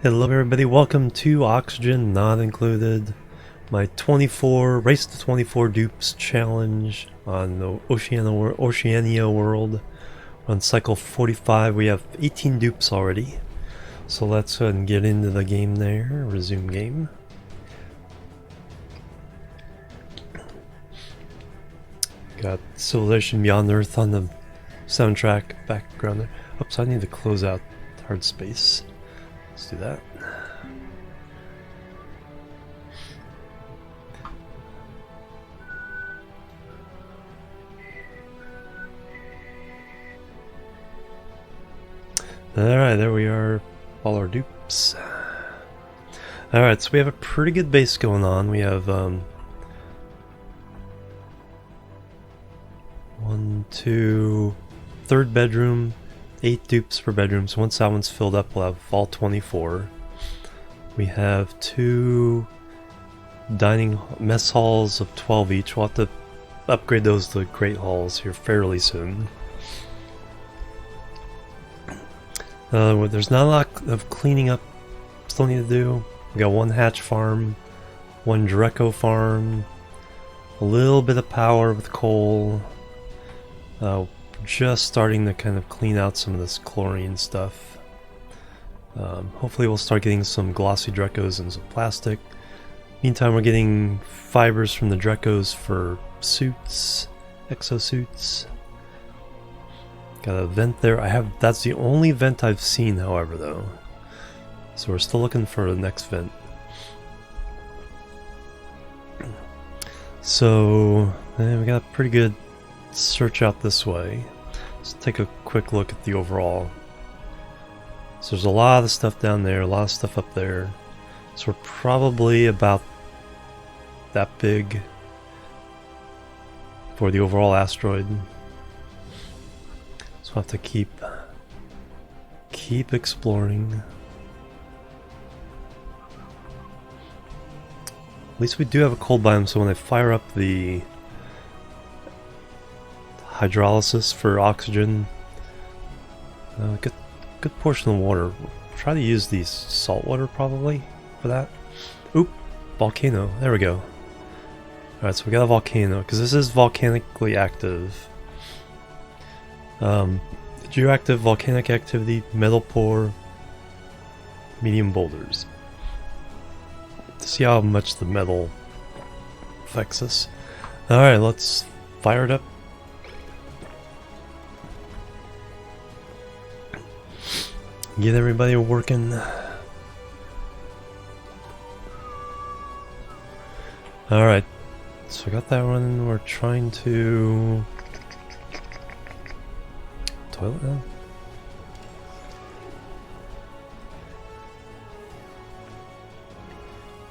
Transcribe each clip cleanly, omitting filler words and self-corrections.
Hello everybody, welcome to Oxygen Not Included, my 24 Race to 24 Dupes challenge on the Oceania world. On cycle 45 we have 18 dupes already, so let's go ahead and get into the game there, resume game. Got Civilization Beyond Earth on the soundtrack background there. Oops, I need to close out hard space. Let's do that. Alright, there we are, all our dupes. Alright, so we have a pretty good base going on. We have third bedroom, 8 dupes per bedroom, so once that one's filled up we'll have all 24. We have 2 dining mess halls of 12 each. We'll have to upgrade those to great halls here fairly soon. There's not a lot of cleaning up still need to do. We got 1 hatch farm, 1 Dreco farm, a little bit of power with coal. Just starting to kind of clean out some of this chlorine stuff. Hopefully we'll start getting some glossy Drecos and some plastic. Meantime, we're getting fibers from the Drecos for suits, exosuits. Got a vent there. That's the only vent I've seen, however, though. So we're still looking for the next vent. So we got a pretty good search out this way. Let's take a quick look at the overall. So there's a lot of stuff down there, a lot of stuff up there. So we're probably about that big for the overall asteroid. So we'll have to keep exploring. At least we do have a cold biome, so when I fire up the hydrolysis for oxygen, good portion of water. We'll try to use the salt water probably for that. Oop, volcano. There we go. Alright, so we got a volcano because this is volcanically active. Geoactive volcanic activity, metal pour, medium boulders. To see how much the metal affects us. Alright, let's fire it up. Get everybody working. Alright, so we got that running. We're trying to... toilet now?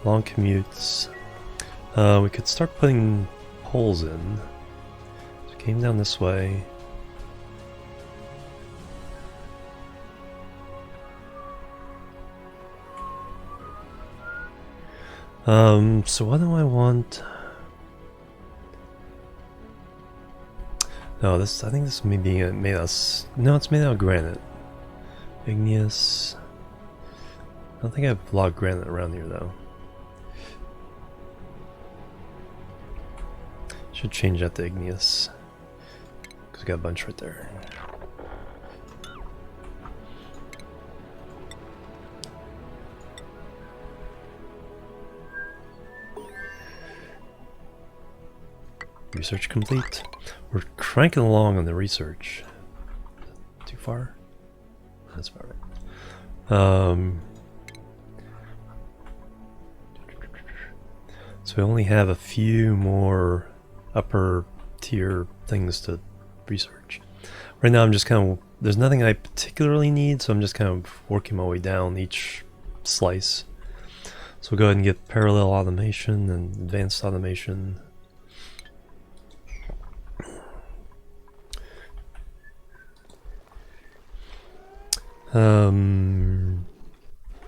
Long commutes. We could start putting holes in. So came down this way. So what do I want? No, I think this may be made out. No, it's made out of granite. Igneous. I don't think I have a lot of granite around here though. Should change that to igneous. Because we got a bunch right there. Research complete. We're cranking along on the research. Too far? That's far right. So we only have a few more upper tier things to research. Right now I'm just kind of, there's nothing I particularly need, so I'm just kind of working my way down each slice. So we'll go ahead and get parallel automation and advanced automation.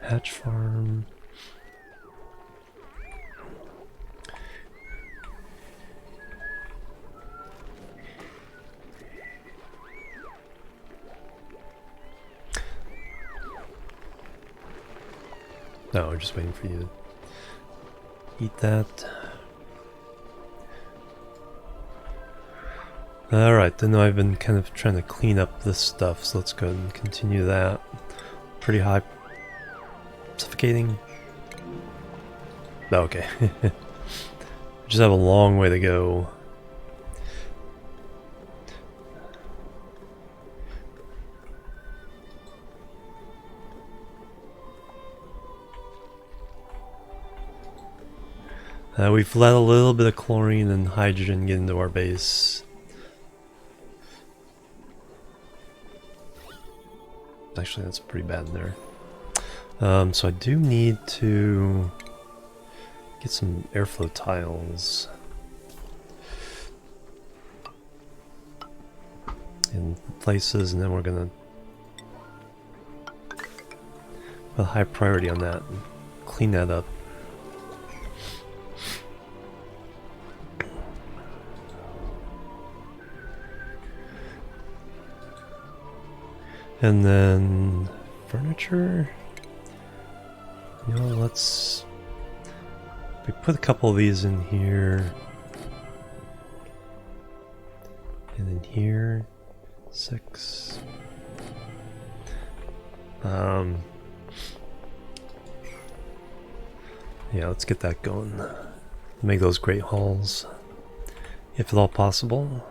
Hatch farm. No, we're just waiting for you to eat that. Alright, then I've been kind of trying to clean up this stuff, so let's go ahead and continue that. Pretty high. Suffocating. Oh, okay. Just have a long way to go. We've let a little bit of chlorine and hydrogen get into our base. Actually, that's pretty bad in there. So I do need to get some airflow tiles in places, and then we're gonna put a high priority on that and clean that up. And then furniture. You know, let's we put a couple of these in here. And then here 6. Yeah, let's get that going. Make those great halls, if at all possible.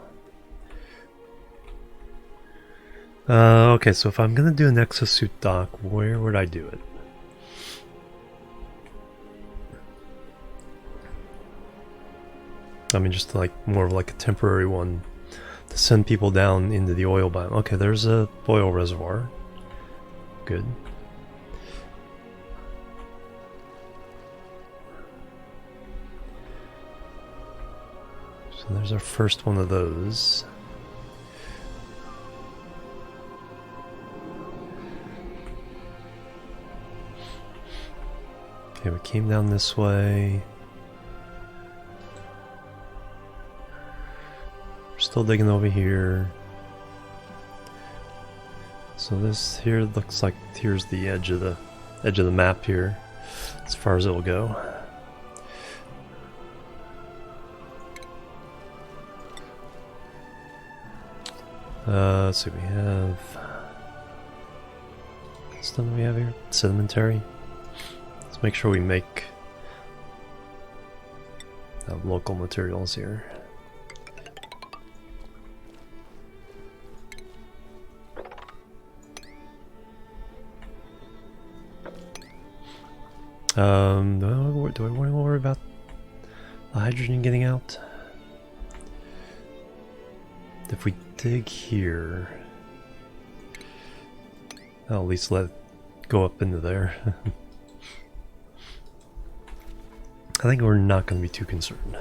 Okay, so if I'm gonna do an exosuit dock, where would I do it? I mean, just like more of like a temporary one to send people down into the oil biome. Okay, there's a oil reservoir. Good. So there's our first one of those. Okay, we came down this way. We're still digging over here. So this here looks like here's the edge of the map here, as far as it will go. Let's see, we have what stuff do we have here? Sedimentary. Let's make sure we make local materials here. Do I want to worry about the hydrogen getting out? If we dig here, I'll at least let it go up into there. I think we're not going to be too concerned.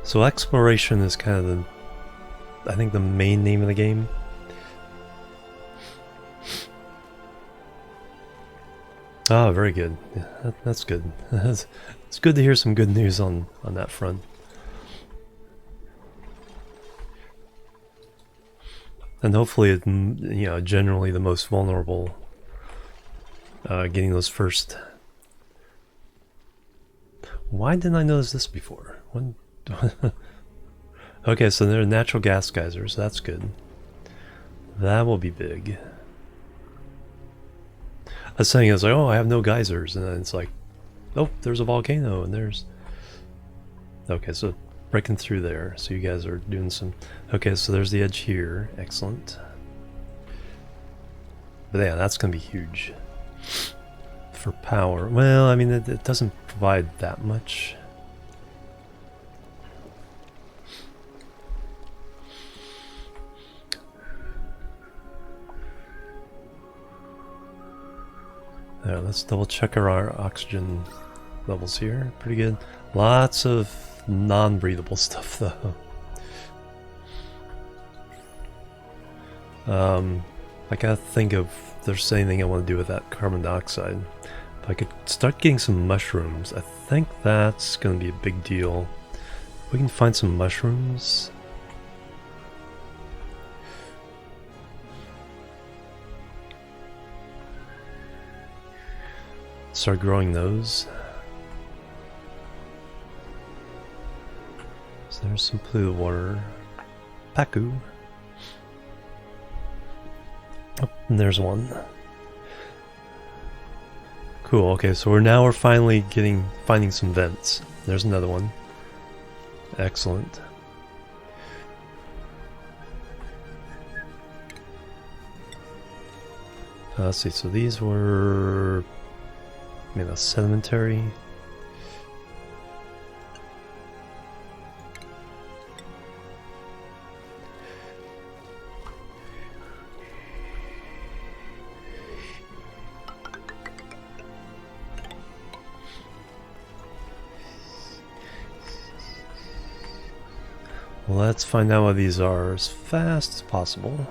So exploration is kind of I think the main name of the game. Ah, very good. Yeah, that's good. It's good to hear some good news on that front. And hopefully, it, you know, generally the most vulnerable, getting those first. Why didn't I notice this before? When? Okay, so there are natural gas geysers. That's good. That will be big. I was saying, I was like, oh, I have no geysers, and then it's like, oh, there's a volcano, and there's. Okay, so breaking through there. So you guys are doing some. Okay, so there's the edge here. Excellent. But yeah, that's gonna be huge for power. Well, I mean, it doesn't provide that much. There, let's double check our oxygen levels here. Pretty good. Lots of non-breathable stuff though. I gotta think of if there's anything I want to do with that carbon dioxide. If I could start getting some mushrooms, I think that's gonna be a big deal. We can find some mushrooms. Start growing those. So there's some polluted water. Paku. Oh, and there's one. Cool, okay, so we're finally finding some vents. There's another one. Excellent. Let's see, so these were sedimentary. Let's find out what these are as fast as possible.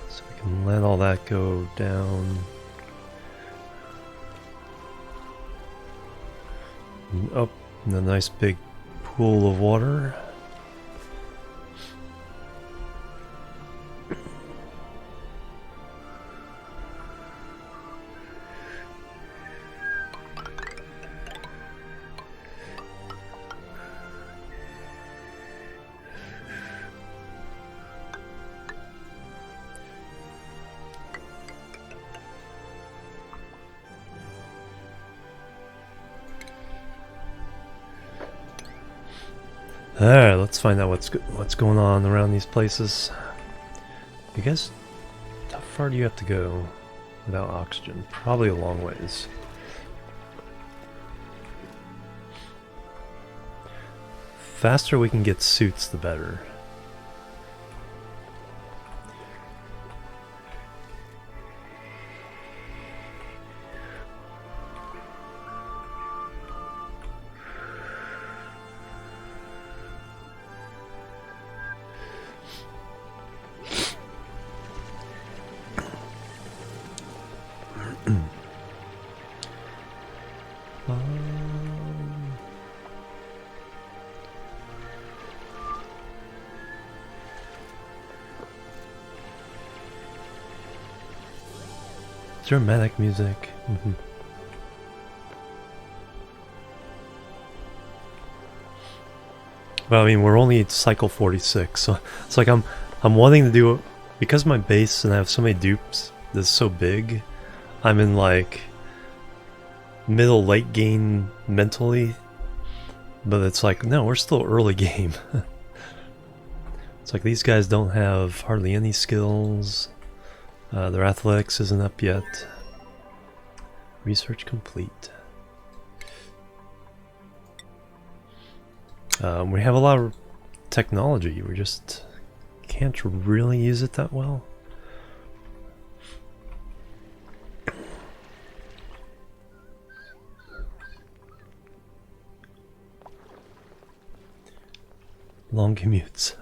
So we can let all that go down. And up in a nice big pool of water. Alright, let's find out what's going on around these places. You guys, how far do you have to go without oxygen? Probably a long ways. Faster we can get suits, the better. Dramatic music. But I mean, we're only at cycle 46, so it's like I'm wanting to do it because my base and I have so many dupes that's so big. I'm in like middle late game mentally, but it's like no, we're still early game. It's like these guys don't have hardly any skills. Their athletics isn't up yet. Research complete. We have a lot of technology, we just can't really use it that well. Long commutes.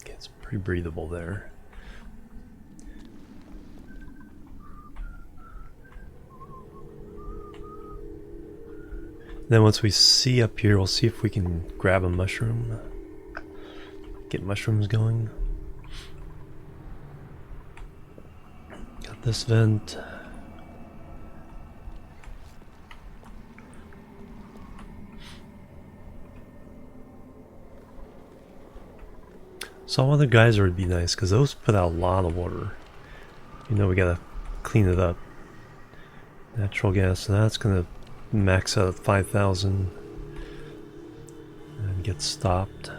It's pretty breathable there. Then once we see up here, we'll see if we can grab a mushroom. Get mushrooms going. Got this vent. Some other geyser would be nice because those put out a lot of water. You know, we gotta clean it up. Natural gas, so that's gonna max out at 5,000 and get stopped.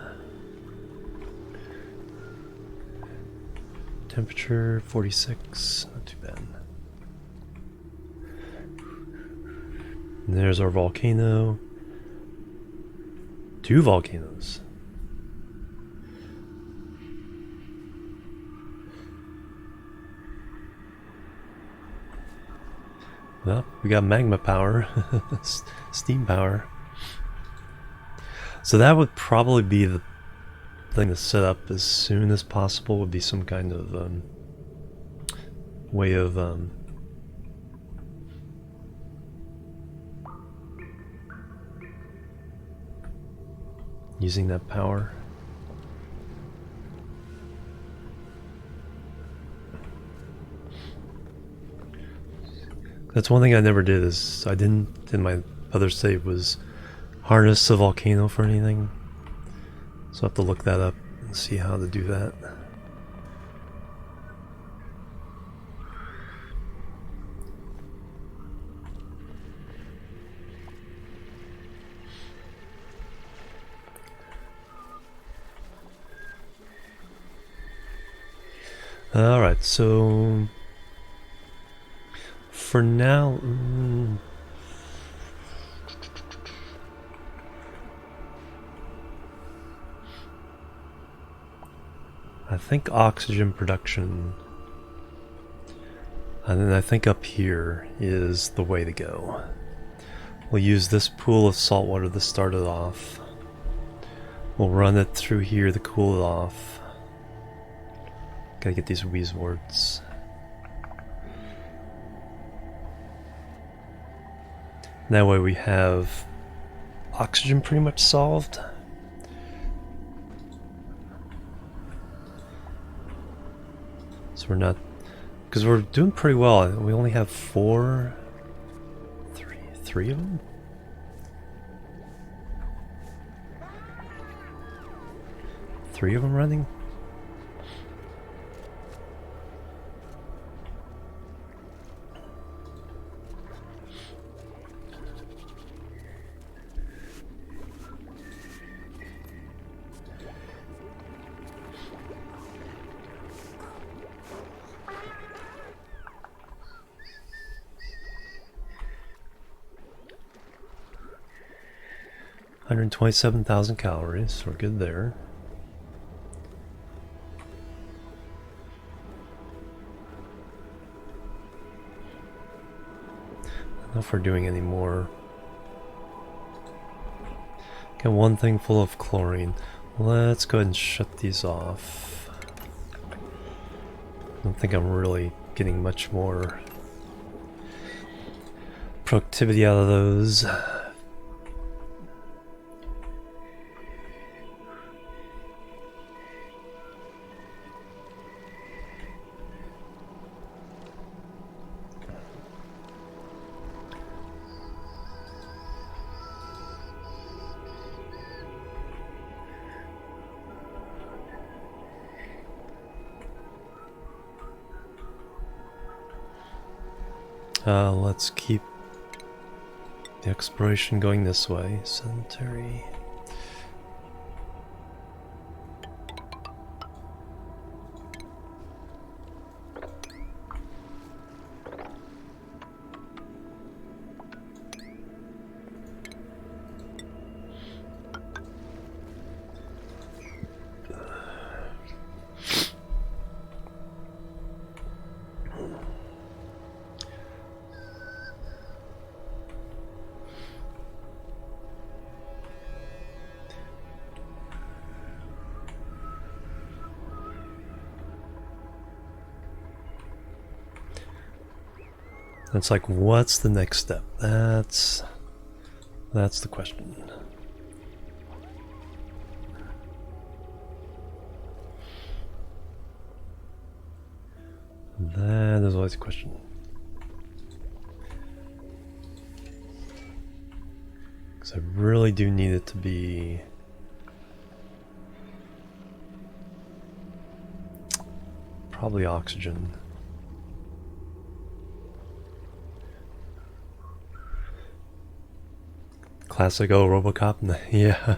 Temperature 46, not too bad. And there's our volcano. 2 volcanoes. Well, we got magma power, steam power. So that would probably be the thing to set up as soon as possible, would be some kind of way of using that power. That's one thing I never did, is I didn't, in my other save, was harness a volcano for anything. So I have to look that up and see how to do that. Alright, so for now, I think oxygen production, and then I think up here is the way to go. We'll use this pool of salt water to start it off. We'll run it through here to cool it off. Gotta get these wheeze-words. That way we have oxygen pretty much solved. So we're not, because we're doing pretty well. We only have three of them? Three of them running? $127,000 calories, so we're good there. I don't know if we're doing any more. Got one thing full of chlorine. Let's go ahead and shut these off. I don't think I'm really getting much more productivity out of those. Let's keep the exploration going this way. Sedentary. It's like, what's the next step? That's the question. That is always a question. Because I really do need it to be probably oxygen. Classic RoboCop? Yeah.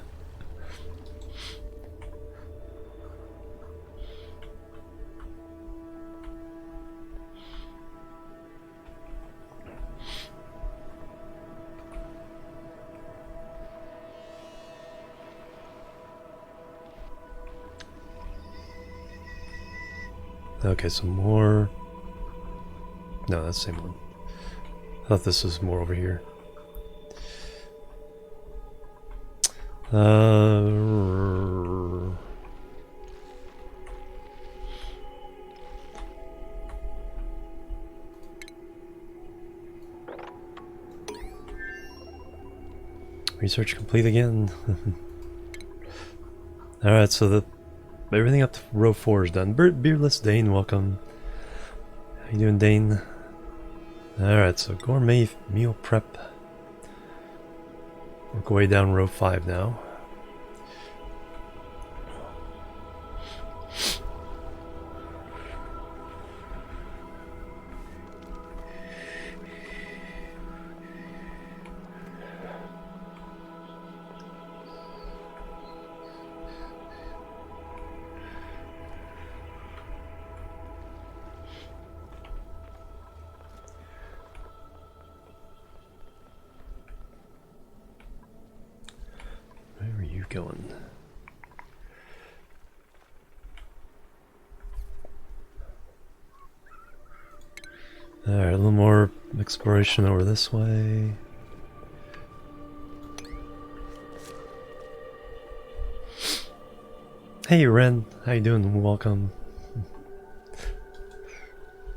Okay, some more. No, that's the same one. I thought this was more over here. Research complete again. Alright, so everything up to row 4 is done. Beardless Dane, welcome. How you doing, Dane? Alright, so gourmet meal prep. Work our way down row 5 now. Where are you going? Alright, a little more exploration over this way. Hey Ren, how you doing? Welcome.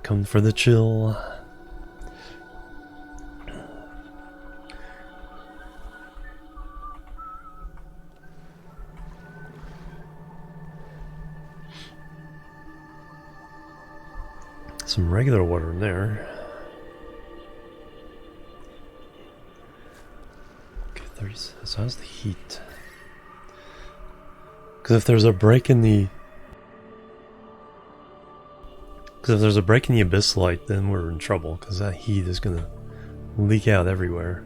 Come for the chill. Some regular water in there. Okay, 30. So how's the heat? Because if there's a break in the abyss light, then we're in trouble. Because that heat is gonna leak out everywhere.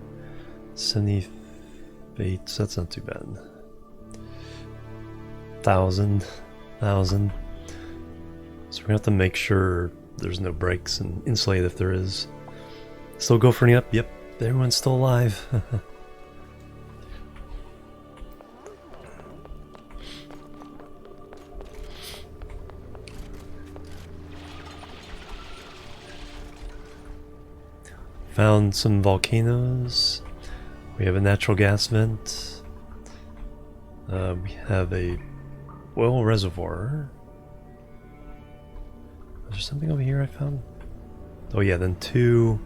78. That's not too bad. 1,000. So we're gonna have to make sure there's no breaks and insulate if there is. Still gophering up? Yep, everyone's still alive. Found some volcanoes. We have a natural gas vent. We have a oil reservoir. Is there something over here I found? Oh yeah, then two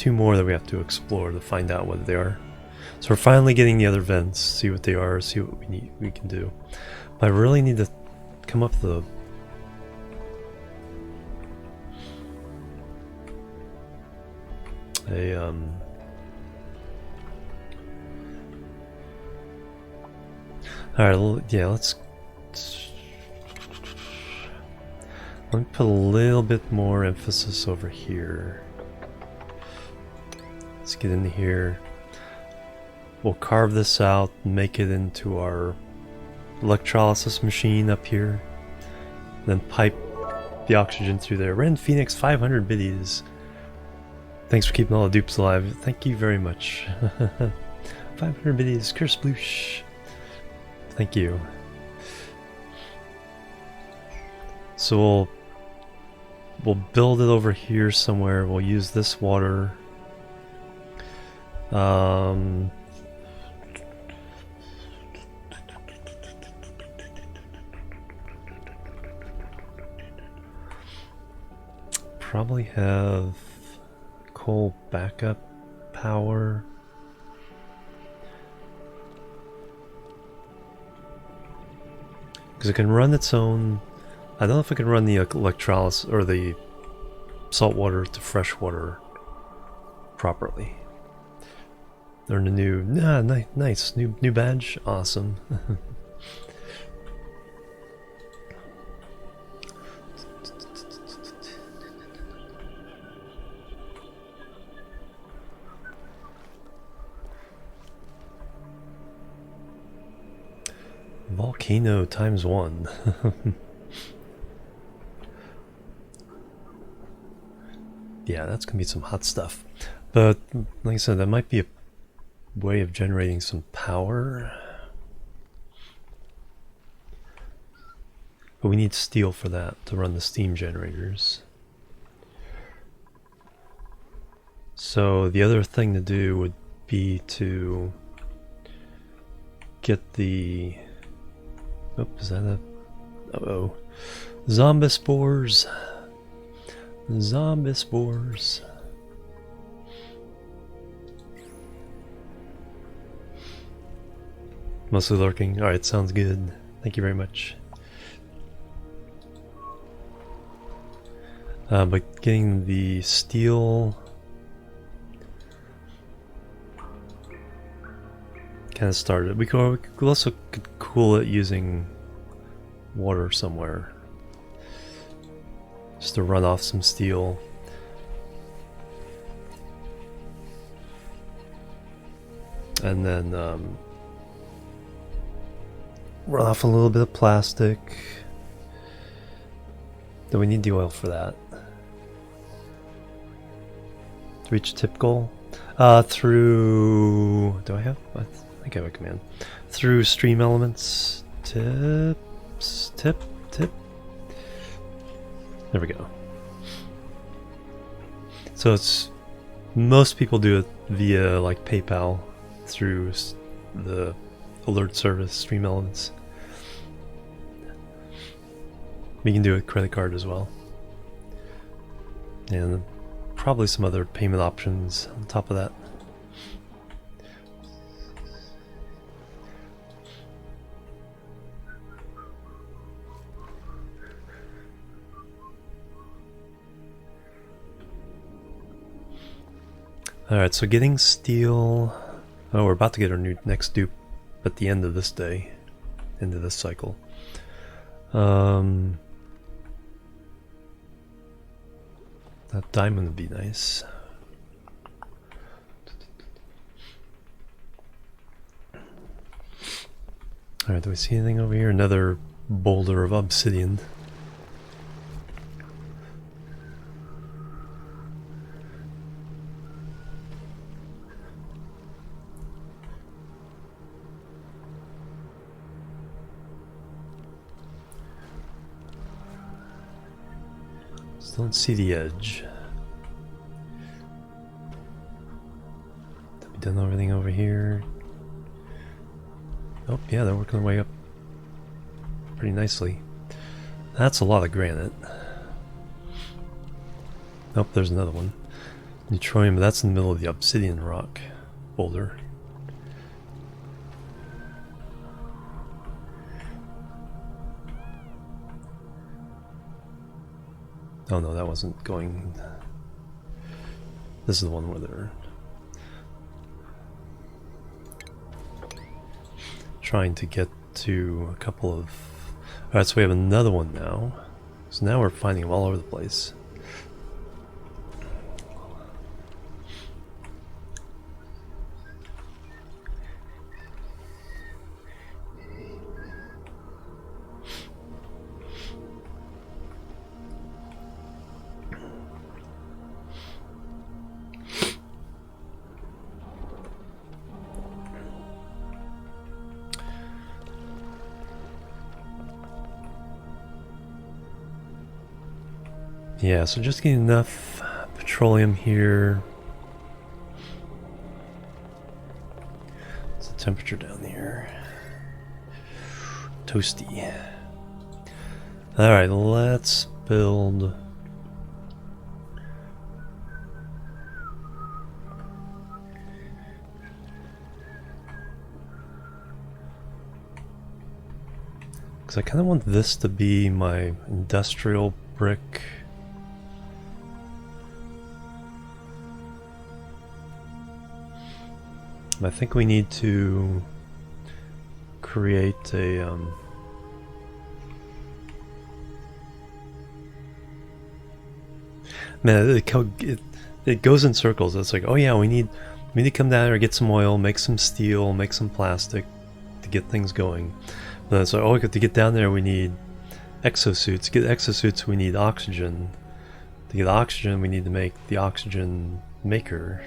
more that we have to explore to find out what they are. So we're finally getting the other vents, see what they are, see what we can do. But I really need to come up with Alright, yeah, let's let me put a little bit more emphasis over here. Let's get into here. We'll carve this out and make it into our electrolysis machine up here. Then pipe the oxygen through there. Ren Phoenix 500 biddies. Thanks for keeping all the dupes alive. Thank you very much. 500 biddies. Curse Bloosh. Thank you. So we'll build it over here somewhere. We'll use this water. Probably have coal backup power. Because it can run its own. I don't know if it can run the electrolysis or the salt water to fresh water properly. They're in a new, nice new badge, awesome. Volcano ×1. Yeah, that's gonna be some hot stuff. But like I said, that might be a way of generating some power. But we need steel for that to run the steam generators. So the other thing to do would be to get the... Oh, is that a... Uh-oh. Zombie spores. Zombie spores. Mostly lurking. Alright, sounds good. Thank you very much. But getting the steel kind of started. We could also cool it using water somewhere, just to run off some steel. And then run off a little bit of plastic. Do we need the oil for that? To reach tip goal? Through... Do I have? I think I have a command. Through stream elements. Tips. Tip. There we go. So it's... Most people do it via like PayPal through the alert service, stream elements. We can do it with credit card as well. And probably some other payment options on top of that. Alright, so getting steel... Oh, we're about to get our next dupe at the end of this day. End of this cycle. That diamond would be nice. Alright, do we see anything over here? Another boulder of obsidian. Don't see the edge. Have we done everything over here? Oh yeah, they're working their way up pretty nicely. That's a lot of granite. Nope, there's another one. Neutronium, but that's in the middle of the obsidian rock boulder. Oh no, that wasn't going... This is the one where they're trying to get to a couple of... Alright, so we have another one now. So now we're finding them all over the place. Yeah, so just getting enough petroleum here. What's the temperature down here? Toasty. Alright, let's build... Because I kind of want this to be my industrial brick. I think we need to create a man, it goes in circles. It's like, oh yeah, we need to come down here, get some oil, make some steel, make some plastic to get things going. But then it's like, oh, to get down there we need exosuits. To get exosuits we need oxygen. To get oxygen we need to make the oxygen maker.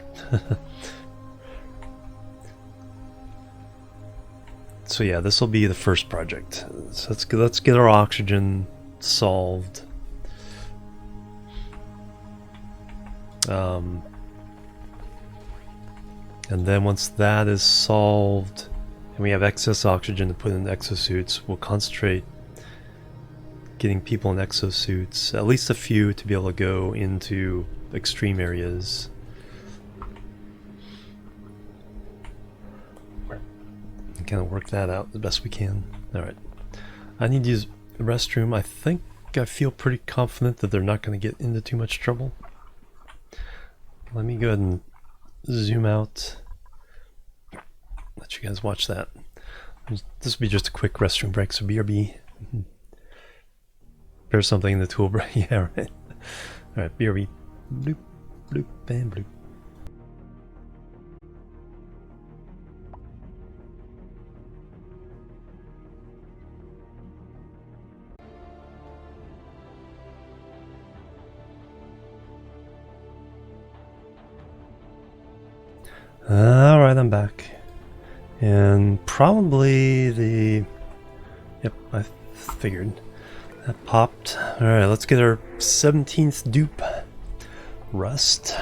So yeah, this will be the first project. So let's get our oxygen solved. And then once that is solved, and we have excess oxygen to put in exosuits, we'll concentrate getting people in exosuits, at least a few, to be able to go into extreme areas. And kind of work that out the best we can. Alright. I need to use the restroom. I think I feel pretty confident that they're not going to get into too much trouble. Let me go ahead and zoom out. Let you guys watch that. This will be just a quick restroom break, so BRB. There's something in the tool break. Yeah, right. Alright, BRB. Bloop, bloop, and bloop. Alright, I'm back. And probably the... Yep, I figured. That popped. Alright, let's get our 17th dupe. Rust.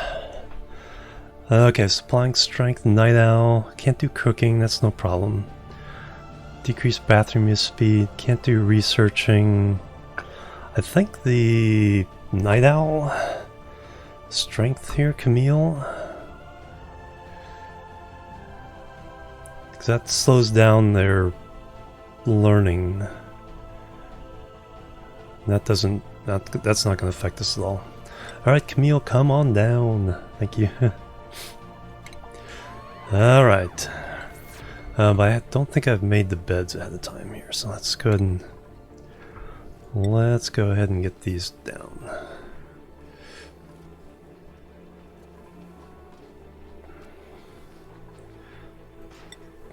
Okay, supplying strength, night owl. Can't do cooking, that's no problem. Decrease bathroom use speed. Can't do researching. I think the night owl strength here, Camille. Because that slows down their learning. That doesn't, that's not going to affect us at all. Alright, Camille, come on down. Thank you. Alright. But I don't think I've made the beds ahead of time here, so let's go ahead and get these down.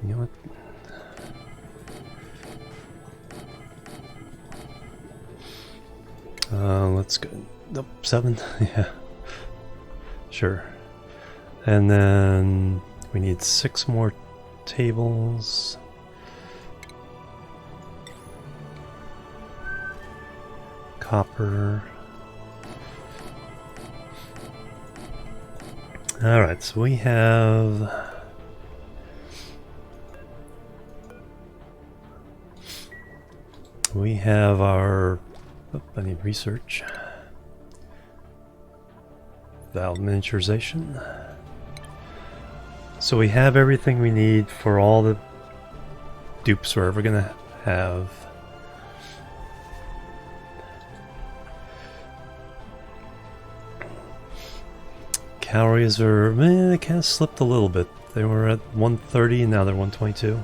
You know what? Let's go. Nope, 7. Yeah. Sure. And then we need 6 more tables. Copper. Alright, so we have... our... Oh, I need research. Valve miniaturization. So we have everything we need for all the dupes we're ever gonna have. Calories are, they kind of slipped a little bit. They were at 130 and now they're 122.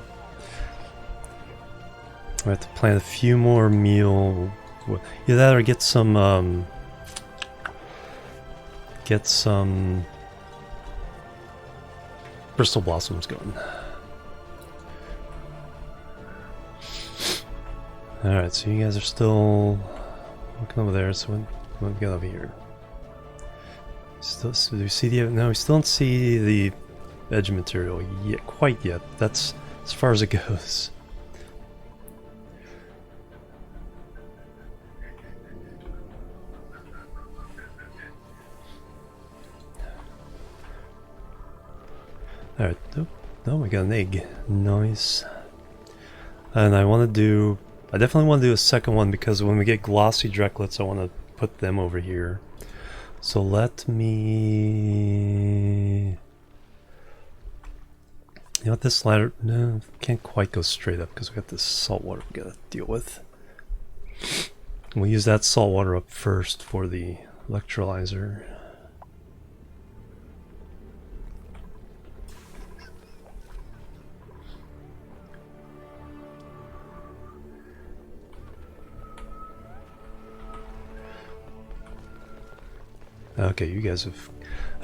We have to plan a few more meal. Either that or get some crystal blossoms going. Alright, so you guys are still looking over there, so what we got over here? Still, so do we see the, no, we still don't see the edge material yet, quite yet. That's as far as it goes. Alright, oh, we got an egg. Nice. And I definitely want to do a second one because when we get glossy Drecklets, I want to put them over here. So let me... You know what, this ladder... No, can't quite go straight up because we got this salt water we gotta deal with. We'll use that salt water up first for the electrolyzer. Okay, you guys have...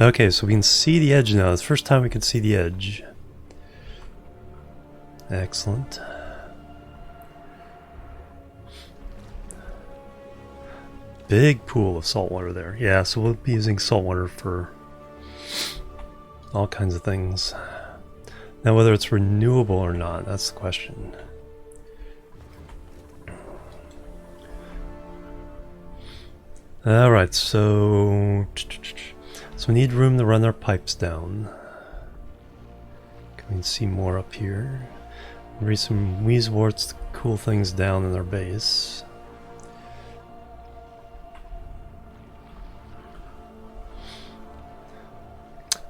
Okay, so we can see the edge now. It's the first time we can see the edge. Excellent. Big pool of salt water there. Yeah, so we'll be using salt water for all kinds of things. Now whether it's renewable or not, that's the question. Alright, so we need room to run our pipes down. Can we see more up here? Raise some Weezeworts to cool things down in our base.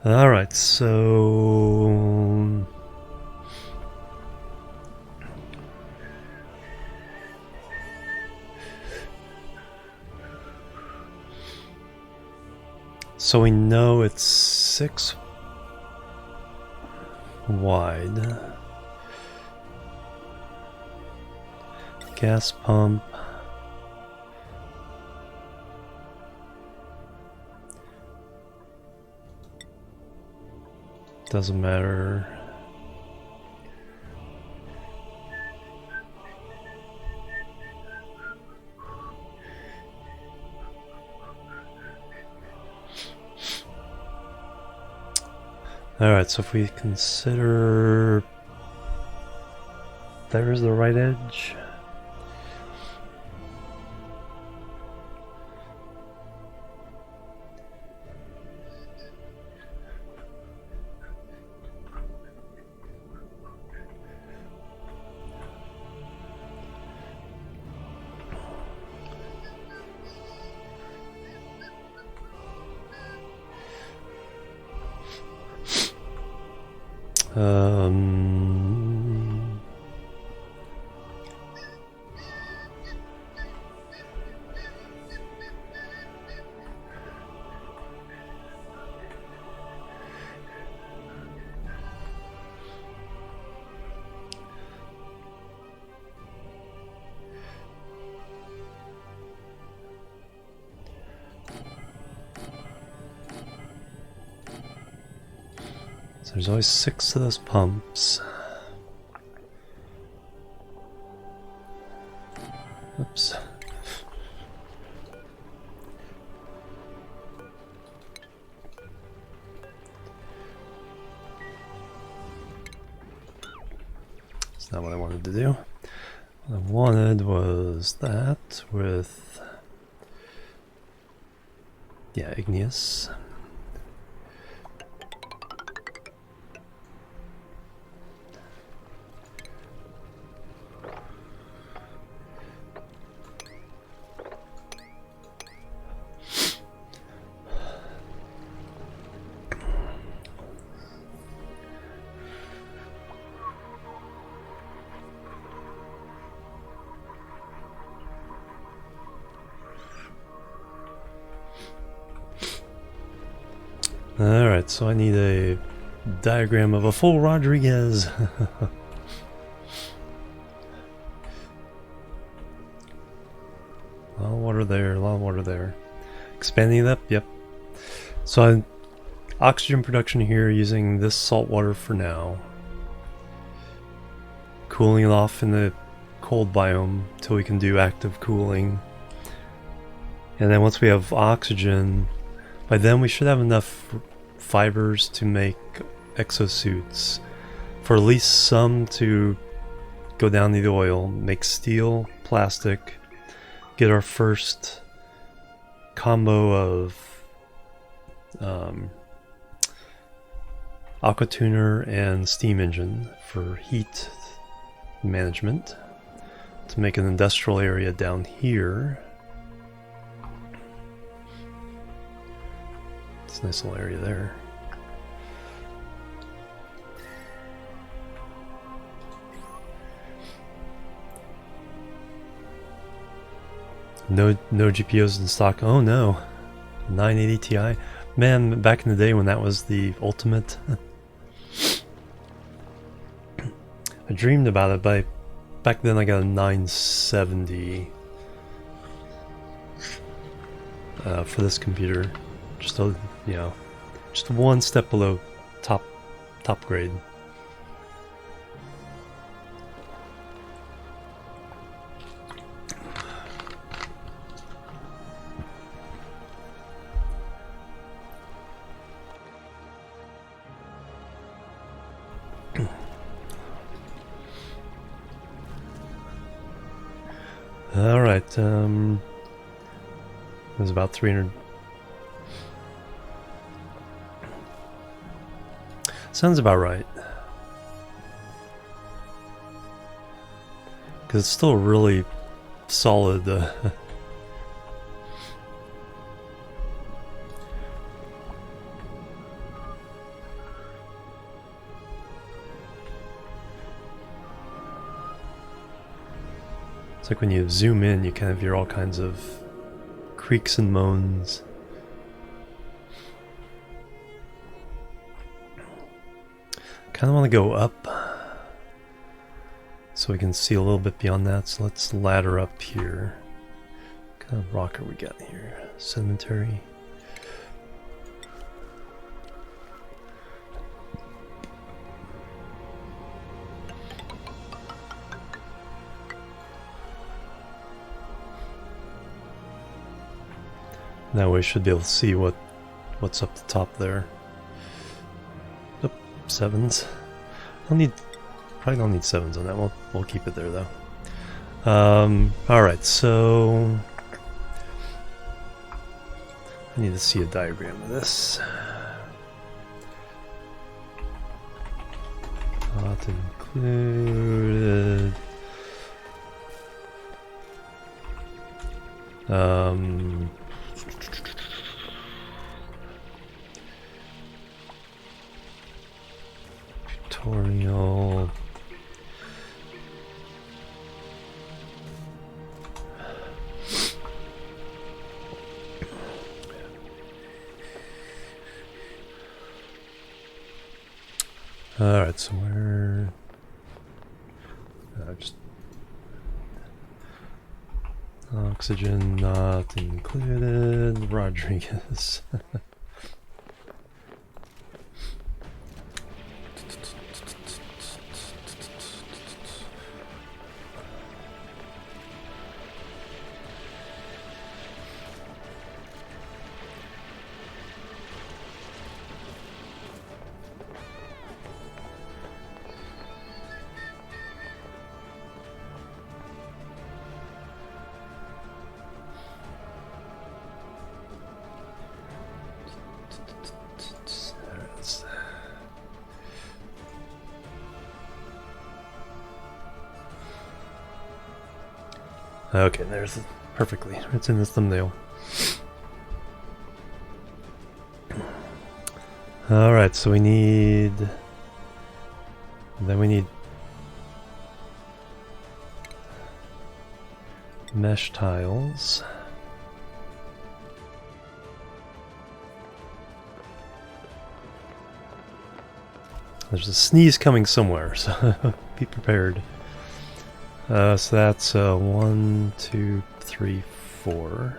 Alright, so... So we know it's 6 wide. Gas pump. Doesn't matter. Alright, so if we consider there's the right edge. So there's always 6 of those pumps. Oops. That's not what I wanted to do. What I wanted was that with, yeah, igneous. Alright, so I need a diagram of a full Rodriguez. A lot of water there, a lot of water there. Expanding it up, yep. So oxygen production here using this salt water for now. Cooling it off in the cold biome till we can do active cooling. And then once we have oxygen, by then we should have enough fibers to make exosuits. For at least some to go down to the oil, make steel, plastic, get our first combo of aqua tuner and steam engine for heat management to make an industrial area down here. It's a nice little area there. No GPUs in stock. Oh no, 980 Ti. Man, back in the day when that was the ultimate. I dreamed about it, but back then I got a 970 for this computer. Just a, you know, just one step below top grade. All right, it was about 300. Sounds about right. because it's still really solid. It's like when you zoom in, you kind of hear all kinds of creaks and moans. Kind of want to go up so we can see a little bit beyond that. So let's ladder up here. What kind of rock are we got here? Cemetery. That way, we should be able to see what's up the top there. Oop, 7s. Probably don't need 7s on that. We'll keep it there though. All right, so I need to see a diagram of this. Not included. Tutorial. Alright, so we're just oxygen not included. Rodriguez. Okay, there's it perfectly. It's in this thumbnail. Alright, so we need mesh tiles. There's a sneeze coming somewhere, so be prepared. So that's 1, 2, 3, 4.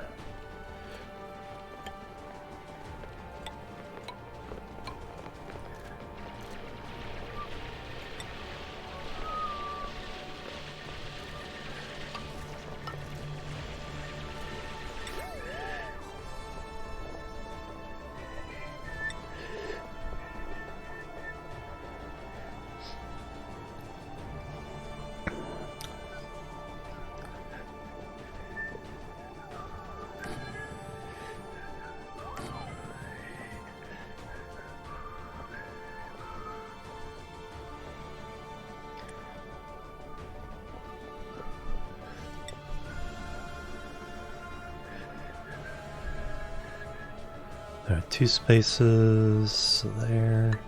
There are 2 spaces there.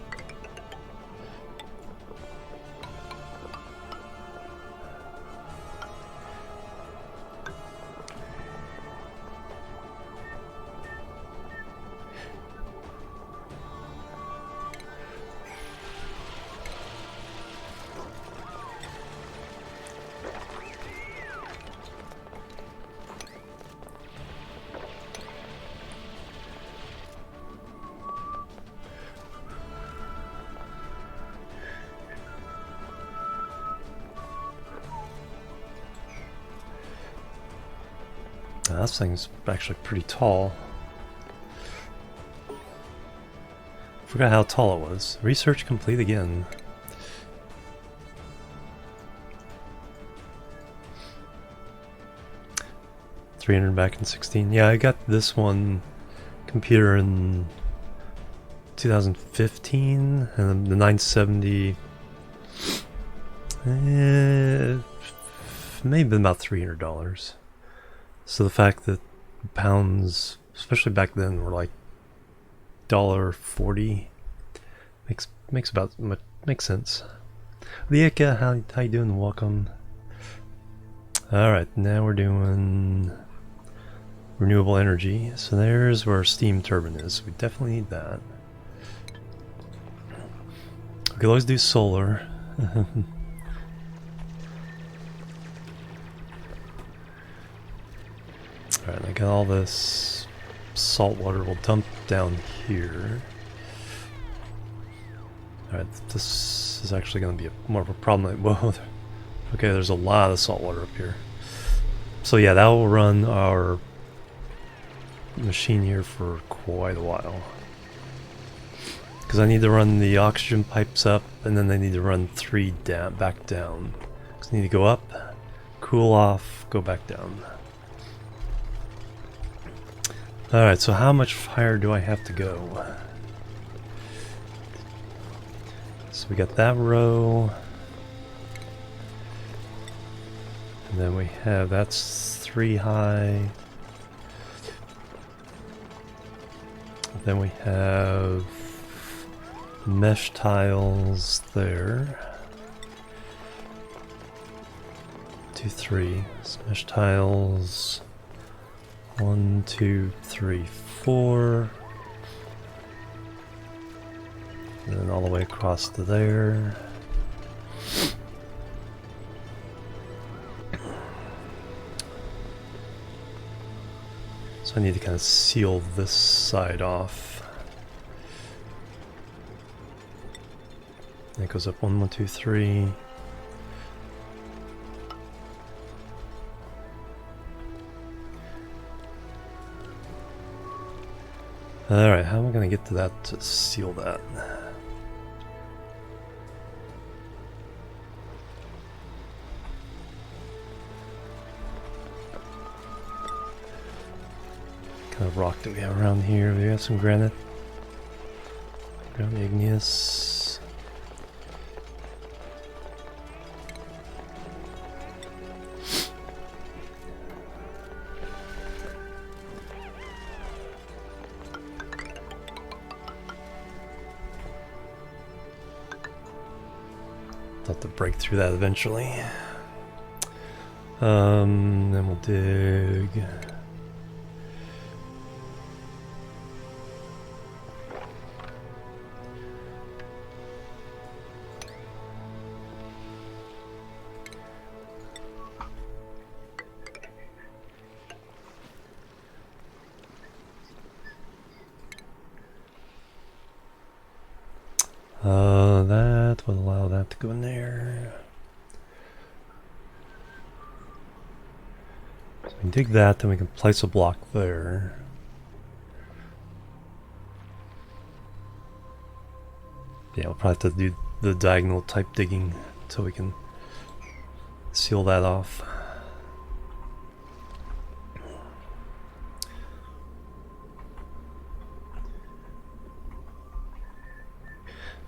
This thing's actually pretty tall. Forgot how tall it was. Research complete again. $300 back in 16. Yeah, I got this one computer in 2015, and the 970. may have been about $300. So the fact that pounds, especially back then, were like $1.40 makes sense. Lieka, how you doing? Welcome. All right, now we're doing renewable energy. So there's where our steam turbine is. We definitely need that. We could always do solar. Alright, I got all this salt water. We'll dump down here. Alright, this is actually going to be more of a problem. Whoa, okay, there's a lot of salt water up here. So yeah, that will run our machine here for quite a while. Because I need to run the oxygen pipes up, and then I need to run 3 back down. Because I need to go up, cool off, go back down. Alright, so how much higher do I have to go? So we got that row. And then we have, that's 3 high. Then we have mesh tiles there. 2, 3. So mesh tiles. 1, 2, 3, 4. And then all the way across to there. So I need to kind of seal this side off. And it goes up 1, 1, 2, 3. Alright, how am I going to get to that to seal that? Kind of rock do we have around here? We have some granite. Ground igneous. Have to break through that eventually. Then we'll dig. That will allow that to go in there. So we can dig that, then we can place a block there. Yeah, we'll probably have to do the diagonal type digging until we can seal that off.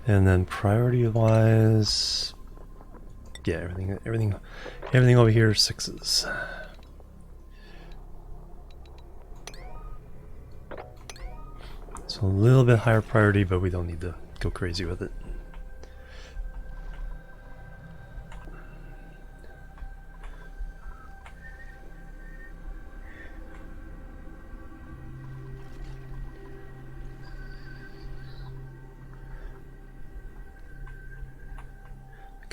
And then priority-wise, yeah, everything over here is 6s. So a little bit higher priority, but we don't need to go crazy with it.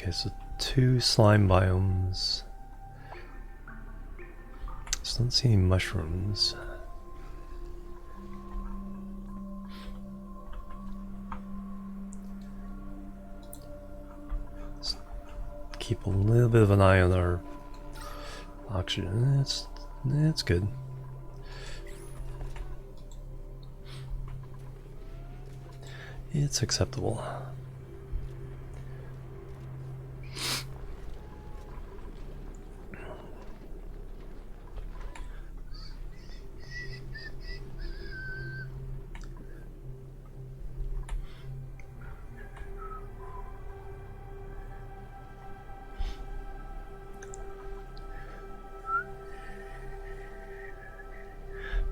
Okay, so 2 slime biomes. Just don't see any mushrooms. Let's keep a little bit of an eye on our oxygen. It's good. It's acceptable.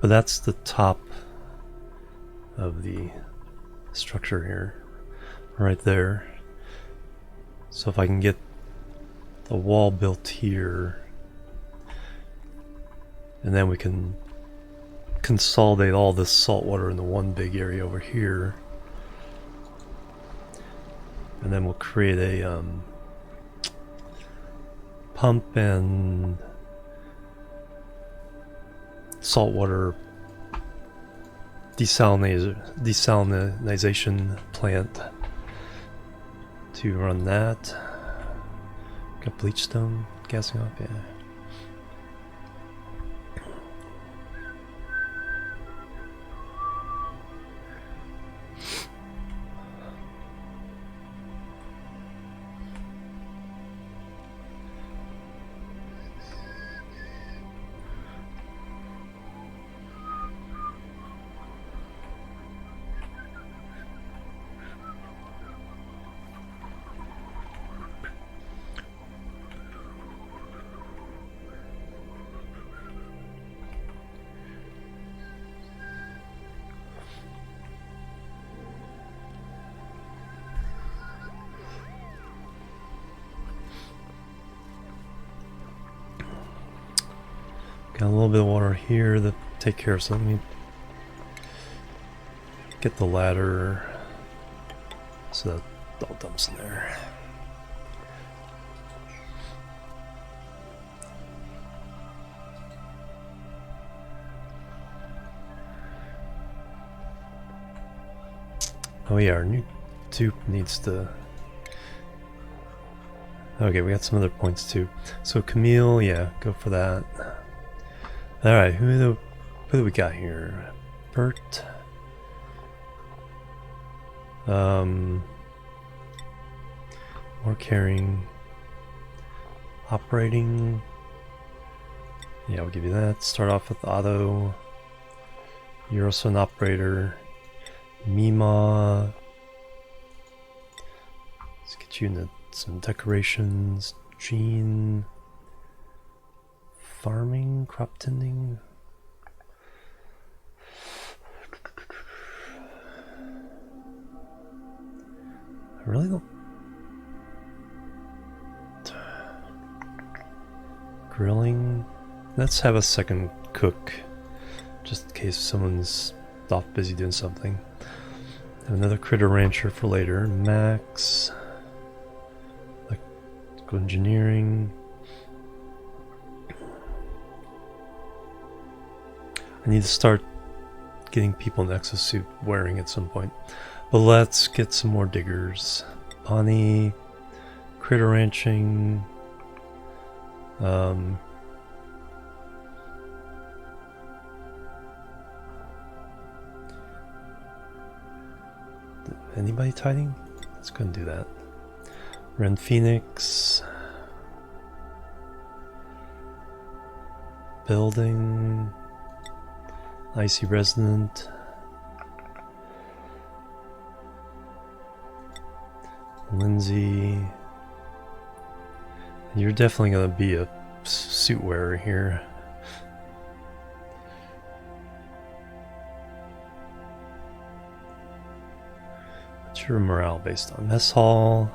But that's the top of the structure here, right there. So if I can get the wall built here, and then we can consolidate all this salt water into one big area over here, and then we'll create a pump and saltwater desalinization plant to run that. Got bleach stone gassing off, yeah. Got a little bit of water here to take care of, so let me get the ladder so that all dumps in there. Oh yeah, our new dupe needs to... Okay, we got some other points too. So Camille, yeah, go for that. Alright, who do we got here? Bert. More caring. Operating. Yeah, I'll give you that. Start off with Otto. You're also an operator. Mima. Let's get you into some decorations. Jean. Farming, crop tending. I really don't. Grilling. Let's have a second cook, just in case someone's off busy doing something. Have another critter rancher for later. Max. Electrical engineering. I need to start getting people in exosuit wearing at some point. But let's get some more diggers. Bonnie, critter ranching. Anybody tiding? Let's go and do that. Ren Phoenix. Building. Icy Resident. Lindsay. You're definitely going to be a suit wearer here. What's your morale based on? Mess hall.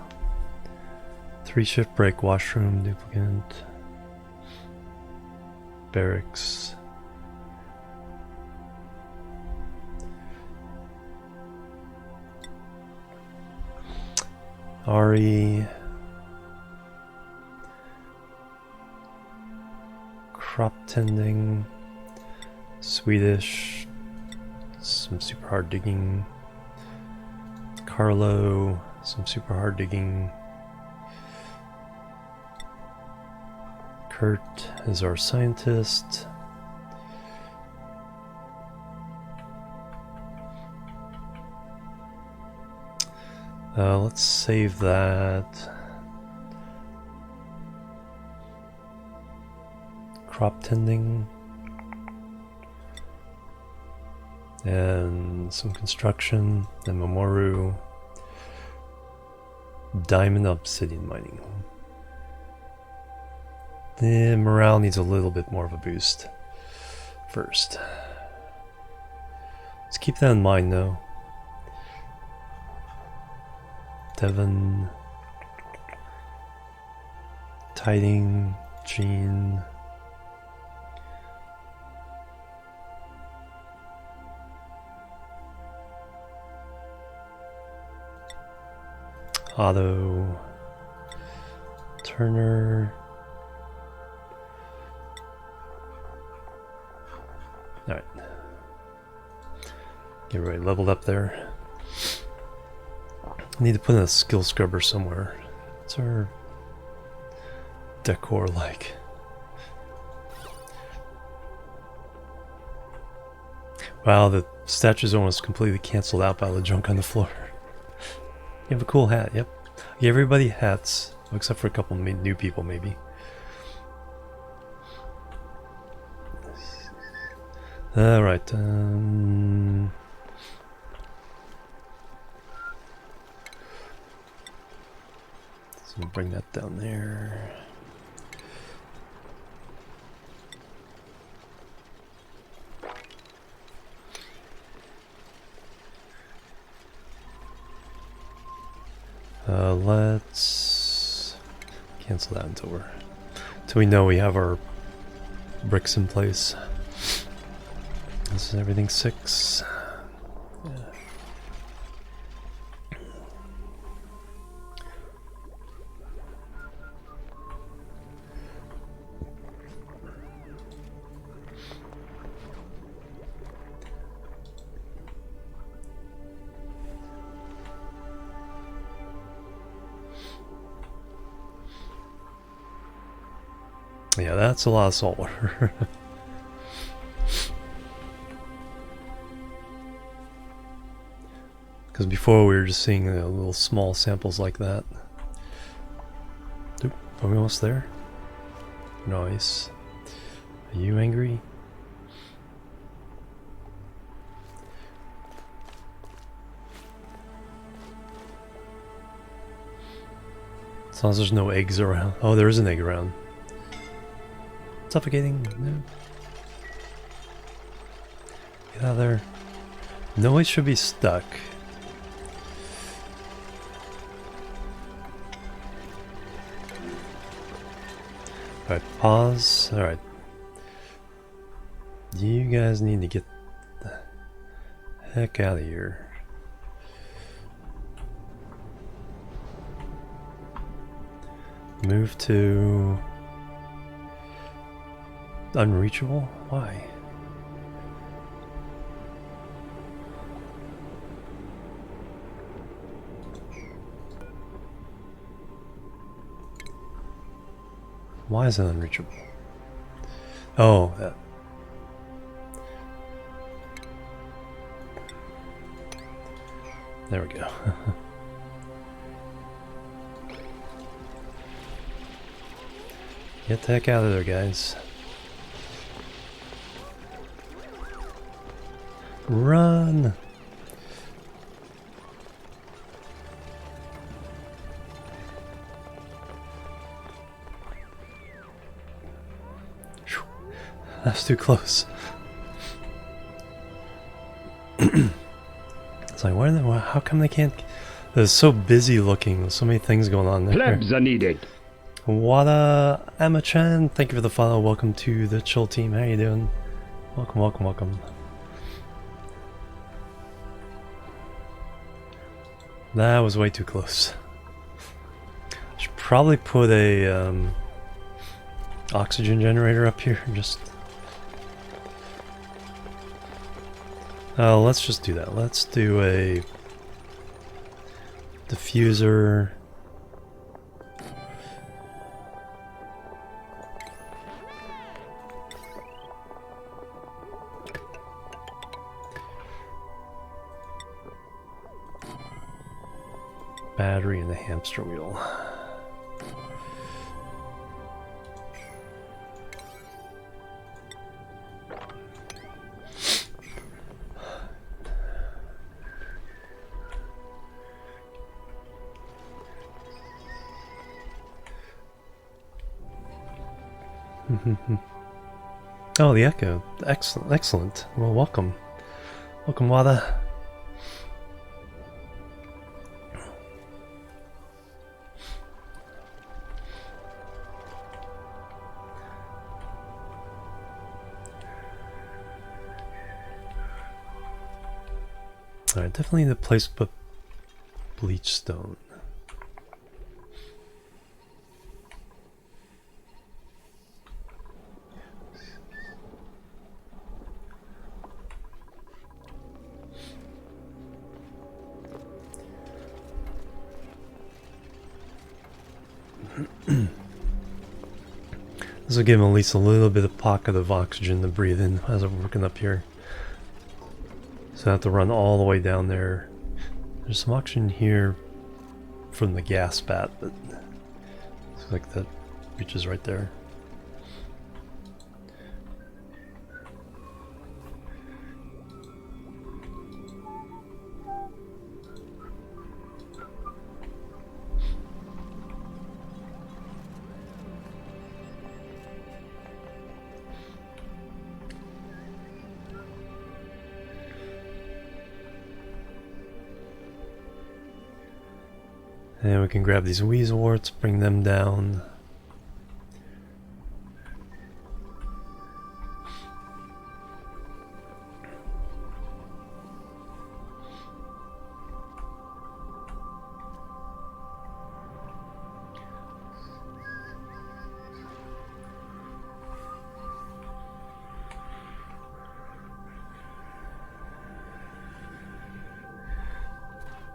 3-shift break, washroom, duplicant. Barracks. Ari, crop tending, Swedish, some super hard digging, Carlo, some super hard digging, Kurt is our scientist. Let's save that. Crop tending. And some construction. And Mamoru. Diamond obsidian mining. The morale needs a little bit more of a boost first. Just keep that in mind, though. Devon, Tiding, Jean. Otto, Turner. Alright. Get everybody leveled up there. I need to put in a skill scrubber somewhere. What's our decor like? Wow, the statue's almost completely cancelled out by the junk on the floor. You have a cool hat, yep. Yeah, everybody hats, except for a couple new people, maybe. Alright, so we'll bring that down there. Let's cancel that until we know we have our bricks in place. This is everything 6. Yeah. Yeah, that's a lot of salt water. Because before we were just seeing little small samples like that. Oop, are we almost there? Nice. Are you angry? As long as there's no eggs around. Oh, there is an egg around. Suffocating? No. Get out of there. No, it should be stuck. Alright, pause. Alright. You guys need to get the heck out of here. Move to unreachable? Why? Why is it unreachable? Oh, that. There we go. Get the heck out of there, guys. Run! That's too close. It's like, how come they can't? They're so busy looking. There's so many things going on there. Plebs are needed. Wada Emma-chan, thank you for the follow. Welcome to the chill team. How you doing? Welcome, welcome, welcome. That was way too close. I should probably put a oxygen generator up here. Just let's just do that. Let's do a diffuser. Battery and the hamster wheel. Oh, the echo. Excellent, excellent. Well, welcome. Welcome, Wada. Alright, definitely the place but bleach stone. This will give him at least a little bit of pocket of oxygen to breathe in as I'm working up here. So I have to run all the way down there. There's some oxygen here from the gas bat, but looks like that reaches right there. And we can grab these weasel warts, bring them down.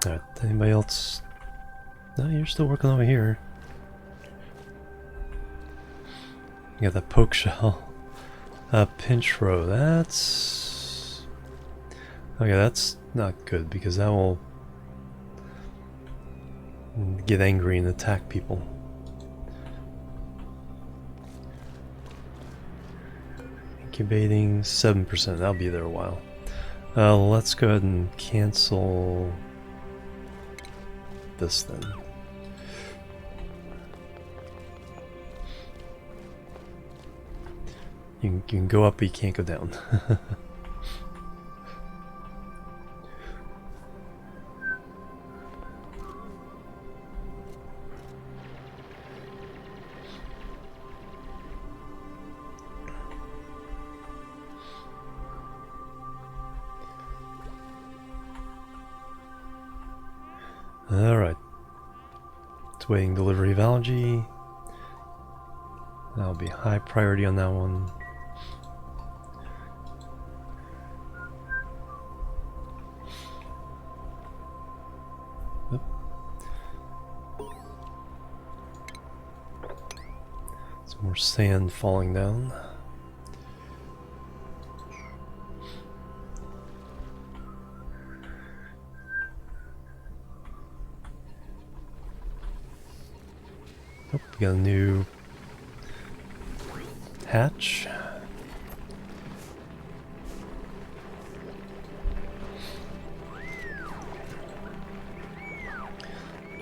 Alright, anybody else? No, you're still working over here. You got that poke shell. Pinch row, that's... Okay, that's not good because that will get angry and attack people. Incubating 7%, that'll be there a while. Let's go ahead and cancel this then. You can go up, but you can't go down. Alright. It's waiting delivery of algae. That'll be high priority on that one. Some more sand falling down. Oh, we got a new hatch.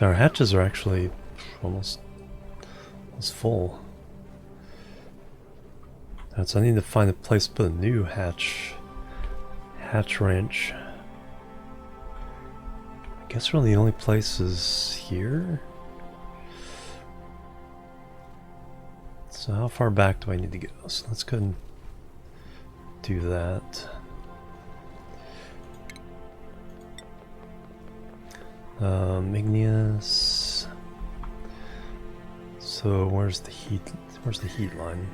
Our hatches are actually almost full. Alright, so I need to find a place to put a new hatch ranch. I guess really the only place is here. So how far back do I need to go? So let's go ahead and do that. Igneous. So where's the heat? Where's the heat line?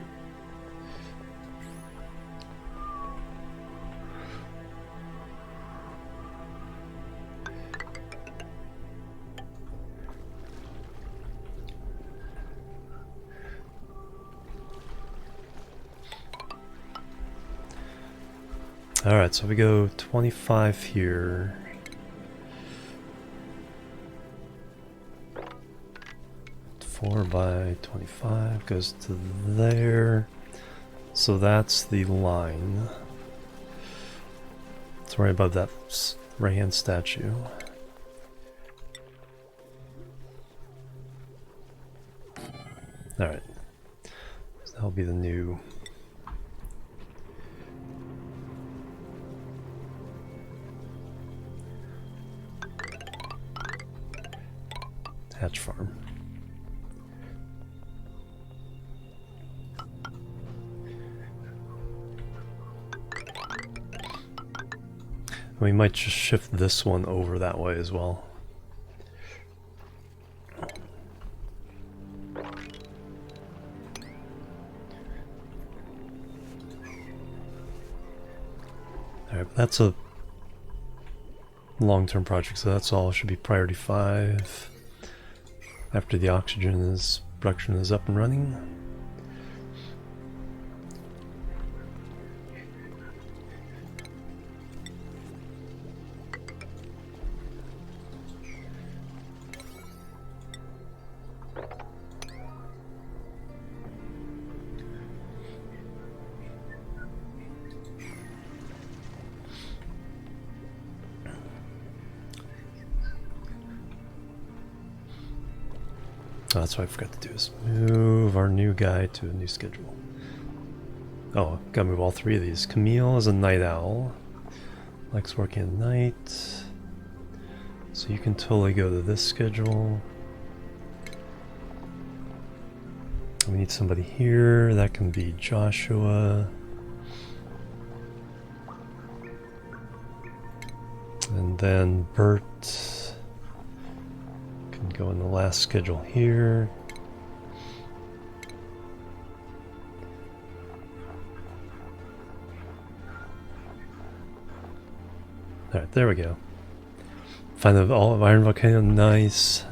Alright, so we go 25 here. Four by 25 goes to there. So that's the line. It's right above that right hand statue. Alright. So that'll be the new. Hatch farm. We might just shift this one over that way as well. Alright, but that's a long-term project, so that's all. Should be priority 5 after the oxygen production is up and running. Oh, that's what I forgot to do, is move our new guy to a new schedule. Oh, gotta move all 3 of these. Camille is a night owl. Likes working at night. So you can totally go to this schedule. We need somebody here. That can be Joshua. And then Bert can go in the last schedule here. Alright, there we go. Find all of Iron Volcano, nice.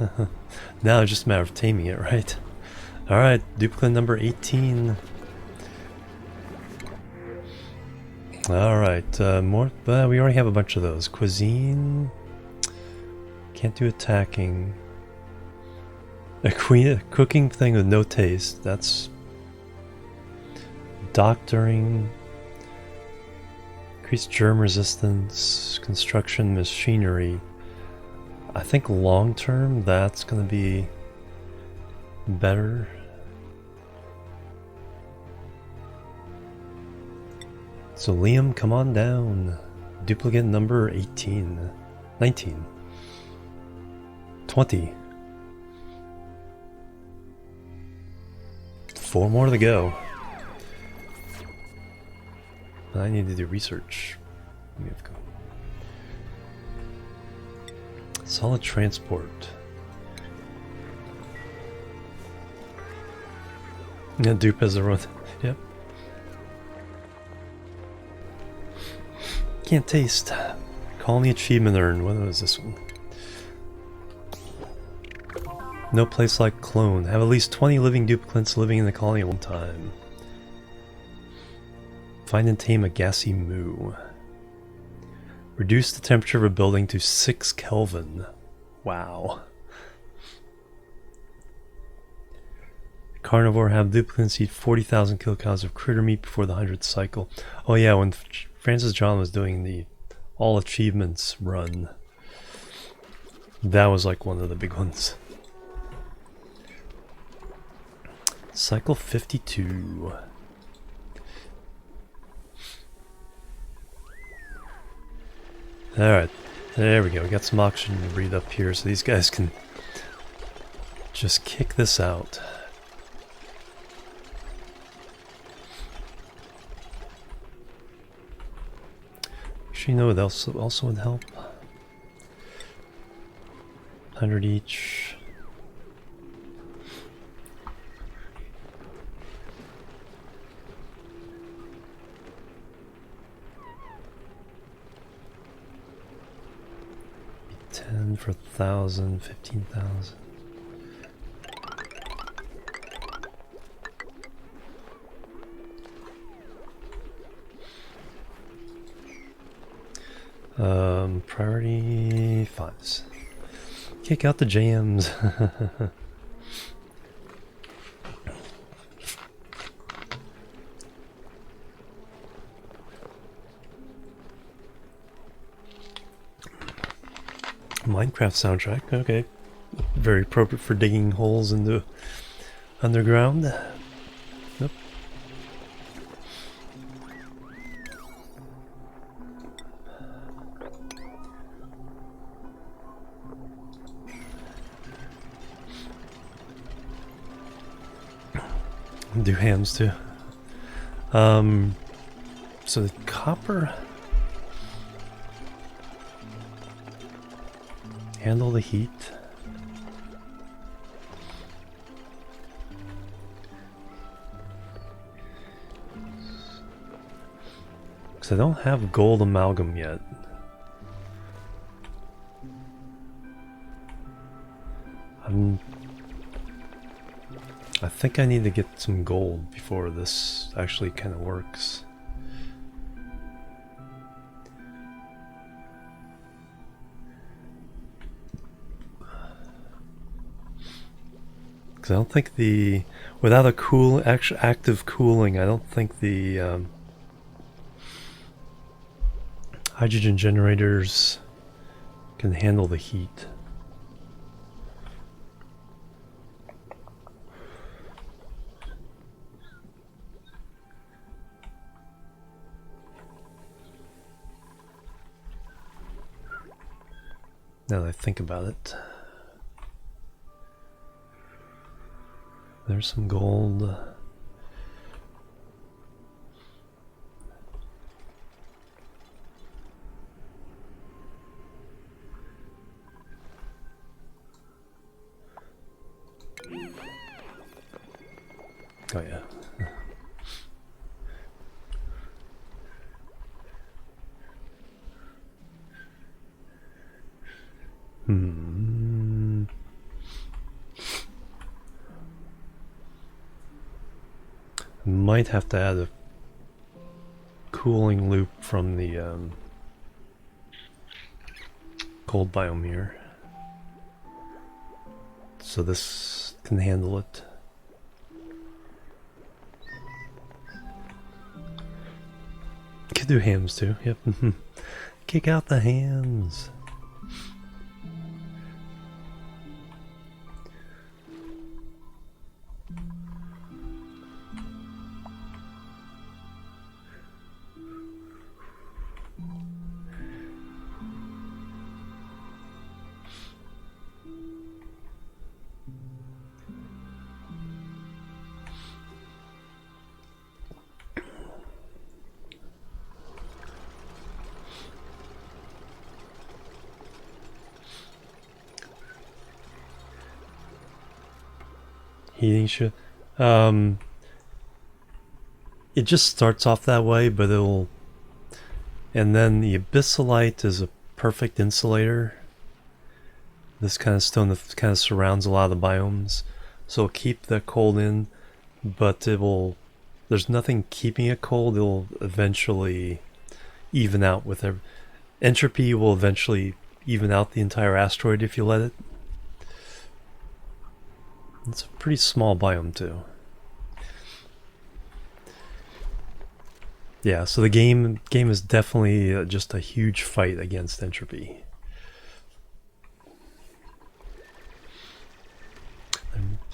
Now it's just a matter of taming it, right? Alright, duplicant number 18. Alright, more, but we already have a bunch of those. Cuisine. Can't do attacking. A cooking thing with no taste. That's doctoring. Increased germ resistance. Construction machinery. I think long term that's going to be better. So Liam, come on down. Duplicate number 18. 19. 20. 4 more to go. I need to do research. Let me go. Solid transport. Yeah, Dupe has a run. Yep. Can't taste. Colony achievement earned. What was this one? No place like clone. Have at least 20 living duplicants living in the colony at one time. Find and tame a gassy moo. Reduce the temperature of a building to 6 Kelvin. Wow. Carnivore, have duplicants eat 40,000 kilocalories of critter meat before the 100th cycle. Oh yeah, when Francis John was doing the all achievements run, that was like one of the big ones. Cycle 52. Alright, there we go. We got some oxygen to breathe up here so these guys can just kick this out. Actually, you know what else also would help? 100 each. For 1,000, 15,000. Priority 5s. Kick out the jams. Minecraft soundtrack, okay. Very appropriate for digging holes into underground. Nope. Do hams too. So the copper handle the heat. Because I don't have gold amalgam yet. I think I need to get some gold before this actually kind of works. Because I don't think without a active cooling, I don't think the hydrogen generators can handle the heat. Now that I think about it. There's some gold. Oh yeah. Might have to add a cooling loop from the cold biome here, so this can handle it. Could do hams too. Yep. Kick out the hams. Heating should. It just starts off that way, but it'll. And then the abyssalite is a perfect insulator. This kind of stone that kind of surrounds a lot of the biomes, so it'll keep the cold in, but it will. There's nothing keeping it cold. It'll eventually even out with every. Entropy will eventually even out the entire asteroid if you let it. It's a pretty small biome too. Yeah, so the game is definitely just a huge fight against entropy.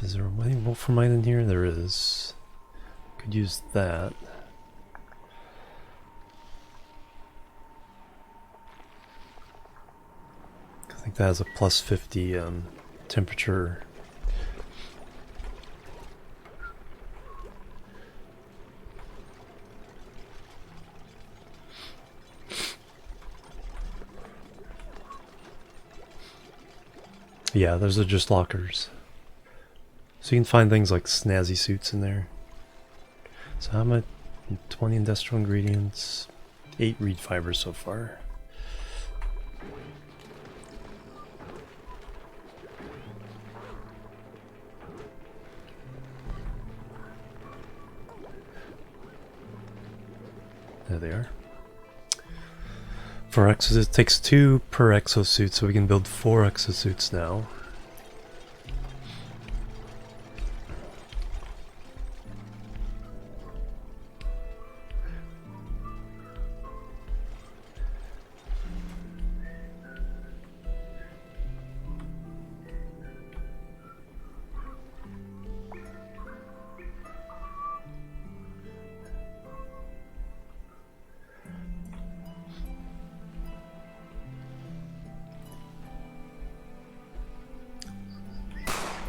Is there any wolframite in here? There is. Could use that. I think that has a plus 50 temperature. Yeah, those are just lockers. So you can find things like snazzy suits in there. So I'm at 20 industrial ingredients, 8 reed fibers so far. There they are. For exos, it takes 2 per exosuit, so we can build 4 exosuits now.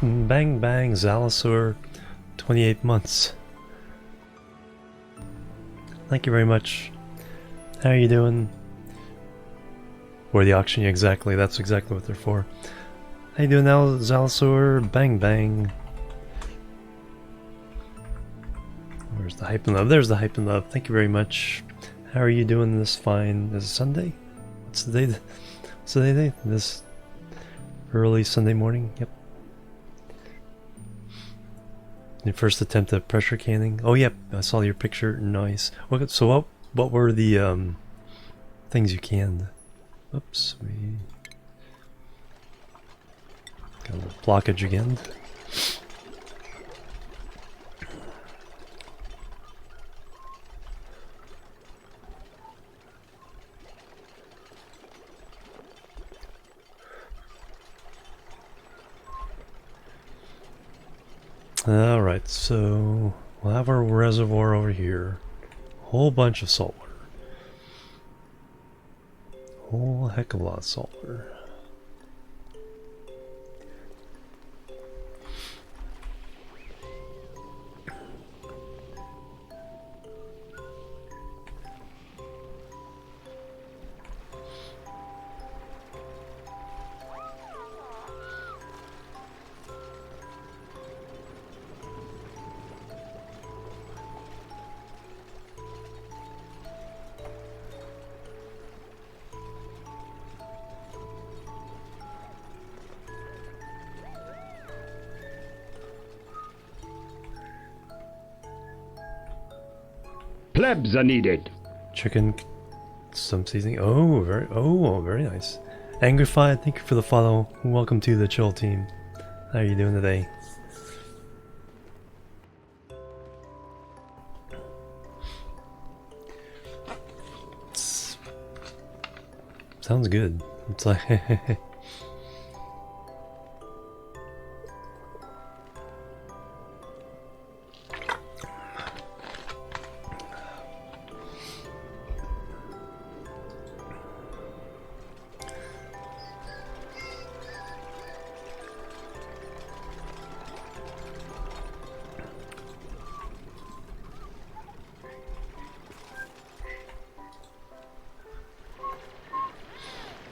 Bang bang, Zalazur, 28 months. Thank you very much. How are you doing? For the auction, exactly. That's exactly what they're for. How you doing now, Zalsaur? Bang bang. Where's the hype and love? There's the hype and love. Thank you very much. How are you doing this fine? Is it Sunday? What's the day? What's the day? This early Sunday morning? Yep. Your first attempt at pressure canning? Oh, yep. I saw your picture. Nice. Okay, so what were the things you canned? Oops, we got a little blockage again. Alright, so we'll have our reservoir over here. Whole bunch of salt water. Whole heck of a lot of salt water. Plebs are needed. Chicken, some seasoning. Oh, very nice. Angrified, thank you for the follow. Welcome to the chill team. How are you doing today? Sounds good. It's like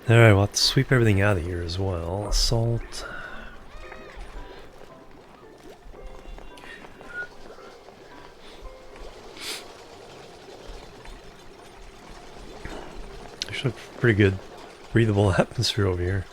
alright, we'll have to sweep everything out of here as well. Salt. Actually, pretty good breathable atmosphere over here.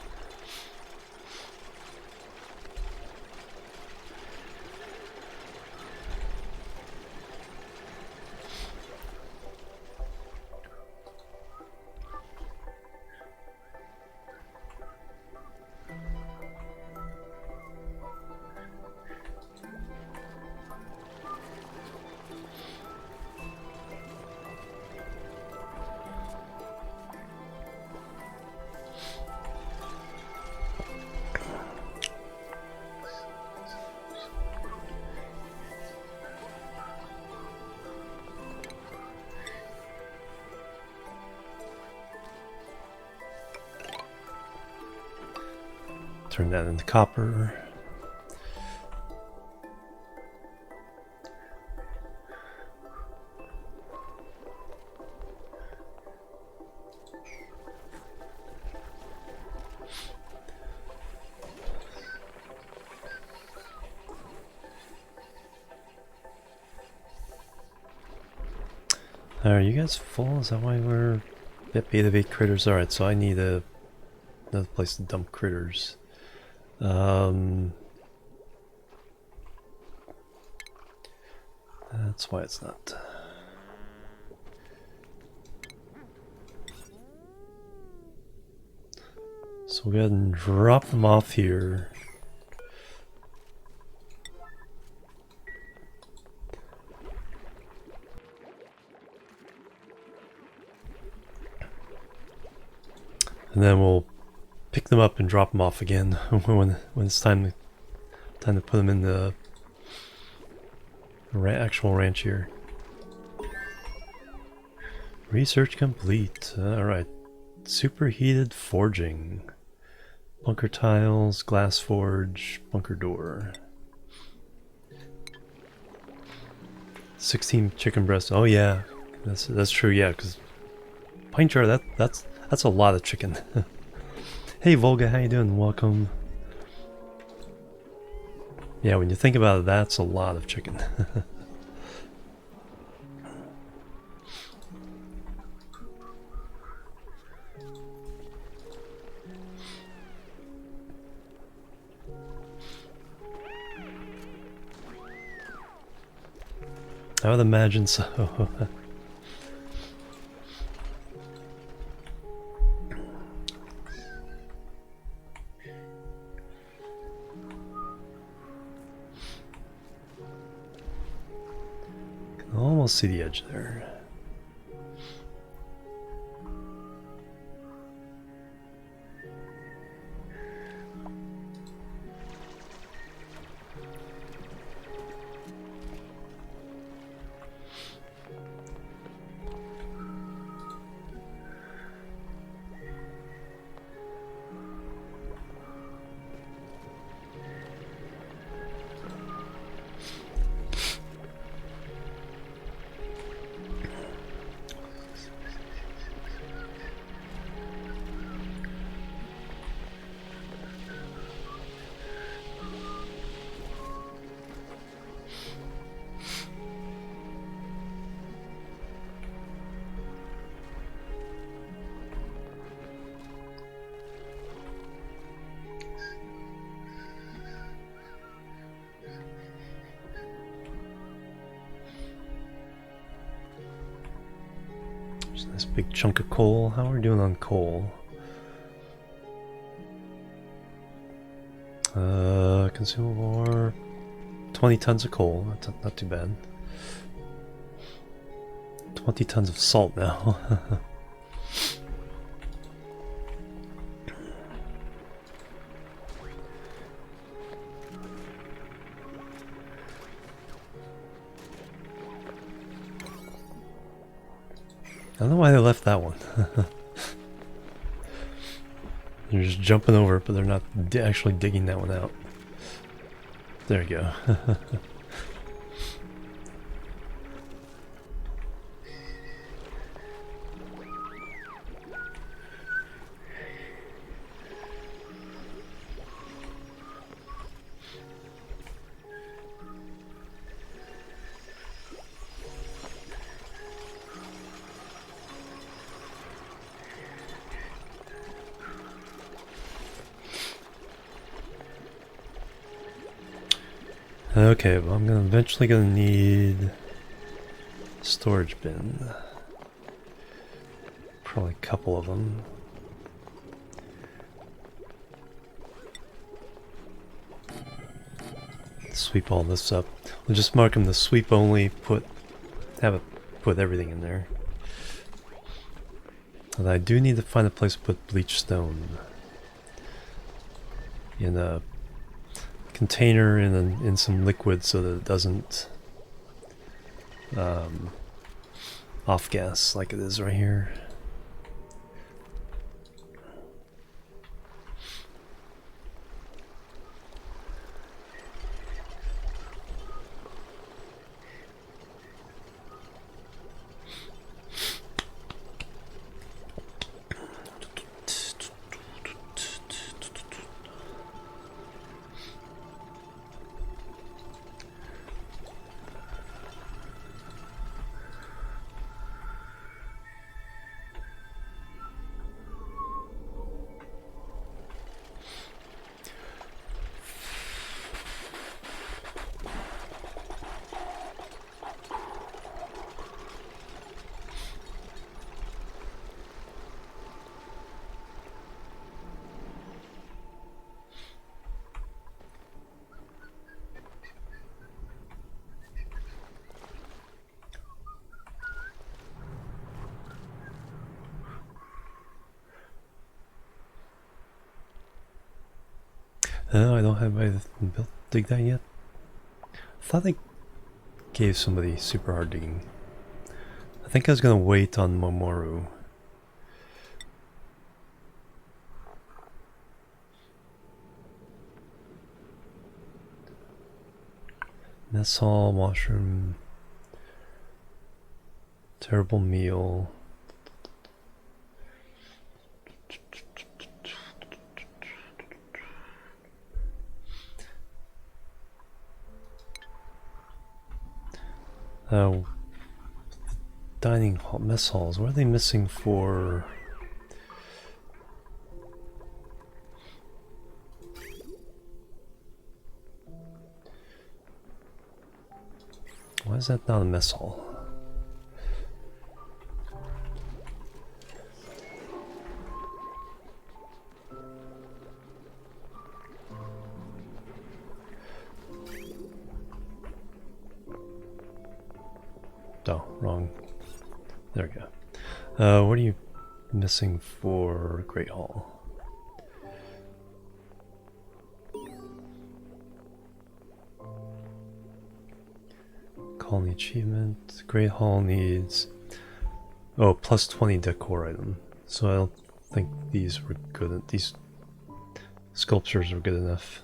Turn that into copper. Are you guys full? Is that why we're at beta 8 critters? Alright, so I need another place to dump critters. That's why it's not. So we'll go ahead and drop them off here. And then we'll pick them up and drop them off again when it's time to put them in the actual ranch here. Research complete. Alright. Superheated forging. Bunker tiles, glass forge, bunker door. 16 chicken breasts. Oh yeah. That's true, yeah, because pint jar, that's a lot of chicken. Hey Volga, how you doing? Welcome. Yeah, when you think about it, that's a lot of chicken. I would imagine so. Can almost see the edge there. There's this big chunk of coal. How are we doing on coal? Consumable ore, 20 tons of coal. That's not too bad. 20 tons of salt now. I don't know why they left that one. They're just jumping over it, but they're not actually digging that one out. There you go. Okay, well I'm eventually gonna need a storage bin. Probably a couple of them. Sweep all this up. We'll just mark them the sweep only, put everything in there. And I do need to find a place to put bleach stone. In a container in some liquid so that it doesn't off gas like it is right here. No, I don't have anybody built dig that yet. I thought they gave somebody super hard digging. I think I was gonna wait on Momoru. Mess hall, washroom, Terrible meal. Dining hall, mess halls. What are they missing for? Why is that not a mess hall? Oh, wrong. There we go. What are you missing for Great Hall? Colony achievement. Great Hall needs... Oh, plus 20 decor item. So I don't think these were good. These sculptures were good enough.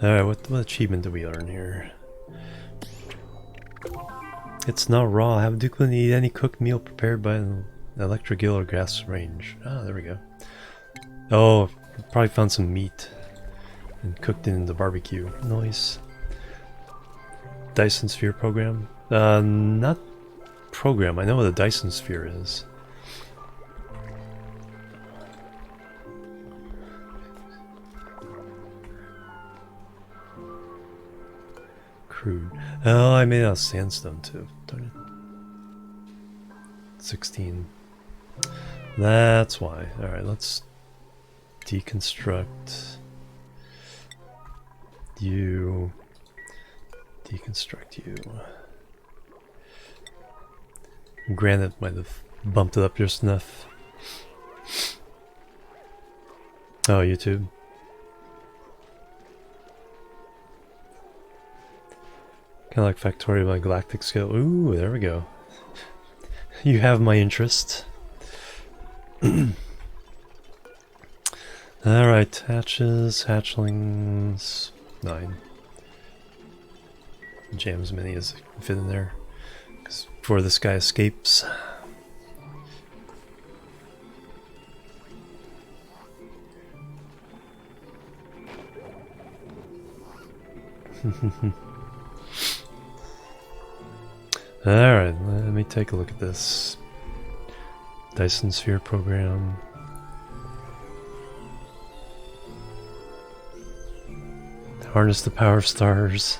Alright, what achievement do we earn here? It's not raw. Have Dupe eat any cooked meal prepared by an electric grill or gas range. Ah, there we go. Oh, probably found some meat and cooked it in the barbecue. Nice. Dyson Sphere program? Not program. I know what a Dyson Sphere is. Crude. Oh, I made it out of sandstone too. Darn it. 16. That's why. Alright, let's deconstruct you. Deconstruct you. Granite might have bumped it up just enough. Oh, YouTube. Kind of like Factorio by Galactic Scale. Ooh, there we go. You have my interest. Alright, hatches, hatchlings, 9. Jam as many as I can fit in there. Because before this guy escapes. Alright, let me take a look at this. Dyson Sphere program. Harness the power of stars.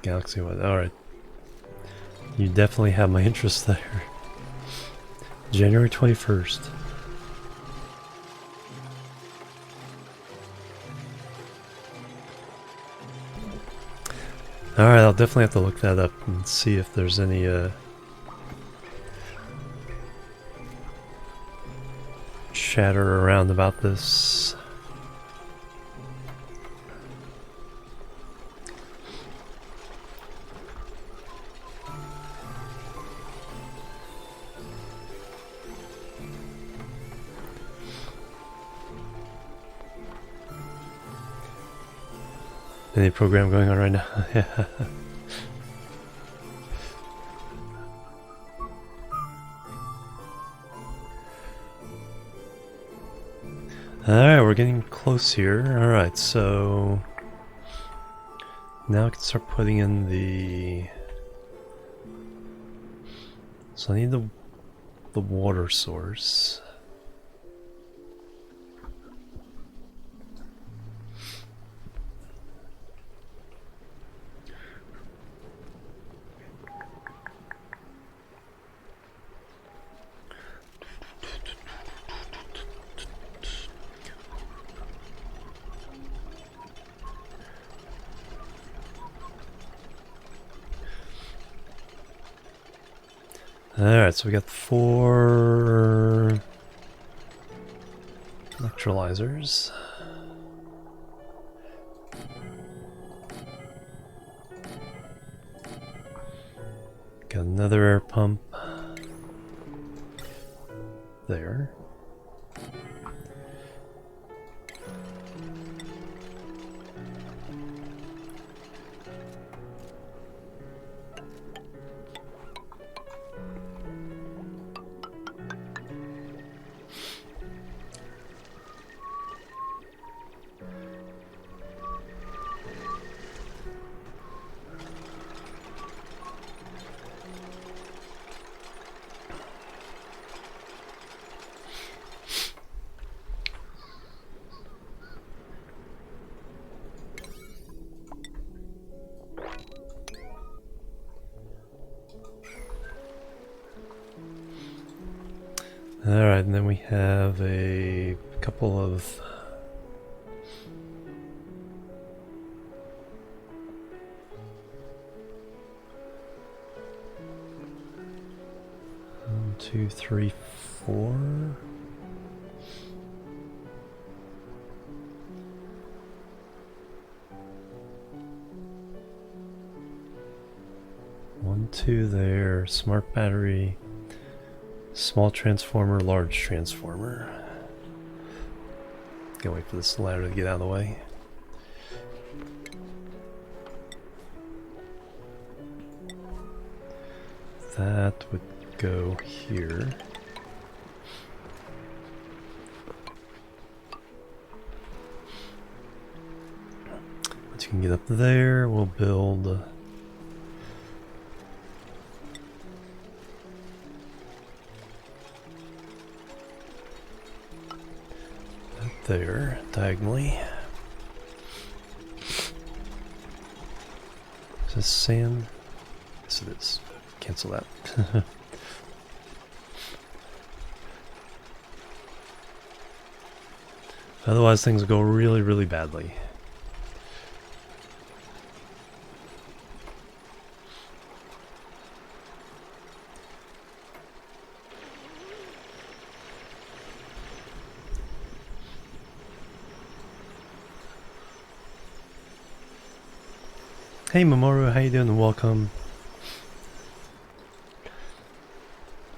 Galaxy One. Alright. You definitely have my interest there. January 21st. Alright, I'll definitely have to look that up and see if there's any chatter around about this. Any program going on right now? Yeah. Alright, we're getting close here. Alright, so now I can start putting in the... So I need the water source. Alright, so we got 4 electrolyzers. Got another air pump there. Alright, and then we have a couple of one, two, three, four. One, two there, smart battery. Small transformer, large transformer. Can't wait for this ladder to get out of the way. That would go here. Once you can get up there, we'll build there, diagonally. Is this sand? Yes, it is. Cancel that. Otherwise, things will go really, really badly. Hey Mamoru, how you doing and welcome.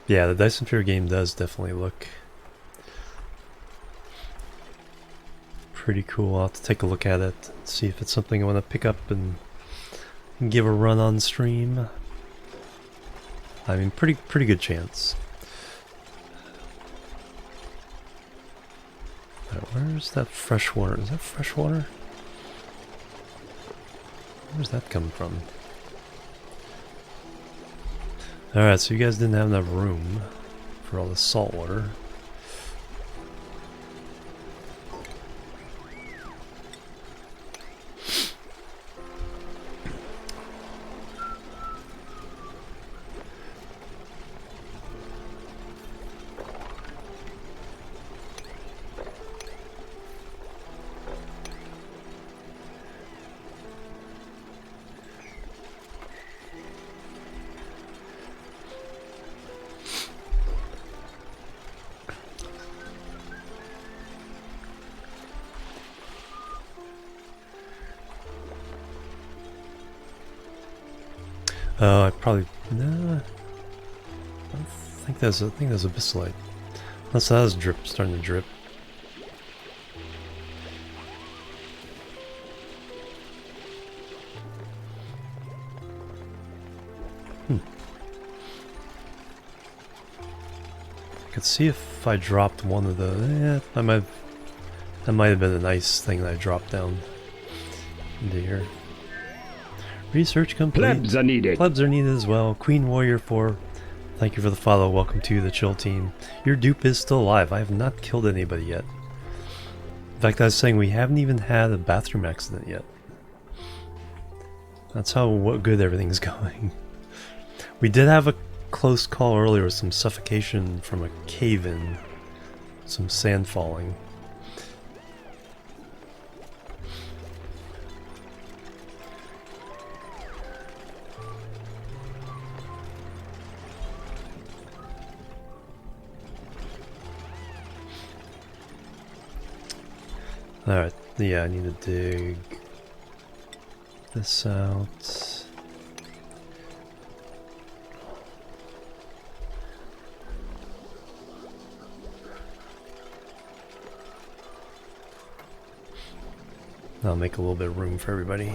Yeah, the Dyson Sphere game does definitely look pretty cool. I'll have to take a look at it, see if it's something I want to pick up and give a run on stream. I mean, pretty good chance. Where's that fresh water? Is that fresh water? Where's that coming from? Alright, so you guys didn't have enough room for all the salt water. Oh, I probably nah. I think that's abyssalite. Unless that is starting to drip. I could see if I dropped one of the. That might have been a nice thing that I dropped down into here. Research complete. Plebs are needed. Plebs are needed as well. Queen Warrior 4. Thank you for the follow. Welcome to the chill team. Your dupe is still alive. I have not killed anybody yet. In fact, I was saying we haven't even had a bathroom accident yet. That's how good everything's going. We did have a close call earlier with some suffocation from a cave-in. Some sand falling. Alright, yeah, I need to dig this out. That'll make a little bit of room for everybody.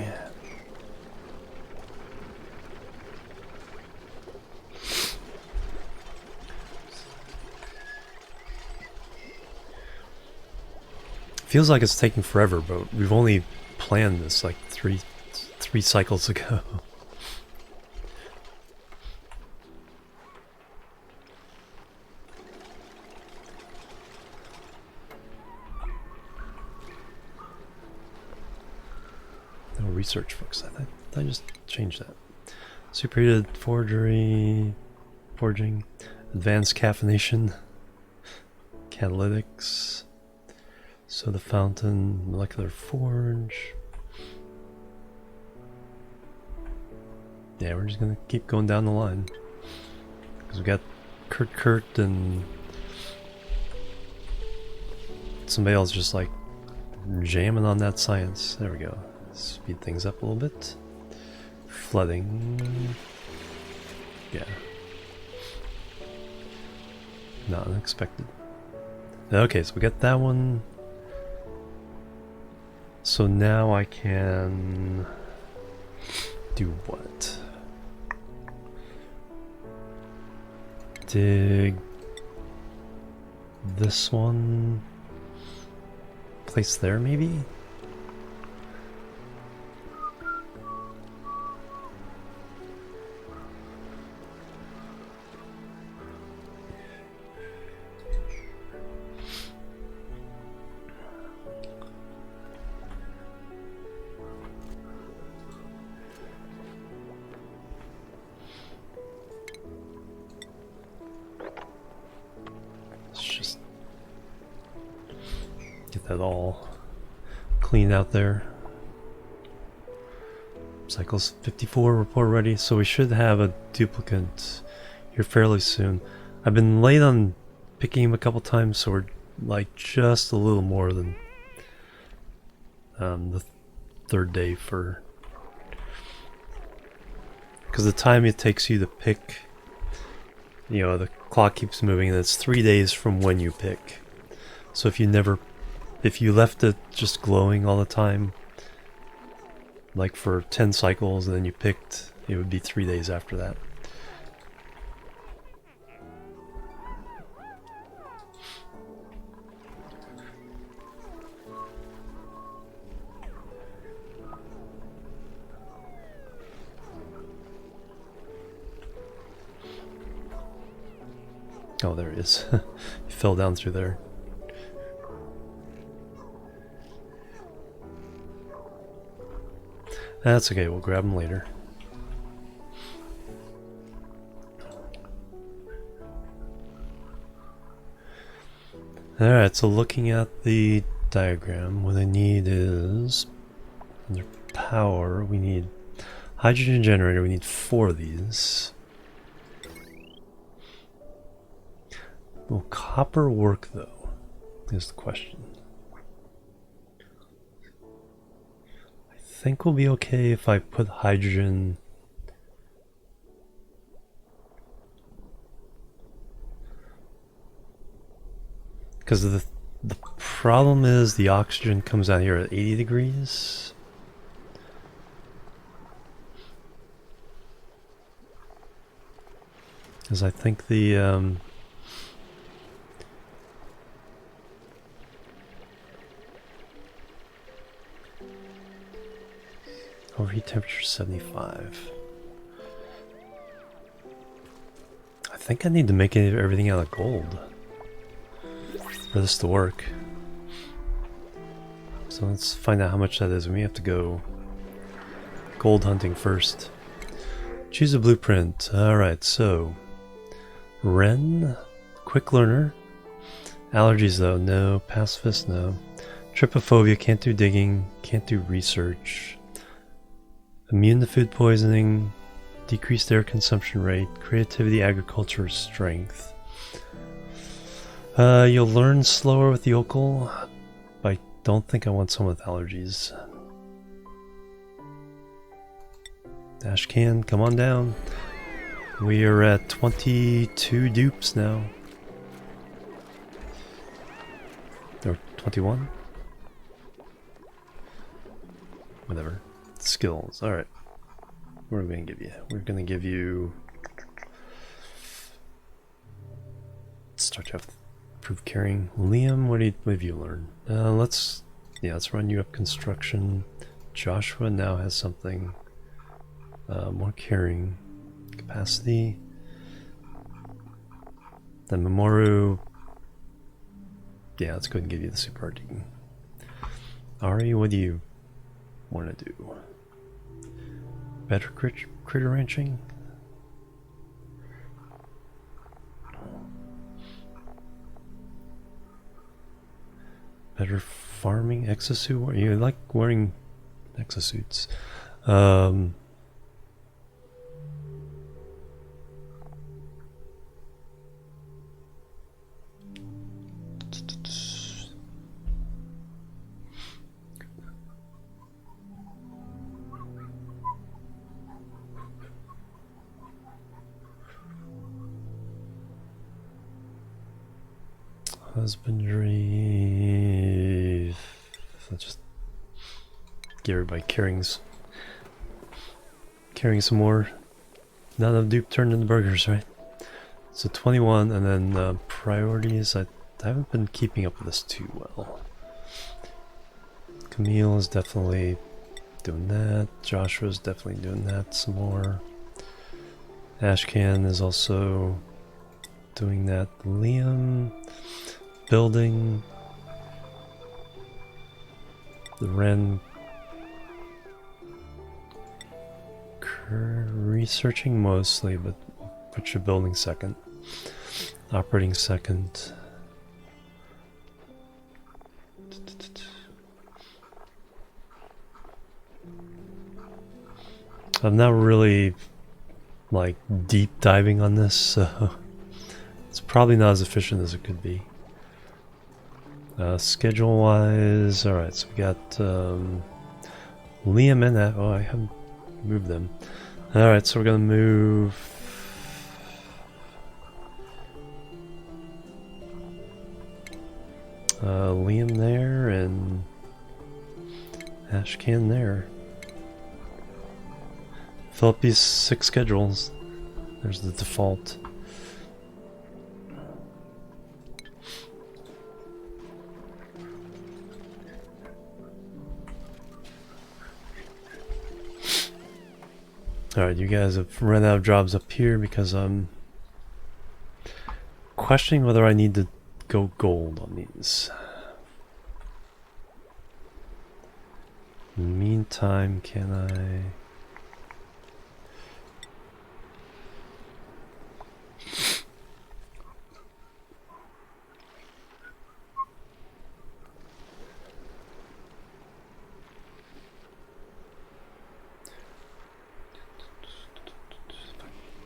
Feels like it's taking forever, but we've only planned this like three cycles ago. No research, folks. I just changed that. Superheated forging, advanced caffeination, catalytics. Soda fountain, molecular forge. Yeah, we're just gonna keep going down the line. Because we got Kurt and somebody else just like jamming on that science. There we go. Speed things up a little bit. Flooding. Yeah. Not unexpected. Okay, so we got that one. So now I can do what? Dig this one. Place there maybe? That all cleaned out there. Cycles 54 report ready, so we should have a duplicant here fairly soon. I've been late on picking him a couple times, so we're like just a little more than the third day for, because the time it takes you to pick, you know, the clock keeps moving and it's 3 days from when you pick. So if you left it just glowing all the time, like for 10 cycles, and then you picked, it would be 3 days after that. Oh, there it is. He fell down through there. That's okay, we'll grab them later. Alright, so looking at the diagram, what I need is, under power, we need hydrogen generator, we need 4 of these. Will copper work though, is the question. I think we'll be okay if I put hydrogen. Because the problem is the oxygen comes out here at 80 degrees. Because I think the overheat temperature 75. I think I need to make everything out of gold for this to work. So let's find out how much that is. We have to go gold hunting first. Choose a blueprint. Alright, so Ren, quick learner. Allergies though, no. Pacifist, no. Trypophobia, can't do digging, can't do research. Immune to food poisoning, decreased air consumption rate, creativity, agriculture, strength. You'll learn slower with the yokel, but I don't think I want someone with allergies. Ashcan, come on down. We are at 22 dupes now. Or 21? whatever. Skills. Alright. What are we going to give you? We're going to give you... Start you off with improved carrying. Liam, what have you learned? Let's run you up construction. Joshua now has something. More carrying capacity. Then Mamoru... Yeah, let's go ahead and give you the super hard digging. Ari, what do you want to do? Better critter ranching? Better farming? Exosuit? You like wearing exosuits. Husbandry. Let's just get everybody carrying some more. Not enough dupe turned into burgers, right? So 21, and then priorities. I haven't been keeping up with this too well. Camille is definitely doing that. Joshua's definitely doing that some more. Ashcan is also doing that. Liam, building. The Ren, researching mostly, but we'll put your building second. Operating second. I'm not really like deep diving on this, so it's probably not as efficient as it could be. Schedule wise, alright, so we got Liam and that. Oh, I haven't moved them. Alright, so we're gonna move Liam there and Ashcan there. Fill up these 6 schedules. There's the default. Alright, you guys have run out of jobs up here because I'm questioning whether I need to go gold on these. In the meantime, can I...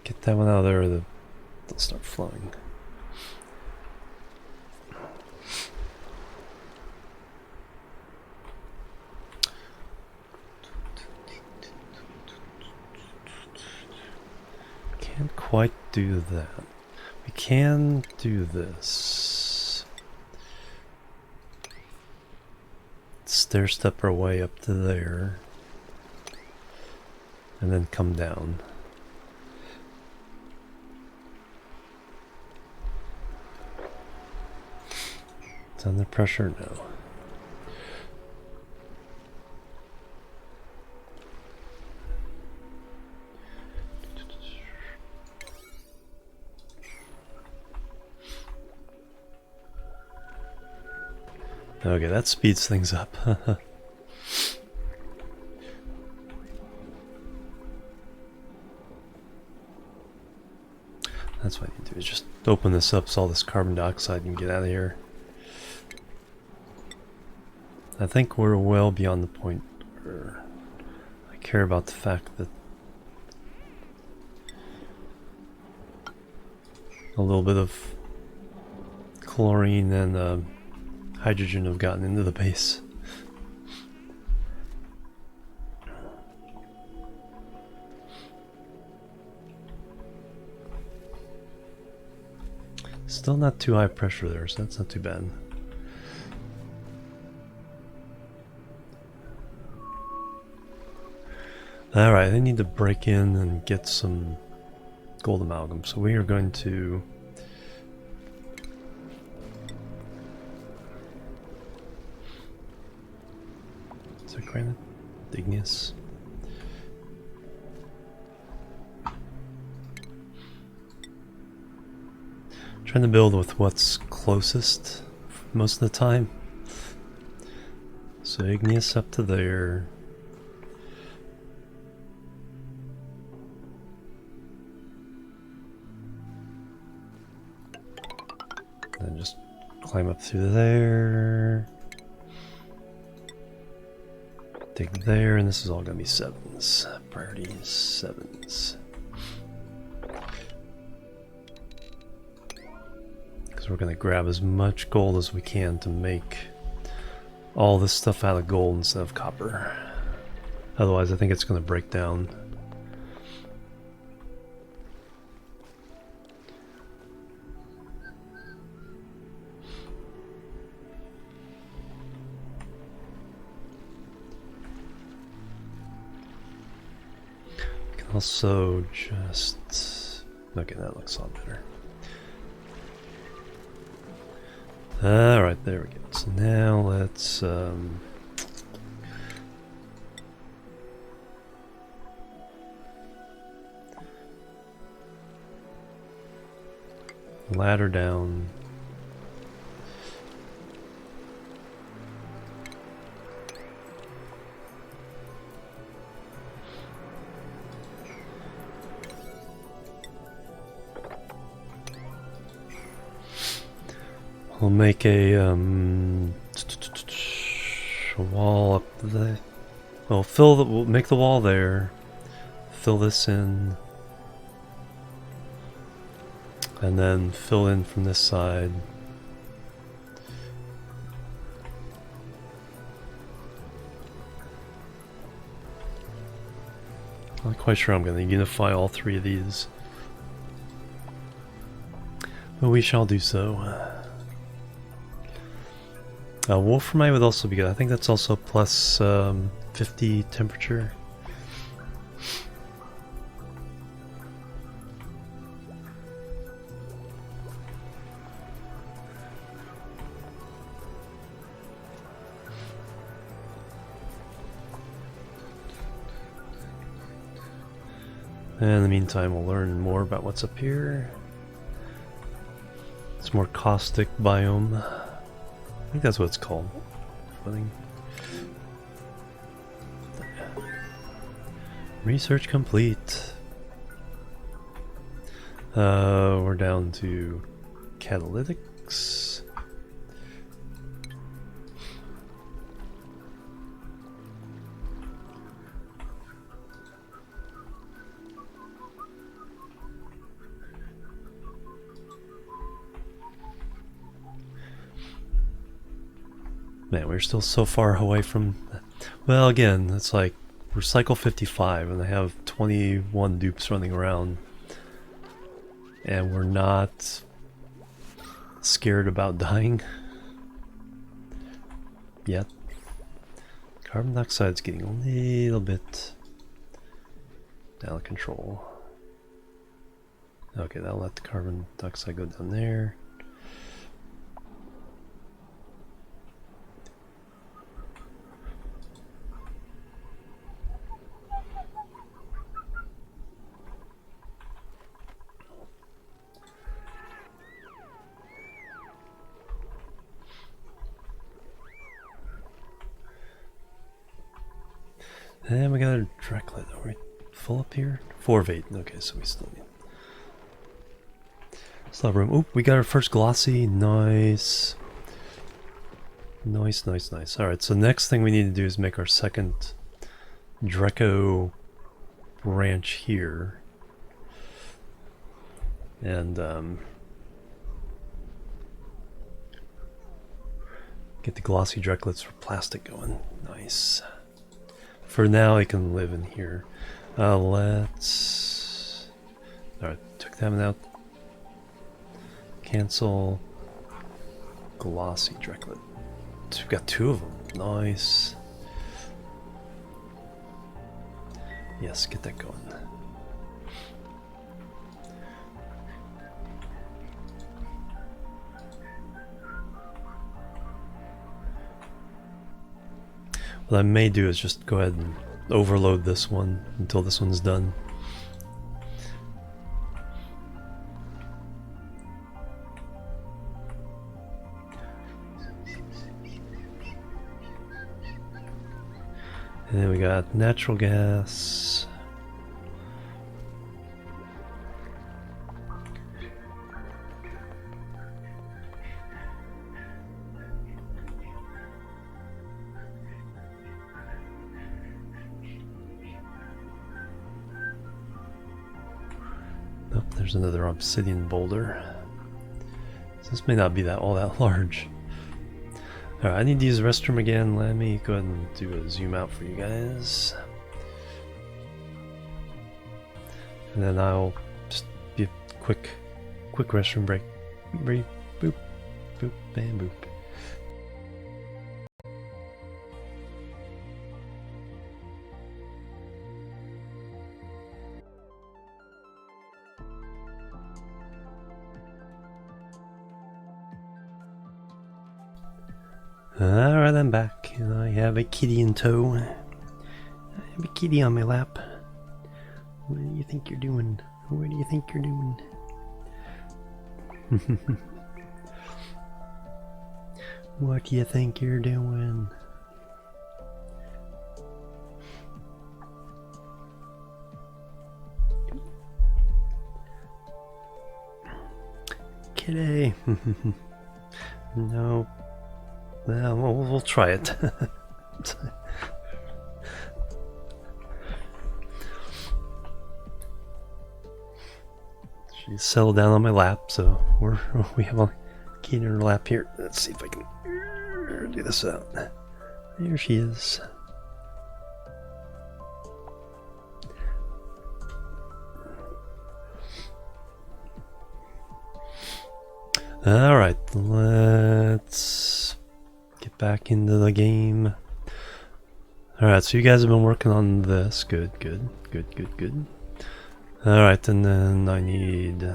Get that one out of there, they'll start flowing. Can't quite do that. We can do this. Stair step our way up to there. And then come down. It's under pressure now. Okay, that speeds things up. That's what I need to do, is just open this up so all this carbon dioxide can get out of here. I think we're well beyond the point where I care about the fact that a little bit of chlorine and hydrogen have gotten into the base. Still not too high pressure there, so that's not too bad. Alright, I need to break in and get some gold amalgam. So we are going to... Is that granite? Igneous. Trying to build with what's closest most of the time. So igneous up to there. And just climb up through there. Dig there, and this is all gonna be 7s. Priority 7s. Because we're gonna grab as much gold as we can to make all this stuff out of gold instead of copper. Otherwise, I think it's gonna break down. Also, just... Okay, that looks a lot better. Alright, there we go. So now let's... ladder down. We'll make a wall up the. Well, we'll make the wall there. Fill this in, and then fill in from this side. I'm not quite sure I'm going to unify all 3 of these, but we shall do so. Wolframite would also be good. I think that's also plus 50 temperature. And in the meantime, we'll learn more about what's up here. It's more caustic biome. I think that's what it's called. Research complete. We're down to catalytics. Man, we're still so far away from... Well, again, it's like recycle 55 and I have 21 dupes running around. And we're not scared about dying yet. Carbon dioxide's getting a little bit out of control. Okay, that'll let the carbon dioxide go down there. And we got a Dreklet. Are we full up here? 4 of 8. Okay, so we still need... Still have room. Oop, we got our first glossy. Nice. Nice, nice, nice. Alright, so next thing we need to do is make our second Draco branch here. And, get the glossy Dreklets for plastic going. Nice. For now, I can live in here. Let's... Alright, took that one out. Cancel. Glossy Dreklet. We've got 2 of them. Nice. Yes, get that going. What I may do is just go ahead and overload this one until this one's done. And then we got natural gas. Oh, there's another obsidian boulder. So this may not be all that large. Alright, I need to use the restroom again. Let me go ahead and do a zoom out for you guys. And then I'll just be a quick restroom break. Boop, boop, boop, and boop. Alright, I'm back, and I have a kitty in tow. I have a kitty on my lap. What do you think you're doing? What do you think you're doing? What do you think you're doing? Kitty! No. Well, we'll try it. She's settled down on my lap, so we have a key in her lap here. Let's see if I can do this out. There she is. Alright, let's get back into the game. Alright, so you guys have been working on this. Good. Alright, and then I need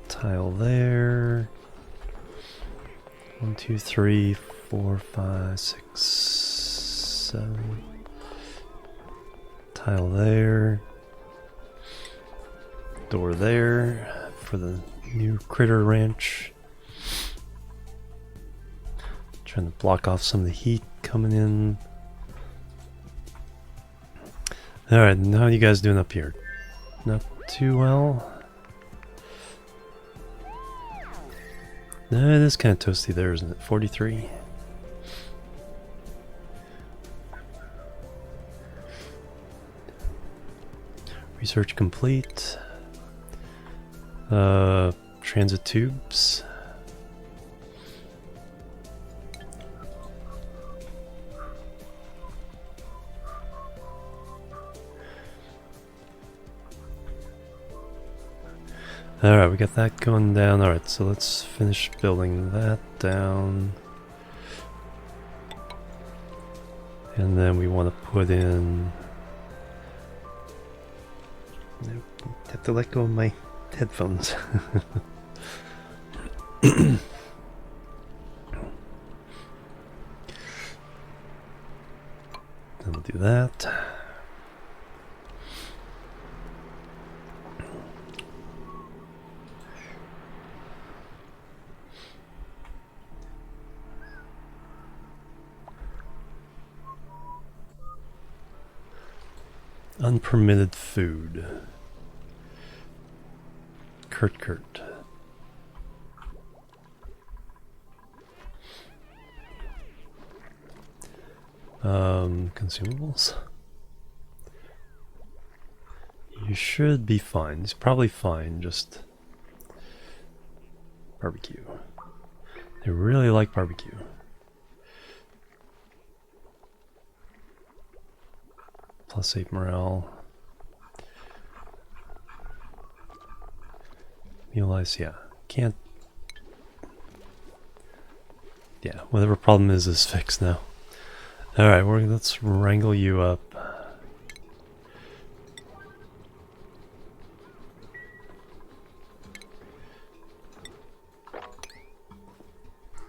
tile there. 1, 2, 3, 4, 5, 6, 7. Tile there. Door there for the new critter ranch. Trying to block off some of the heat coming in. Alright, how are you guys doing up here? Not too well. No, it is kind of toasty there, isn't it? 43. Research complete. Transit tubes. Alright, we got that going down. Alright, so let's finish building that down. And then we want to put in... Nope, have to let go of my headphones. Then we'll do that. Unpermitted food. Kurt. Consumables? You should be fine. It's probably fine, just barbecue. They really like barbecue. +8 morale. Meal ice, yeah. Can't... Yeah, whatever problem is fixed now. Alright, let's wrangle you up.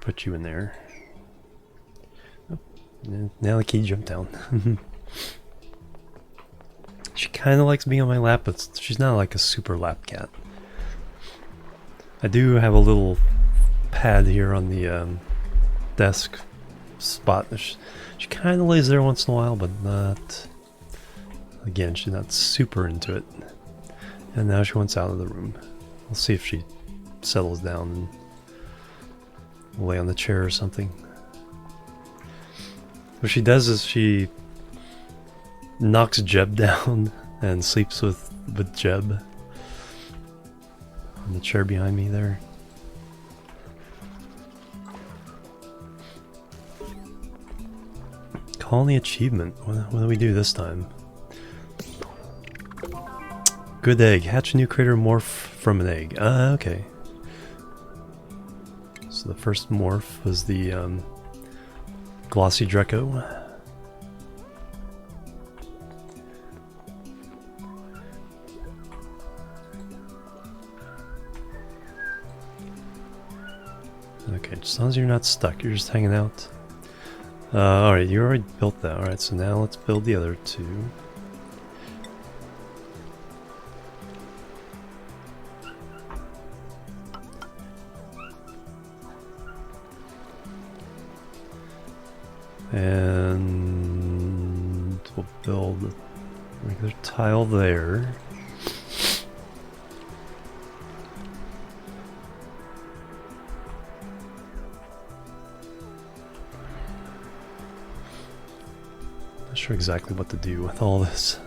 Put you in there. Oh, now the key jumped down. She kind of likes being on my lap, but she's not like a super lap cat. I do have a little pad here on the desk spot. She kind of lays there once in a while, but not... Again, she's not super into it. And now she wants out of the room. We'll see if she settles down and lay on the chair or something. What she does is she knocks Jeb down and sleeps with Jeb on the chair behind me there. Colony achievement. What do we do this time? Good egg. Hatch a new critter, morph from an egg. Okay. So the first morph was the glossy Draco. Okay, as long as you're not stuck, you're just hanging out. Alright, you already built that. Alright, so now let's build the other two. And we'll build a regular tile there. Not sure exactly what to do with all this.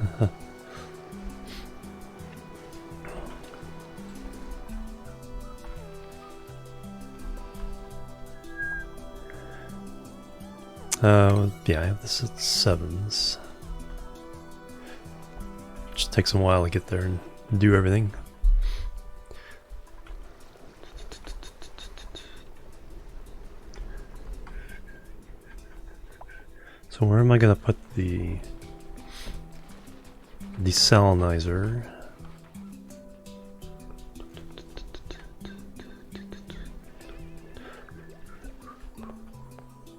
Yeah, I have this at 7s. Just takes a while to get there and do everything. So where am I gonna put the desalinizer?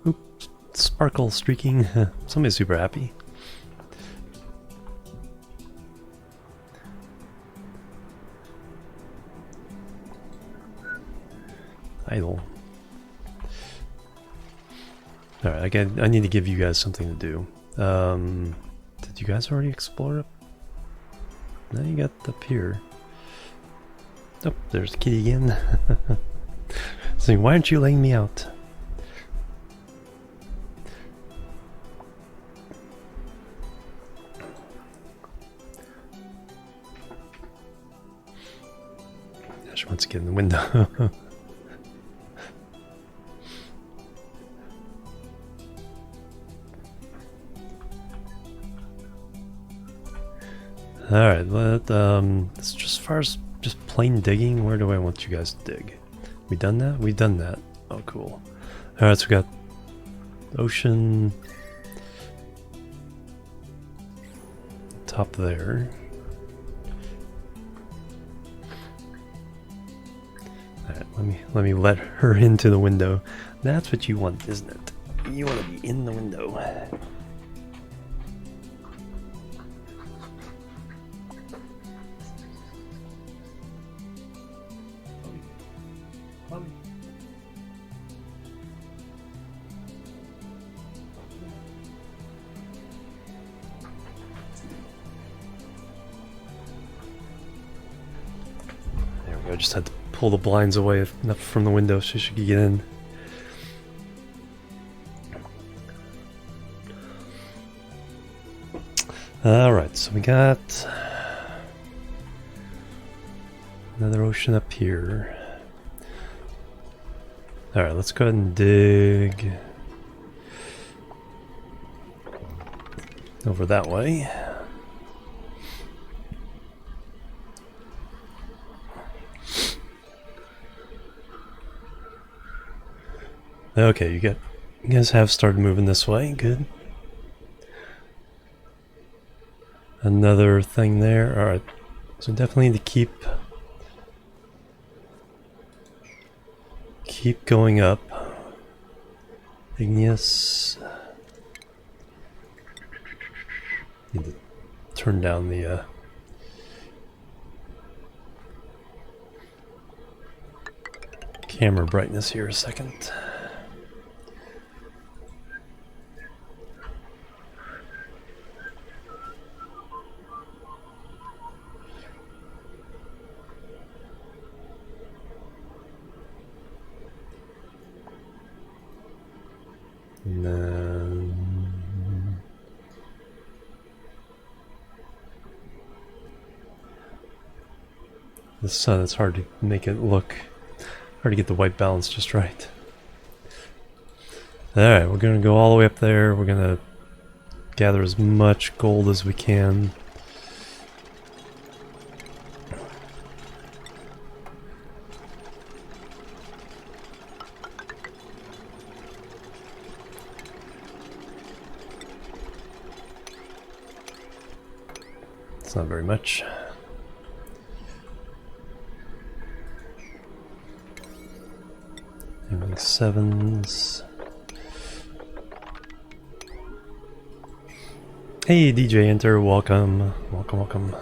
Oops, sparkle streaking. Somebody's super happy. Idle. Alright, I need to give you guys something to do. Did you guys already explore up? Now you got up here. Oh, there's the kitty again. Saying, why aren't you laying me out? She wants to get in the window. Alright, it's just as far as just plain digging, where do I want you guys to dig? We done that? We've done that. Oh, cool. Alright, so we got ocean top there. Alright, let me let her into the window. That's what you want, isn't it? You want to be in the window. I just had to pull the blinds away enough from the window so she could get in. Alright, so we got another ocean up here. Alright, let's go ahead and dig over that way. Okay, you guys have started moving this way. Good. Another thing there. Alright. So definitely need to keep going up. Igneous. Need to turn down the camera brightness here a second. And then the sun, it's hard to make it look, hard to get the white balance just right. Alright, we're gonna go all the way up there. We're gonna gather as much gold as we can. It's not very much. Aiming sevens. Hey DJ Enter, welcome. Welcome, welcome.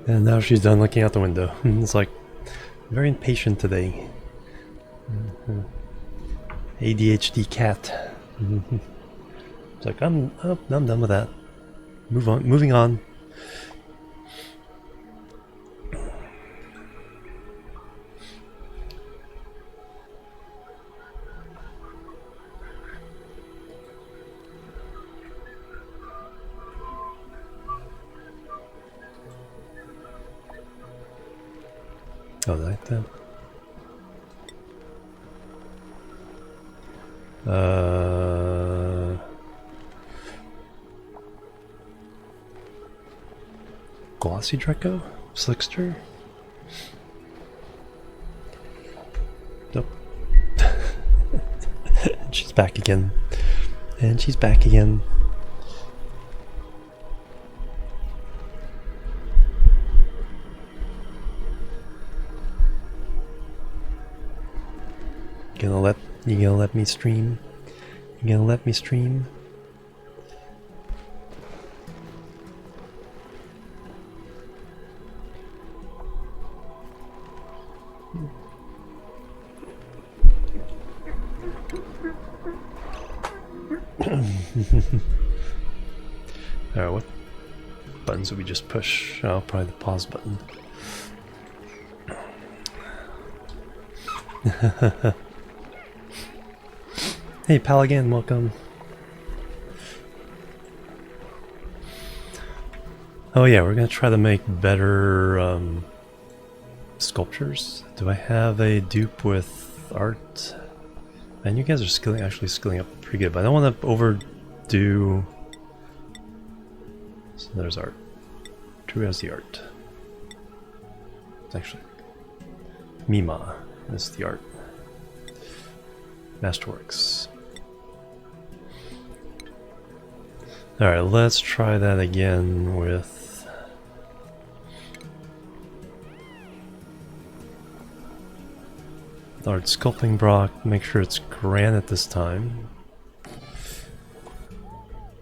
And now she's done looking out the window. It's like, very impatient today. ADHD cat. It's like, I'm done with that. Moving on. Oh, like that. Glossy Draco? Slickster? Nope. She's back again. And she's back again. You gonna let me stream? You gonna let me stream? Alright, what buttons did we just push? Oh, probably the pause button. Hey, pal again, welcome. Oh yeah, we're gonna try to make better sculptures. Do I have a dupe with art? Man, you guys are actually skilling up pretty good, but I don't want to overdo. So there's art. Who has the art? It's actually Mima is the art. Masterworks. Alright, let's try that again with art sculpting block. Make sure it's granite this time.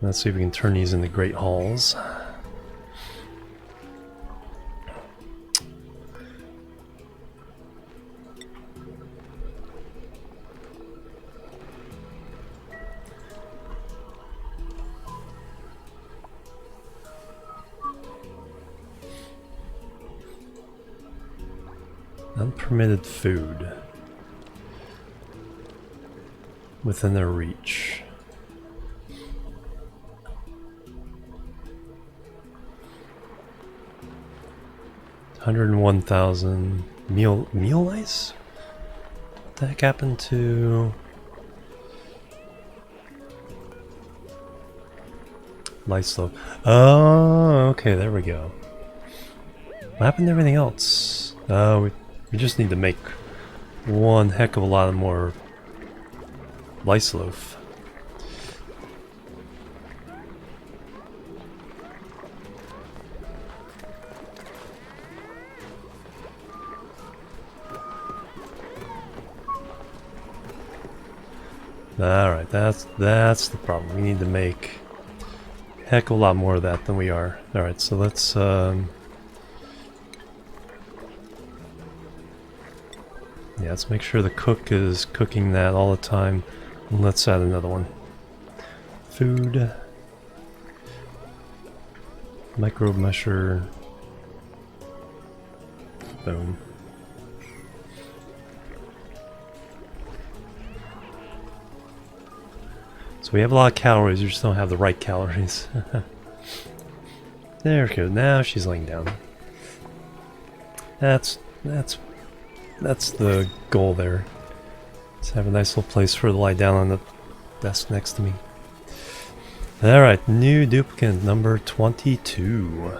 Let's see if we can turn these into great halls. Unpermitted food within their reach. $101,000 meal ice? What the heck happened to light slope? Oh, okay, there we go. What happened to everything else? We just need to make one heck of a lot more Lysloaf. Alright, that's the problem. We need to make a heck of a lot more of that than we are. Alright, so let's yeah, let's make sure the cook is cooking that all the time. And let's add another one. Food. Microbe musher. Boom. So we have a lot of calories, we just don't have the right calories. There we go, now she's laying down. That's the goal there. Just have a nice little place for her to lie down on the desk next to me. Alright, new duplicant number 22.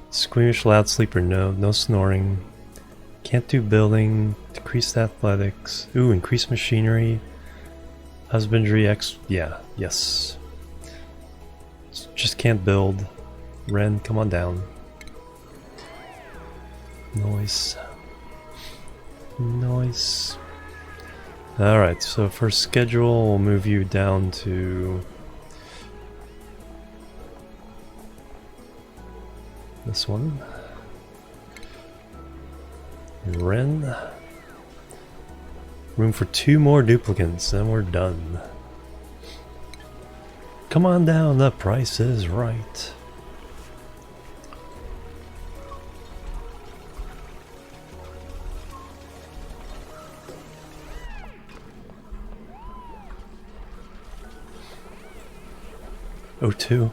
Squeamish loud sleeper, no snoring. Can't do building, decreased athletics. Ooh, increased machinery. Husbandry yes. Just can't build. Ren, come on down. Noise. Alright, so for schedule, we'll move you down to this one. Ren. Room for 2 more duplicants, then we're done. Come on down, the price is right. Oh, 2.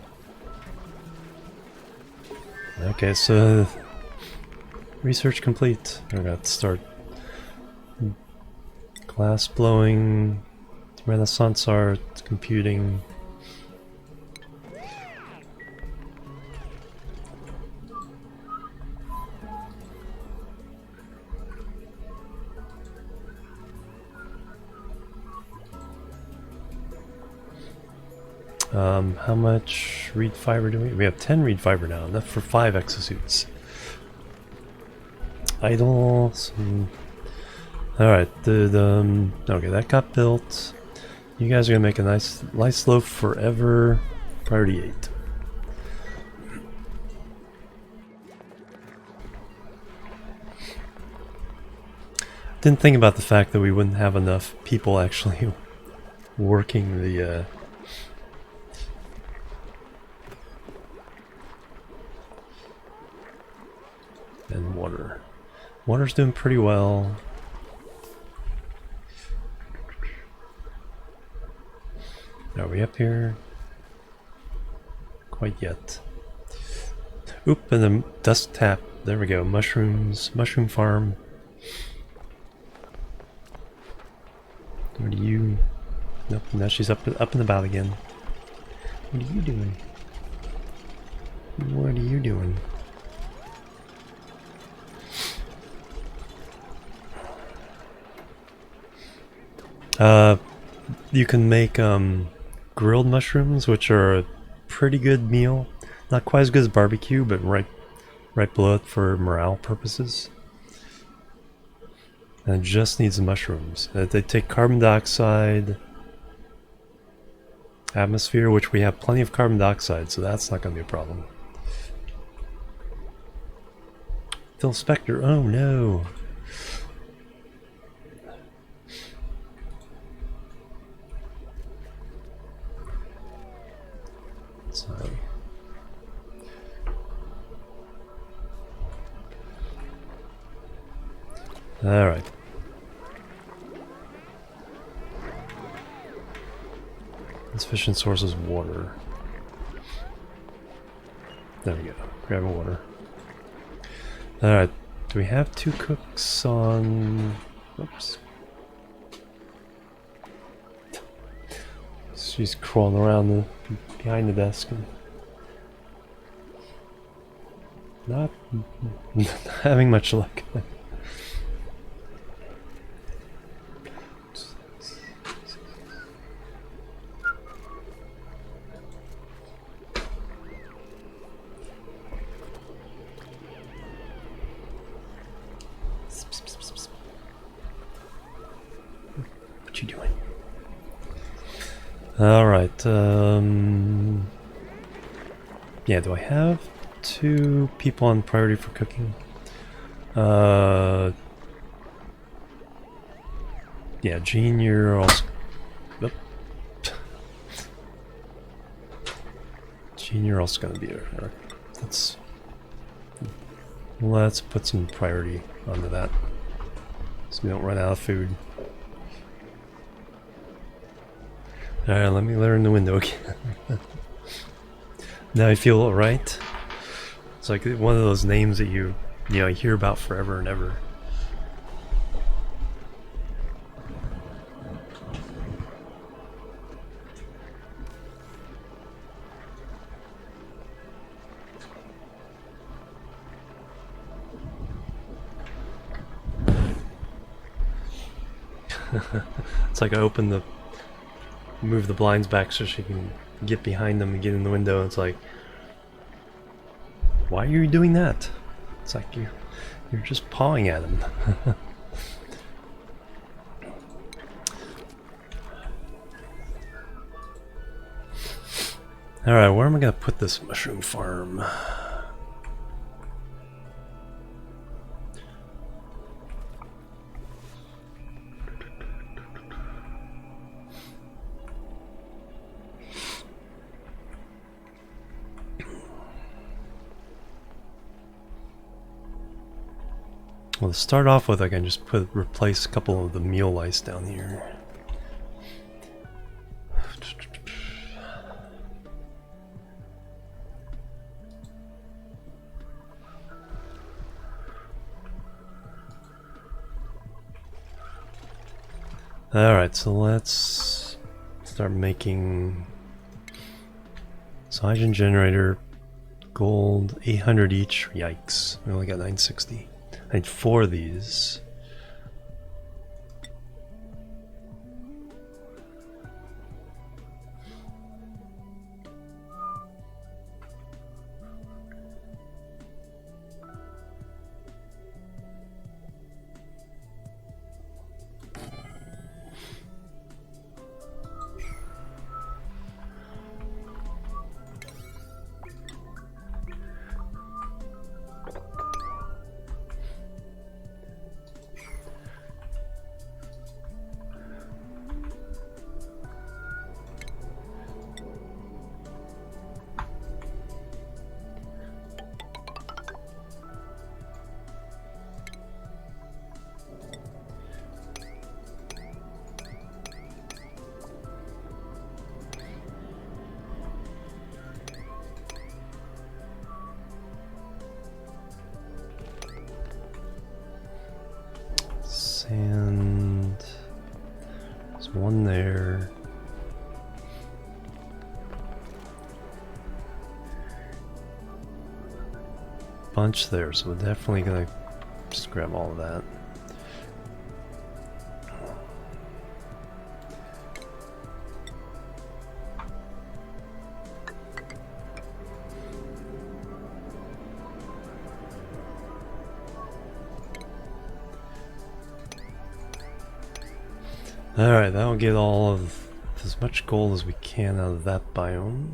Okay, so research complete. I got to start glass blowing, Renaissance art, computing. How much reed fiber do we have? 10 reed fiber now, enough for 5 exosuits. Idle, some... Alright, okay, that got built. You guys are gonna make a nice loaf forever. Priority 8. Didn't think about the fact that we wouldn't have enough people actually working the and water. Water's doing pretty well. Are we up here? Quite yet. Oop, and the dust tap. There we go. Mushrooms. Mushroom farm. What are you? Nope, now she's up and about again. What are you doing? What are you doing? You can make grilled mushrooms, which are a pretty good meal. Not quite as good as barbecue, but right below it for morale purposes. And it just needs mushrooms. They take carbon dioxide, atmosphere, which we have plenty of carbon dioxide, so that's not going to be a problem. Phil Spector, oh no! Sorry. All right. Insufficient sources of water. There we go. Grab water. All right. Do we have 2 cooks on? Oops. She's crawling around behind the desk and not having much luck. Put you doing? Alright, yeah, do I have 2 people on priority for cooking? Yeah, Gene, you're also... Oop. Gene, you're also gonna be there. Let's put some priority onto that, so we don't run out of food. Alright, let me learn the window again. Now I feel alright. It's like one of those names that you hear about forever and ever. It's like I move the blinds back so she can get behind them and get in the window. And it's like, why are you doing that? It's like you're just pawing at him. Alright, where am I gonna put this mushroom farm? Well, to start off with, I can just replace a couple of the meal lice down here. Alright, so let's start making hydrogen generator, gold, 800 each. Yikes, we only got 960. I need 4 of these. Sand. There's one there. Bunch there, so we're definitely gonna just grab all of that. Alright, that'll get all of as much gold as we can out of that biome.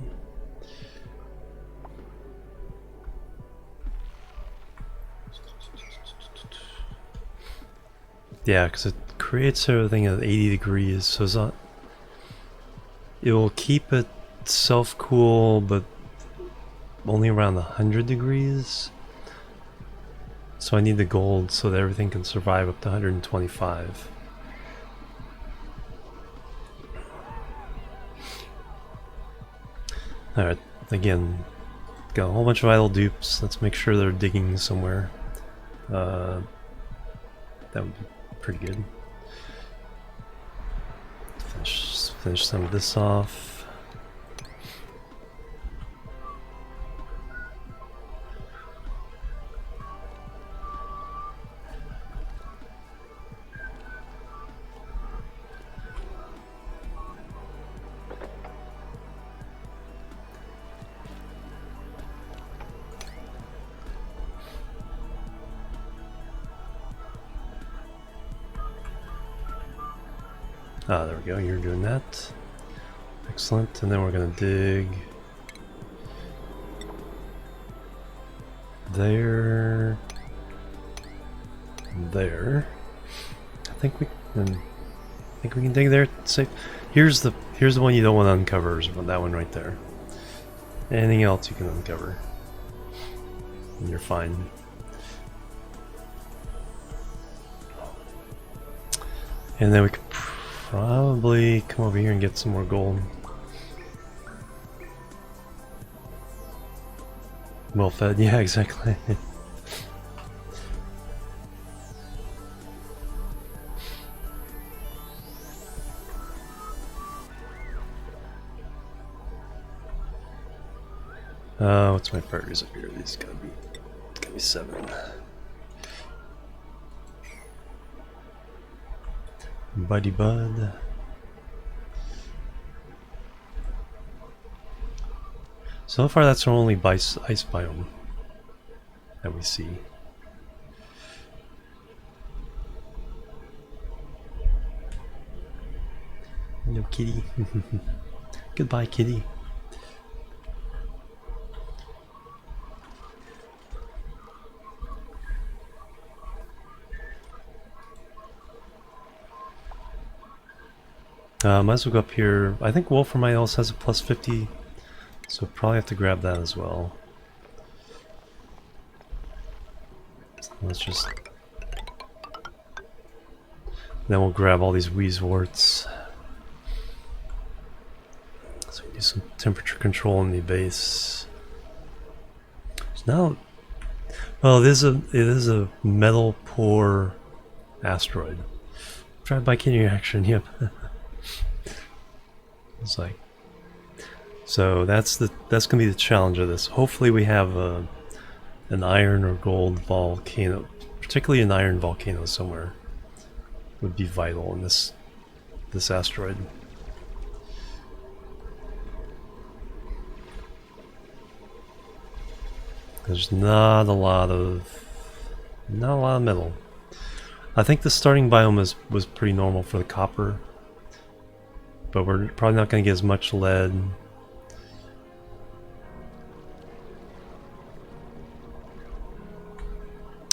Yeah, because it creates everything at 80 degrees, so it's not, it will keep it self-cool, but only around 100 degrees. So I need the gold so that everything can survive up to 125. Alright, again, got a whole bunch of idle dupes. Let's make sure they're digging somewhere. That would be pretty good. Finish some of this off. Ah, there we go, you're doing that. Excellent, and then we're gonna dig there, there. I think we can dig there. Safe. Here's the one you don't want to uncover, is that one right there. Anything else you can uncover, and you're fine. And then we could probably come over here and get some more gold. Well fed, yeah, exactly. What's my priorities up here? These gotta be 7. Buddy Bud. So far that's our only ice biome that we see. No kitty. Goodbye, kitty. Might as well go up here. I think Wolframite also has a plus 50, so probably have to grab that as well. So let's just... Then we'll grab all these Wheezeworts. So we do some temperature control in the base. So now... Well, it is a metal poor asteroid. Drive-by kidney reaction, yep. It's like, so that's gonna be the challenge of this. Hopefully we have an iron or gold volcano, particularly an iron volcano somewhere, would be vital in this asteroid. There's not a lot of metal. I think the starting biome was pretty normal for the copper. But we're probably not going to get as much lead.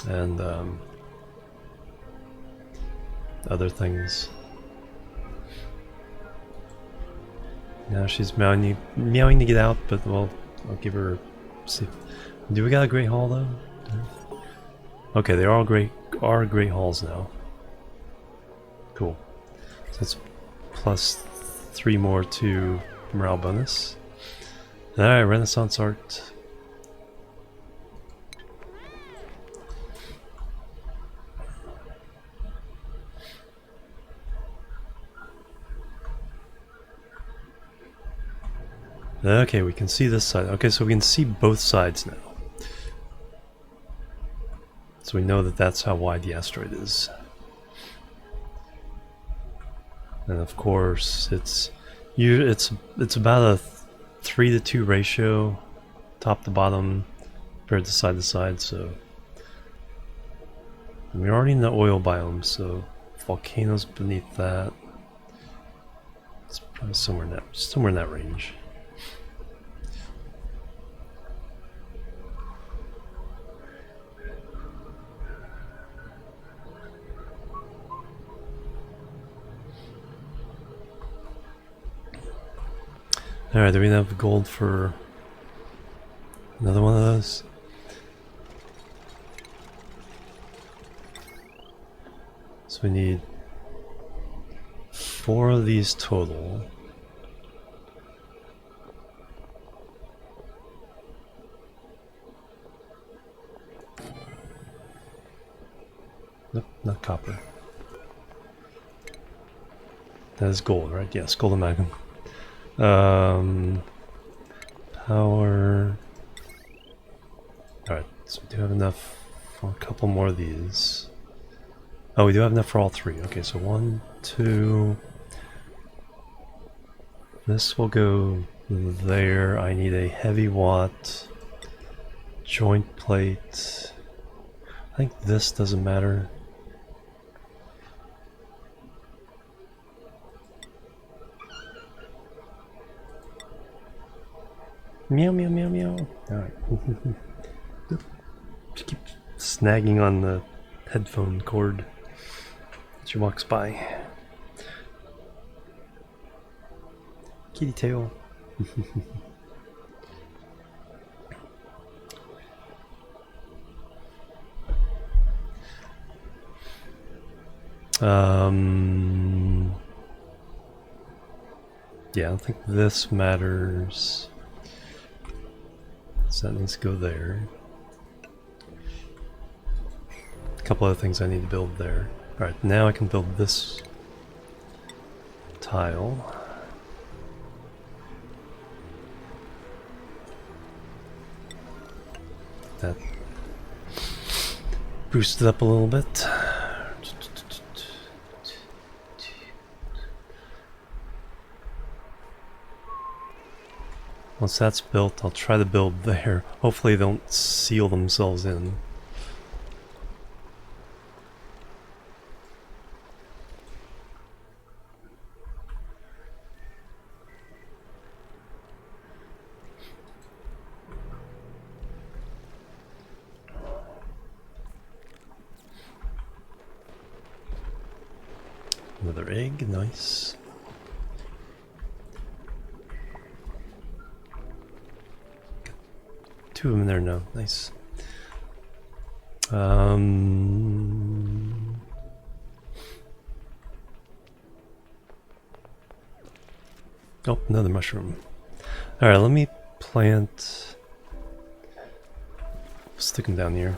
And other things. Now she's meowing to get out, but well, I'll give her. See, do we got a great hall though? Okay, they are all great halls now. Cool. So that's plus 3 more to morale bonus. Alright, Renaissance art. Okay, we can see this side. Okay, so we can see both sides now. So we know that that's how wide the asteroid is. And of course, it's about a 3-to-2 ratio, top to bottom, compared to side, so we're already in the oil biome, so volcanoes beneath that. It's probably somewhere in that range. Alright, do we have gold for another one of those? So we need 4 of these total. Nope, not copper. That is gold, right? Yes, gold amalgam. Power. Alright, so we do have enough for a couple more of these. Oh, we do have enough for all 3. Okay, so 1, 2. This will go there. I need a heavy watt joint plate. I think this doesn't matter. Meow, meow, meow, meow. Alright. Just keep snagging on the headphone cord as she walks by. Kitty tail. Yeah, I don't think this matters. So that needs to go there. A couple other things I need to build there. Alright, now I can build this tile. That boosted up a little bit. Once that's built, I'll try to build there. Hopefully they don't seal themselves in. Another egg, nice. Two of them in there now, nice. Oh, another mushroom. Alright, let me plant... Stick them down here.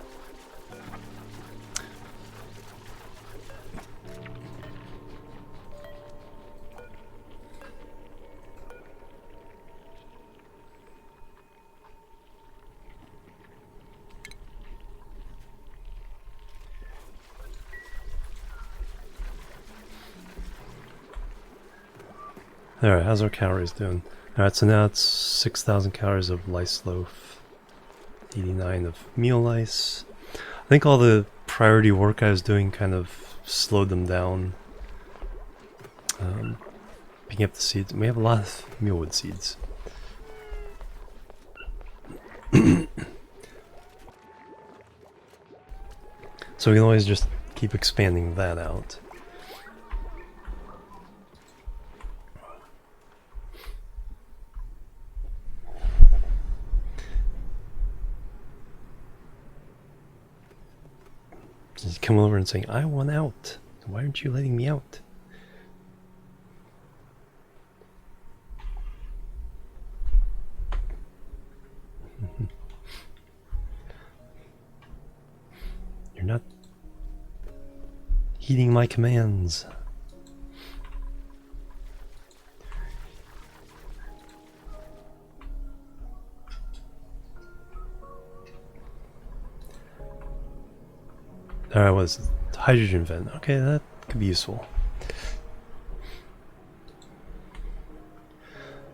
Alright, how's our calories doing? Alright, so now it's 6,000 calories of lice loaf, 89 of meal lice. I think all the priority work I was doing kind of slowed them down. Picking up the seeds. We have a lot of mealwood seeds. So we can always just keep expanding that out. Just come over and saying, I want out. Why aren't you letting me out? You're not heeding my commands. Alright, was hydrogen vent. Okay, that could be useful.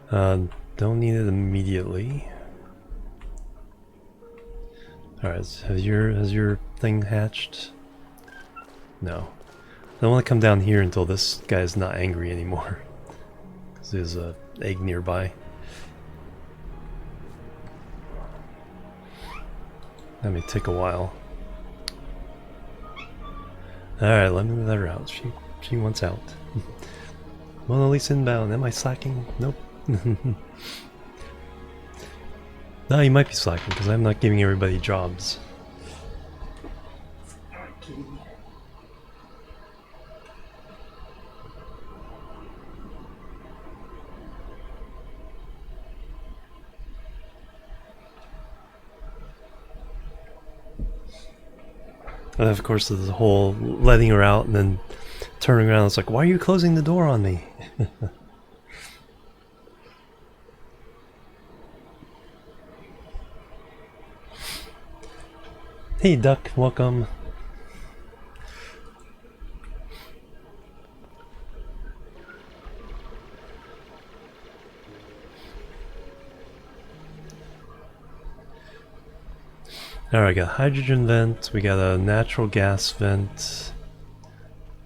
Don't need it immediately. Alright, has your thing hatched? No. I don't want to come down here until this guy's not angry anymore. Because there's an egg nearby. That may take a while. Alright, let me let her out. She wants out. Mona Lisa inbound. Am I slacking? Nope. No, you might be slacking because I'm not giving everybody jobs. And of course, there's the whole letting her out and then turning around. It's like, why are you closing the door on me? Hey, duck, welcome. Alright, I got hydrogen vent, we got a natural gas vent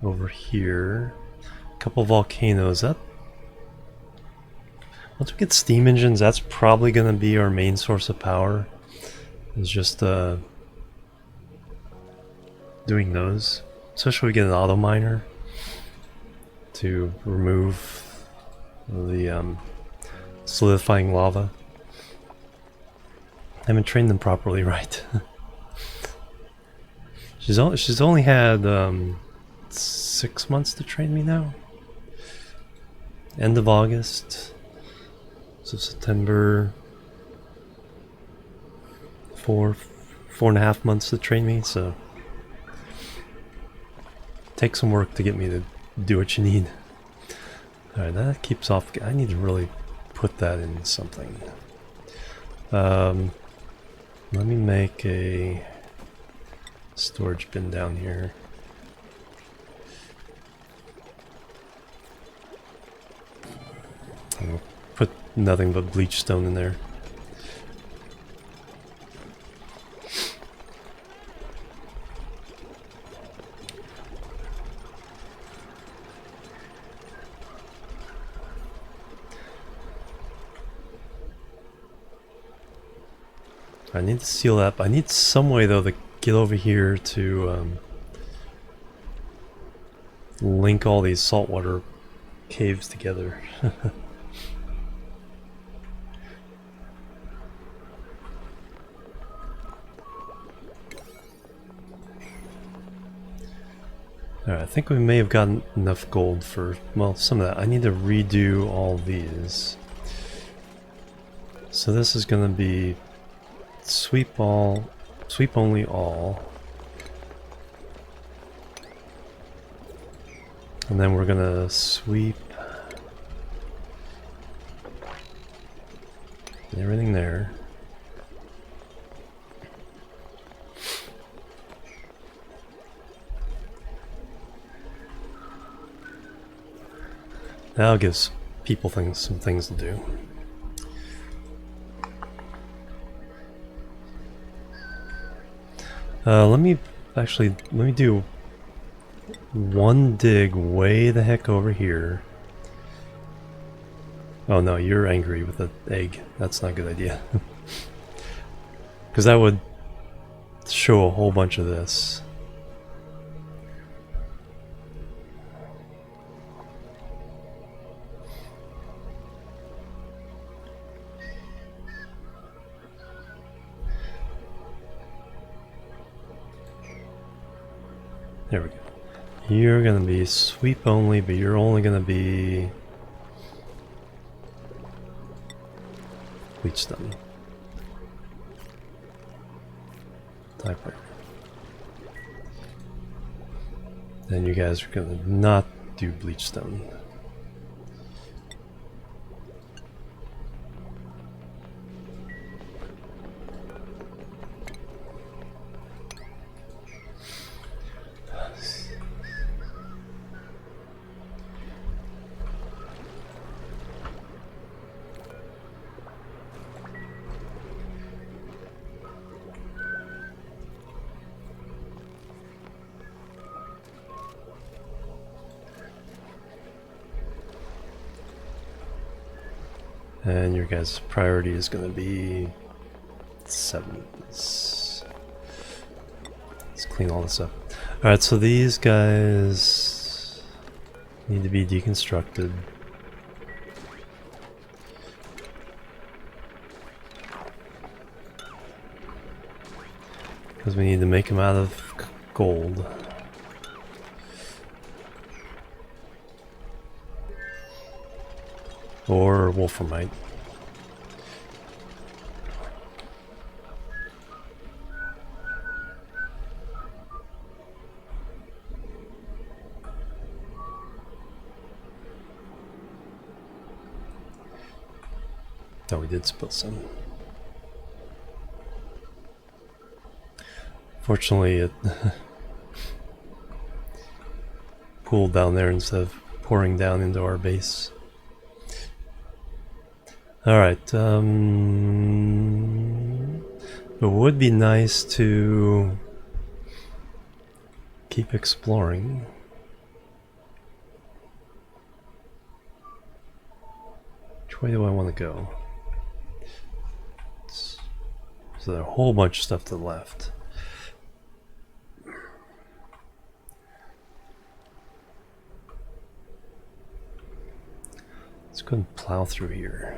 over here. A couple volcanoes up. Once we get steam engines, that's probably going to be our main source of power. Is just doing those. Especially if we get an auto miner to remove the solidifying lava. I haven't trained them properly, right? she's only had 6 months to train me now. End of August, so September. 4.5 months to train me, so take some work to get me to do what you need. Alright, that keeps off. I need to really put that in something. Let me make a storage bin down here. I'll put nothing but bleach stone in there. I need to seal up. I need some way though to get over here to link all these saltwater caves together. Alright, I think we may have gotten enough gold for, well, some of that. I need to redo all these. So this is going to be sweep only all. And then we're going to sweep everything there. That gives people some things to do. Let me do one dig way the heck over here. Oh no, you're angry with the egg. That's not a good idea. Because that would show a whole bunch of this. There we go. You're gonna be sweep only, but you're only gonna be bleach stone. Typewriter. Then you guys are gonna not do bleach stone. And your guys' priority is going to be 7. Let's clean all this up. Alright, so these guys need to be deconstructed. Because we need to make them out of gold. Or wolframite. Oh, we did spill some. Fortunately, it pooled down there instead of pouring down into our base. Alright, it would be nice to keep exploring. Which way do I want to go? So there's a whole bunch of stuff to the left. Let's go and plow through here.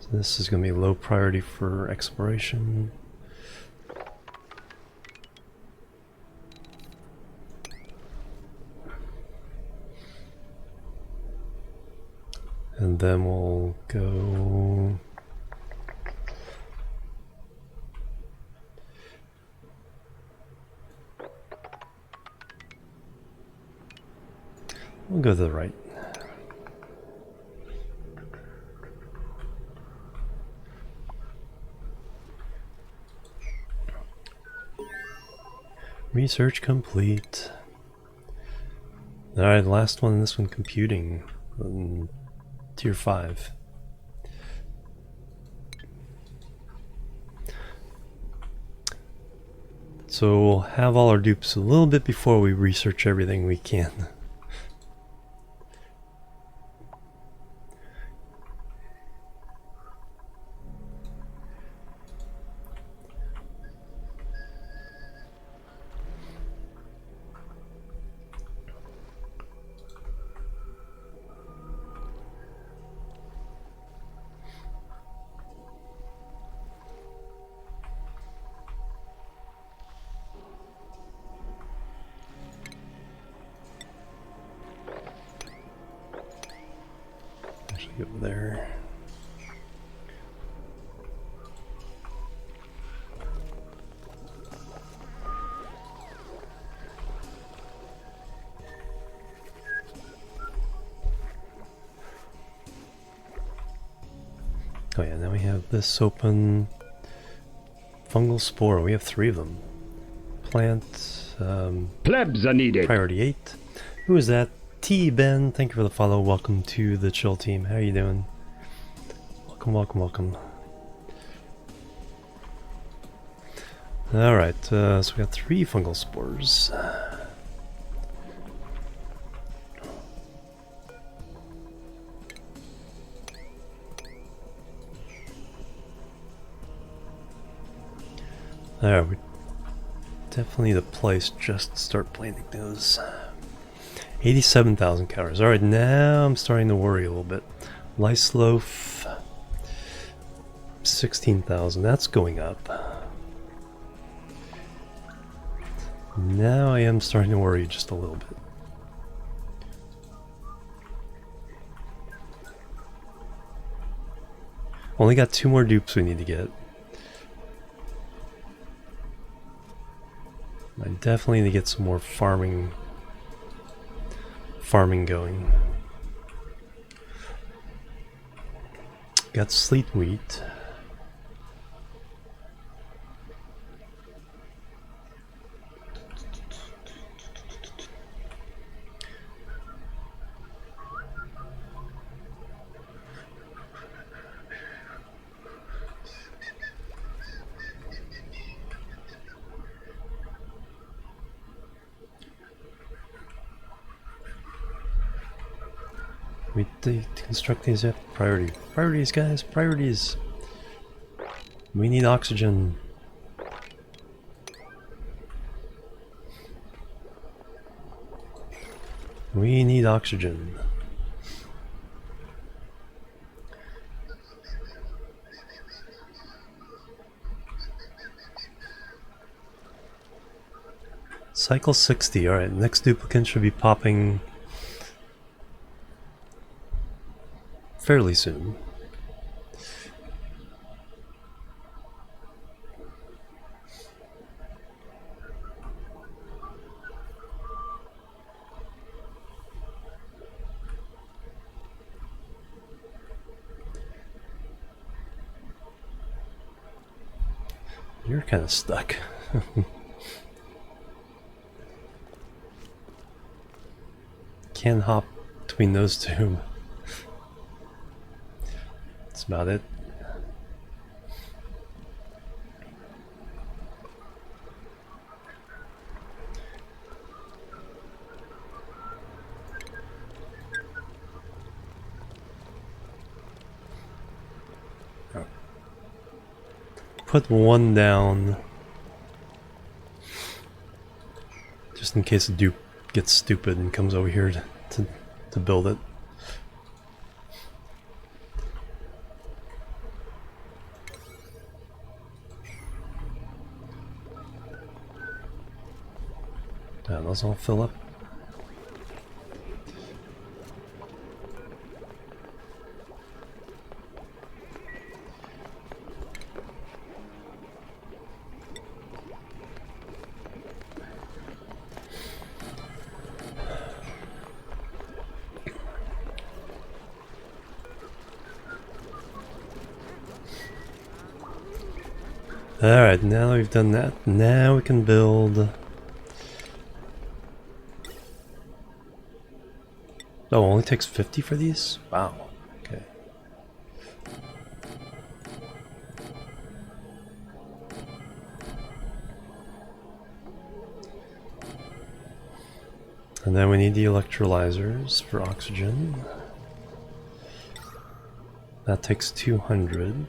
So this is going to be low priority for exploration. And then we'll go... We'll go to the right. Research complete. Alright, last one, this one computing. Tier 5. So we'll have all our dupes a little bit before we research everything we can. Actually, over there. Oh yeah, now we have this open. Fungal spore, we have 3 of them. Plant, Plebs are needed. priority 8. Who is that? T-Ben, thank you for the follow. Welcome to the chill team. How are you doing? Welcome, welcome, welcome. Alright, so we got 3 fungal spores. Alright, we definitely need a place just to start planting those. 87,000 calories. Alright, now I'm starting to worry a little bit. Lice loaf, 16,000. That's going up. Now I am starting to worry just a little bit. Only got 2 more dupes we need to get. I definitely need to get some more farming going. Got sleet wheat. We deconstruct these at priority. Priorities, guys, priorities. We need oxygen. We need oxygen. Cycle 60. Alright, next duplicant should be popping fairly soon. You're kind of stuck. Can't hop between those 2. That's about it. put one down just in case the dupe gets stupid and comes over here to build it. Yeah, those all fill up. Alright, now that we've done that, now we can build... Oh, it only takes 50 for these? Wow. Okay. And then we need the electrolyzers for oxygen. That takes 200.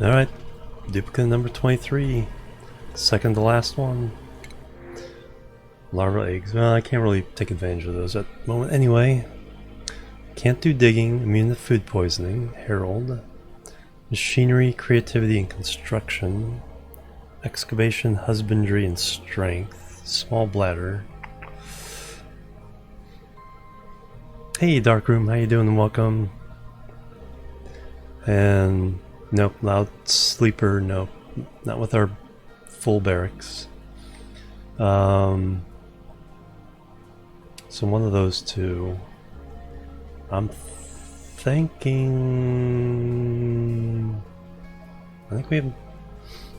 Alright, duplicate number 23. Second to last one. Larval eggs. Well, I can't really take advantage of those at the moment anyway. Can't do digging, immune to food poisoning. Herald. Machinery, creativity, and construction. Excavation, husbandry, and strength. Small bladder. Hey, Darkroom, how you doing? And welcome. And nope, loud sleeper. Nope, not with our full barracks. So one of those two. I'm thinking. I think we have.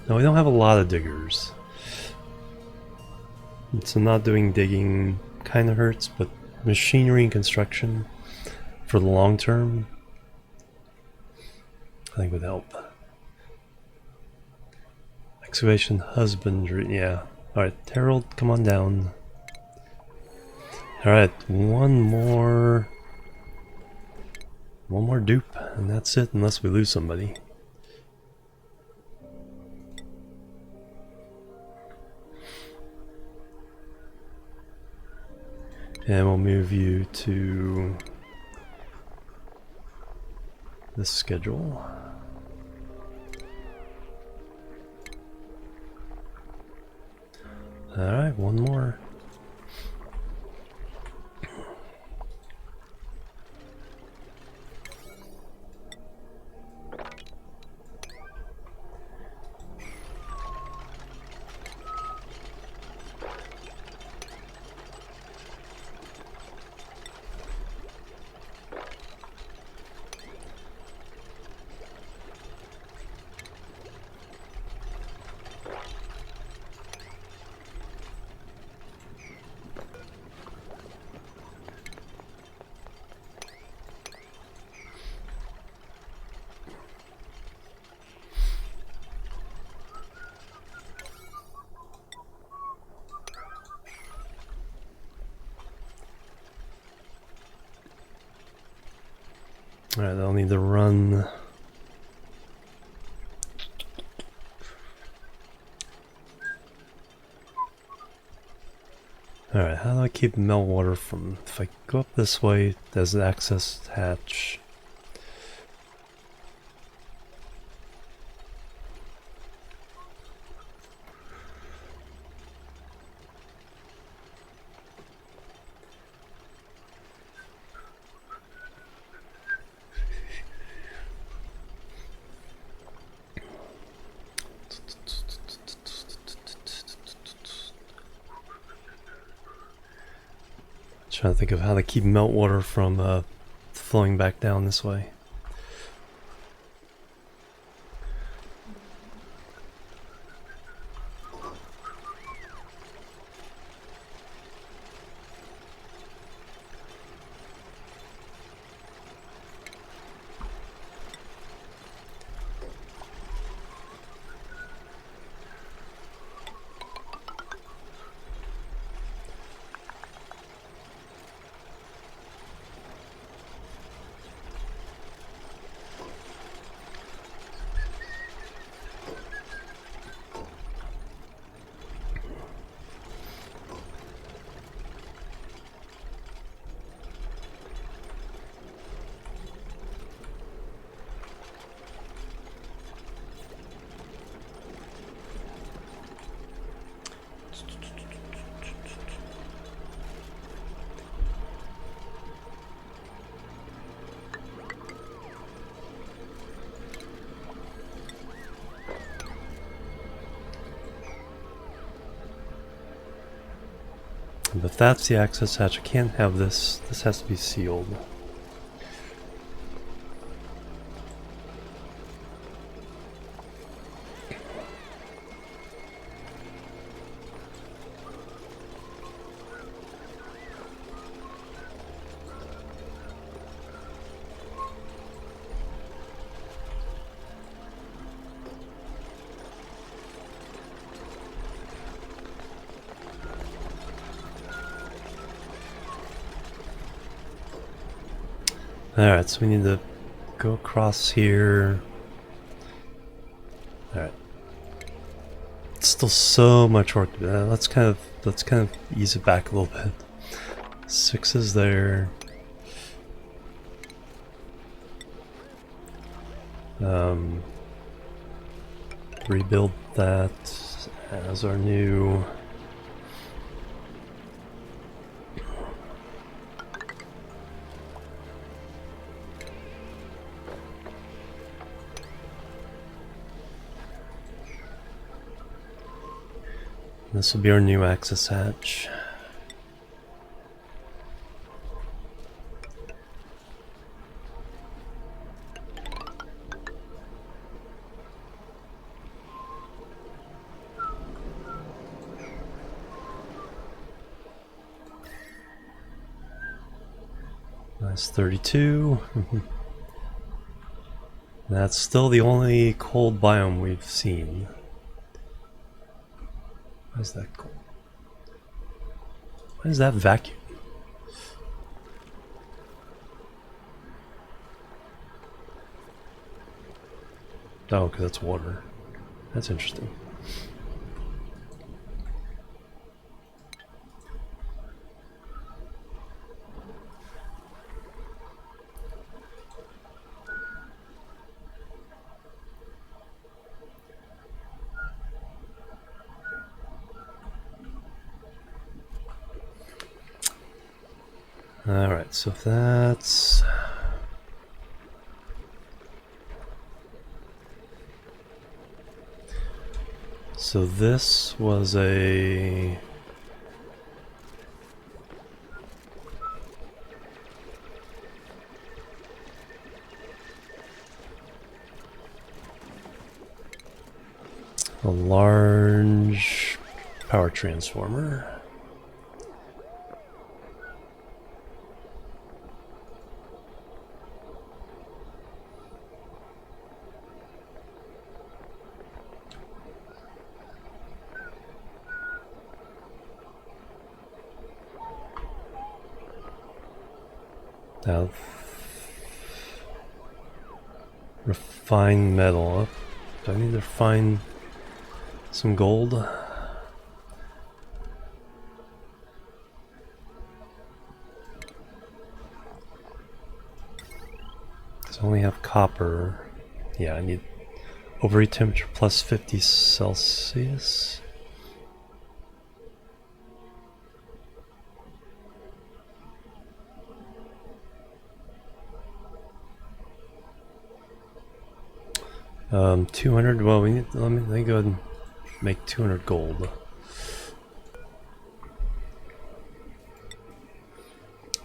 No, we don't have a lot of diggers. So not doing digging kind of hurts, but machinery and construction for the long term, I think would help. Excavation, husbandry, yeah. Alright, Harold, come on down. Alright, one more dupe, and that's it, unless we lose somebody. And we'll move you to this schedule. Alright, one more. Alright, I'll need to run. Alright, how do I keep meltwater from... If I go up this way, there's an access hatch. Trying to think of how to keep meltwater from flowing back down this way. And if that's the access hatch, I can't have this. This has to be sealed. Alright, so we need to go across here. Alright. Still so much work to do. Let's kind of ease it back a little bit. 6 is there. Rebuild that as our new. This will be our new access hatch. Nice 32. That's still the only cold biome we've seen. Why is that cold? Why is that vacuum? Oh, because that's water. That's interesting. Alright, so if that's... So this was a... a large power transformer. Now, refined metal. Do I need to refine some gold? Because I only have copper. Yeah, I need overheat temperature plus 50 Celsius. Um, 200. Well, we need. Let me go ahead and make 200 gold.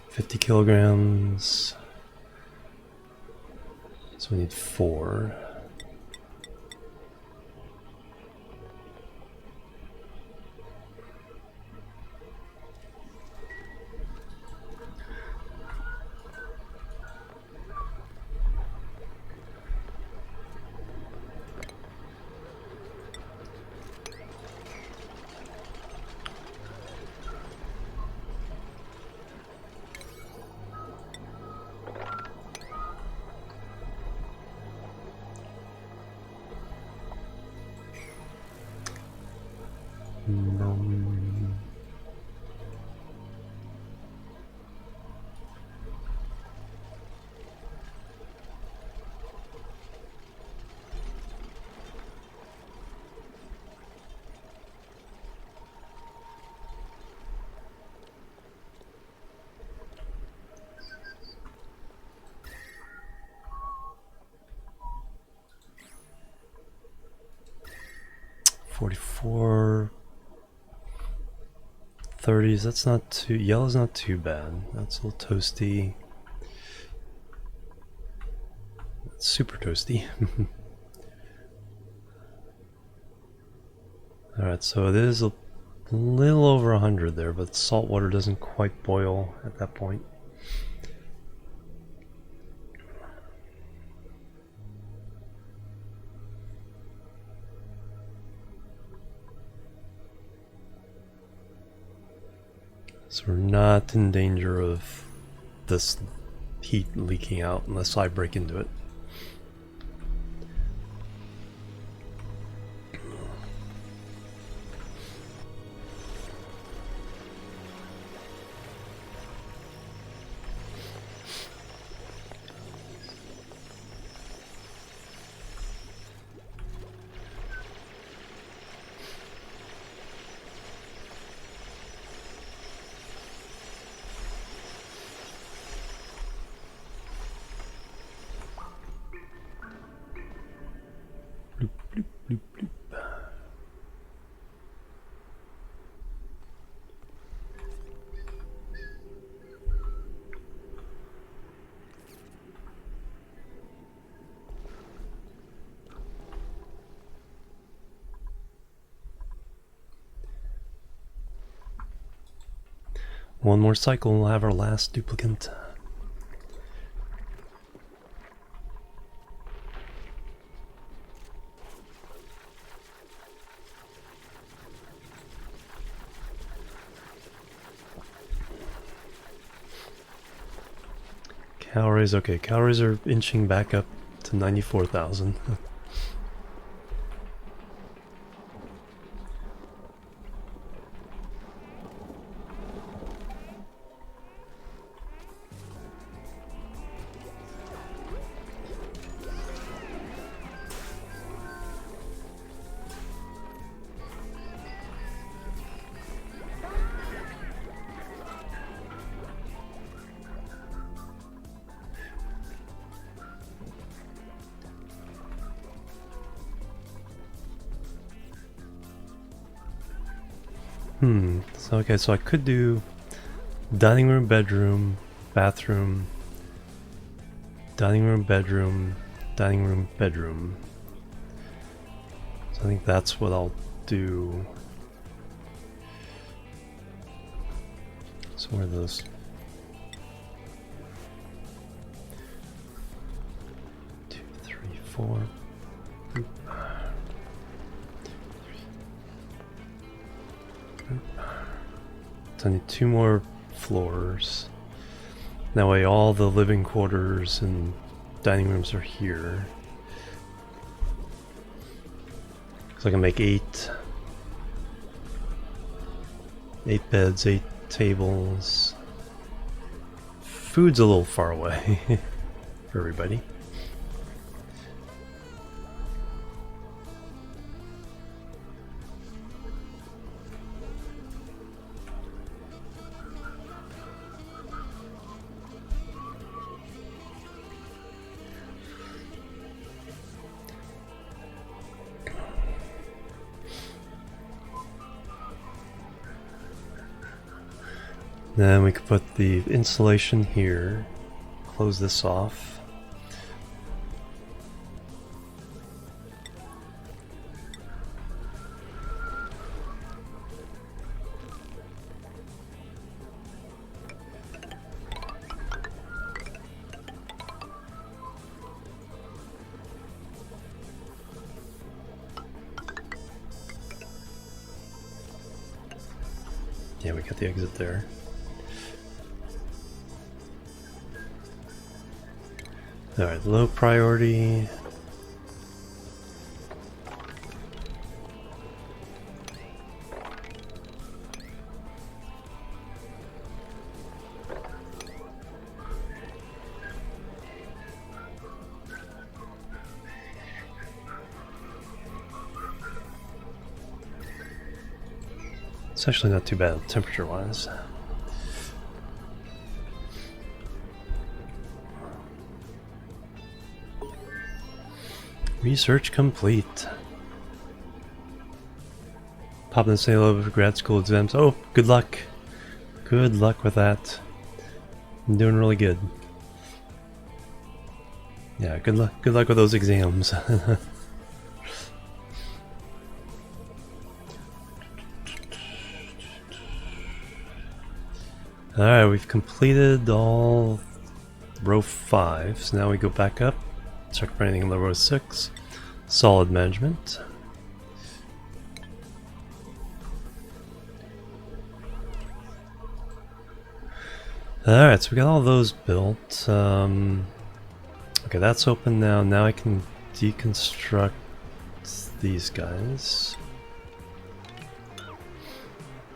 50 kilograms. So we need 4. 30s, that's not too... Yellow's not too bad. That's a little toasty. That's super toasty. Alright, so it is a little over 100 there, but salt water doesn't quite boil at that point. So we're not in danger of this heat leaking out unless I break into it. Bloop, bloop, bloop, bloop. One more cycle and we'll have our last duplicant. Calories, okay, calories are inching back up to 94,000. So okay, so I could do dining room, bedroom, bathroom, dining room, bedroom, dining room, bedroom. So I think that's what I'll do. So where are those? 2, 3, 4. So I need 2 more floors. That way all the living quarters and dining rooms are here. So I can make 8 beds, 8 tables. Food's a little far away for everybody. Then we could put the insulation here, close this off. Yeah, we got the exit there. Alright, low priority. It's actually not too bad temperature-wise. Research complete. Pop in and say hello for grad school exams. Oh, good luck. Good luck with that. I'm doing really good. Yeah, good luck with those exams. Alright, we've completed all row 5, so now we go back up, check for anything in the row 6. Solid management. Alright, so we got all those built. Okay, that's open now. Now I can deconstruct these guys.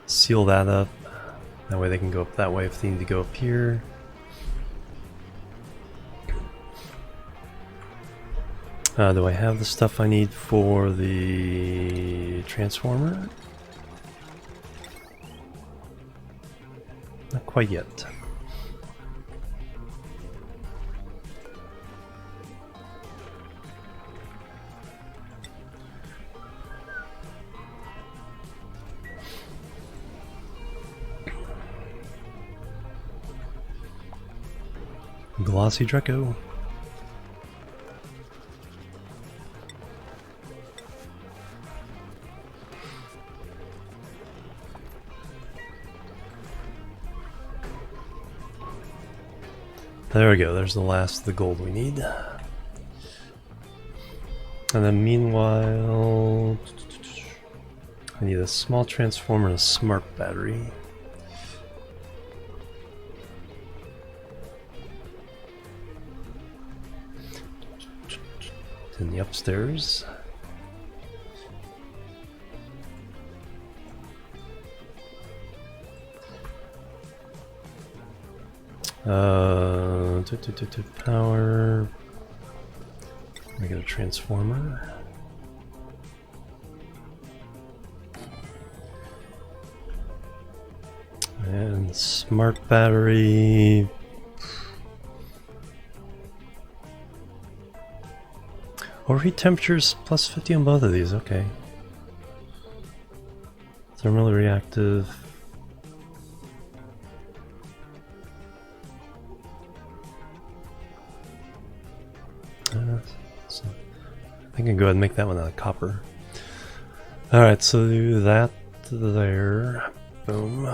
Seal that up. That way they can go up that way if they need to go up here. Do I have the stuff I need for the transformer? Not quite yet. Glossy Draco. There we go, there's the last of the gold we need. And then meanwhile, I need a small transformer and a smart battery. In the upstairs. Power. I got a transformer. And smart battery. Overheat temperatures plus 50 on both of these, okay. Thermally reactive. So I think I can go ahead and make that one out of copper. Alright, so do that there. Boom.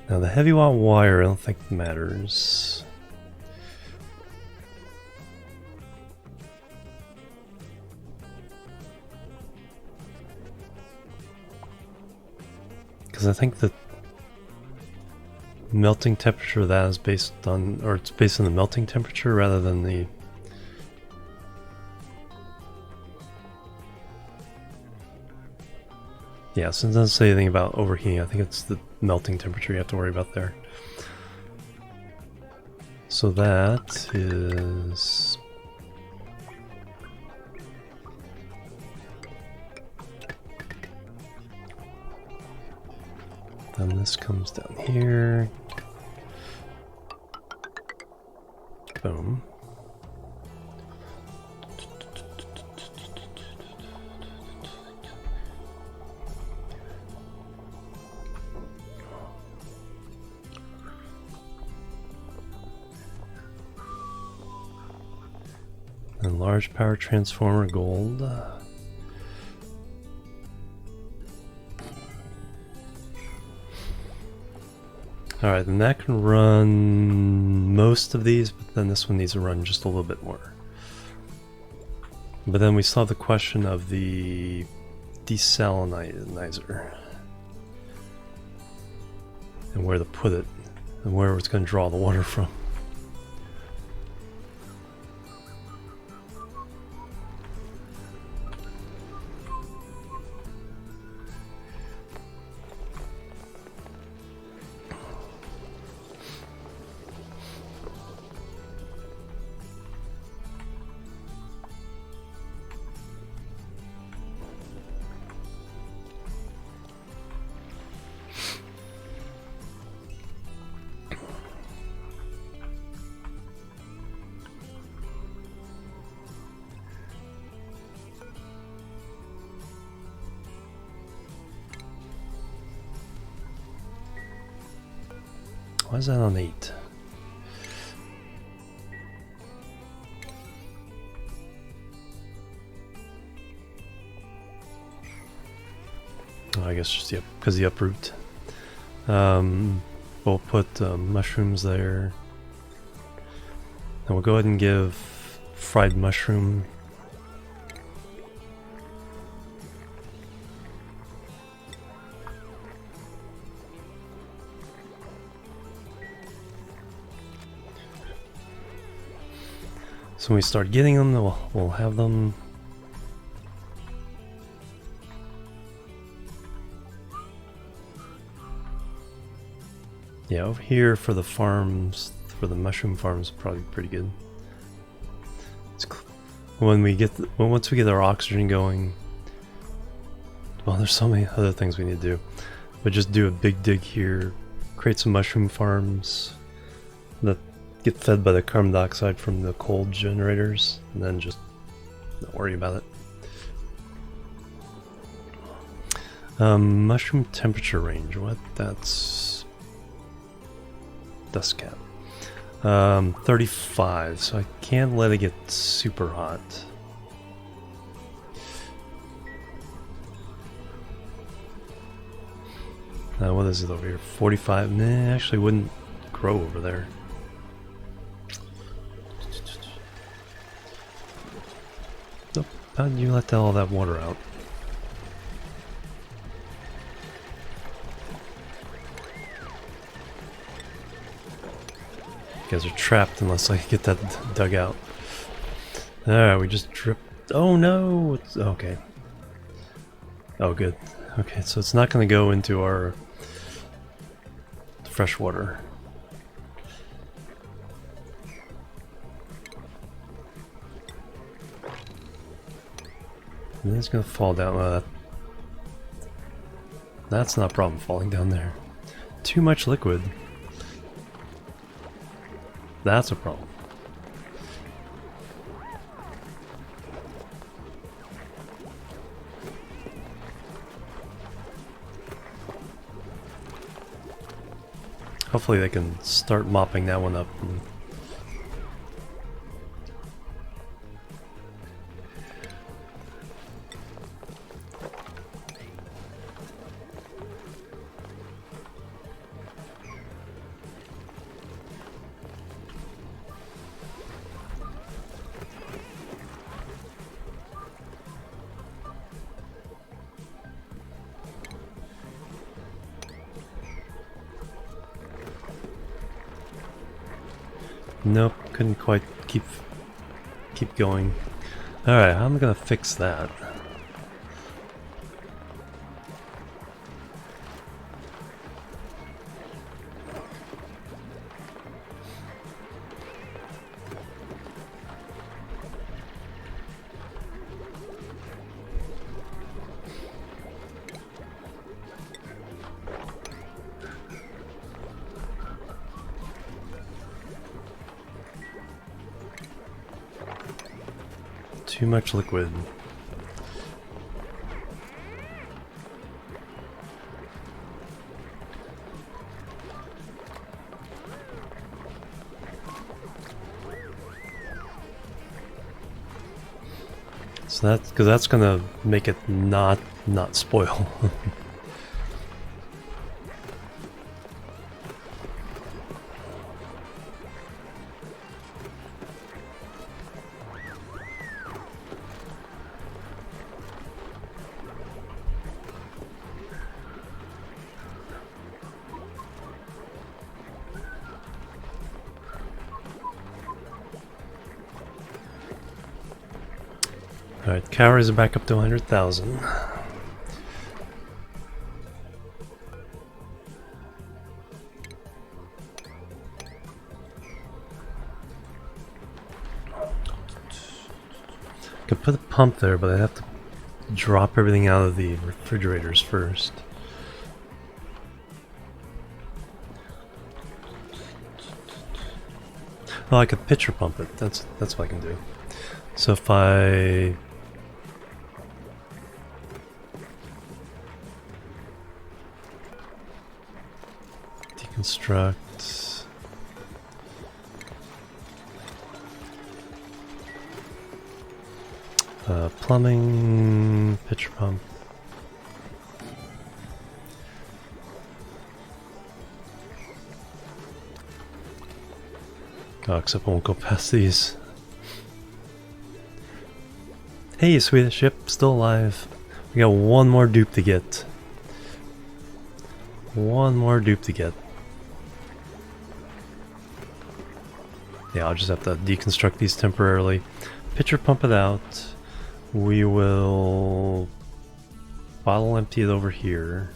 Now the heavy watt wire I don't think matters. Because I think the melting temperature of that is based on, or it's based on the melting temperature rather than the... Yeah, since it doesn't say anything about overheating, I think it's the melting temperature you have to worry about there. So that is... Then this comes down here. Boom. And large power transformer gold. Alright, then that can run most of these, but then this one needs to run just a little bit more. But then we still have the question of the desalinizer. And where to put it, and where it's going to draw the water from. Why is that on 8? Oh, I guess just because the uproot. We'll put mushrooms there. And we'll go ahead and give fried mushroom. So when we start getting them, we'll have them. Yeah, over here for the farms, for the mushroom farms, probably pretty good. When we get once we get our oxygen going, well, there's so many other things we need to do. But just do a big dig here, create some mushroom farms that get fed by the carbon dioxide from the coal generators, and then just not worry about it. Mushroom temperature range. What? That's dust cap. 35, so I can't let it get super hot. What is it over here? 45? Nah, actually wouldn't grow over there. Nope. How did you let all that water out? You guys are trapped unless I get that dug out. Alright, we just dripped. Oh no! It's okay. Oh, good. Okay, so it's not going to go into our fresh water. And then it's going to fall down. That's not a problem falling down there. Too much liquid. That's a problem. Hopefully they can start mopping that one up. Nope, couldn't quite keep going. Alright, how am I gonna fix that? Too much liquid. So that's because that's gonna make it not spoil. Alright, calories are back up to 100,000. Could put a pump there, but I have to drop everything out of the refrigerators first. Oh, I could pitcher pump it. That's what I can do. So if I deconstruct Plumbing, pitcher pump. Oh, except I won't go past these. Hey, Swedish ship, still alive. We got one more dupe to get. One more dupe to get. Yeah, I'll just have to deconstruct these temporarily. Pitcher pump it out. We will bottle empty it over here.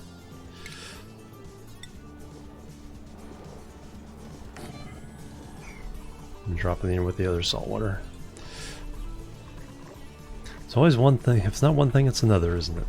And drop it in with the other salt water. It's always one thing. If it's not one thing, it's another, isn't it?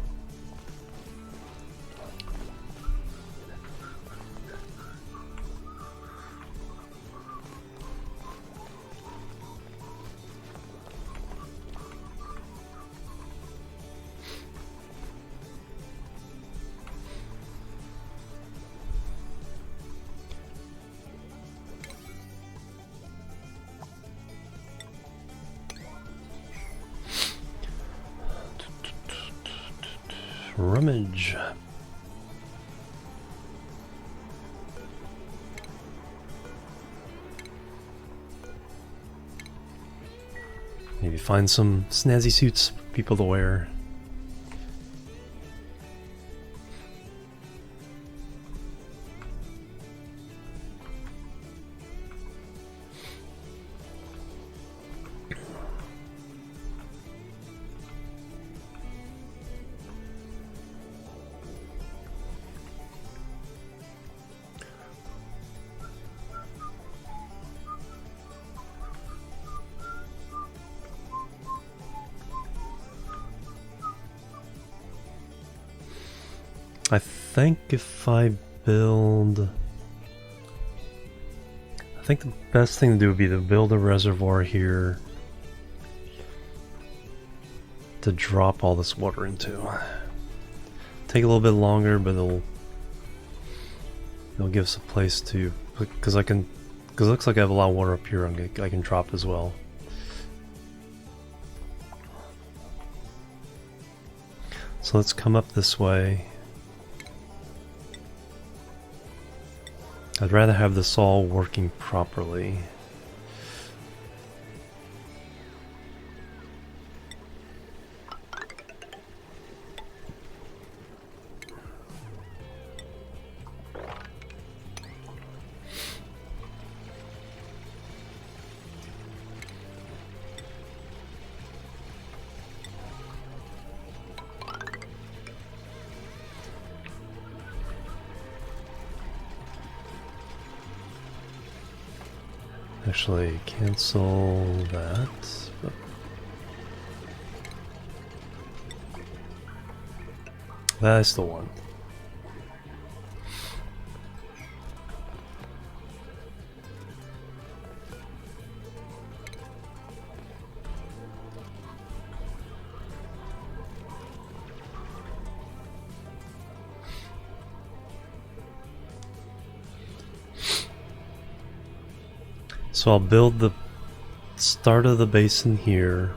Rummage. Maybe find some snazzy suits for people to wear. I think if I build... I think the best thing to do would be to build a reservoir here to drop all this water into. Take a little bit longer, but it'll give us a place to... Because it looks like I have a lot of water up here I can drop as well. So let's come up this way. I'd rather have this all working properly. Actually, cancel that. That I still want. So I'll build the start of the basin here.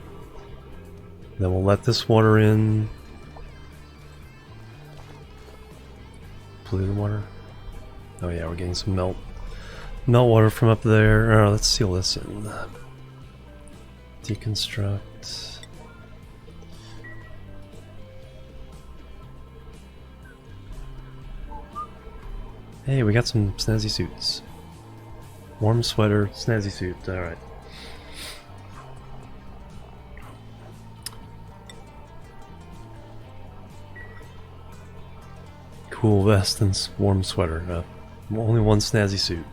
Then we'll let this water in. Polluted water. Oh yeah, we're getting some melt water from up there. Let's seal this in. Deconstruct. Hey, we got some snazzy suits. Warm sweater, snazzy suit, alright. Cool vest and warm sweater. Only one snazzy suit.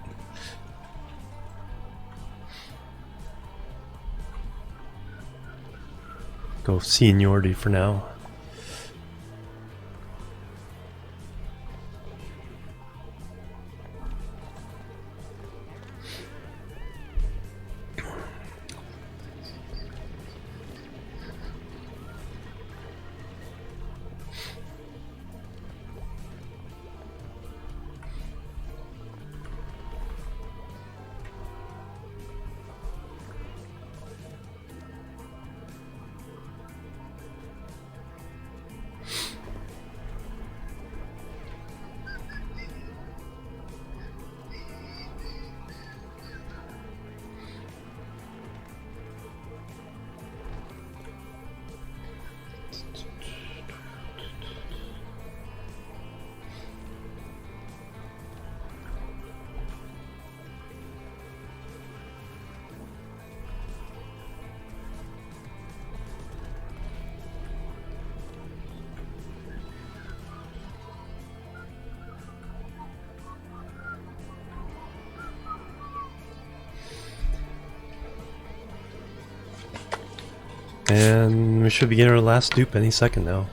Go seniority for now. And we should be getting our last dupe any second now.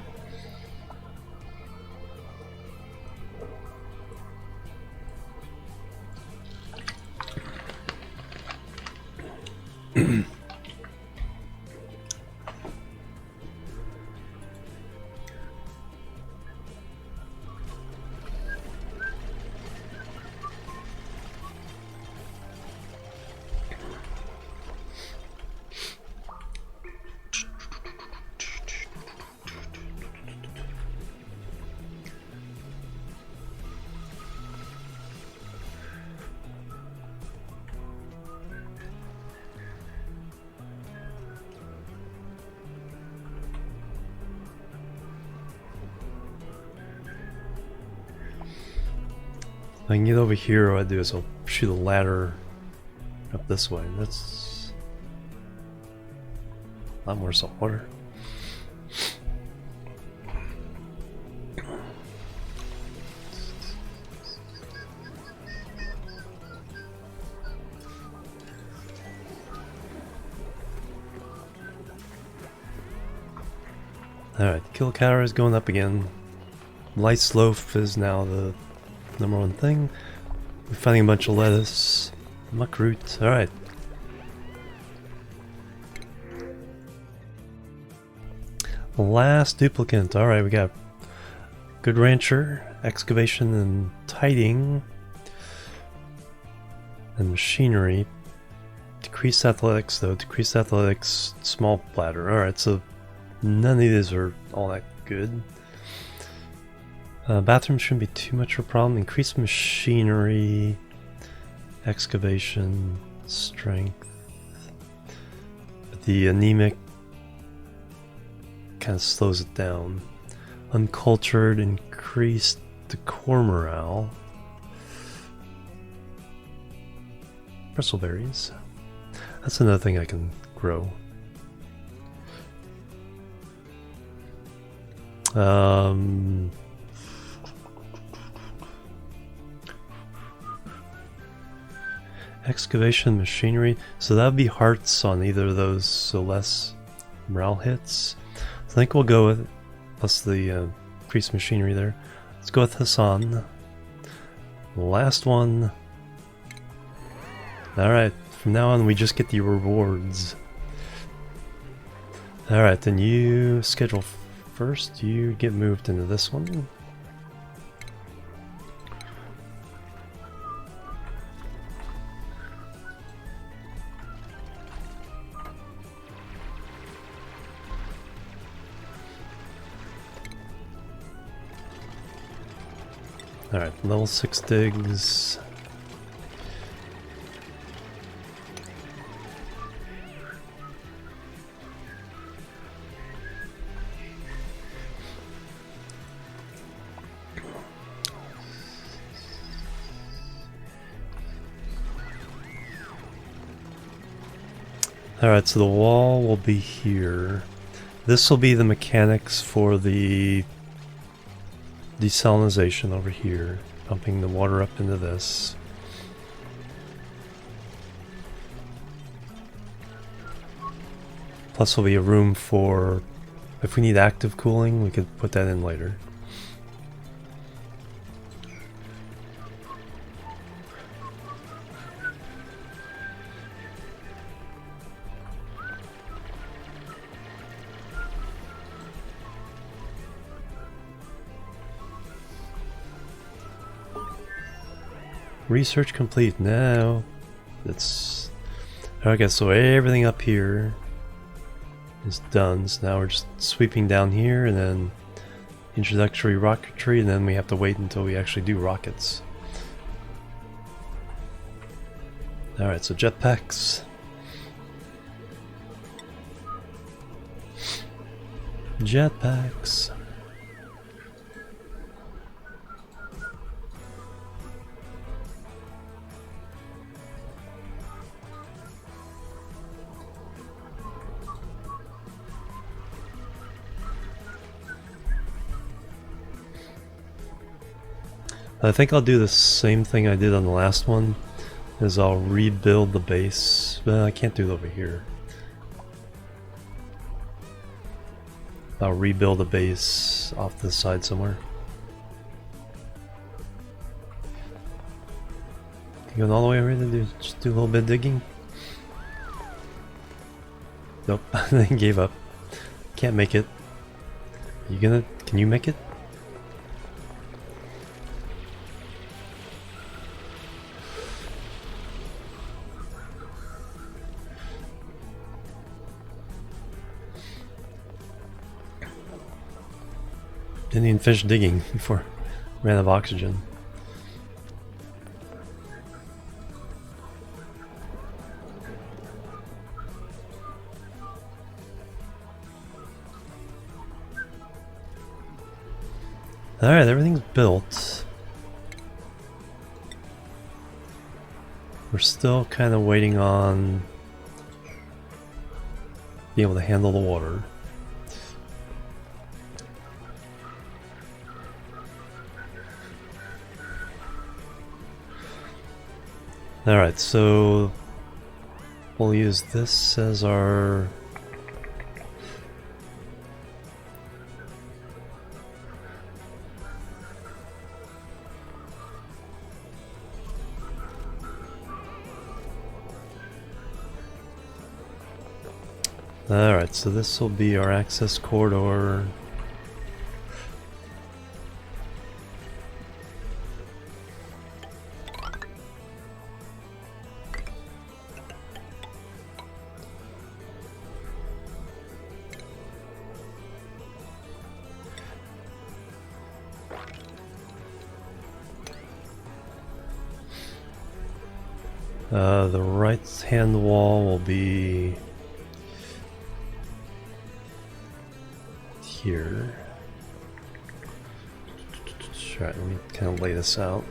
If I can get over here, what I do is I'll shoot a ladder up this way. That's a lot more salt water. Alright, kill calories going up again. Lice loaf is now the number one thing. We're finding a bunch of lettuce. Muck root. Alright. Last duplicant. Alright, we got good rancher, excavation and tiding, and machinery. Decreased athletics though. Decreased athletics, small bladder. Alright, so none of these are all that good. Bathroom shouldn't be too much of a problem. Increased machinery, excavation, strength. But the anemic kind of slows it down. Uncultured, increased decor morale. Bristleberries. That's another thing I can grow. Excavation machinery. So that would be hearts on either of those, so less morale hits. So I think we'll go with plus the increased machinery there. Let's go with Hassan. Last one. Alright, from now on we just get the rewards. Alright, then you schedule first. You get moved into this one. Alright, level 6 digs. Alright, so the wall will be here. This will be the mechanics for the desalinization over here, pumping the water up into this. Plus there'll be a room for, if we need active cooling, we could put that in later. Research complete. Now it's okay, so everything up here is done. So now we're just sweeping down here and then introductory rocketry, and then we have to wait until we actually do rockets. Alright, so jetpacks. Jetpacks. I think I'll do the same thing I did on the last one, is I'll rebuild the base, but I can't do it over here. I'll rebuild a base off to the side somewhere. You going all the way over here to just do a little bit of digging? Nope, they gave up. Can't make it. Can you make it? Didn't even finish digging before I ran out of oxygen. Alright, everything's built. We're still kind of waiting on being able to handle the water. Alright, so we'll use this as our Alright, so this will be our access corridor. The right-hand wall will be here. Alright, let me kind of lay this out.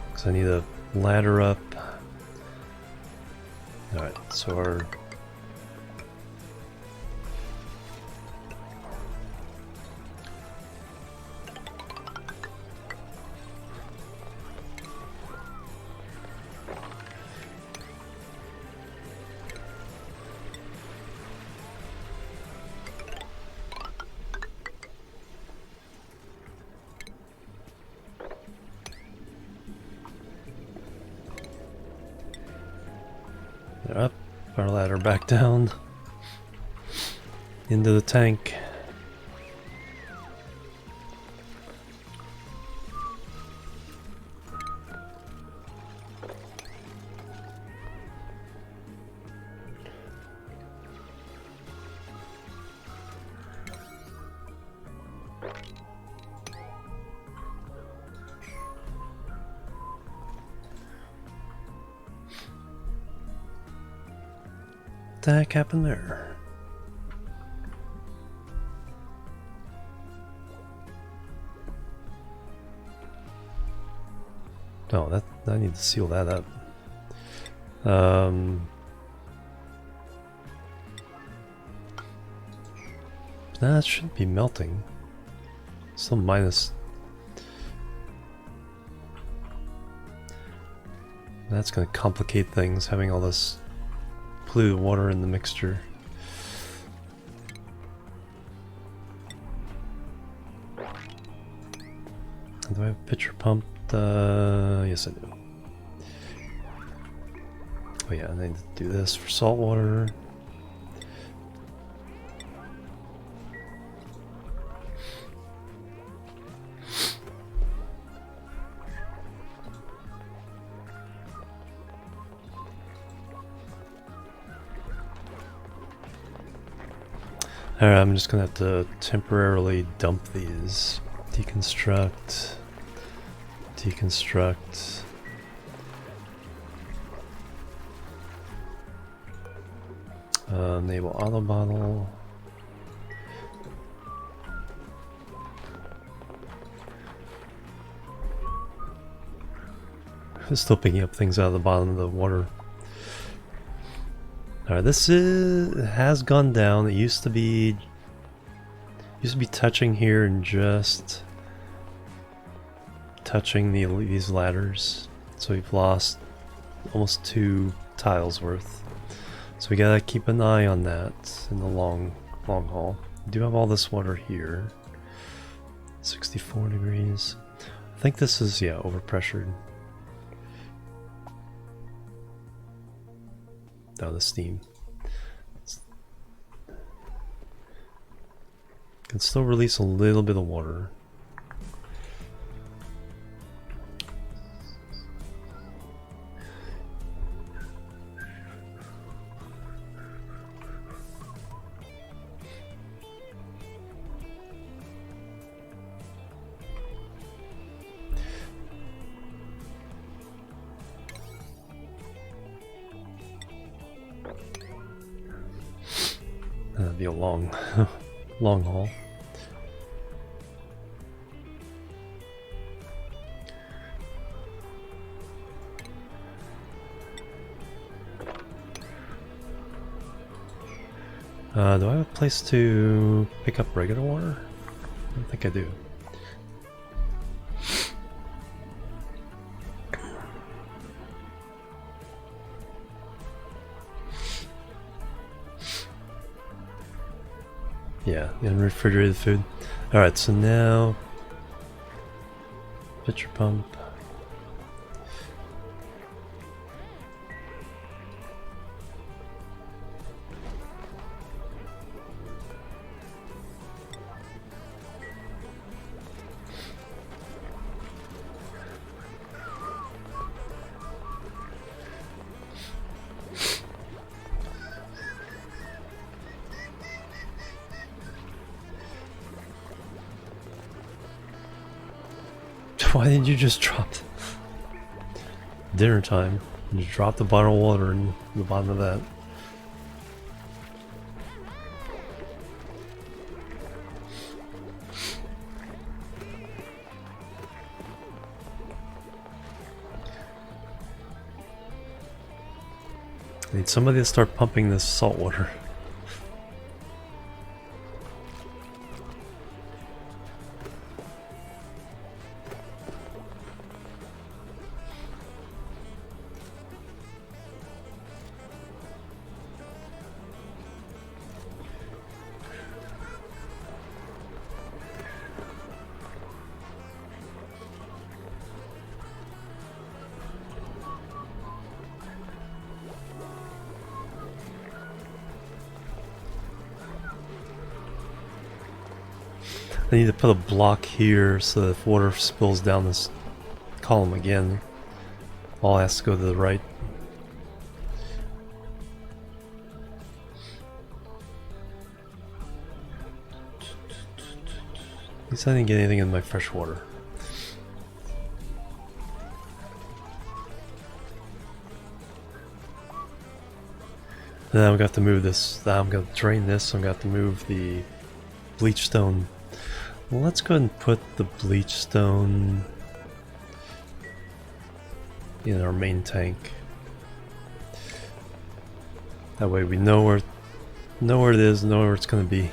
Because I need a ladder up. Alright, so our up, our ladder back down into the tank. What the heck happened there? Oh, that I need to seal that up. That shouldn't be melting. Still minus. That's going to complicate things, having all this polluted water in the mixture. Do I have a pitcher pumped? Yes I do. Oh yeah, I need to do this for salt water. Alright, I'm just gonna have to temporarily dump these. Deconstruct. Deconstruct. Enable auto bottle. Still picking up things out of the bottom of the water. Alright, this has gone down. It used to be touching here and just touching these ladders, so we've lost almost 2 tiles worth. So we gotta keep an eye on that in the long haul. We do have all this water here. 64 degrees. I think this is, yeah, overpressured. Down the steam. Can still release a little bit of water. That'd be a long, long haul. Do I have a place to pick up regular water? I don't think I do. Yeah, unrefrigerated food. Alright, so now pitcher pump. Why did you just drop dinner time? You just drop the bottle of water in the bottom of that. I need somebody to start pumping this salt water. I need to put a block here so that if water spills down this column again, all has to go to the right. At least I didn't get anything in my fresh water. Then I'm gonna have to move this. I'm gonna drain this, so I'm gonna have to move the bleach stone. Well, let's go ahead and put the bleach stone in our main tank. That way we know where it is, know where it's gonna be.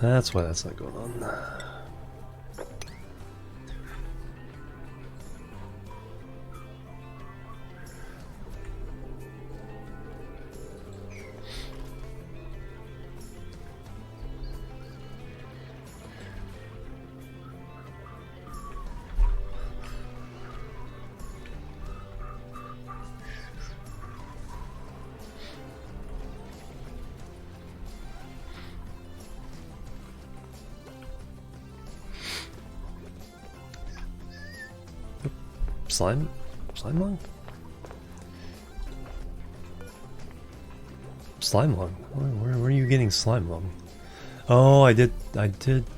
That's why that's not going on. Slime lung? Slime lung? Where are you getting slime lung? Oh, I did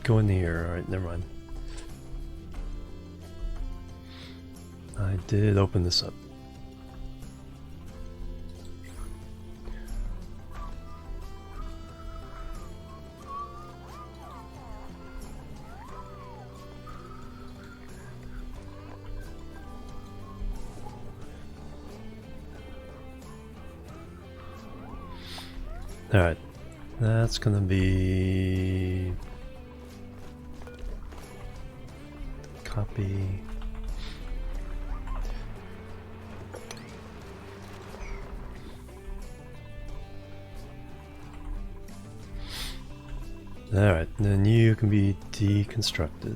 go in here. Alright, never mind. I did open this up. Alright, that's gonna be copy. Alright, then you can be deconstructed.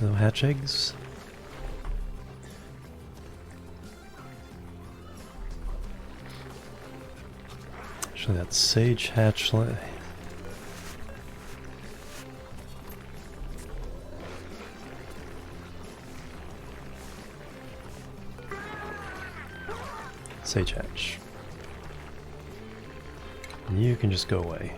No hatch eggs. Actually, that sage hatch. Sage hatch. And you can just go away.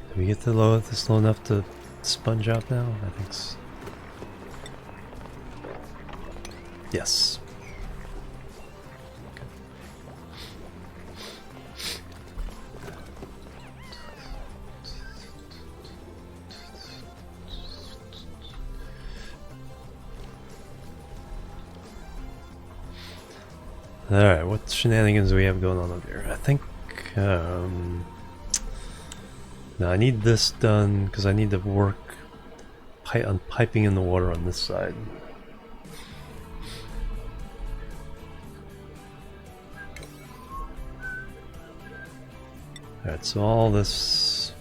Did we get this low enough to sponge out now? I think so. Yes. Alright, what shenanigans do we have going on over here? I think, now I need this done because I need to work on piping in the water on this side. Alright, so all this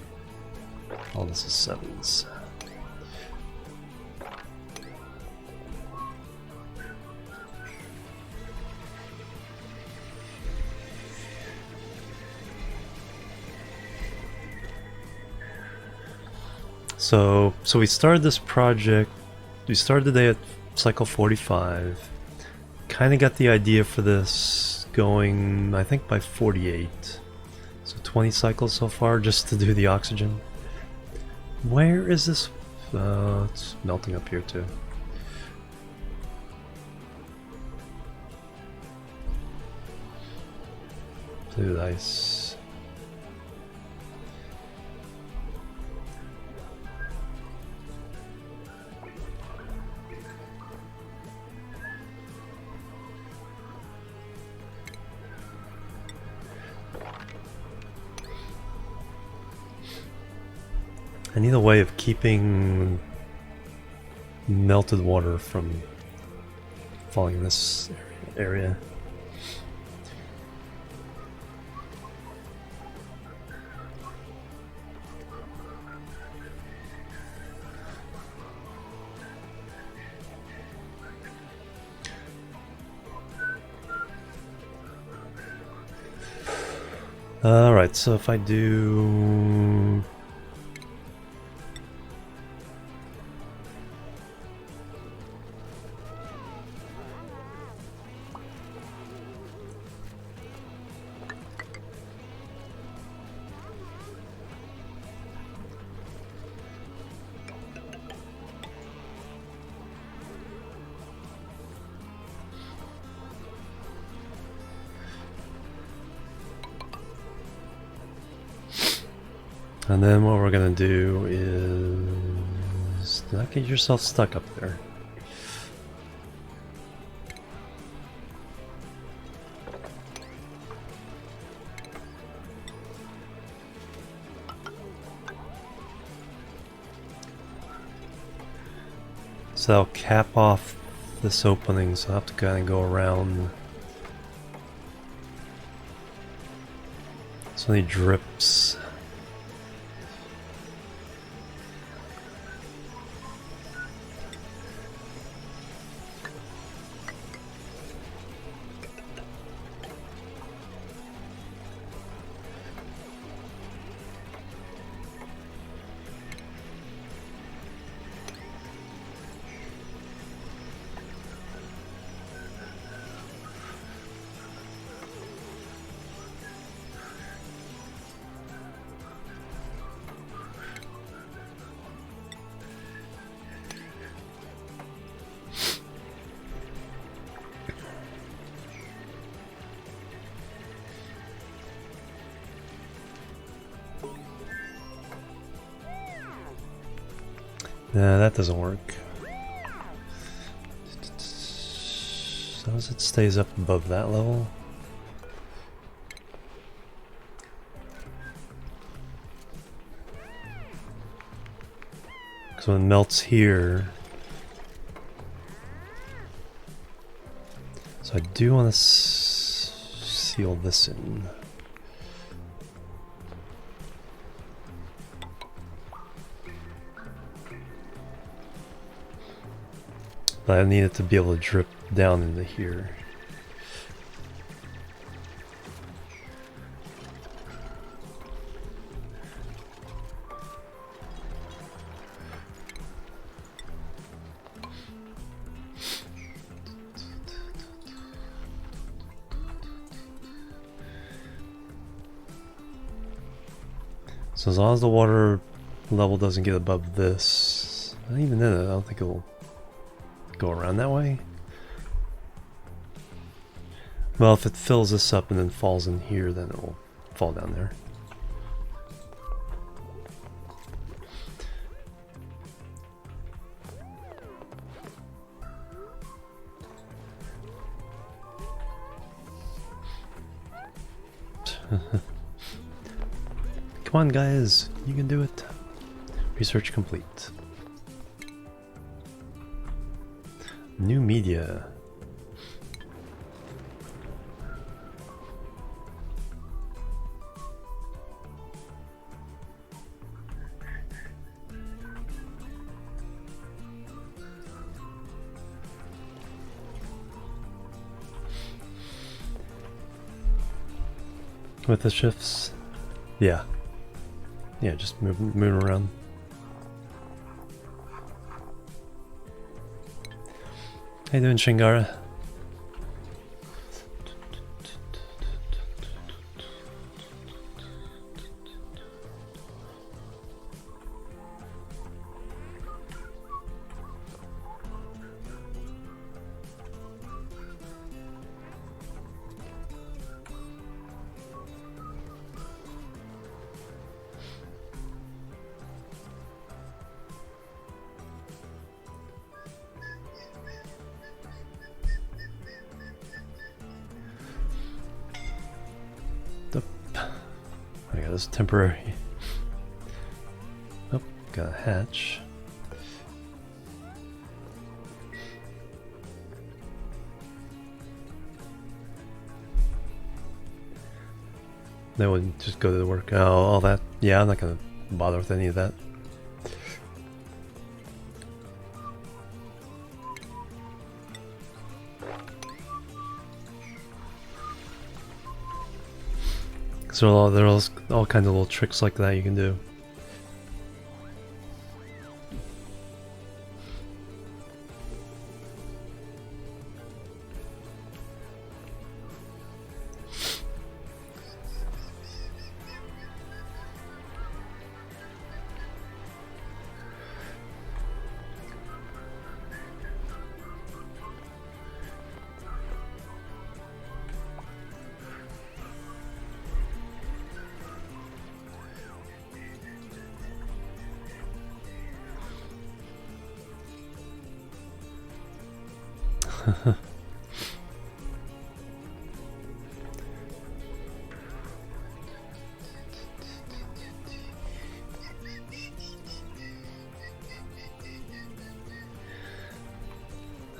is sevens. So we started this project, we started the day at cycle 45, kind of got the idea for this going, I think by 48, so 20 cycles so far just to do the oxygen. Where is this? It's melting up here too. Blue ice. I need a way of keeping melted water from falling in this area. Alright, so if I do... And then what we're gonna do is not get yourself stuck up there. So that'll cap off this opening, so I'll have to kind of go around. So many drips. Nah, that doesn't work. So as it stays up above that level. So when it melts here. So I do want to seal this in. But I need it to be able to drip down into here. So as long as the water level doesn't get above this, not even then, I don't think it'll go around that way. Well, if it fills this up and then falls in here, then it will fall down there. Come on, guys, you can do it. Research complete. New media. With the shifts? Yeah. Yeah, just moving around. How you doing, Shingara? I got this temporary. Oh, got a hatch. That would just go to the work. Oh, all that. Yeah, I'm not gonna bother with any of that. So there are all kinds of little tricks like that you can do.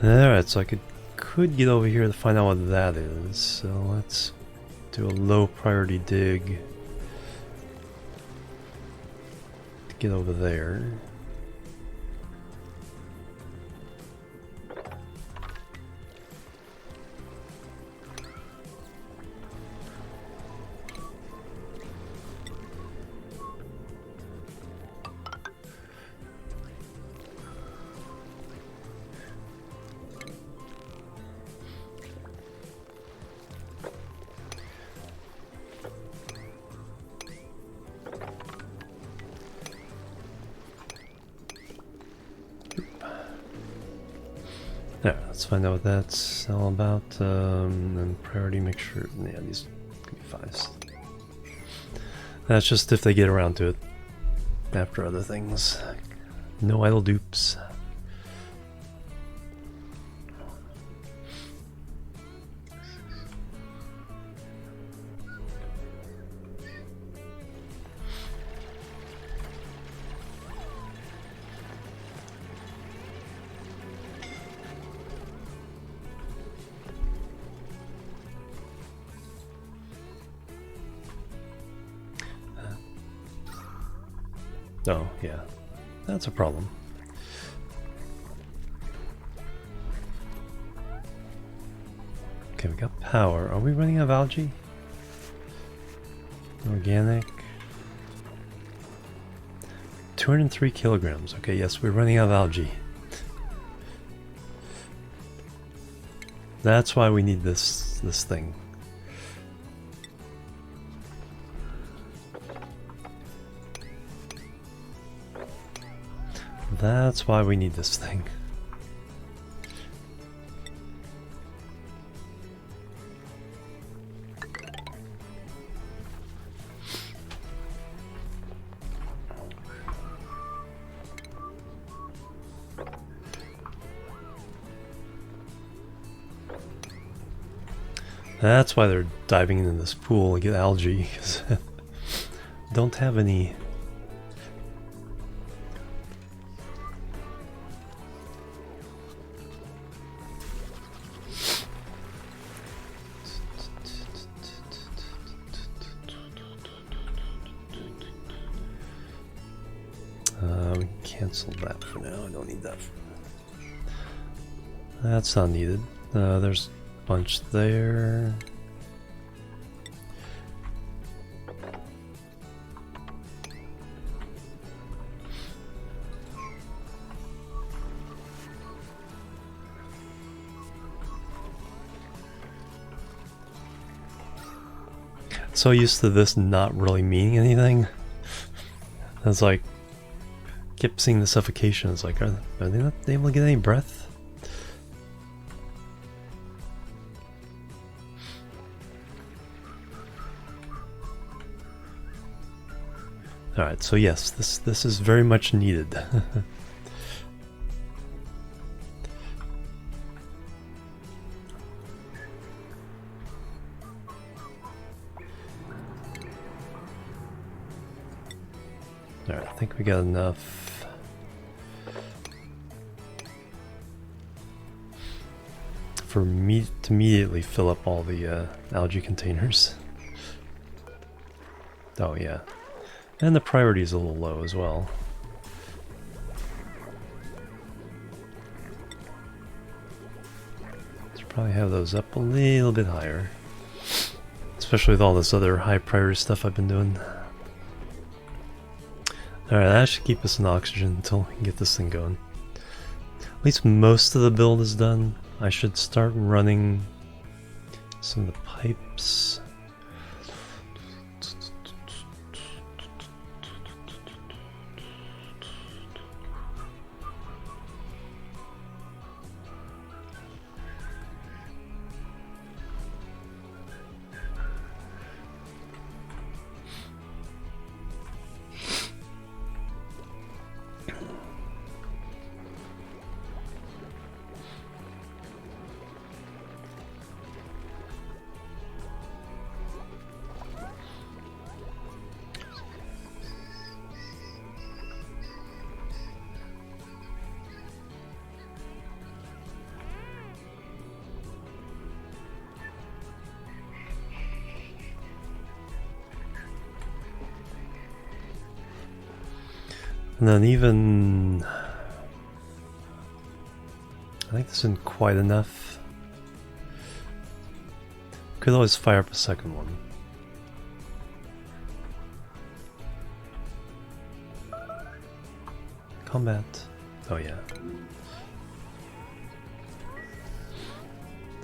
Alright, so I could get over here to find out what that is. So let's do a low priority dig to get over there. Yeah, let's find out what that's all about. And priority, make sure. Yeah, these can be fives. That's just if they get around to it after other things. No idle dupes. Oh, yeah. That's a problem. Okay, we got power. Are we running out of algae? Organic. 203 kilograms. Okay, yes, we're running out of algae. That's why we need this thing. That's why we need this thing. That's why they're diving into this pool to get algae, because don't have any. We cancel that for now. I don't need that. That's not needed. There's a bunch there. So used to this not really meaning anything. I was like, kept seeing the suffocation. It's like, are they not able to get any breath? Alright, so yes, this is very much needed. Alright, I think we got enough. For me to immediately fill up all the algae containers. Oh yeah. And the priority is a little low as well. Should probably have those up a little bit higher. Especially with all this other high priority stuff I've been doing. Alright, that should keep us in oxygen until we can get this thing going. At least most of the build is done. I should start running some of the pipes. And then even... I think this isn't quite enough. Could always fire up a second one. Combat. Oh yeah.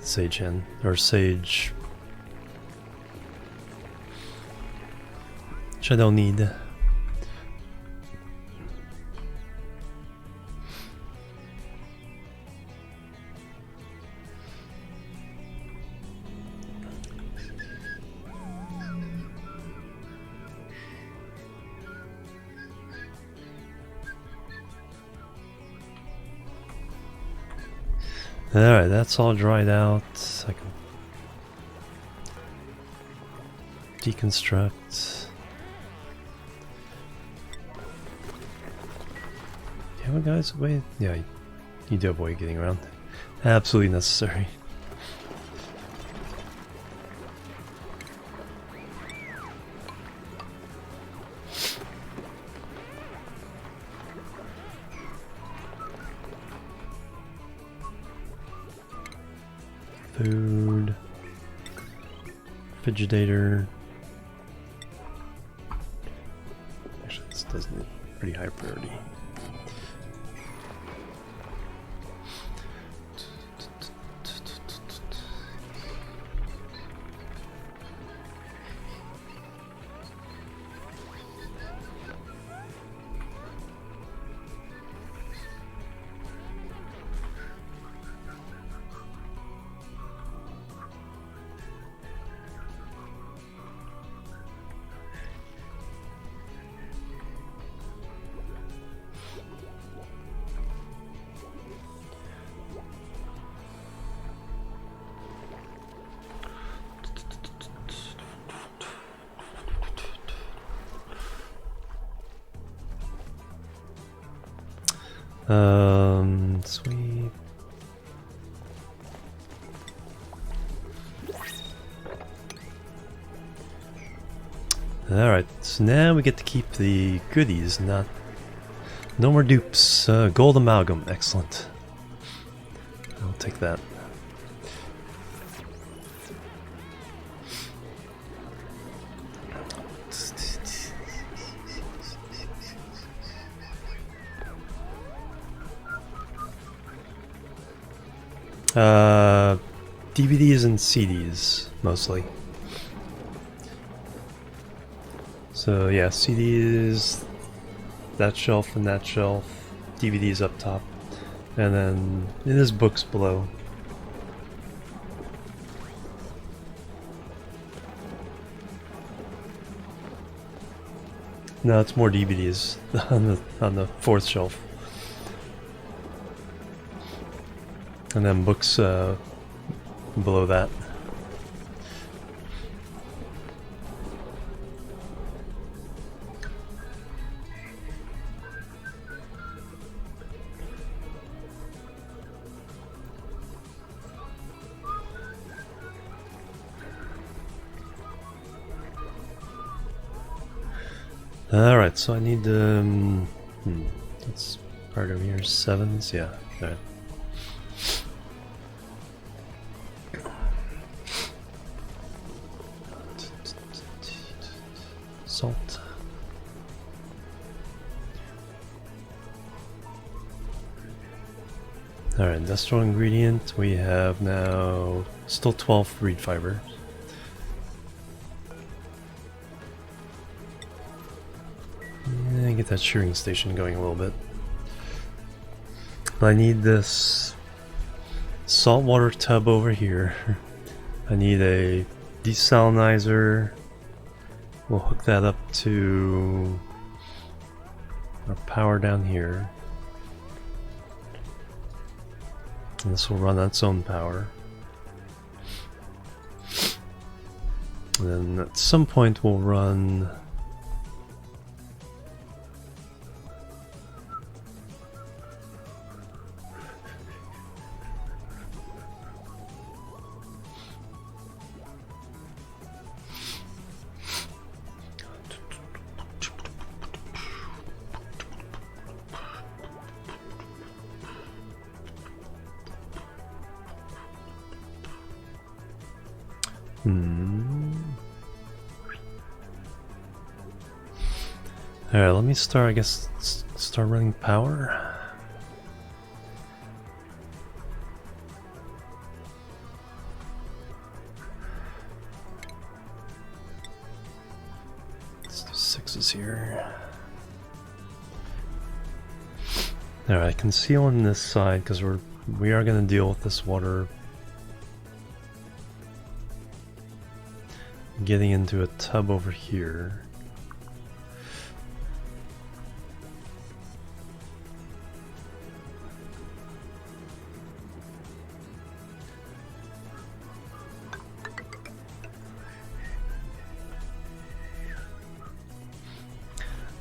Sage hen, or sage. Which I don't need. Alright, that's all dried out. I can deconstruct. Yeah, what guys? Wait, yeah, you do avoid getting around. Absolutely necessary. Food, refrigerator. Actually, this does need pretty high priority. Sweet. Alright, so now we get to keep the goodies, no more dupes. Gold amalgam, excellent. I'll take that. DVDs and CDs, mostly. So yeah, CDs, that shelf and that shelf, DVDs up top, and then it is books below. No, it's more DVDs on the fourth shelf. And then books below that. Alright, so I need that's part of here, 7s, yeah, alright. Salt. Alright, industrial ingredient, we have now still 12 reed fiber. And get that shearing station going a little bit. But I need this saltwater tub over here. I need a desalinizer. We'll hook that up to our power down here. And this will run on its own power. And then at some point we'll run Alright, let me start, I guess, start running power. Let's do 6s here. Alright, conceal on this side because we are going to deal with this water getting into a tub over here.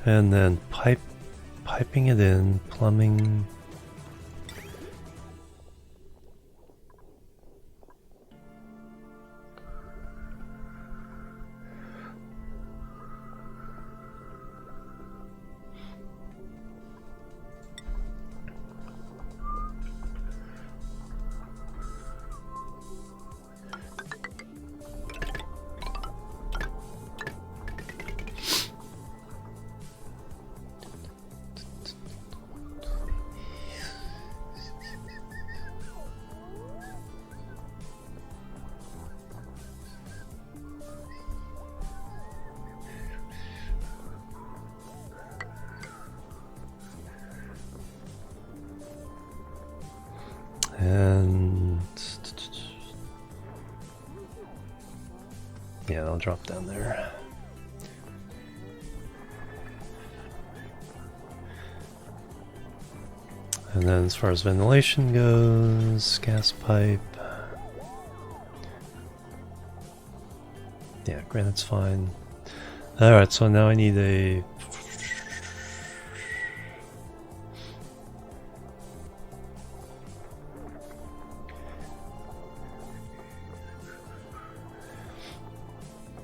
And then piping it in, plumbing. And yeah, I'll drop down there. And then as far as ventilation goes, gas pipe. Yeah, granite's fine. Alright, so now I need a...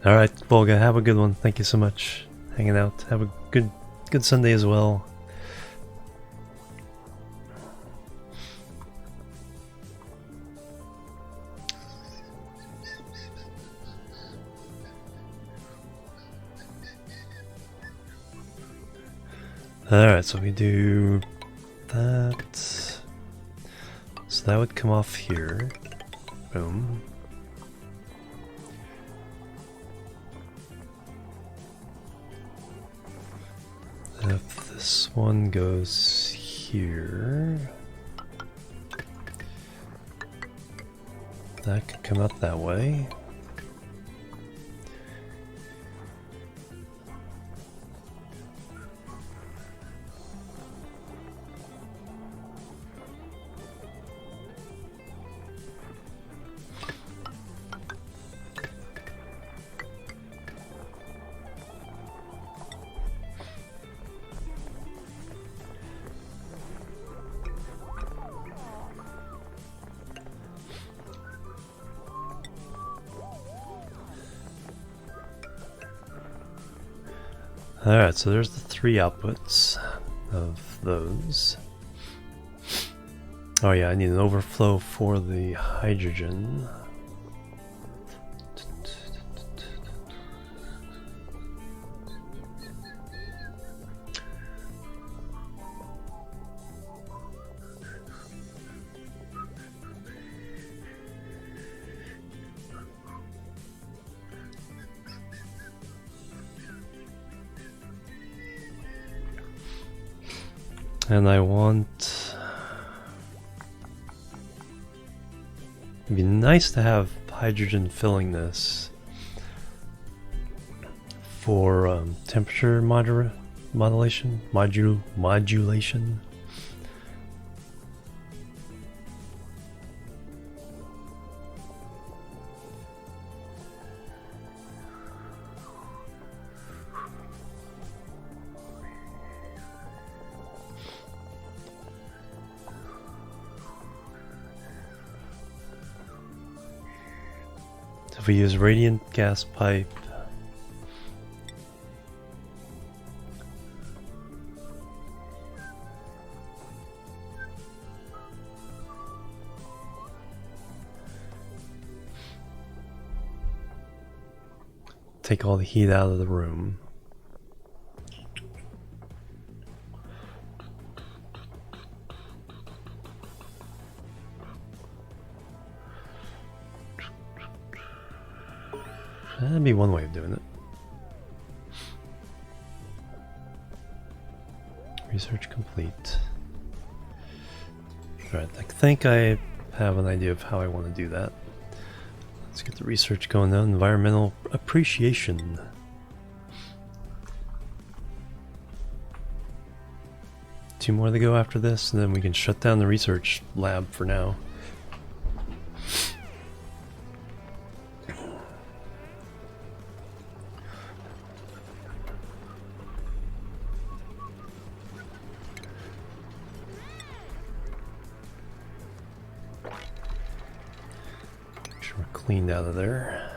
Alright, Volga, have a good one. Thank you so much. Hanging out. Have a good Sunday as well. Alright, so we do that. So that would come off here. Boom. If this one goes here, that could come out that way. Alright, so there's the 3 outputs of those. Oh yeah, I need an overflow for the hydrogen. And I want... It'd be nice to have hydrogen filling this for temperature modulation. If we use radiant gas pipe, take all the heat out of the room. That'd be one way of doing it. Research complete. Alright, I think I have an idea of how I want to do that. Let's get the research going now. Environmental appreciation. Two more to go after this, and then we can shut down the research lab for now. Cleaned out of there.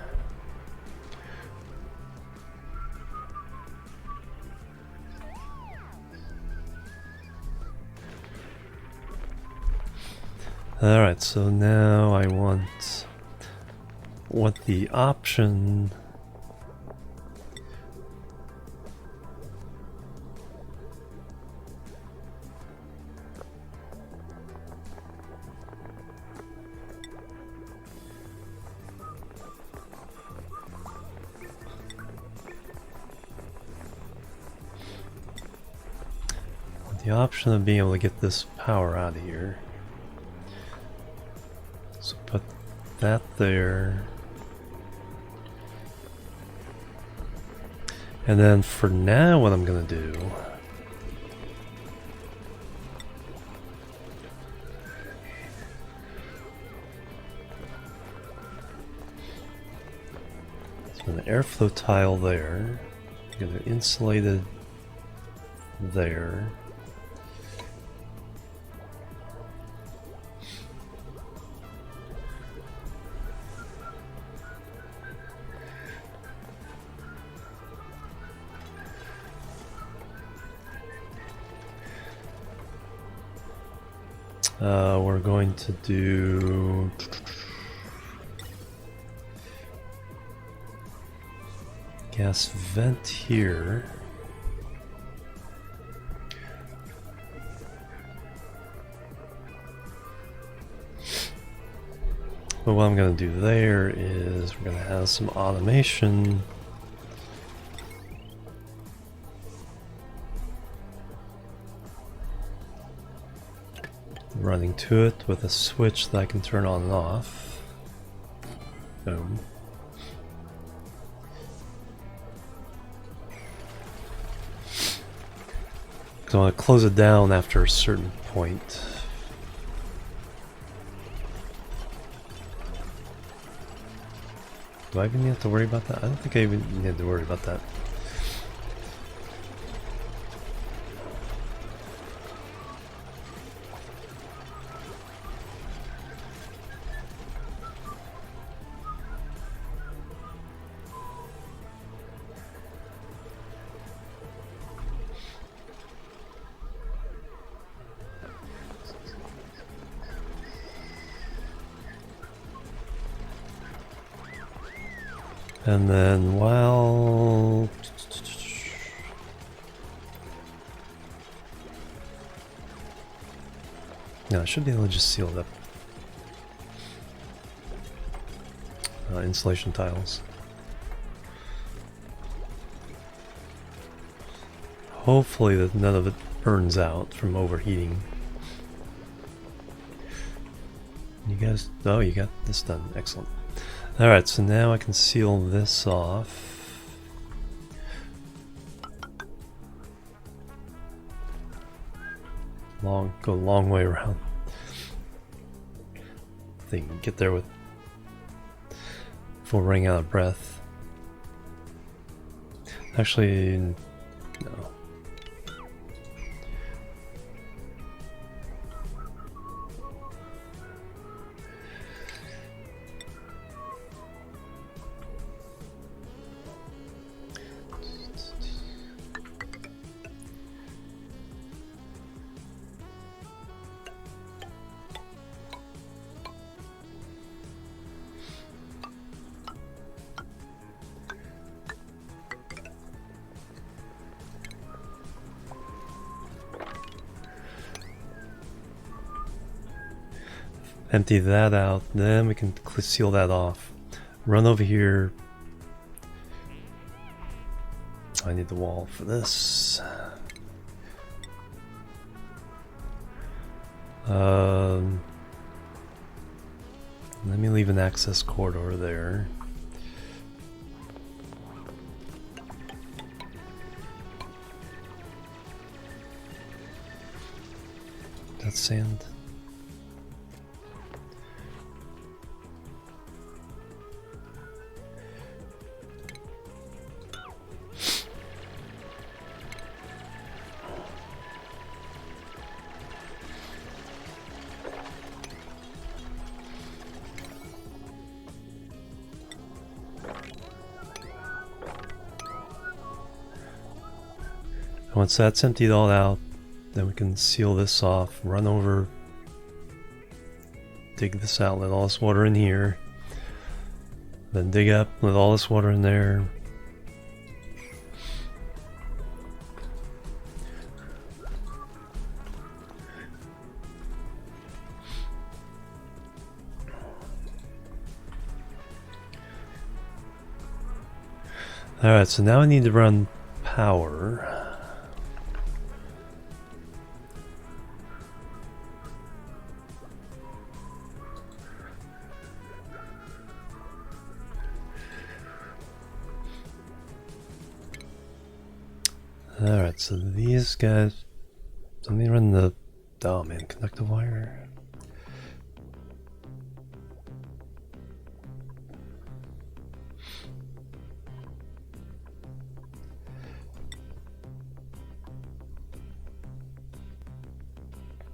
Alright, so now I want what the option of being able to get this power out of here. So put that there. And then for now what I'm gonna do is an airflow tile there. I'm gonna insulate it there. We're going to do gas vent here. But what I'm going to do there is we're going to have some automation. Running to it with a switch that I can turn on and off. Boom. So I want to close it down after a certain point. Do I even need to worry about that? I don't think I even need to worry about that. And then while no, I should be able to just seal it up. Insulation tiles. Hopefully that none of it burns out from overheating. You guys, oh, you got this done. Excellent. Alright, so now I can seal this off. Go a long way around. I think you can get there with before running out of breath. Actually, no. Empty that out, then we can seal that off. Run over here. I need the wall for this. Let me leave an access corridor there. That's sand. Once that's emptied all out, then we can seal this off, run over, dig this out, let all this water in here, then dig up, let all this water in there. Alright, so now I need to run power. Alright, so these guys, let me run the, oh man, conductive wire.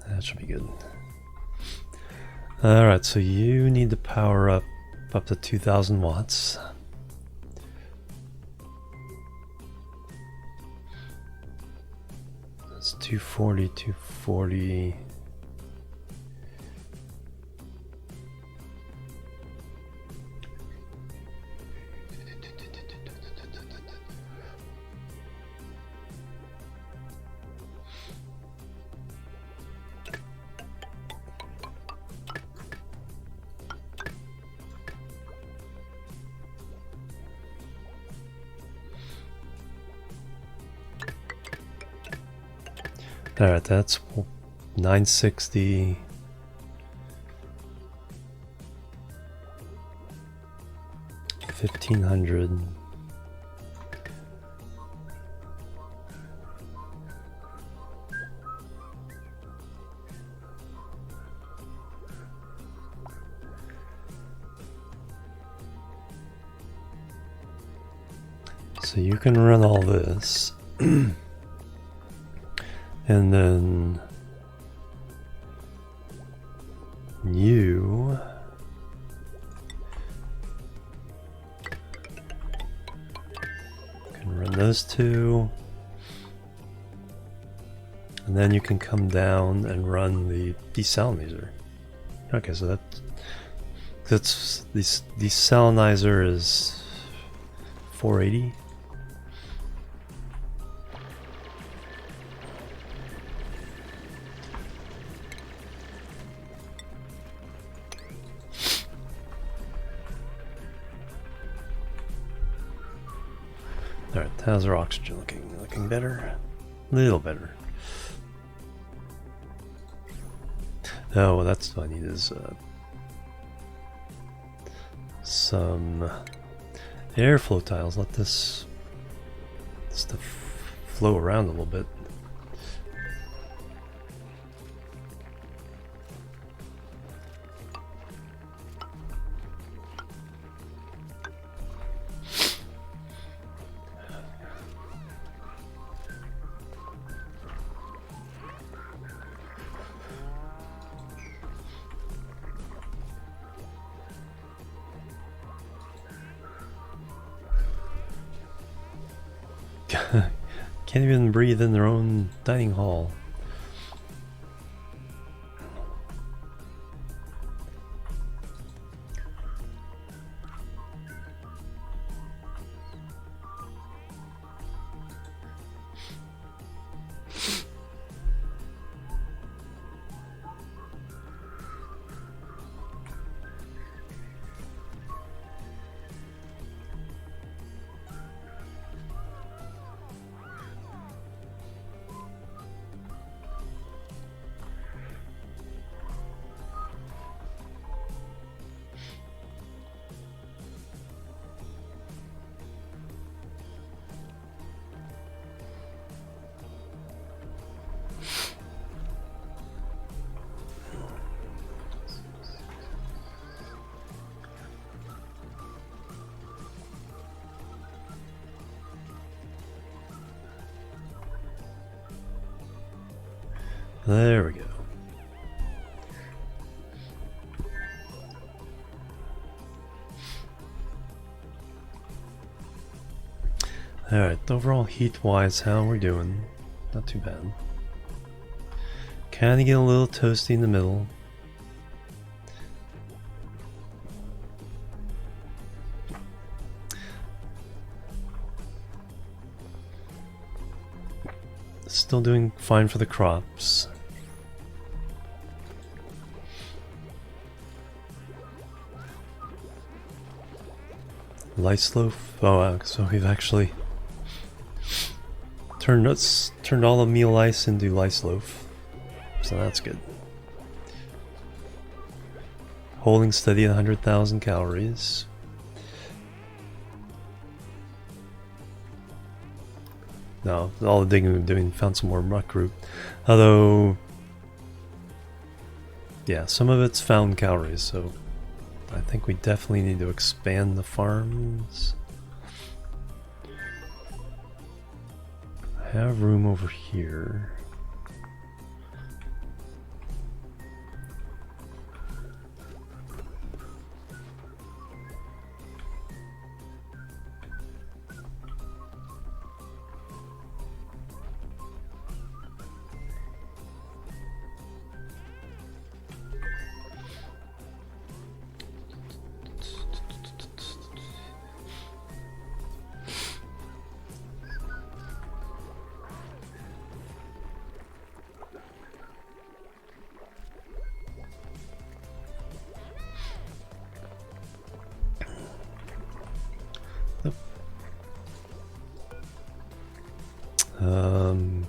That should be good. Alright, so you need to power up to 2000 watts. That's 240, 240. Alright, that's 960. $1,500. So you can run all this. And then you can run those two, and then you can come down and run the desalinizer. Okay, so that's desalinizer is 480. Alright, how's our oxygen looking? Looking better? A little better. Oh, well, that's what I need is some airflow tiles. Let this stuff flow around a little bit. Can't even breathe in their own dining hall. There we go. Alright, overall heat-wise, how we're doing? Not too bad. Kinda get a little toasty in the middle. Still doing fine for the crops. Lice loaf? Oh, so we've actually turned all the meal ice into lice loaf. So that's good. Holding steady at 100,000 calories. No, all the digging we've been doing, found some more muck root. Although, yeah, some of it's found calories, so I think we definitely need to expand the farms. I have room over here.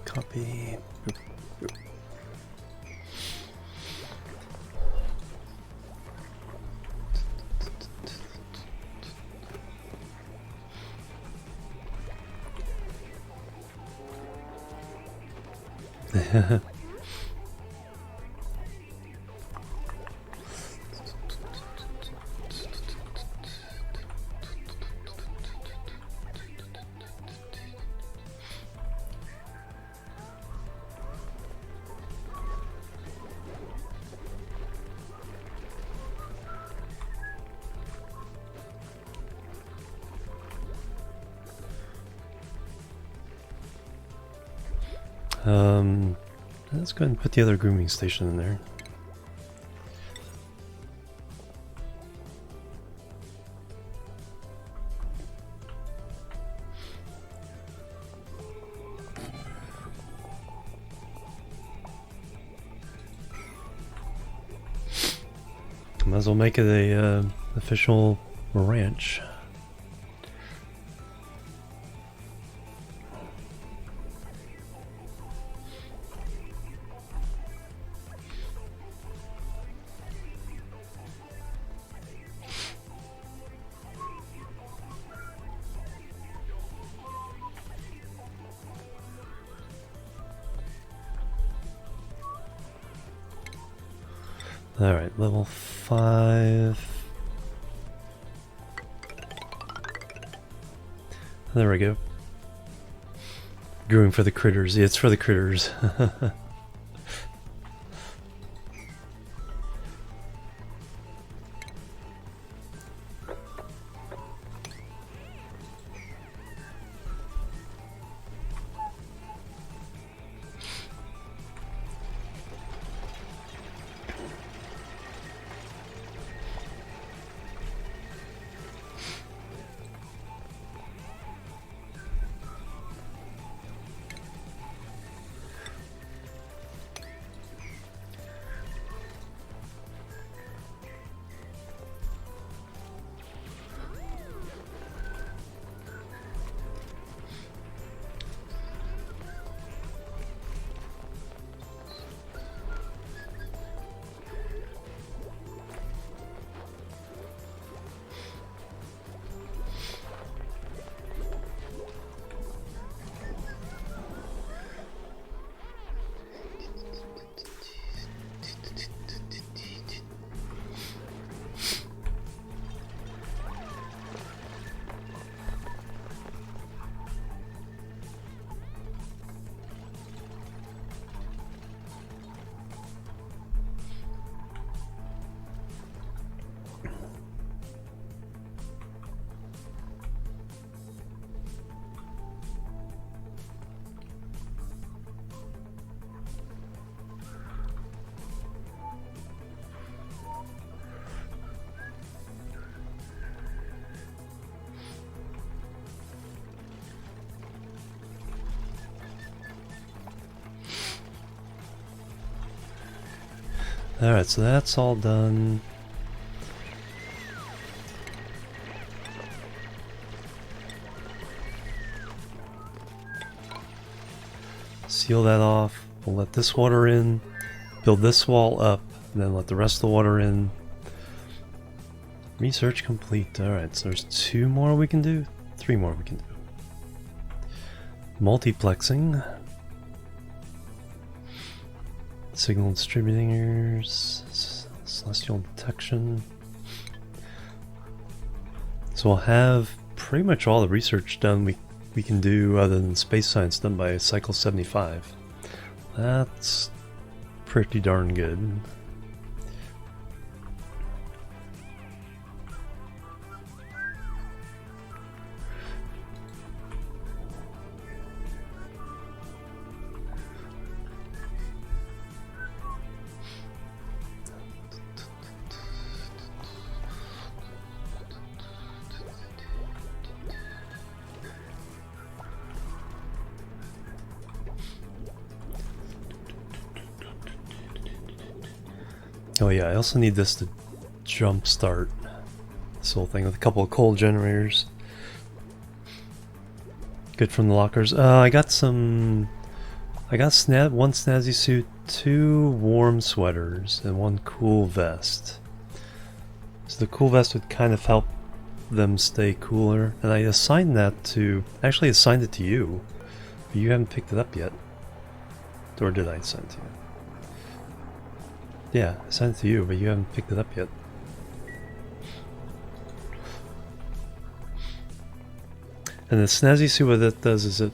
Copy. Let's go ahead and put the other grooming station in there. Might as well make it a official ranch. Alright, level 5. There we go. Growing for the critters. Yeah, it's for the critters. Alright, so that's all done. Seal that off. We'll let this water in, build this wall up, and then let the rest of the water in. Research complete. Alright, so there's 2 more we can do? 3 more we can do. Multiplexing. Signal distributors. Celestial detection. So we'll have pretty much all the research done we can do other than space science done by cycle 75. That's pretty darn good. Oh yeah, I also need this to jumpstart this whole thing with a couple of coal generators. Good from the lockers. I got one snazzy suit, 2 warm sweaters, and 1 cool vest. So the cool vest would kind of help them stay cooler, and I assigned that to... actually assigned it to you, but you haven't picked it up yet. Or did I assign it to you? Yeah, I sent it to you, but you haven't picked it up yet. And the snazzy suit, what that does is it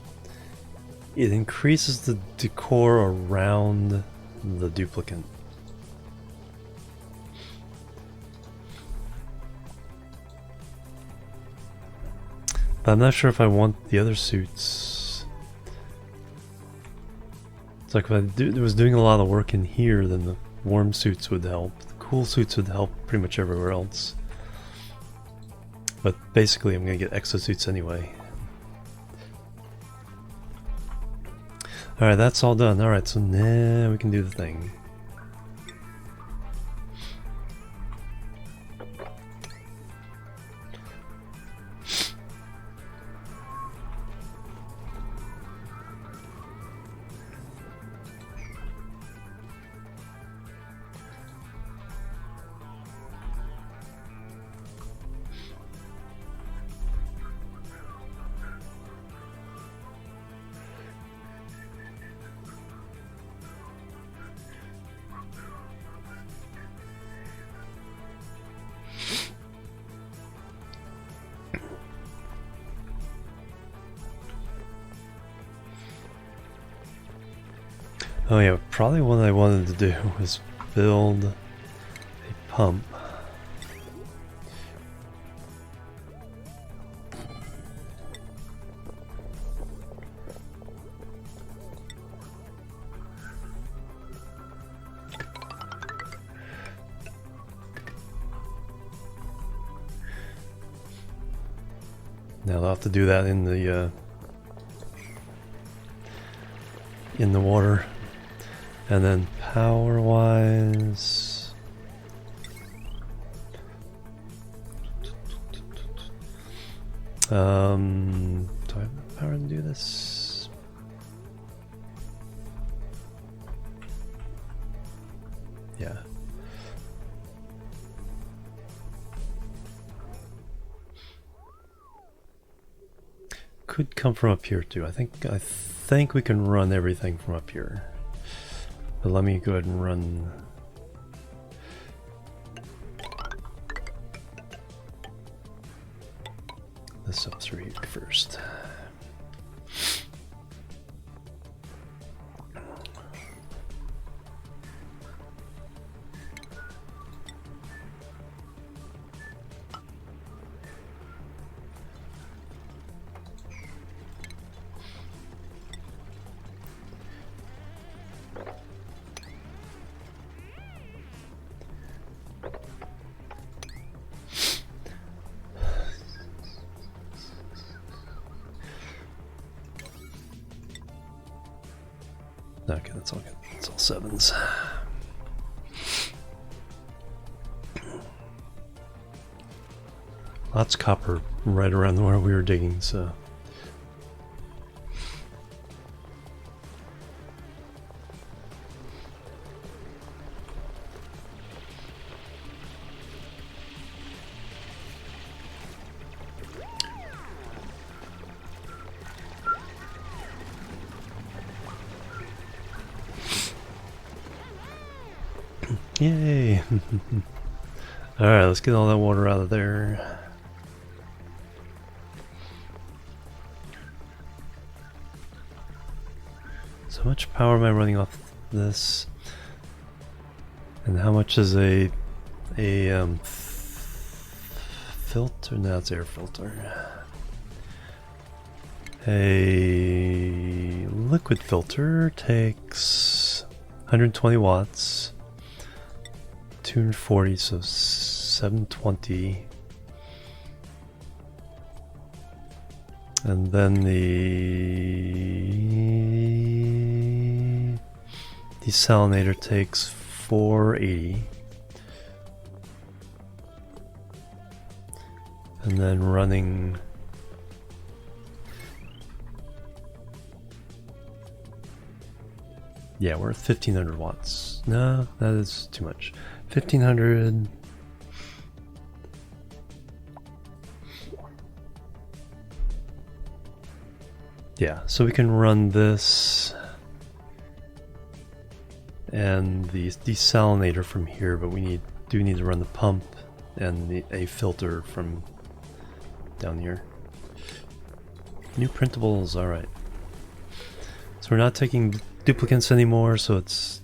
increases the decor around the duplicant. But I'm not sure if I want the other suits. It's like if I was doing a lot of work in here, then the warm suits would help. The cool suits would help pretty much everywhere else. But basically I'm going to get exosuits anyway. Alright, that's all done. Alright, so now we can do the thing. Oh yeah, probably what I wanted to do was build a pump. Now I'll have to do that in the water. And then power-wise, do I have the power to do this? Yeah. Could come from up here too. I think we can run everything from up here. But let me go ahead and run this up through here first. Okay, that's all good. That's all sevens. Lots of copper right around where we were digging, so. Yay! Alright, let's get all that water out of there. So how much power am I running off this? And how much is a filter? No, it's air filter. A liquid filter takes 120 watts. 240, so 720. And then the desalinator takes 480. And then running yeah, we're at 1500 watts. No, that is too much. 1500. Yeah, so we can run this and the desalinator from here, but we do need to run the pump and a filter from down here. New printables, alright. So we're not taking duplicants anymore, so it's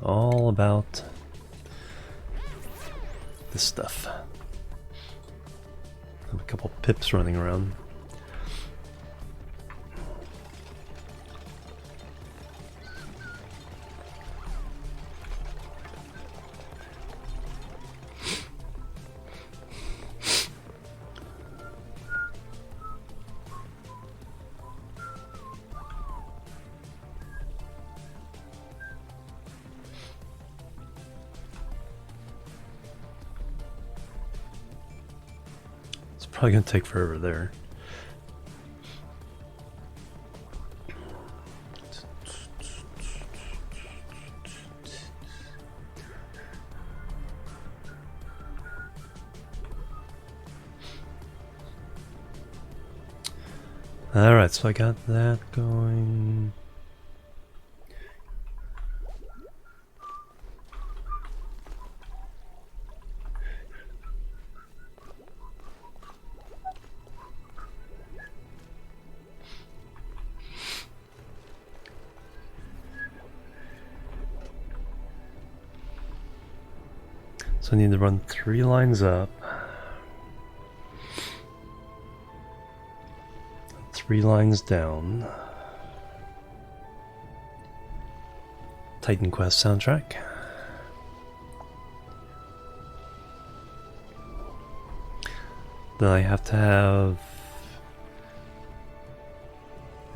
all about this stuff. Have a couple pips running around. Probably gonna take forever there. Alright, so I got that going. So I need to run 3 lines up, 3 lines down. Titan Quest soundtrack. Then I have to have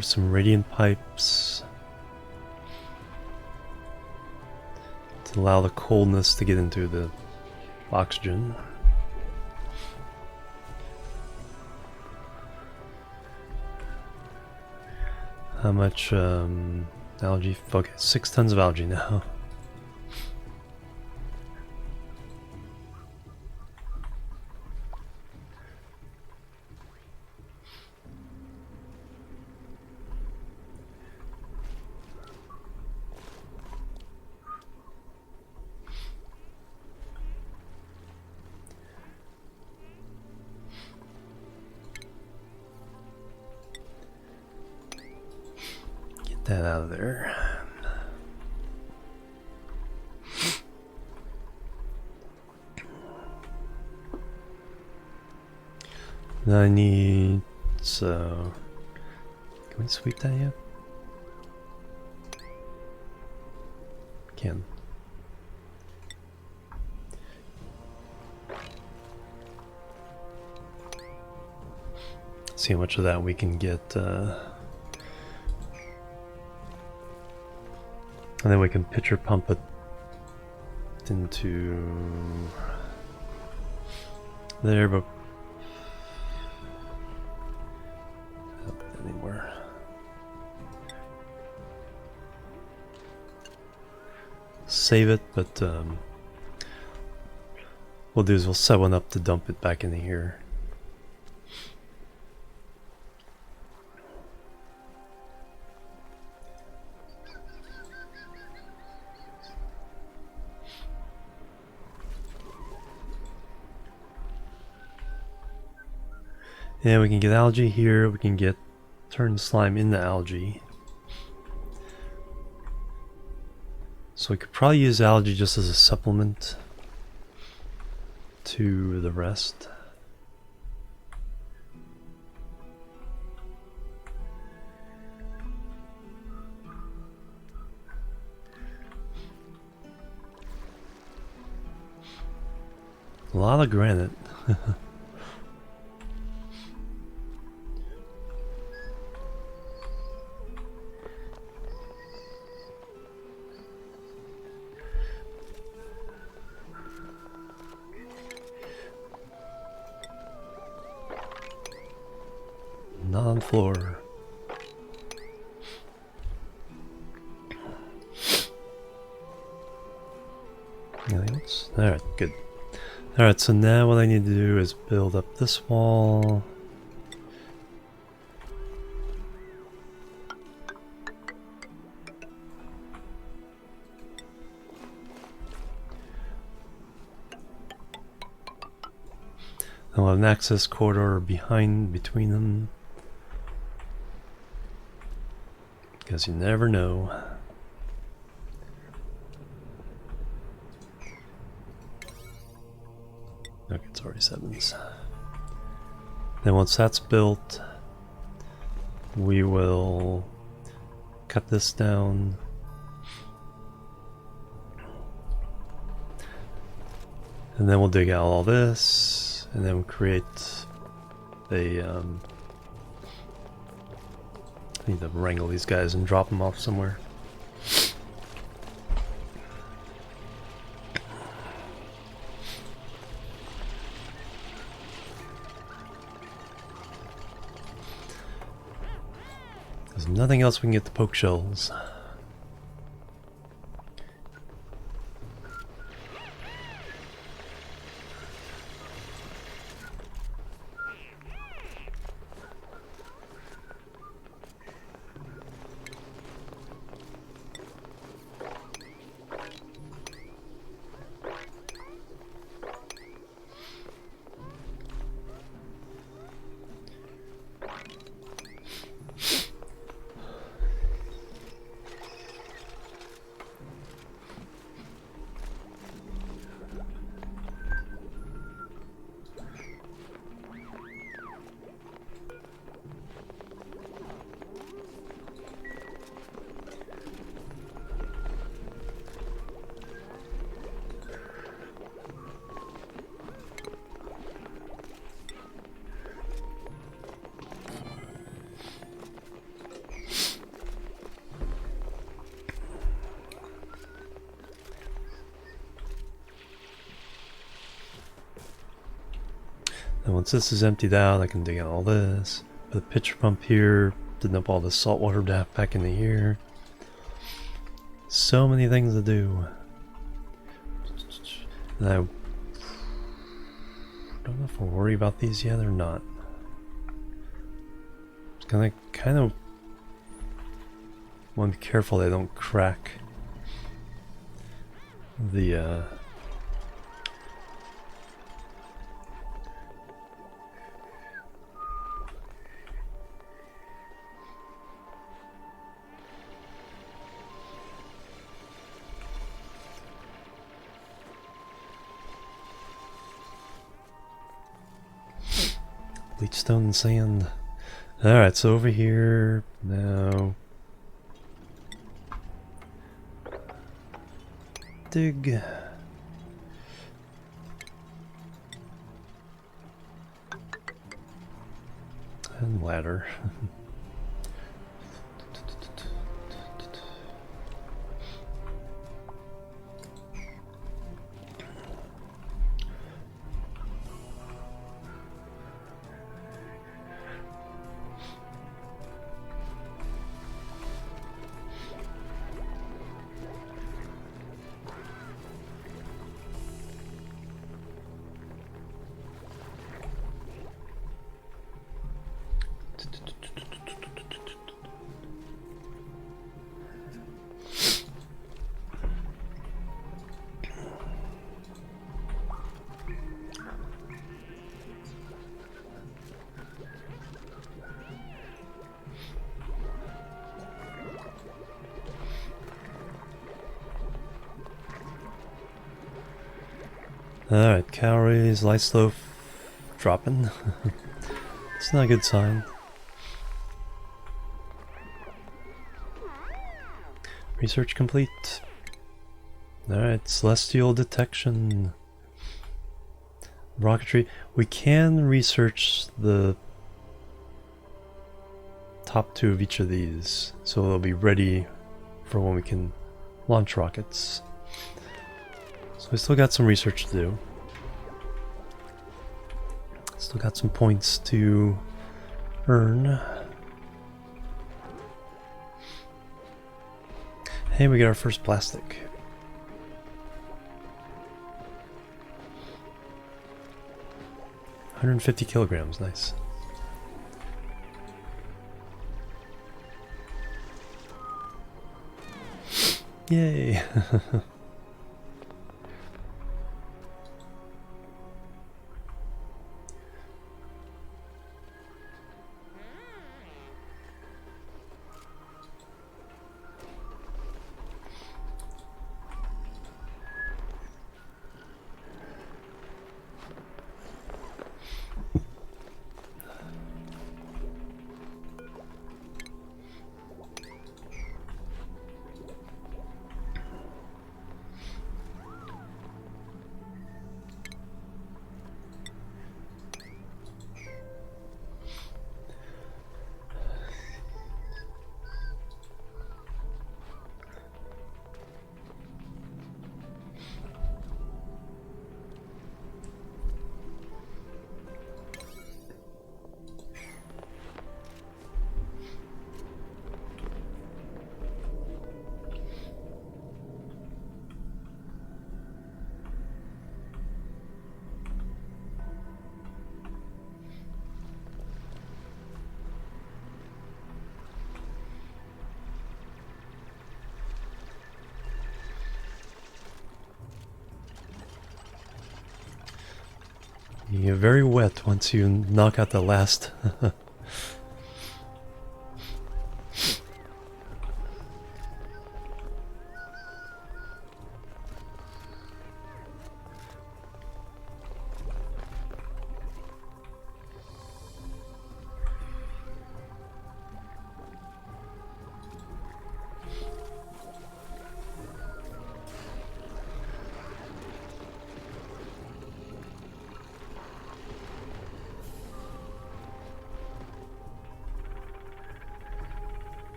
some radiant pipes to allow the coldness to get into the oxygen. How much algae? Okay, 6 tons of algae now. That out of there. Then I need, so can we sweep that yet? Can. See how much of that we can get. And then we can pitcher pump it into there, but not anymore. Save it, but what we'll do is we'll set one up to dump it back into here. Yeah, we can get algae here, we can turn slime into algae. So we could probably use algae just as a supplement to the rest. A lot of granite. Not on the floor. Anything else? Alright, good. Alright, so now what I need to do is build up this wall. I'll have an access corridor between them. Because you never know. Okay, it's already 7s. Then once that's built, we will cut this down. And then we'll dig out all this, and then we'll create a I need to wrangle these guys and drop them off somewhere. There's nothing else we can get to poke shells. And once this is emptied out, I can dig out all this. Put a pitcher pump here to dump all this saltwater back into here. So many things to do. And I don't know if I'll worry about these yet or not. Just gonna kind of want to be careful they don't crack the bleach stone and sand. Alright, so over here now. Dig. And ladder. Alright, calories, light loaf dropping. It's not a good sign. Research complete. Alright, celestial detection. Rocketry. We can research the top two of each of these, so they'll be ready for when we can launch rockets. So we still got some research to do. Still got some points to earn. Hey, we got our first plastic. $150 kilograms, nice. Yay! You get very wet once you knock out the last.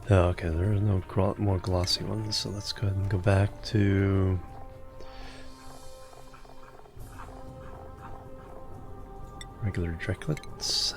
Oh, okay, there are no more glossy ones, so let's go ahead and go back to regular Drecklets.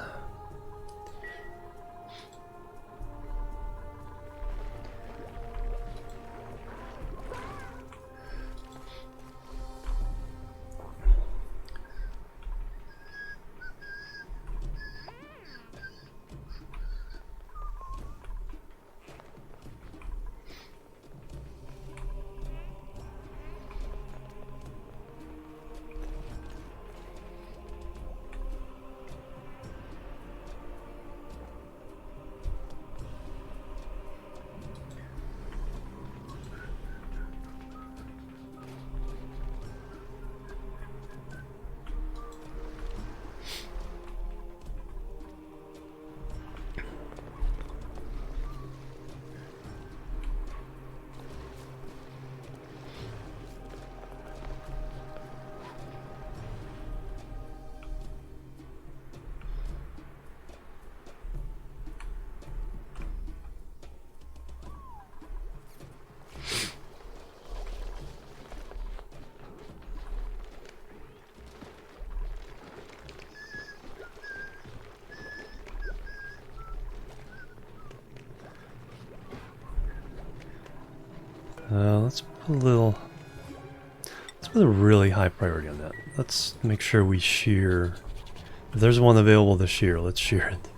Let's put a really high priority on that. Let's make sure we shear. If there's one available to shear, let's shear it.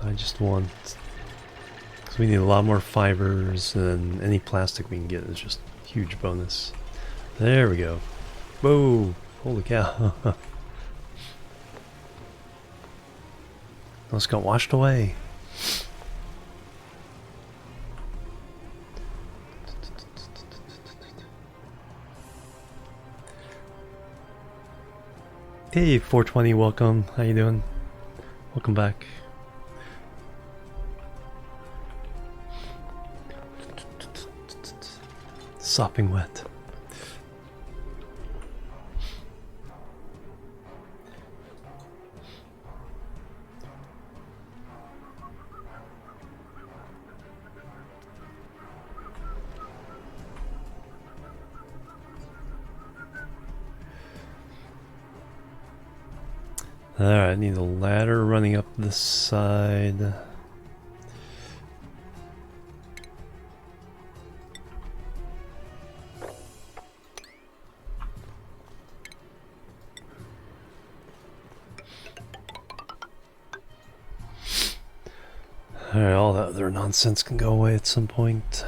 I just want, because we need a lot more fibers, and any plastic we can get is just a huge bonus. There we go. Whoa! Holy cow! Almost got washed away. Hey, 420, welcome. How you doing? Welcome back. Sopping wet. Alright, I need a ladder running up this side. Alright, all that other nonsense can go away at some point.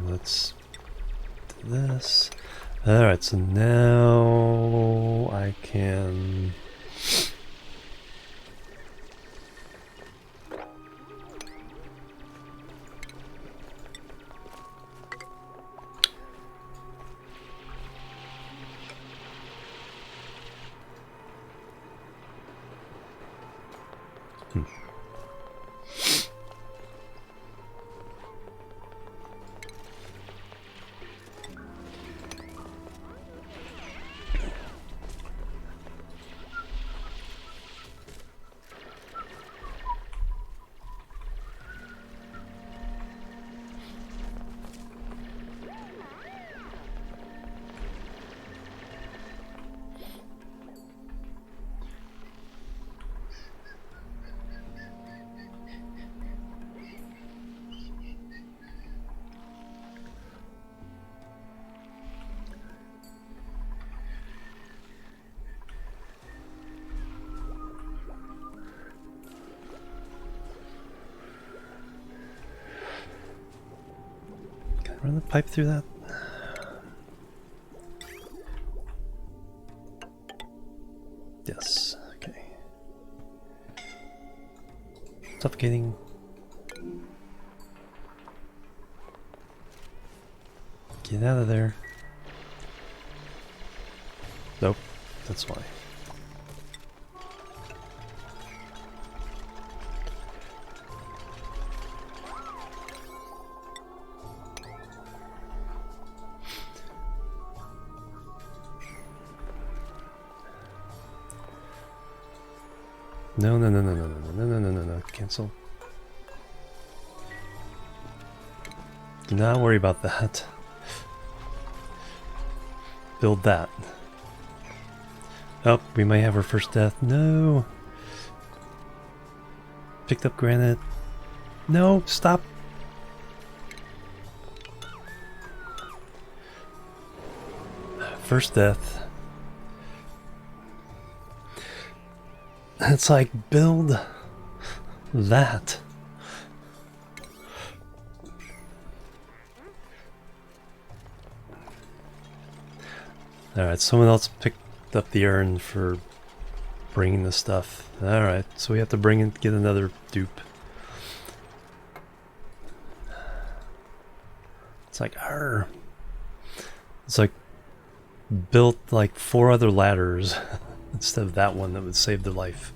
Let's do this. Alright, so now I can... Run the pipe through that? Yes, okay. Suffocating. Get out of there. Nope, that's why. No, no, no, no, no, no, no, no, no, no, no, cancel. Do not worry about that. Build that. Oh, we might have our first death. No! Picked up granite. No, stop! First death. It's like, build that. Alright, someone else picked up the urn for bringing the stuff. Alright, so we have to bring in, get another dupe. It's like, arr. It's like, built like 4 other ladders instead of that one that would save their life.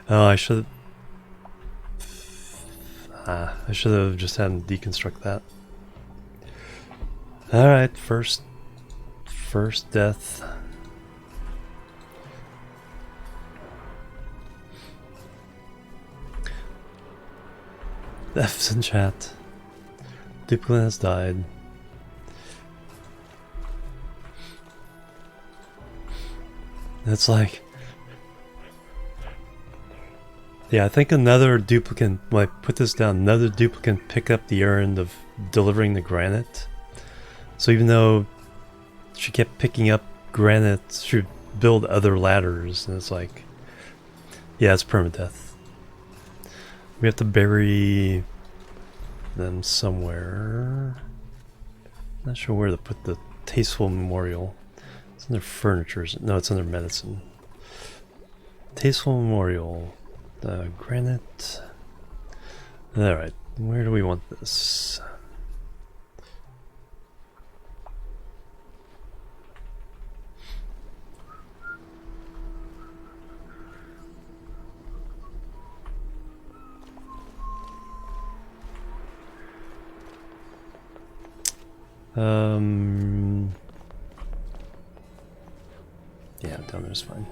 Oh, I should have just had him deconstruct that. Alright, first death. F's in chat. Duplicant has died. It's like... Yeah, I think another duplicant, when I put this down, another duplicant picked up the errand of delivering the granite. So even though she kept picking up granite, she would build other ladders, and it's like, yeah, it's permadeath. We have to bury them somewhere. Not sure where to put the tasteful memorial. It's in their furniture. No, it's in their medicine. Tasteful memorial. The granite. Alright, where do we want this? Yeah, down there's fine.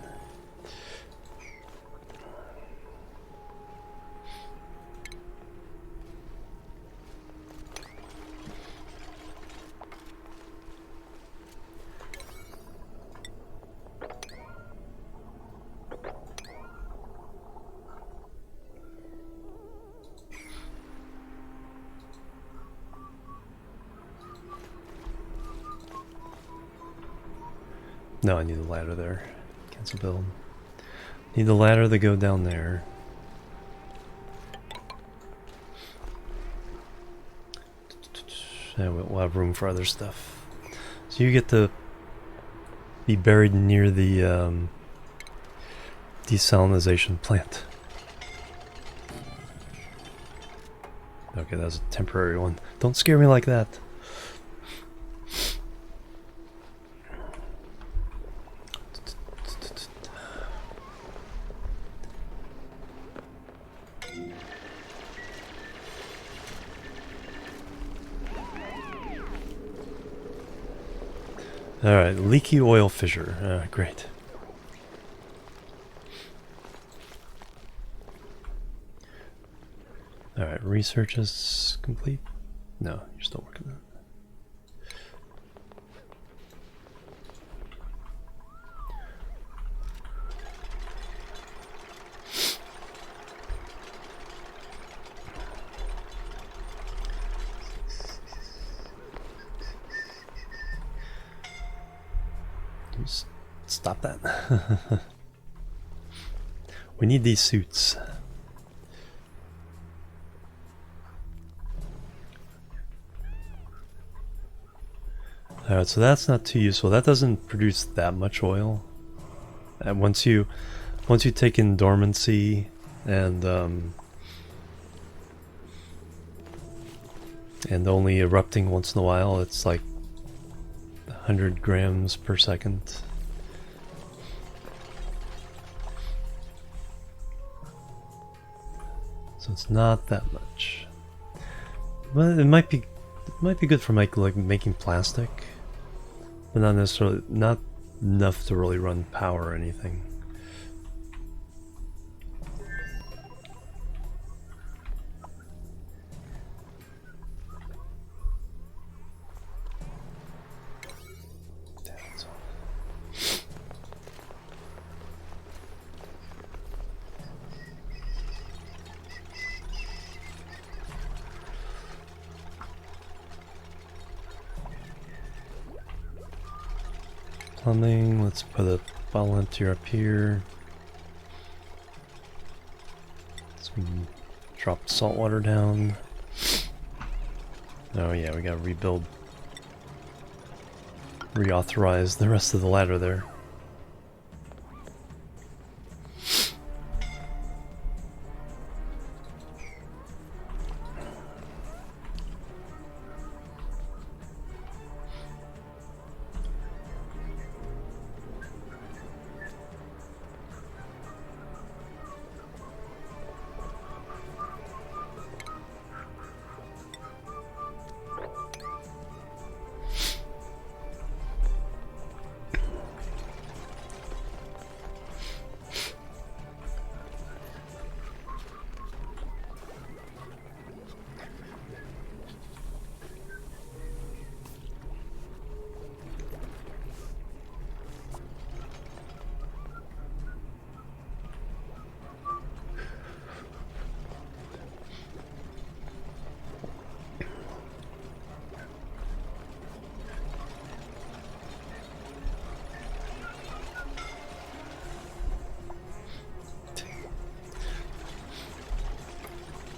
No, I need a ladder there. Cancel build. Need the ladder to go down there. Yeah, we'll have room for other stuff. So you get to be buried near the desalinization plant. Okay, that was a temporary one. Don't scare me like that. Alright, leaky oil fissure. Great. Alright, research is complete? No, you're still working on it. Just stop that. We need these suits. Alright, so that's not too useful. That doesn't produce that much oil. And once you take in dormancy and only erupting once in a while, it's like 100 grams per second. So it's not that much. But it might be good for like making plastic, but not necessarily, not enough to really run power or anything. Plumbing, let's put a bottle emptier up here. Let's drop salt water down. Oh yeah, we gotta reauthorize the rest of the ladder there.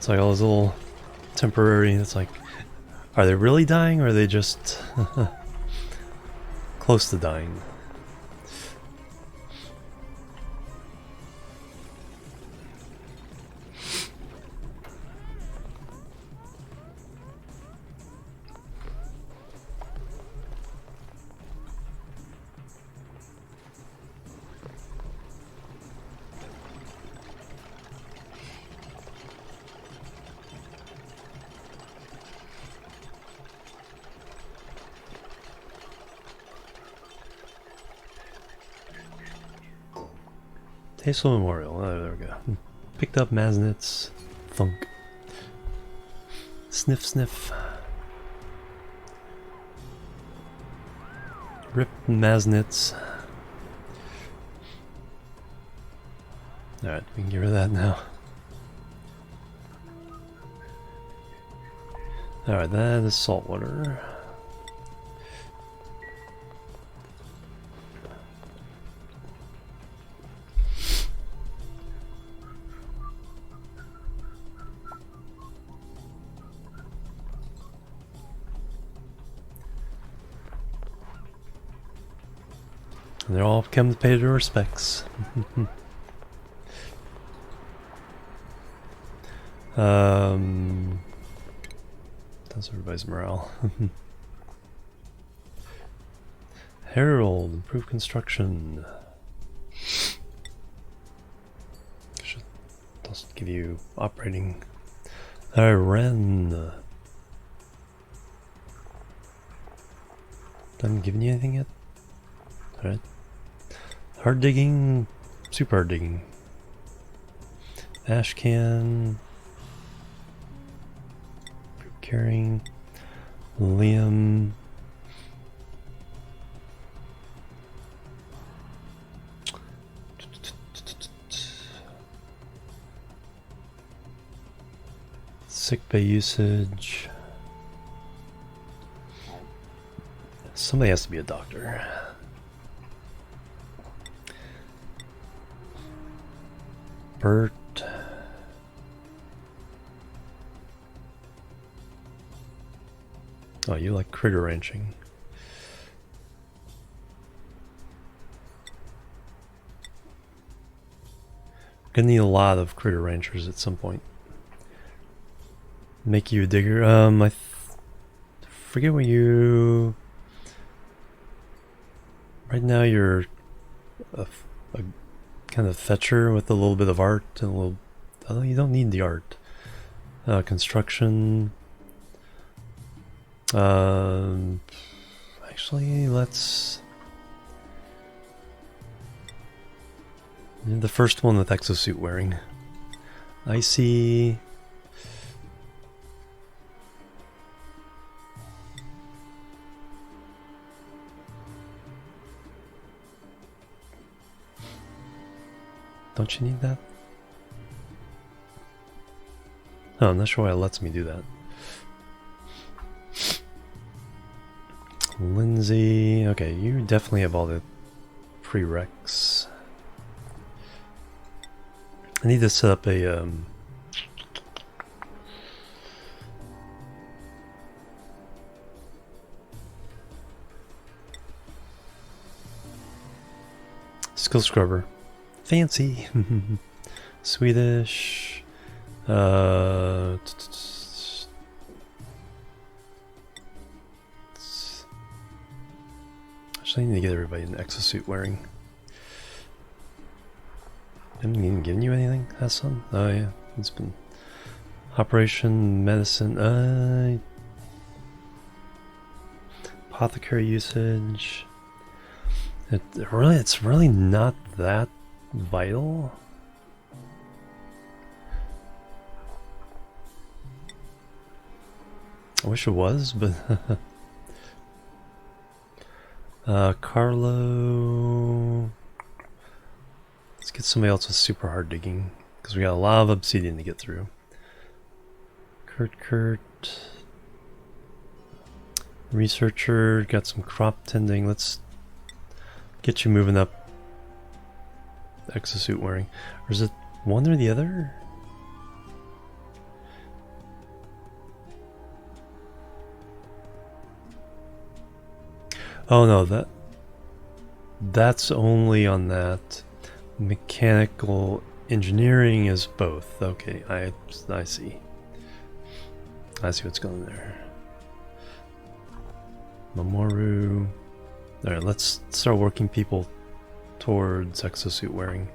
It's like all those little temporary, it's like, are they really dying or are they just close to dying? Tasteful Memorial. Oh, there we go. Picked up Maznit's Thunk. Sniff, sniff. Rip Maznit's. Alright, we can get rid of that now. Alright, that is salt water. And they're all come to pay their respects. That's everybody's morale. Herald, improve construction. Should just give you operating. Ren. Haven't given you anything yet? Alright. Hard digging, super hard digging. Ash can. Carrying. Liam. Sick bay usage. Somebody has to be a doctor. Bert. Oh, you like critter ranching. We're gonna need a lot of critter ranchers at some point. Make you a digger. I forget what you. Right now you're a kind of fetcher with a little bit of art and a little. Oh, you don't need the art. Construction. Actually, let's. The first one with exosuit wearing. Icy. Don't you need that? Oh, I'm not sure why it lets me do that. Lindsay, okay, you definitely have all the prereqs. I need to set up a skill scrubber. Fancy. Swedish. Actually, I need to get everybody an exosuit wearing. I haven't even given you anything, Hassan? Oh yeah, it's been Operation Medicine. Apothecary usage. It's really not that vital. I wish it was, but Carlo. Let's get somebody else with super hard digging because we got a lot of obsidian to get through. Kurt. Researcher, got some crop tending. Let's get you moving up. Exosuit wearing. Or is it one or the other? Oh no, that's only on that. Mechanical engineering is both. Okay, I see. I see what's going there. Mamoru. Alright, let's start working people towards exosuit wearing.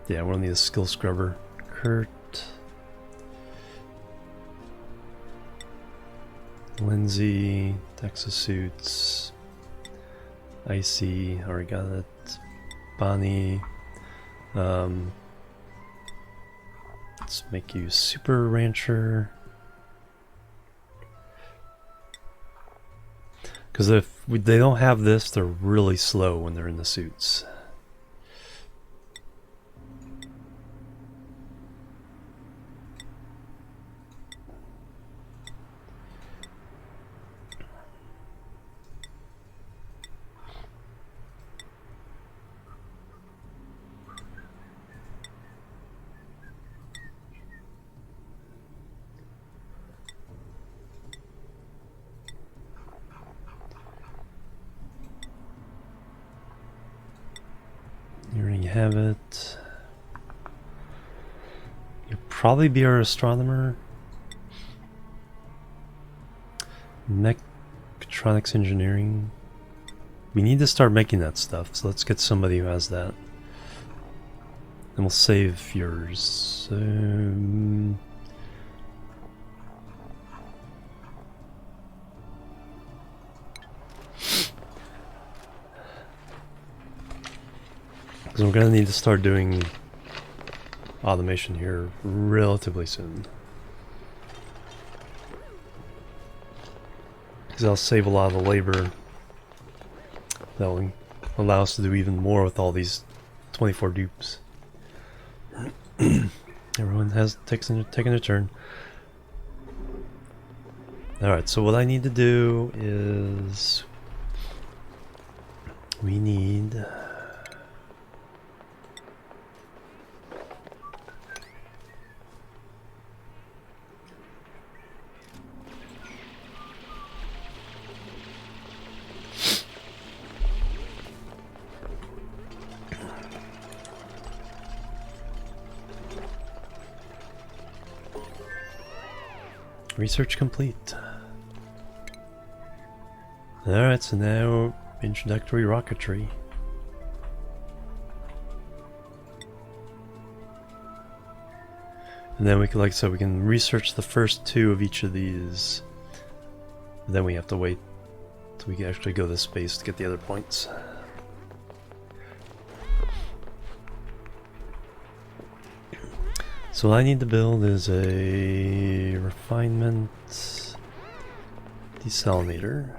Yeah, we'll need a skill scrubber. Kurt. Lindsay. Exosuits. Icy. Already got it. Bonnie. Let's make you Super Rancher. Because if they don't have this, they're really slow when they're in the suits. You already have it. You'll probably be our astronomer. Mechatronics engineering. We need to start making that stuff, so let's get somebody who has that. And we'll save yours. Because we're going to need to start doing automation here relatively soon. Because that'll save a lot of the labor. That'll allow us to do even more with all these 24 dupes. Everyone has taken a turn. Alright, so what I need to do is... we need... research complete. Alright, so now introductory rocketry. And then we can, like I said, we can research the first two of each of these. Then we have to wait till we can actually go to space to get the other points. So what I need to build is a refinement desalinator.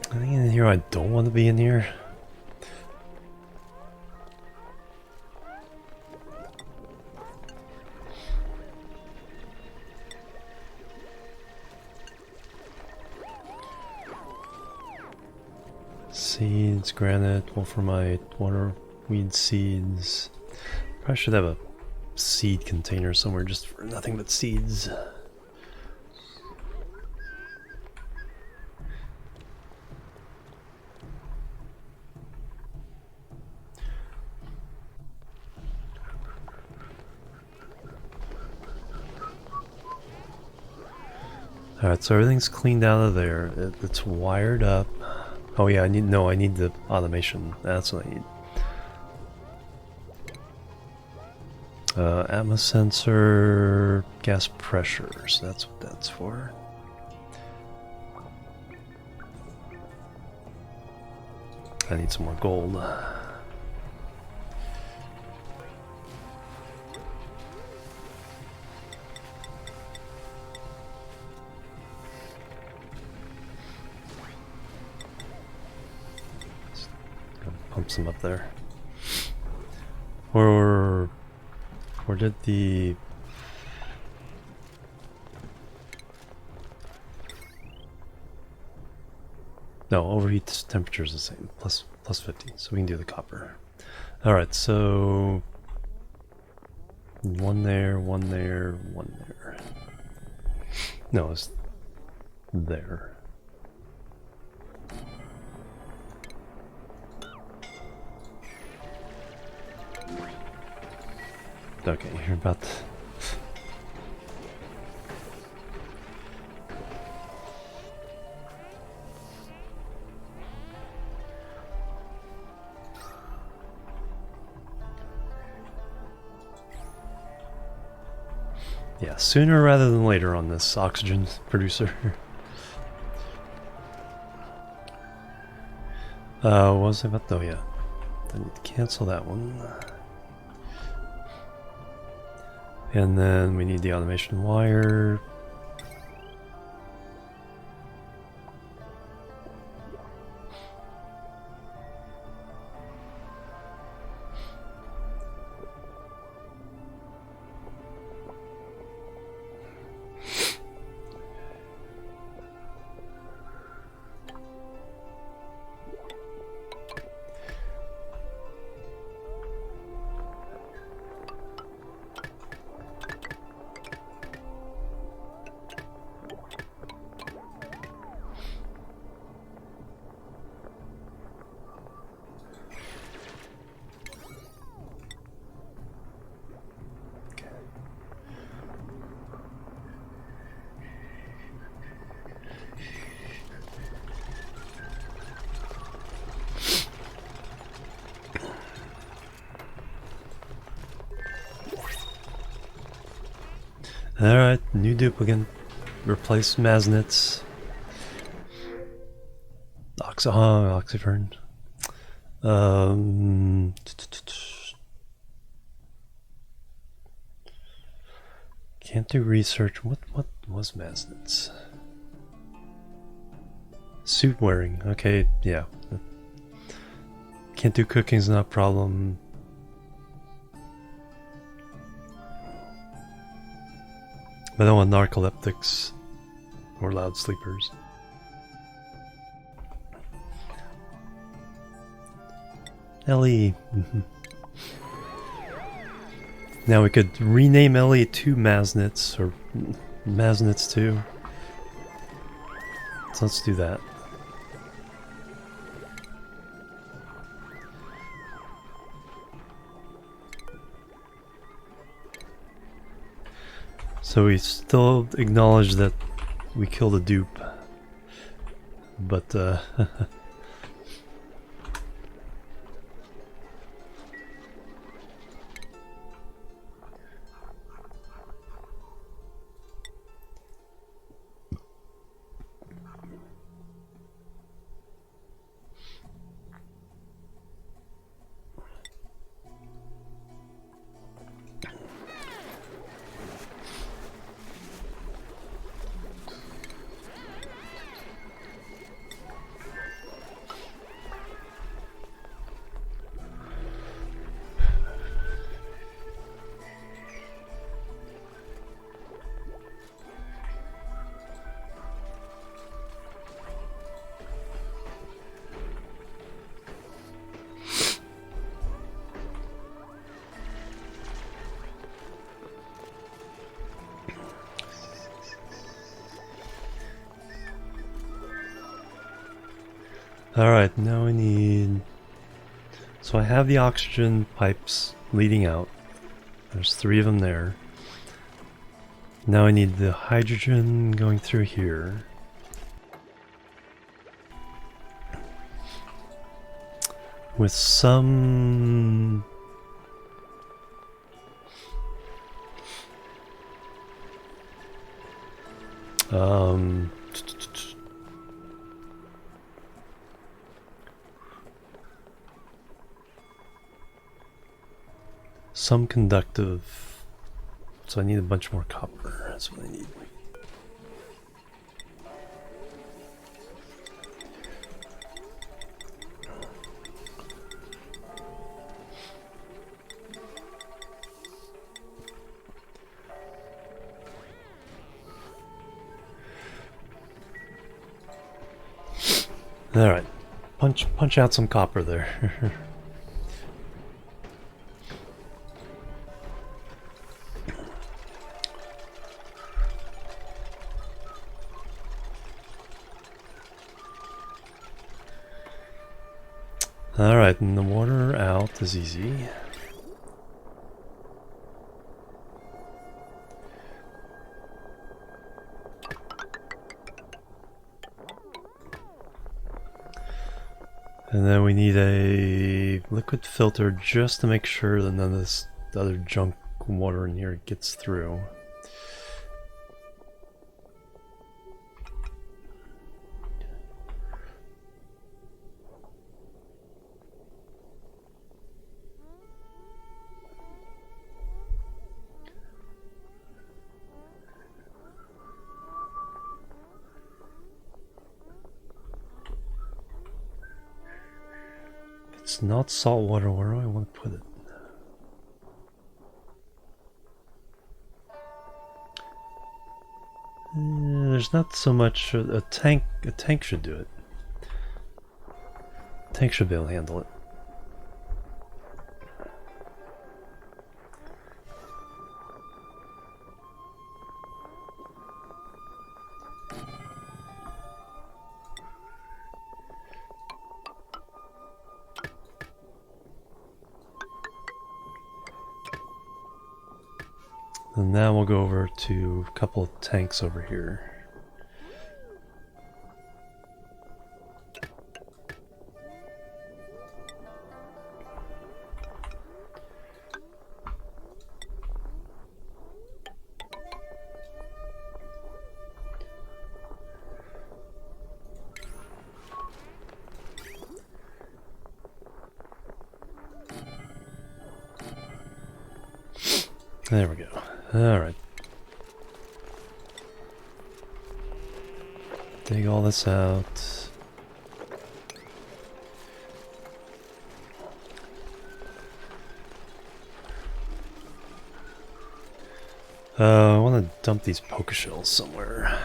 Anything in here I don't want to be in here? Seeds, granite, wolframite, waterweed seeds. Probably should have a seed container somewhere just for nothing but seeds. Alright, so everything's cleaned out of there. It's wired up. Oh yeah, I need the automation. That's what I need. Atmos sensor, gas pressures. That's what that's for. I need some more gold. Pump some up there. Or did the... No, overheat temperature is the same. Plus 50, so we can do the copper. Alright, so... One there, one there, one there. No, it's there. Okay, you're about to... Yeah, sooner rather than later on this oxygen producer. What was I about? Oh yeah, I need to cancel that one. And then we need the automation wire. Alright, new duplicant. Replace magnets. Oxyfern. Can't do research. What was magnets? Suit wearing. Okay, yeah. Can't do cooking's not a problem. But I don't want narcoleptics or loud sleepers. Ellie. Now we could rename Ellie to Maznitz or Maznitz 2. So let's do that. So we still acknowledge that we killed a dupe, but alright, now we need... So I have the oxygen pipes leading out. There's 3 of them there. Now I need the hydrogen going through here. With some... some conductive, so I need a bunch more copper. That's what I need. All right, punch out some copper there. Alright, and the water out is easy. And then we need a liquid filter just to make sure that none of this other junk water in here gets through. It's not salt water. Where do I want to put it? There's not so much a tank. A tank should do it. A tank should be able to handle it. And now we'll go over to a couple of tanks over here. There we go. Alright. Dig all this out. I want to dump these poker shells somewhere.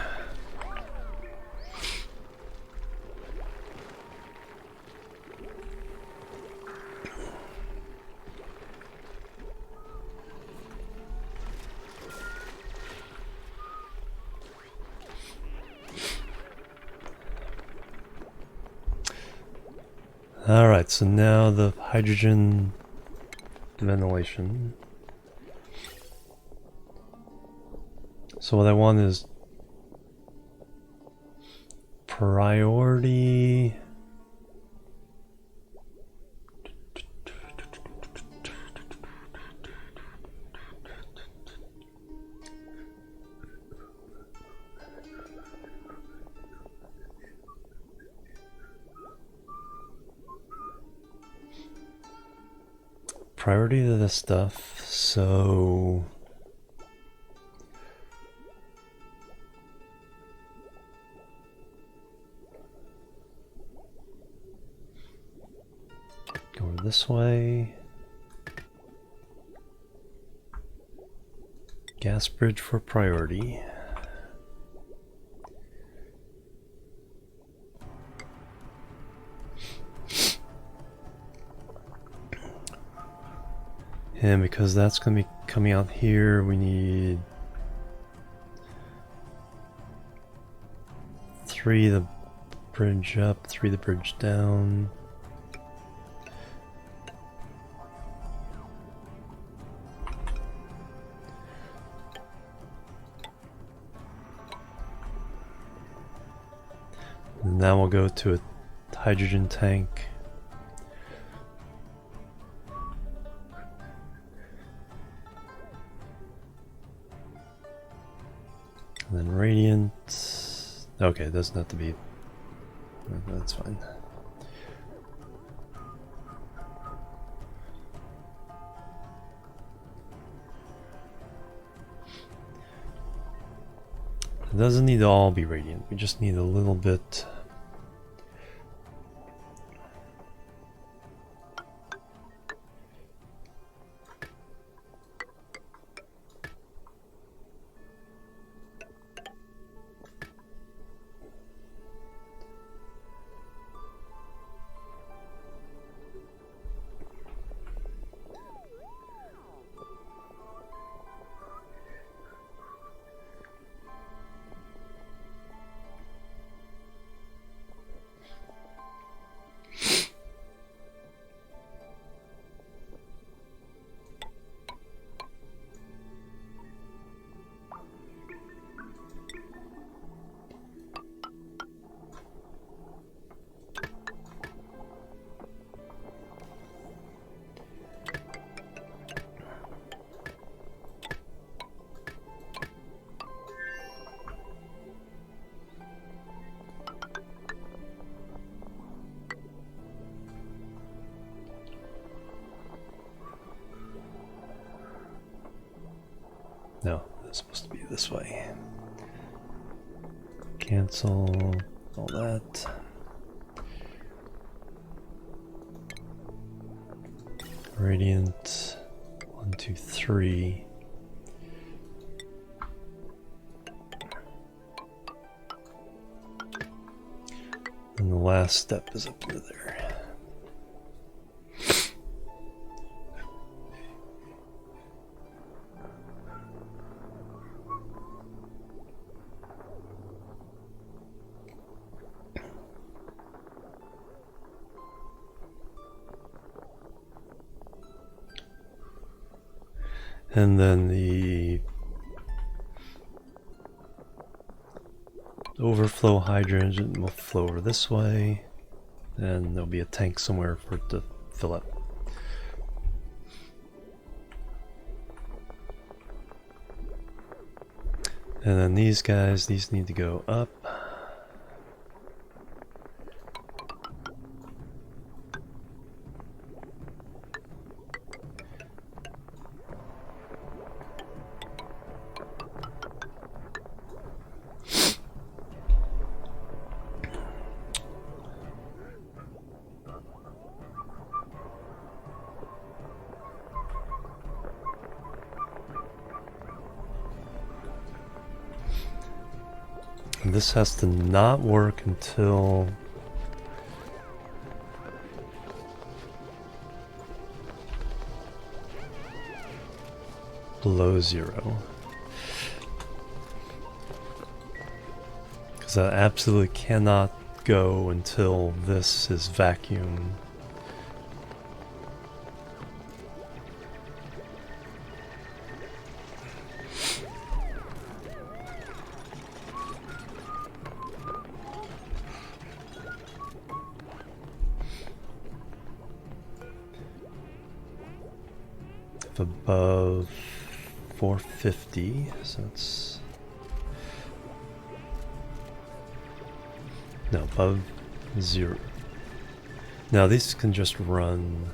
Alright, so now the hydrogen ventilation. So what I want is priority. Priority to this stuff, so go this way. Gas bridge for priority. And because that's going to be coming out here, we need 3 the bridge up, 3 the bridge down. And now we'll go to a hydrogen tank. And then radiant. Okay, it doesn't have to be. That's fine. It doesn't need to all be radiant, we just need a little bit. No, it's supposed to be this way. Cancel all that. Radiant 1, 2, 3. And the last step is up into there. And then the overflow hydrogen will flow over this way, and there'll be a tank somewhere for it to fill up. And then these guys, these need to go up. And this has to not work until below 0. Because I absolutely cannot go until this is vacuum. Above 450, so it's no above 0. Now these can just run.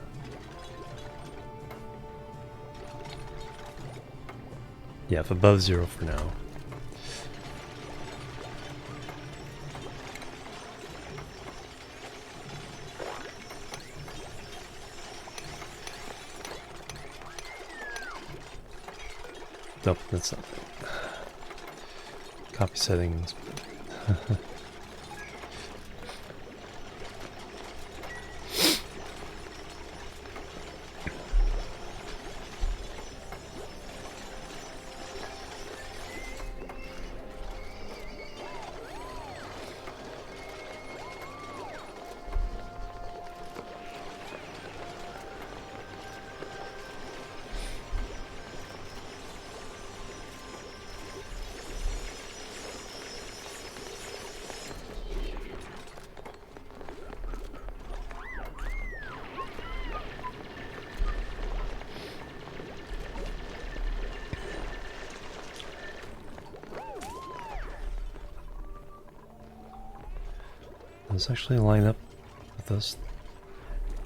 Yeah, if above 0 for now. Nope, that's not right. Copy settings. this actually line up with us?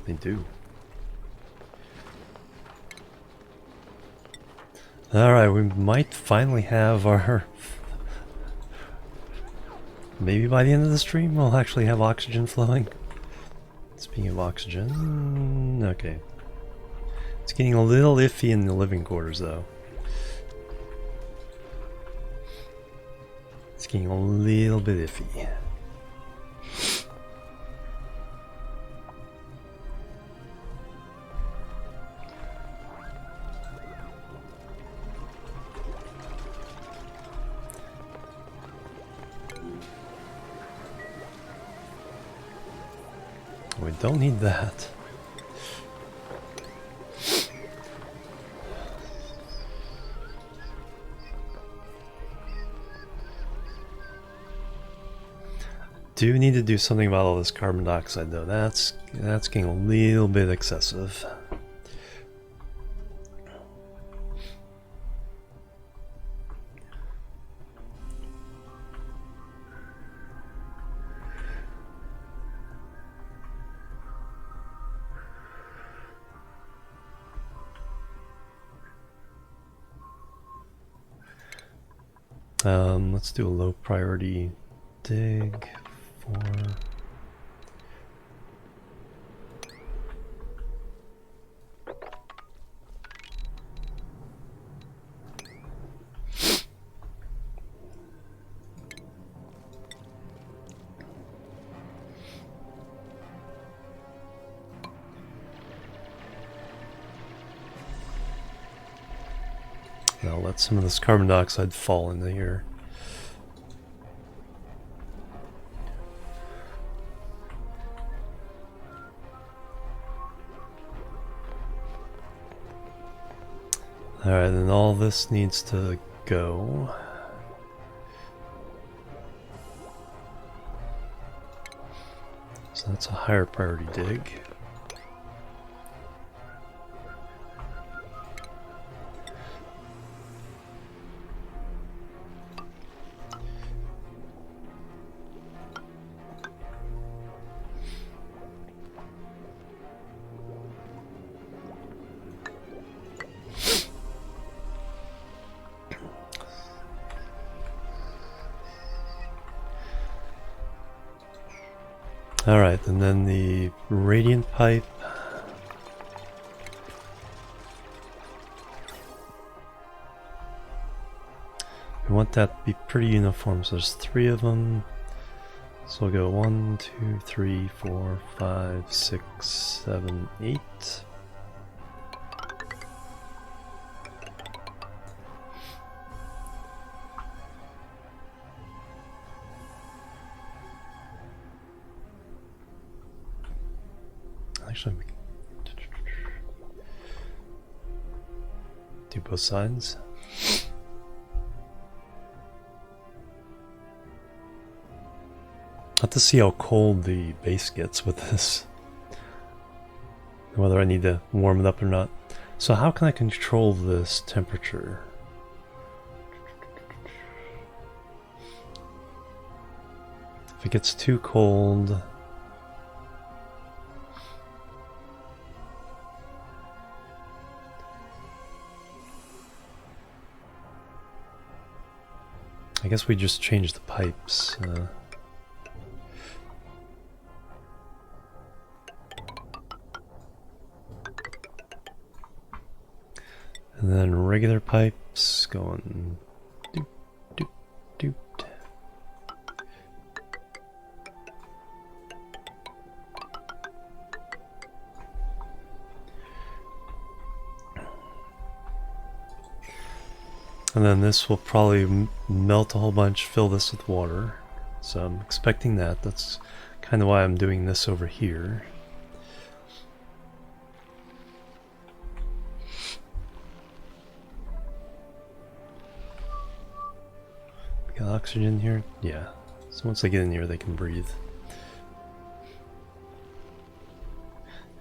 They do. Alright, we might finally have our... Maybe by the end of the stream we'll actually have oxygen flowing. Speaking of oxygen... Okay. It's getting a little iffy in the living quarters though. It's getting a little bit iffy. We don't need that. Do need to do something about all this carbon dioxide though. That's getting a little bit excessive. Let's do a low priority dig for... I'll let some of this carbon dioxide fall into here. Alright, then all this needs to go. So that's a higher priority dig. Alright, and then the radiant pipe. We want that to be pretty uniform, so there's 3 of them. So we'll go 1, 2, 3, 4, 5, 6, 7, 8. Actually, we can do both sides. I'll have to see how cold the base gets with this. Whether I need to warm it up or not. So how can I control this temperature? If it gets too cold... I guess we just change the pipes. And then regular pipes going doop, doop, doop. And then this will probably melt a whole bunch, fill this with water. So I'm expecting that. That's kind of why I'm doing this over here. We got oxygen here? Yeah. So once they get in here, they can breathe.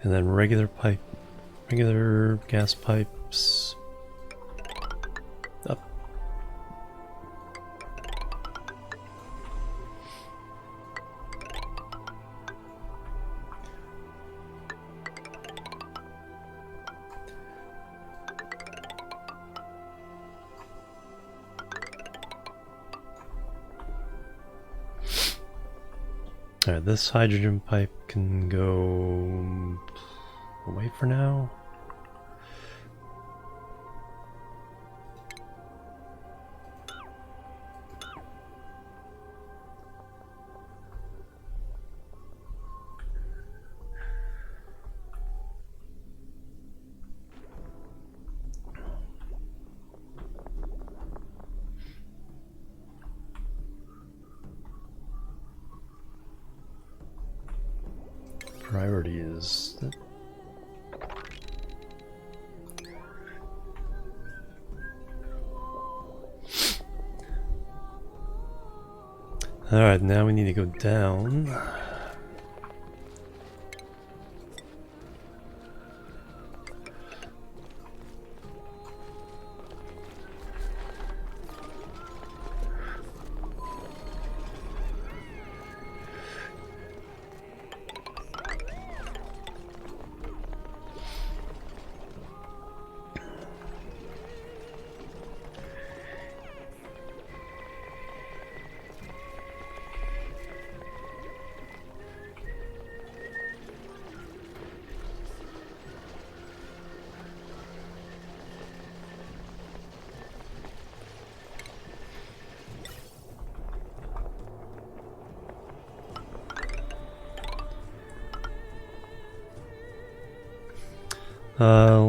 And then regular gas pipes. Up. Alright, this hydrogen pipe can go away for now. Priority is that. Alright, now we need to go down.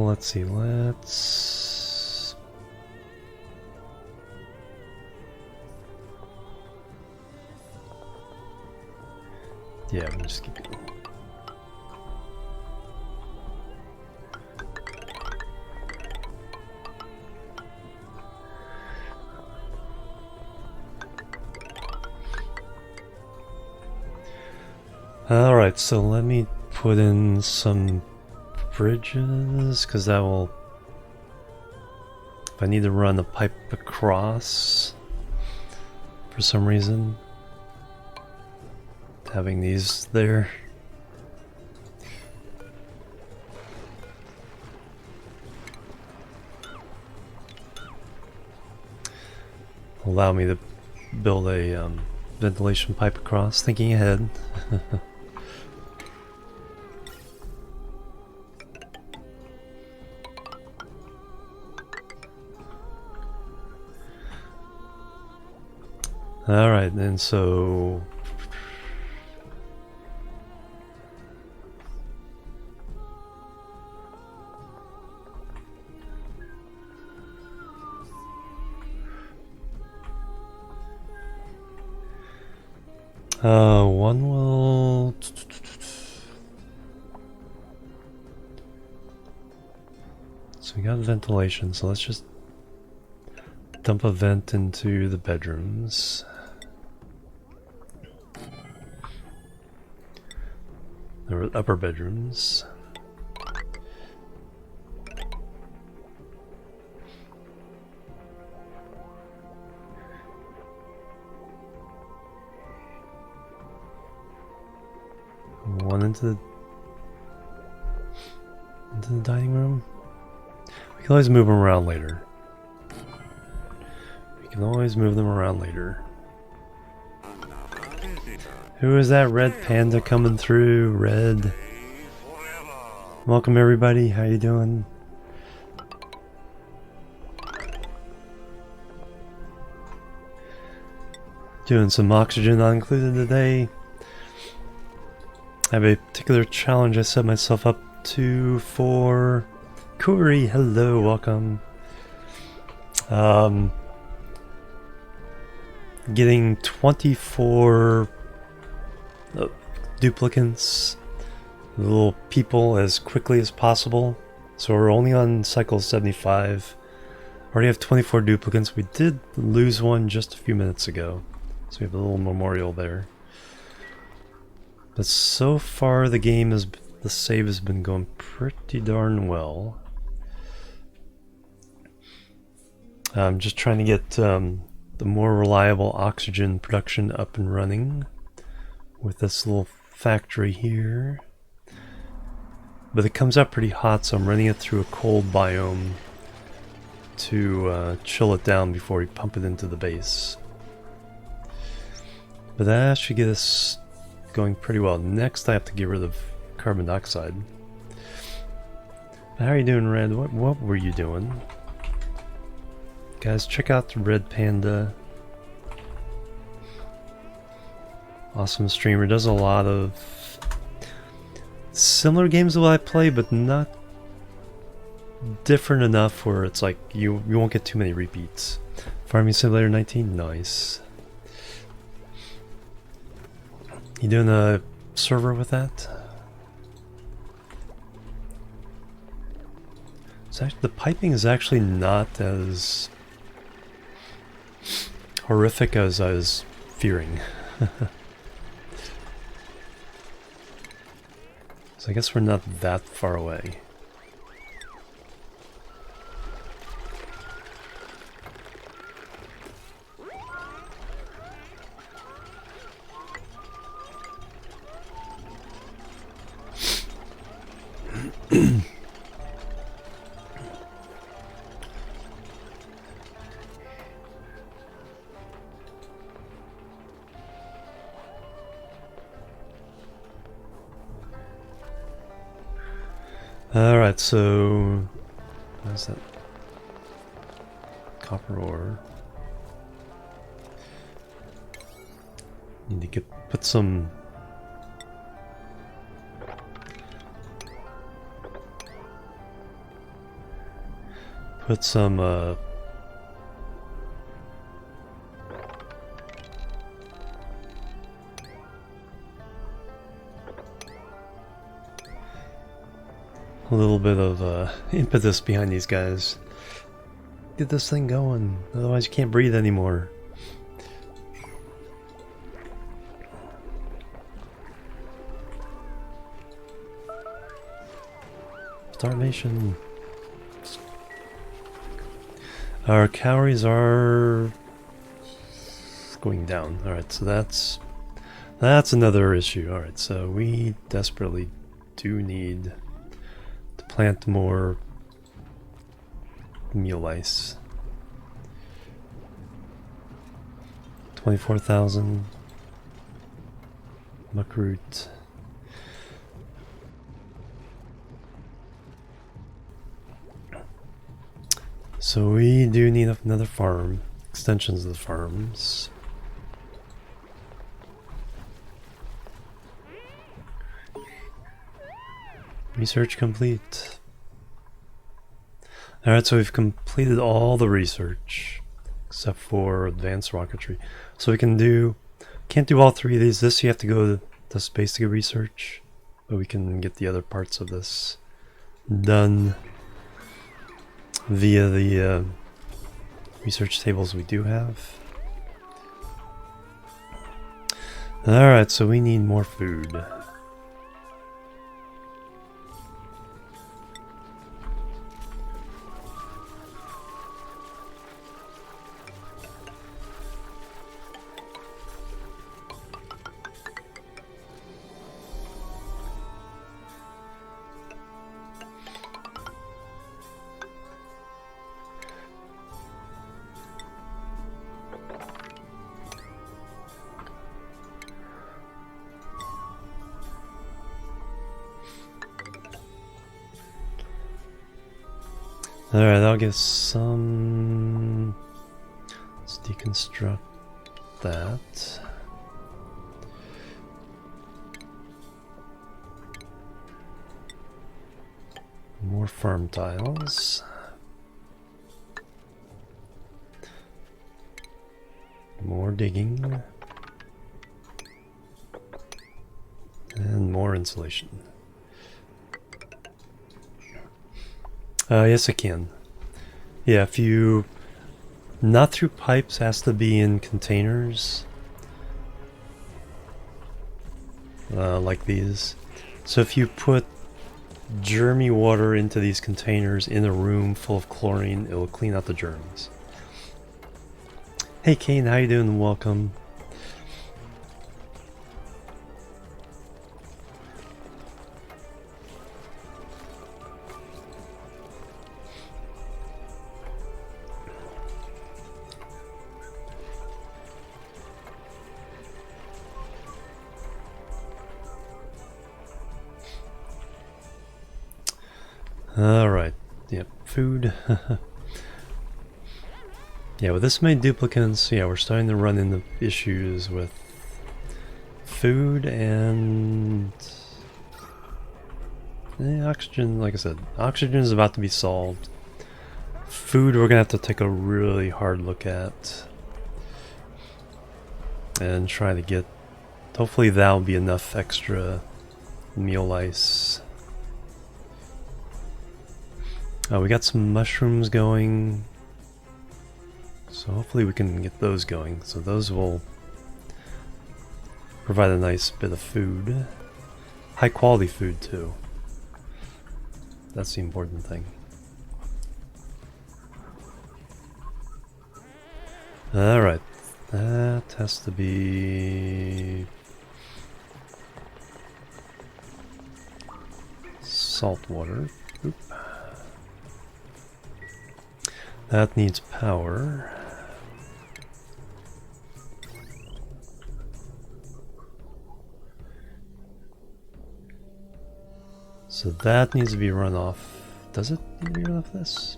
Let's see, yeah, we'll just keep going. Alright, so let me put in some bridges, because that will, if I need to run a pipe across for some reason, having these there. Allow me to build a ventilation pipe across, thinking ahead. Alright, and so one will so we got ventilation, so let's just dump a vent into the bedrooms. The upper bedrooms. One into the dining room. We can always move them around later. We can always move them around later. Who is that red panda coming through? Red. Welcome everybody. How you doing? Doing some oxygen not included today. I have a particular challenge I set myself up to for Kuri. Hello, welcome. Getting 24 duplicants, little people, as quickly as possible. So we're only on cycle 75. Already have 24 duplicants. We did lose one just a few minutes ago, so we have a little memorial there. But so far the game is, the save has been going pretty darn well. I'm just trying to get the more reliable oxygen production up and running with this little factory here. But it comes up pretty hot, so I'm running it through a cold biome to chill it down before we pump it into the base. But that should get us going pretty well. Next, I have to get rid of carbon dioxide. How are you doing, Red? What were you doing? Guys, check out the Red Panda. Awesome streamer. Does a lot of similar games to what I play, but not different enough where it's like you won't get too many repeats. Farming Simulator 19, nice. You doing a server with that? So the piping is actually not as horrific as I was fearing. So I guess we're not that far away. Alright, so what's that? Copper ore. Need to put some a little bit of impetus behind these guys. Get this thing going, otherwise you can't breathe anymore. Starvation. Our calories are going down. Alright, so that's another issue. Alright, so we desperately do need to plant more meal ice. 24,000 muckroot. So we do need another farm, extensions of the farms. Research complete. Alright, so we've completed all the research except for advanced rocketry. So we can't do all three of these. This you have to go to space to get research, but we can get the other parts of this done via the research tables we do have. Alright, so we need more food. Alright, I'll get some. Let's deconstruct that. More farm tiles. More digging. And more insulation. Yes, I can. Yeah, if you... Not through pipes, has to be in containers. Like these. So if you put germy water into these containers in a room full of chlorine, it will clean out the germs. Hey Kane, how you doing? Welcome. Alright, yep, food. Yeah, with this many duplicants, yeah, we're starting to run into issues with food and oxygen. Like I said, oxygen is about to be solved. Food we're gonna have to take a really hard look at and try to get, hopefully that'll be enough extra meal ice. We got some mushrooms going, so hopefully we can get those going. So those will provide a nice bit of food. High quality food too. That's the important thing. Alright, that has to be salt water. Oop. That needs power. So that needs to be run off. Does it need to be run off this?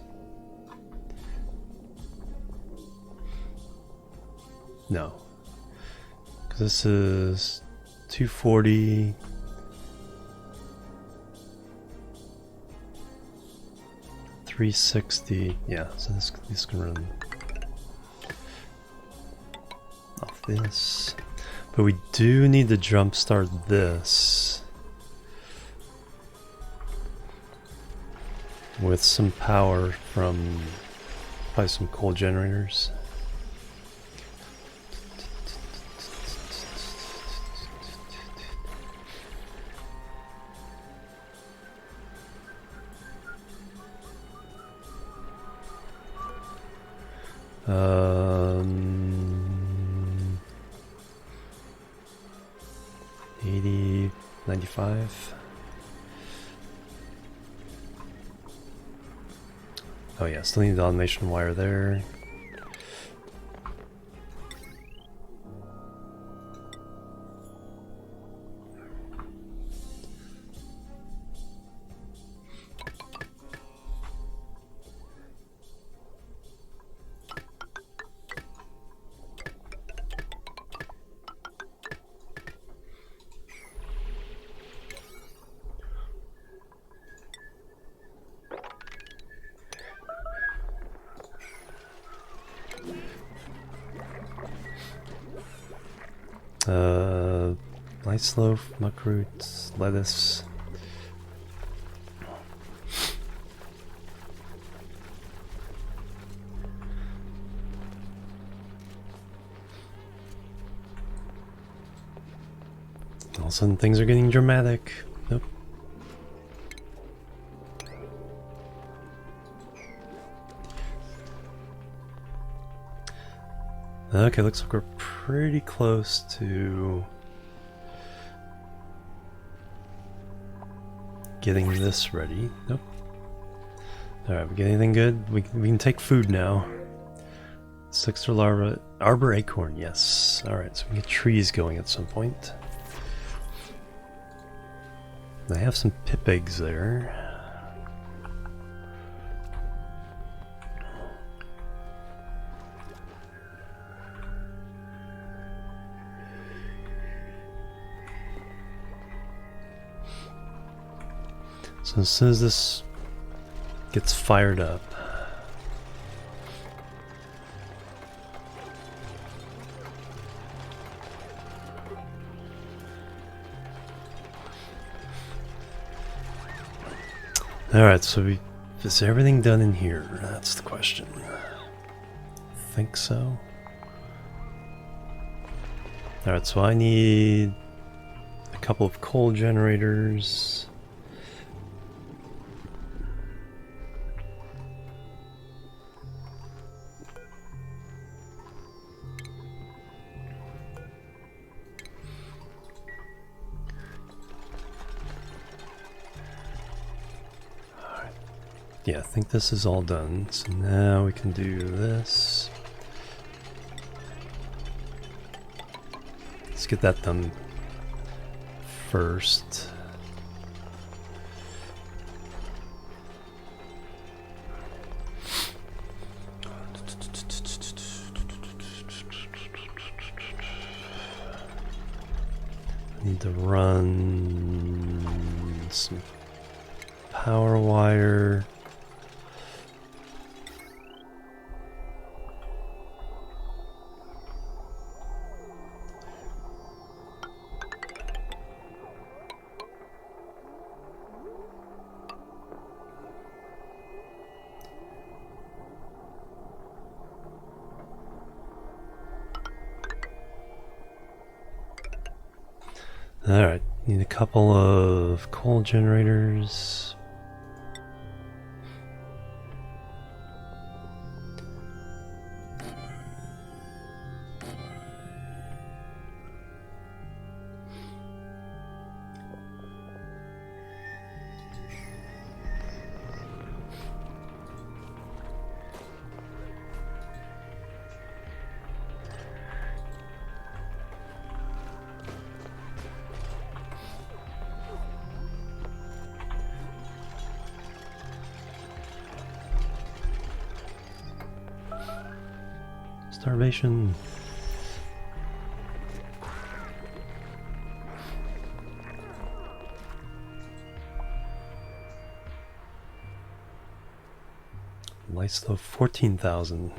No. Because this is 240. $360. Yeah, so this can run off this. But we do need to jumpstart this with some power from probably some coal generators. Um, 80, 95. Oh yeah, still need the automation wire there. Nice loaf, muck-roots, lettuce. All of a sudden things are getting dramatic. Nope. Okay, looks like we're pretty close to getting this ready. Nope. Alright, we get anything good? We can take food now. 6 larva, arbor acorn, yes. Alright, so we can get trees going at some point. I have some pip eggs there. So as soon as this gets fired up, alright, so is everything done in here? That's the question. I think so. Alright, so I need a couple of coal generators. Yeah, I think this is all done. So now we can do this. Let's get that done first. Need to run some power wire. Alright, need a couple of coal generators. Starvation. Lights though 14,000.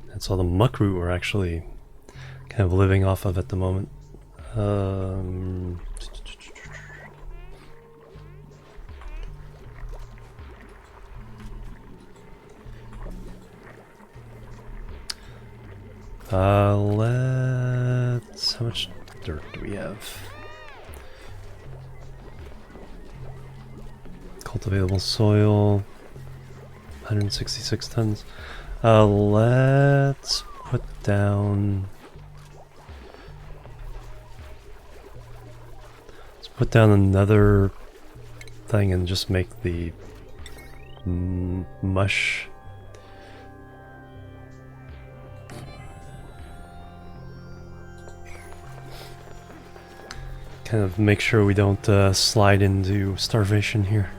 That's all the muckroot we're actually kind of living off of at the moment. Let's... How much dirt do we have? Cultivatable soil, 166 tons. Let's put down... Let's put down another thing and just make the mush. Kind of make sure we don't slide into starvation here.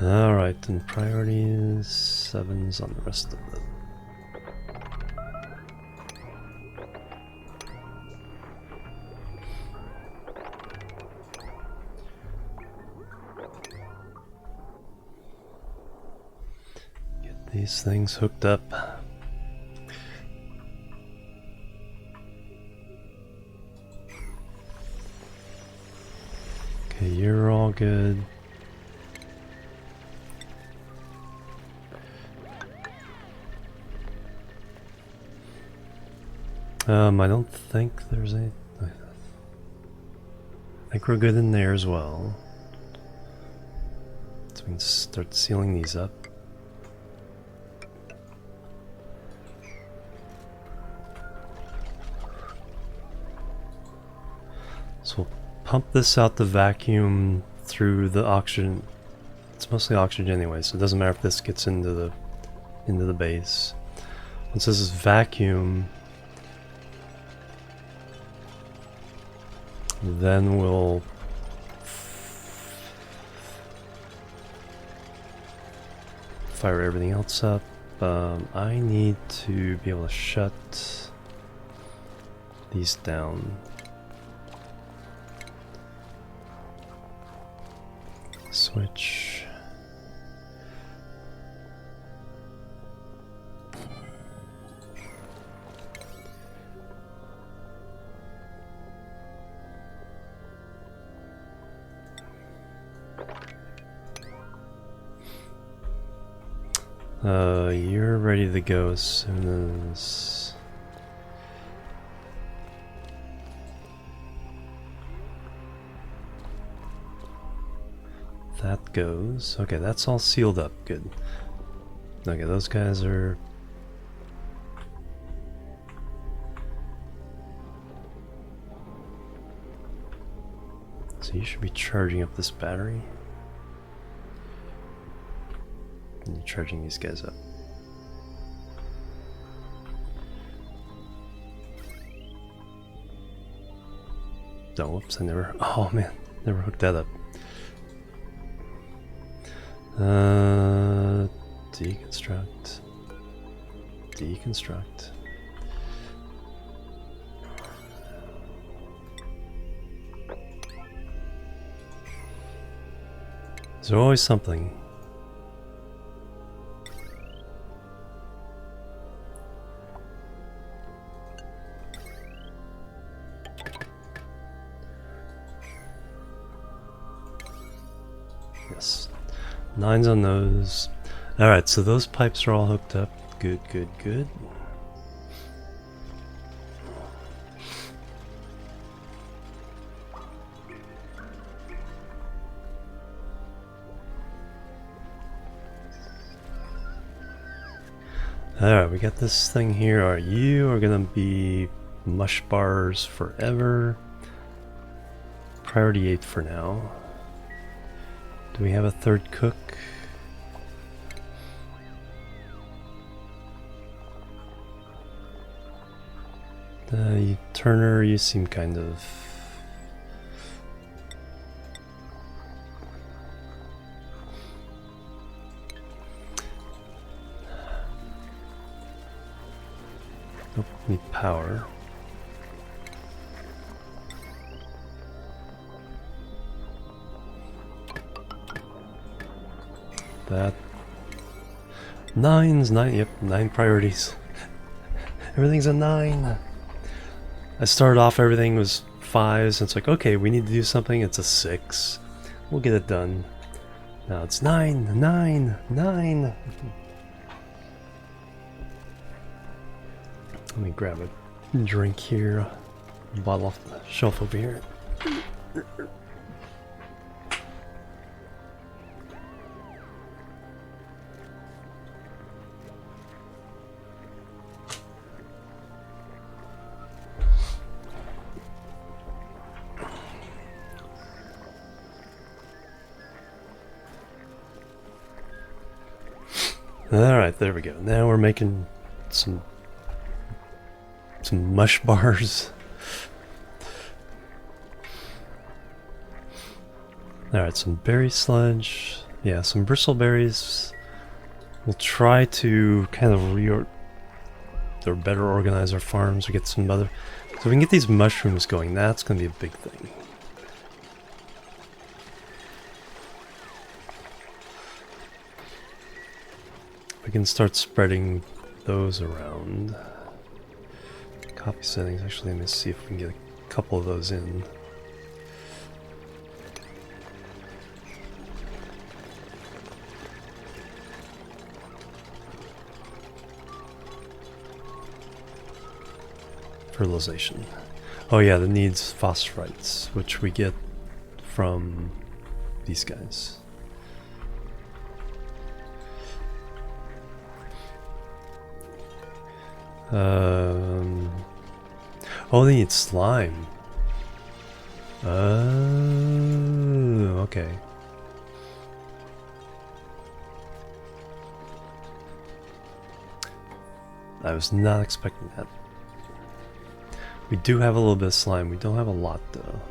Alright, and priority is 7s on the rest of them. Get these things hooked up. Okay, you're all good. I don't think there's any... I think we're good in there as well. So we can start sealing these up. So we'll pump this out the vacuum through the oxygen. It's mostly oxygen anyway, so it doesn't matter if this gets into the base. Once this is vacuum, then we'll fire everything else up. I need to be able to shut these down. Switch. You're ready to go as soon as... that goes. Okay, that's all sealed up. Good. Okay, those guys are... So you should be charging up this battery. continue charging these guys up. Oh, whoops, I never... Oh man, never hooked that up. Deconstruct. Deconstruct. There's always something. Yes. 9s on those. Alright, so those pipes are all hooked up. Good, good, good. Alright, we got this thing here. Alright, you are gonna be mush bars forever. Priority 8 for now. Do we have a third cook? Turner, you seem kind of... Nope, need power. That... 9s, yep, 9 priorities. Everything's a 9. I started off, everything was 5s, and it's like, okay, we need to do something, it's a 6. We'll get it done. Now it's 9, 9, 9. Let me grab a drink here, a bottle off the shelf over here. Alright, there we go. Now we're making some mush bars. Alright, some berry sludge. Yeah, some bristleberries. We'll try to kind of or better organize our farms. We get some other... So we can get these mushrooms going. That's going to be a big thing. We can start spreading those around. Copy settings. Actually, let me see if we can get a couple of those in. Fertilization. Oh yeah, that needs phosphorites, which we get from these guys. Oh, they need slime. Oh, okay. I was not expecting that. We do have a little bit of slime. We don't have a lot, though.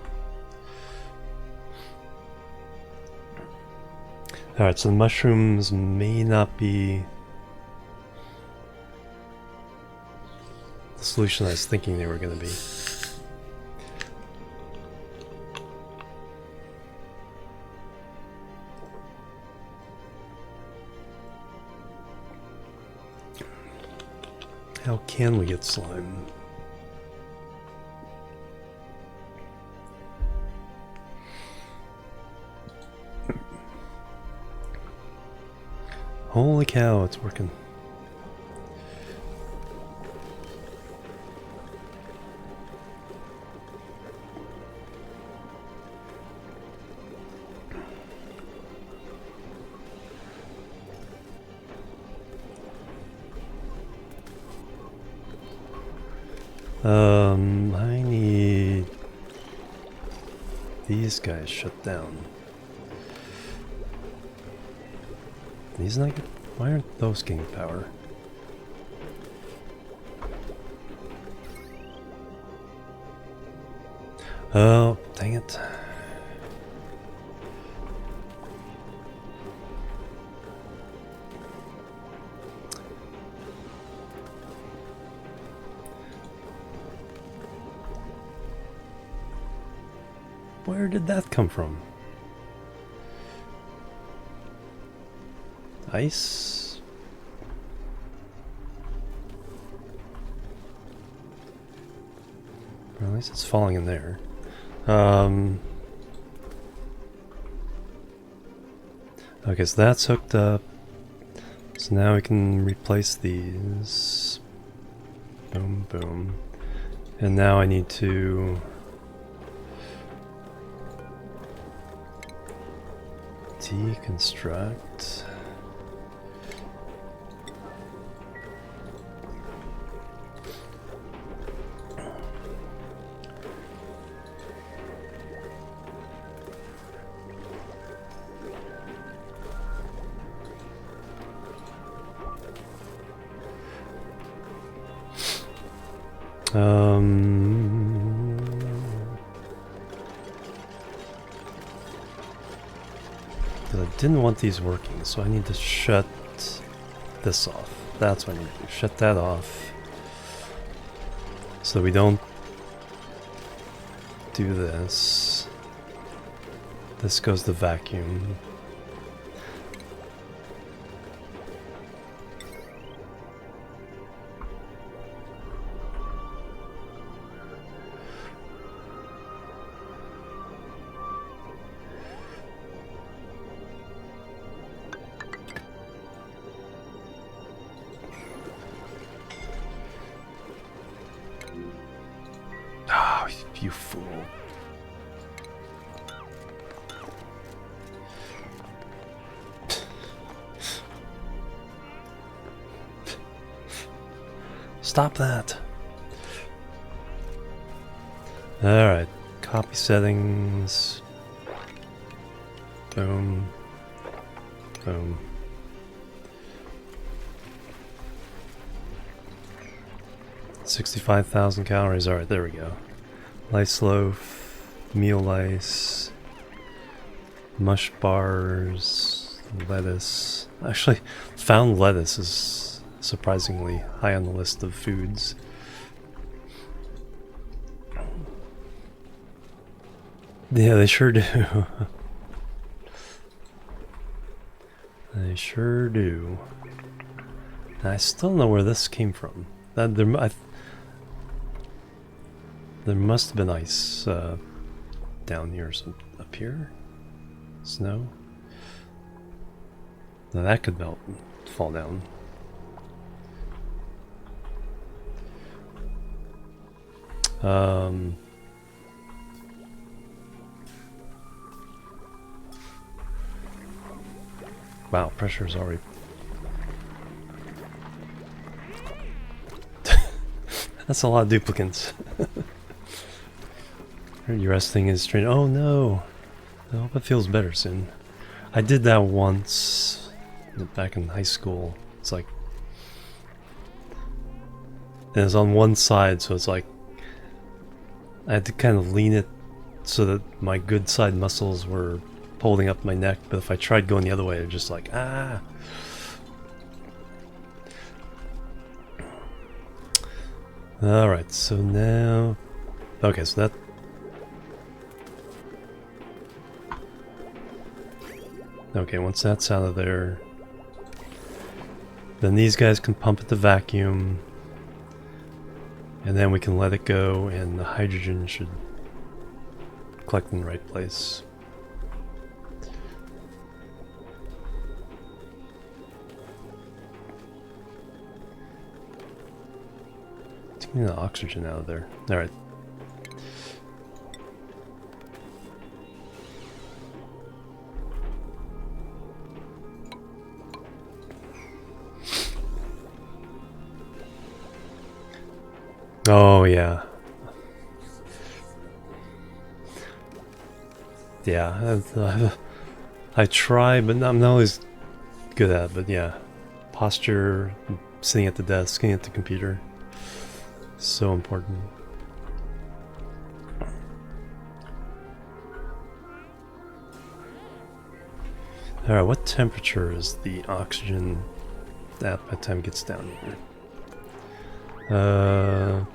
Alright, so the mushrooms may not be the solution I was thinking they were going to be. How can we get slime? Holy cow, it's working. I need these guys shut down. These not good? Why aren't those getting power? Oh, dang it. Where did that come from? Ice? Or at least it's falling in there. Okay, so that's hooked up. So now we can replace these. Boom, boom. And now I need to deconstruct. I didn't want these working, so I need to shut this off. That's what I need to do. Shut that off. So we don't do this. This goes to vacuum. You fool. Stop that. Alright, copy settings. Boom. Boom. $65,000 calories. Alright, there we go. Lice loaf, meal ice, mush bars, lettuce. Actually, found lettuce is surprisingly high on the list of foods. Yeah, they sure do. They sure do. And I still don't know where this came from. That there must have been ice down here, some up here. Snow. Now that could melt and fall down. Wow, pressure's already. That's a lot of duplicants. Your resting is strained. Oh no! I hope it feels better soon. I did that once back in high school. It's like, and it's on one side, so it's like I had to kind of lean it so that my good side muscles were holding up my neck. But if I tried going the other way, it was just like ah. All right, so now, okay, so that. Okay, once that's out of there, then these guys can pump it to vacuum, and then we can let it go, and the hydrogen should collect in the right place. Taking the oxygen out of there. Alright. Oh yeah. Yeah, I try, but I'm not always good at it, but yeah. posture, sitting at the desk, sitting at the computer. So important. Alright, what temperature is the oxygen at by the time it gets down here?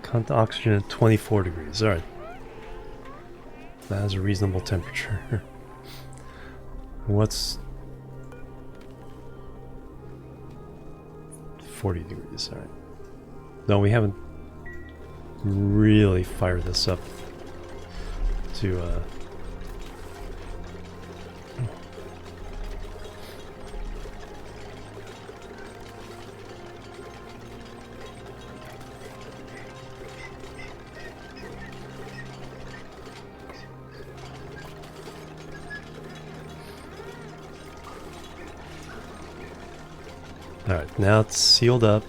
Count the oxygen at 24 degrees. Alright. That is a reasonable temperature. What's 40 degrees? Alright. No, we haven't really fired this up to Alright, now it's sealed up.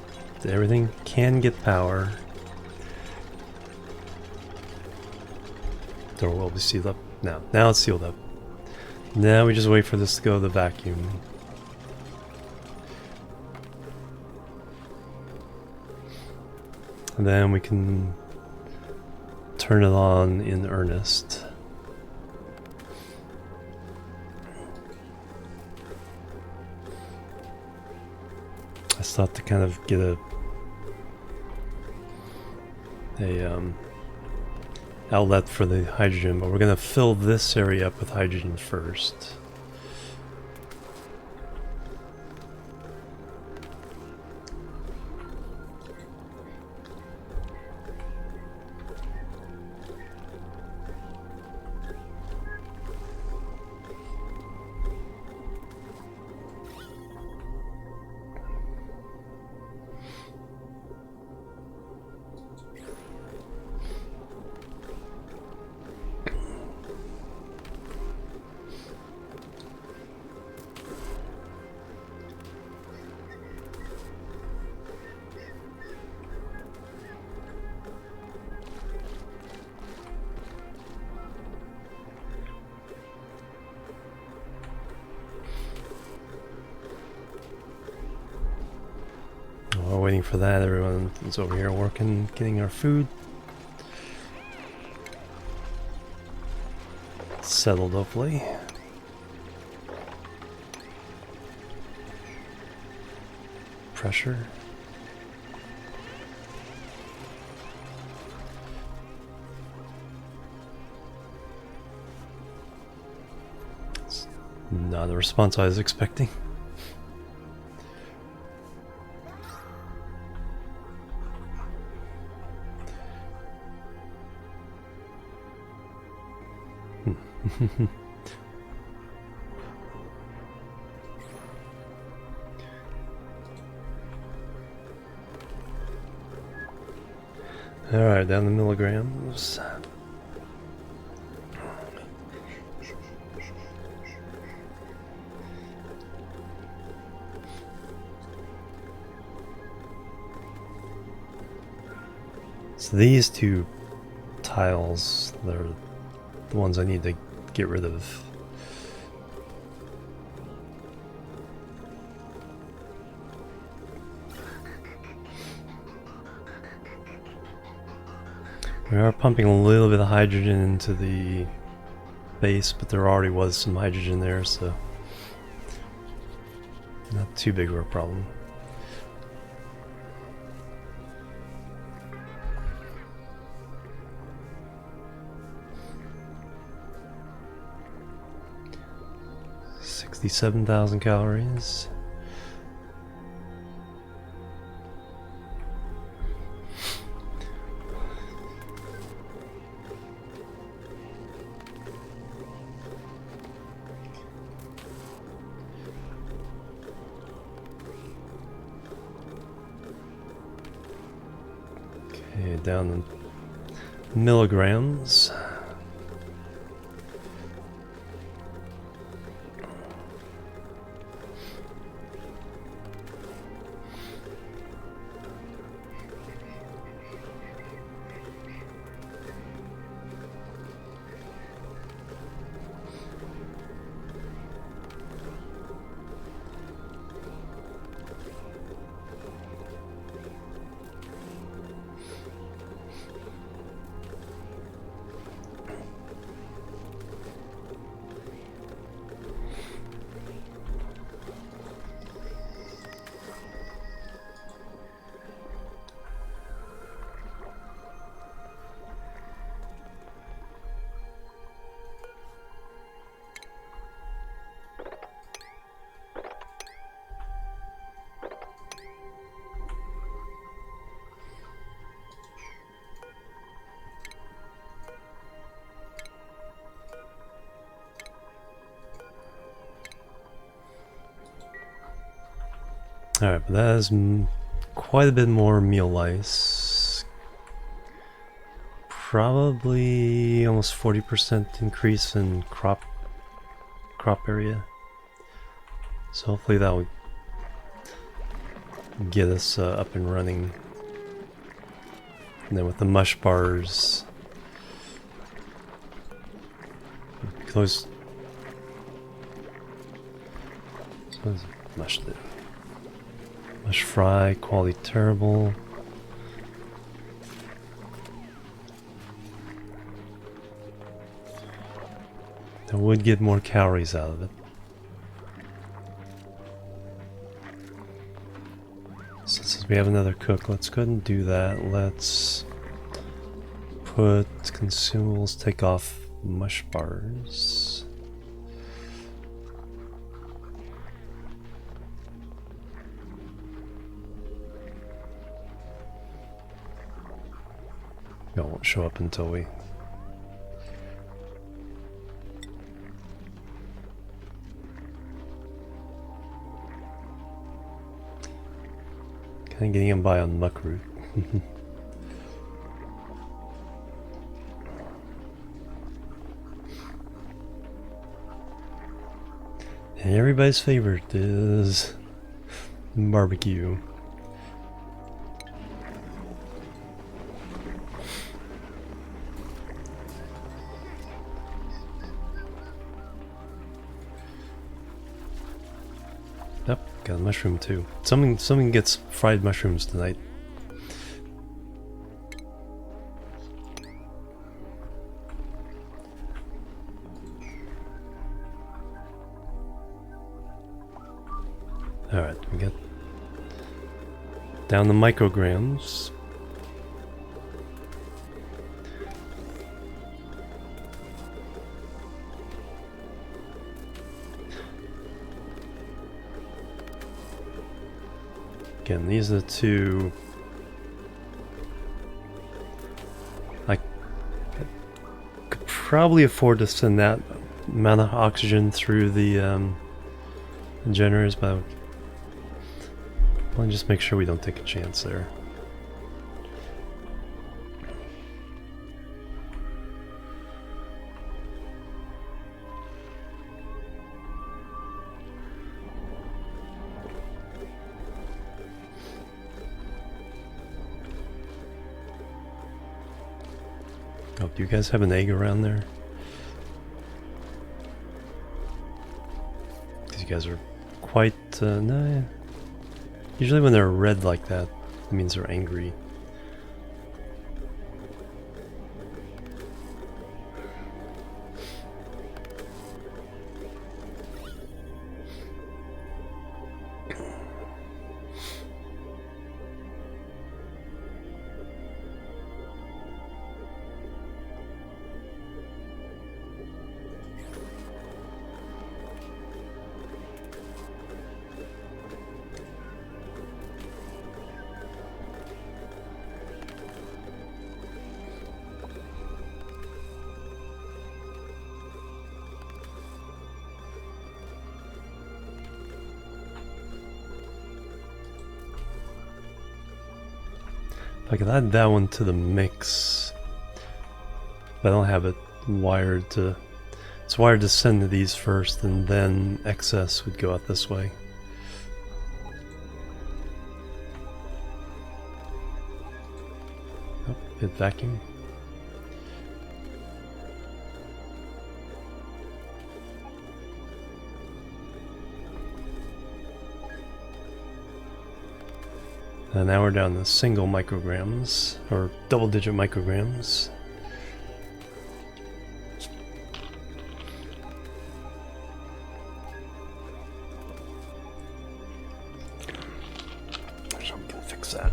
Everything can get power. Door will be sealed up. Now it's sealed up. Now we just wait for this to go to the vacuum. And then we can turn it on in earnest. I still have to kind of get a outlet for the hydrogen, but we're gonna fill this area up with hydrogen first. While we're waiting for that, everyone is over here working, getting our food settled, hopefully. Pressure. It's not the response I was expecting. Alright, down to milligrams. So these two tiles, they're the ones I need to get rid of. We are pumping a little bit of hydrogen into the base, but there already was some hydrogen there, so not too big of a problem. $67,000 calories. Okay, down to milligrams. Alright, but that is quite a bit more meal lice. Probably almost 40% increase in crop area. So hopefully that will get us up and running. And then with the mush bars, we can always... What does mush do? Mush fry, quality terrible. I would get more calories out of it. So since we have another cook, let's go ahead and do that. Let's put consumables, take off mush bars. It won't show up until we... Kind of getting him by on muckroot. And everybody's favorite is barbecue. Yep, got a mushroom too. Someone gets fried mushrooms tonight. Alright, we got down the micrograms. Again, these are the two I could probably afford to send that amount of oxygen through the generators, but I'll just make sure we don't take a chance there. Oh, do you guys have an egg around there? These guys are quite, nah. Usually when they're red like that, it means they're angry. I could add that one to the mix, but I don't have it wired to... It's wired to send to these first, and then excess would go out this way. Oh, hit vacuum. And now we're down to single micrograms, or double-digit micrograms. So we can fix that.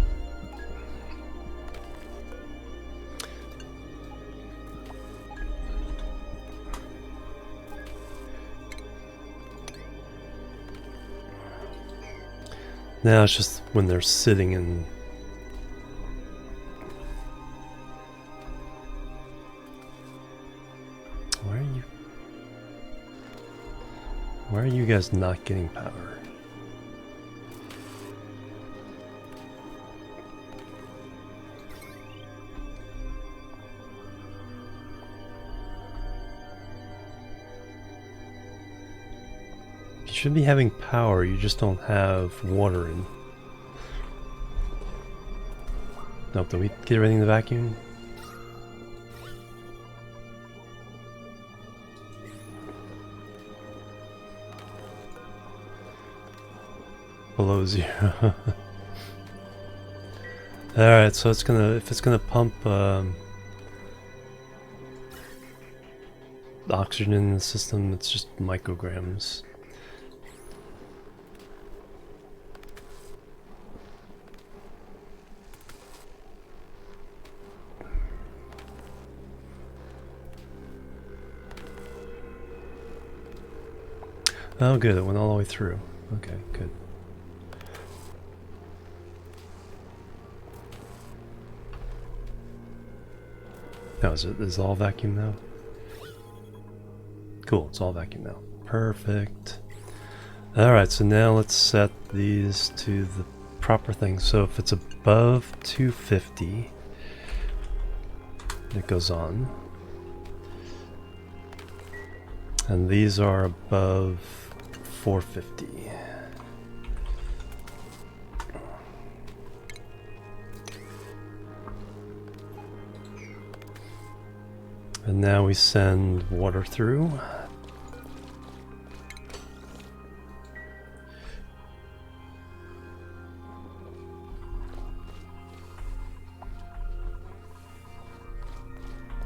Now it's just when they're sitting in... Why are you guys not getting power? should be having power, you just don't have water in. Nope, did we get everything in the vacuum? Below 0. Alright, so it's gonna, if it's gonna pump oxygen in the system, it's just micrograms. Oh good, it went all the way through. Okay, good. Now is it all vacuum now? Cool, it's all vacuum now. Perfect. Alright, so now let's set these to the proper thing. So if it's above 250, it goes on. And these are above 450. And now we send water through.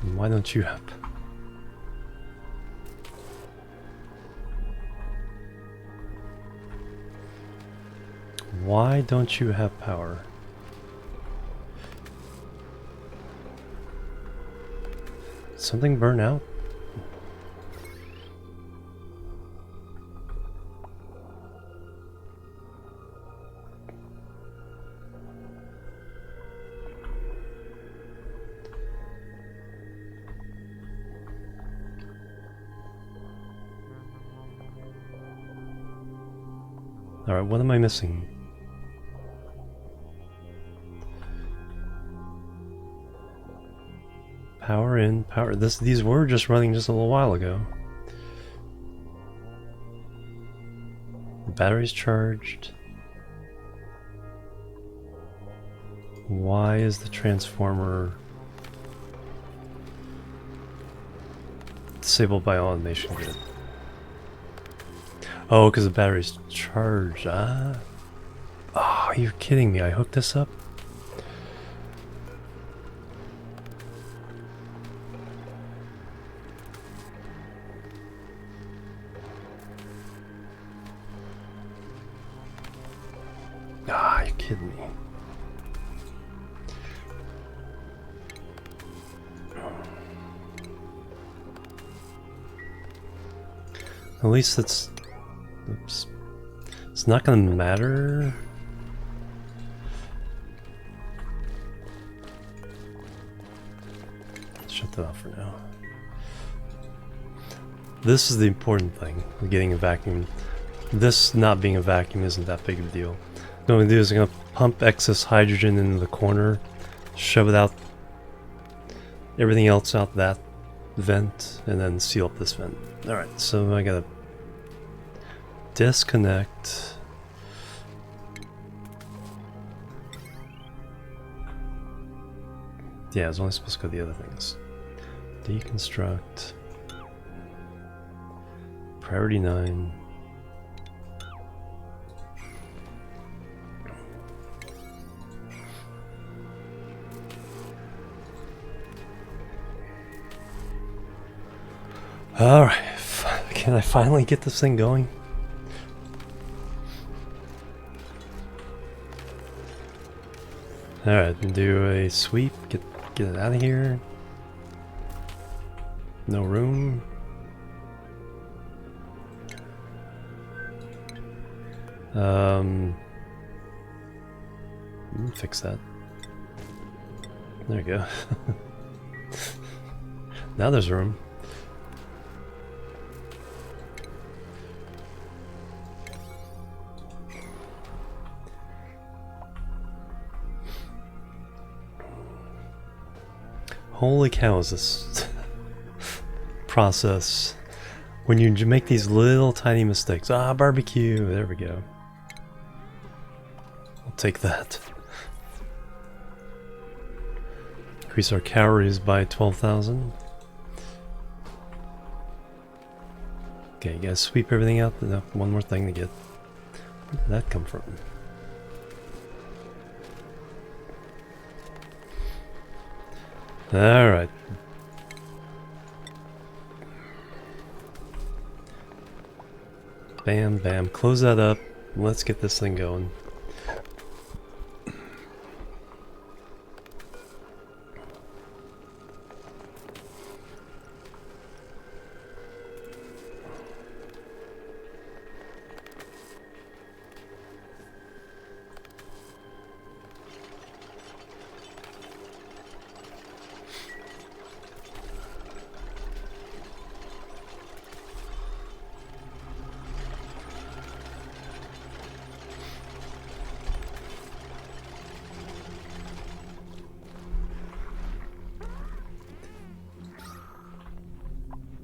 And why don't you have? Why don't you have power? Something burn out? Alright, what am I missing? Power in, power. These were just running just a little while ago. The battery's charged. Why is the transformer disabled by automation grid? Oh, because the battery's charged. Ah. Oh, you're kidding me. I hooked this up? Ah, you're kidding me. At least it's... Oops. It's not gonna matter. Shut that off for now. This is the important thing, getting a vacuum. This not being a vacuum isn't that big of a deal. What I'm going to do is I'm going to pump excess hydrogen into the corner, shove it out, everything else out that vent, and then seal up this vent. Alright, so I got to disconnect. Yeah, I was only supposed to go the other things. Deconstruct. Priority 9. Alright, can I finally get this thing going? Alright, do a sweep, get it out of here. No room. Let me fix that. There you go. Now there's room. Holy cow, is this process When you make these little tiny mistakes. Ah, barbecue. There we go. I'll take that. Increase our calories by 12,000. Okay, you gotta sweep everything out. One more thing to get. Where did that come from? Alright. Bam, bam. Close that up. Let's get this thing going.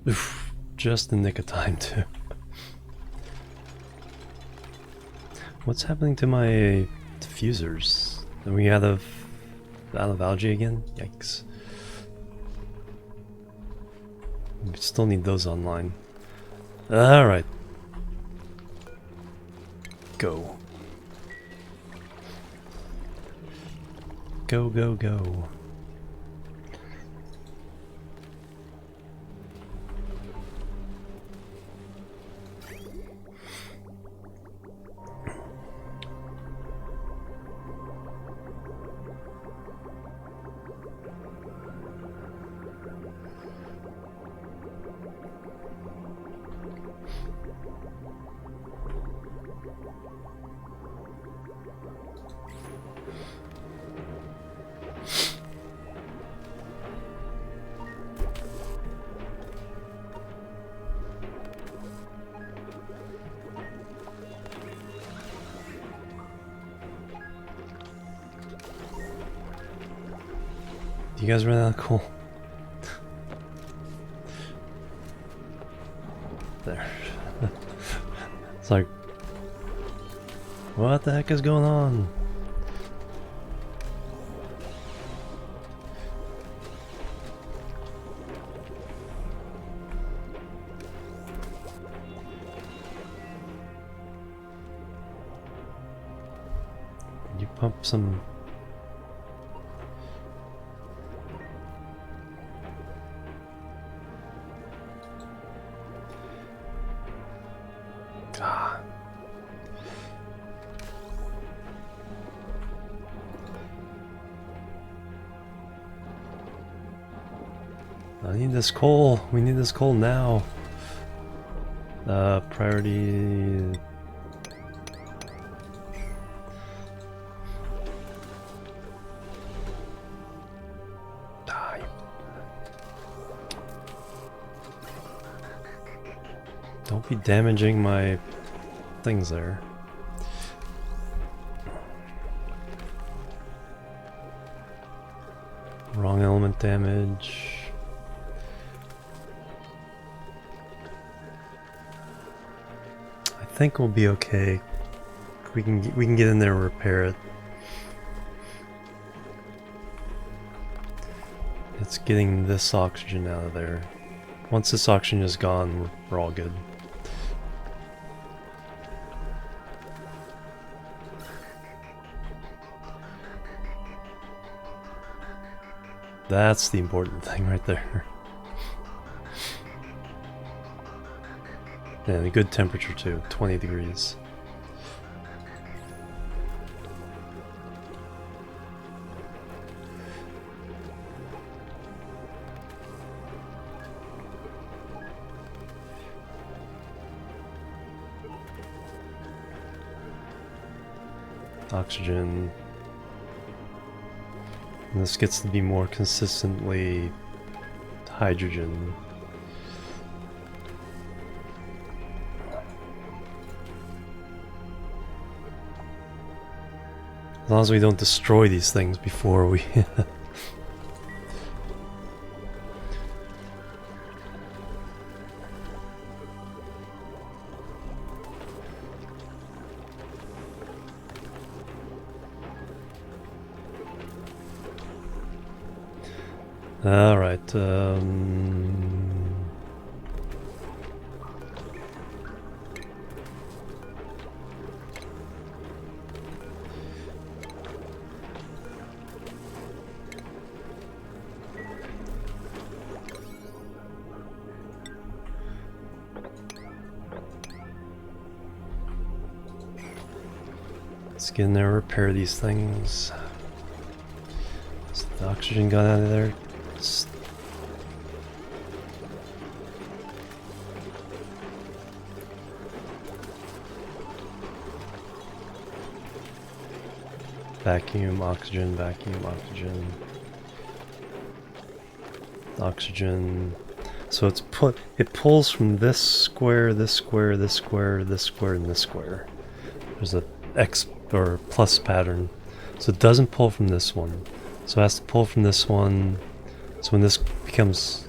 Oof, just the nick of time too. What's happening to my diffusers? Are we out of algae again? Yikes. We still need those online. Alright. Go. Go, go, go. You guys run out of coal. There. It's like, what the heck is going on? Can you pump some? I need this coal. We need this coal now. Priority. Die. Don't be damaging my things there. Wrong element damage. I think we'll be okay. We can get in there and repair it. It's getting this oxygen out of there. Once this oxygen is gone, we're all good. That's the important thing right there. And a good temperature too, 20 degrees. Oxygen. And this gets to be more consistently hydrogen. As long as we don't destroy these things before we... Alright, let's get in there, repair these things. Is the oxygen gone out of there? Vacuum, oxygen, vacuum, oxygen. Oxygen. So it pulls from this square, this square, this square, this square, and this square. There's a X or plus pattern. So it doesn't pull from this one. So it has to pull from this one. So when this becomes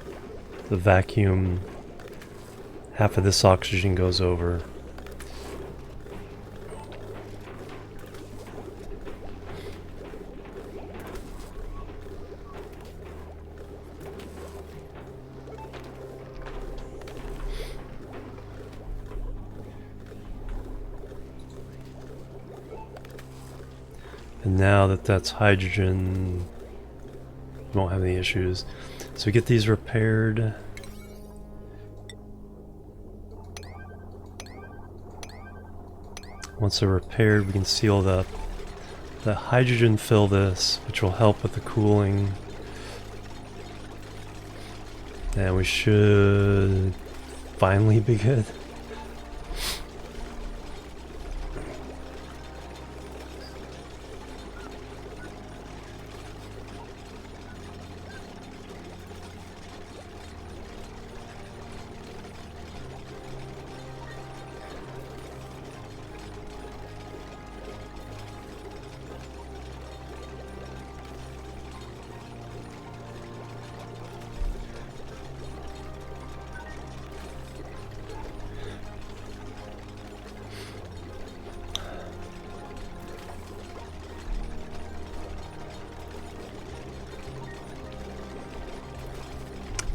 the vacuum, half of this oxygen goes over. And now that that's hydrogen, we won't have any issues. So we get these repaired. Once they're repaired, we can seal the hydrogen fill this, which will help with the cooling. And we should finally be good.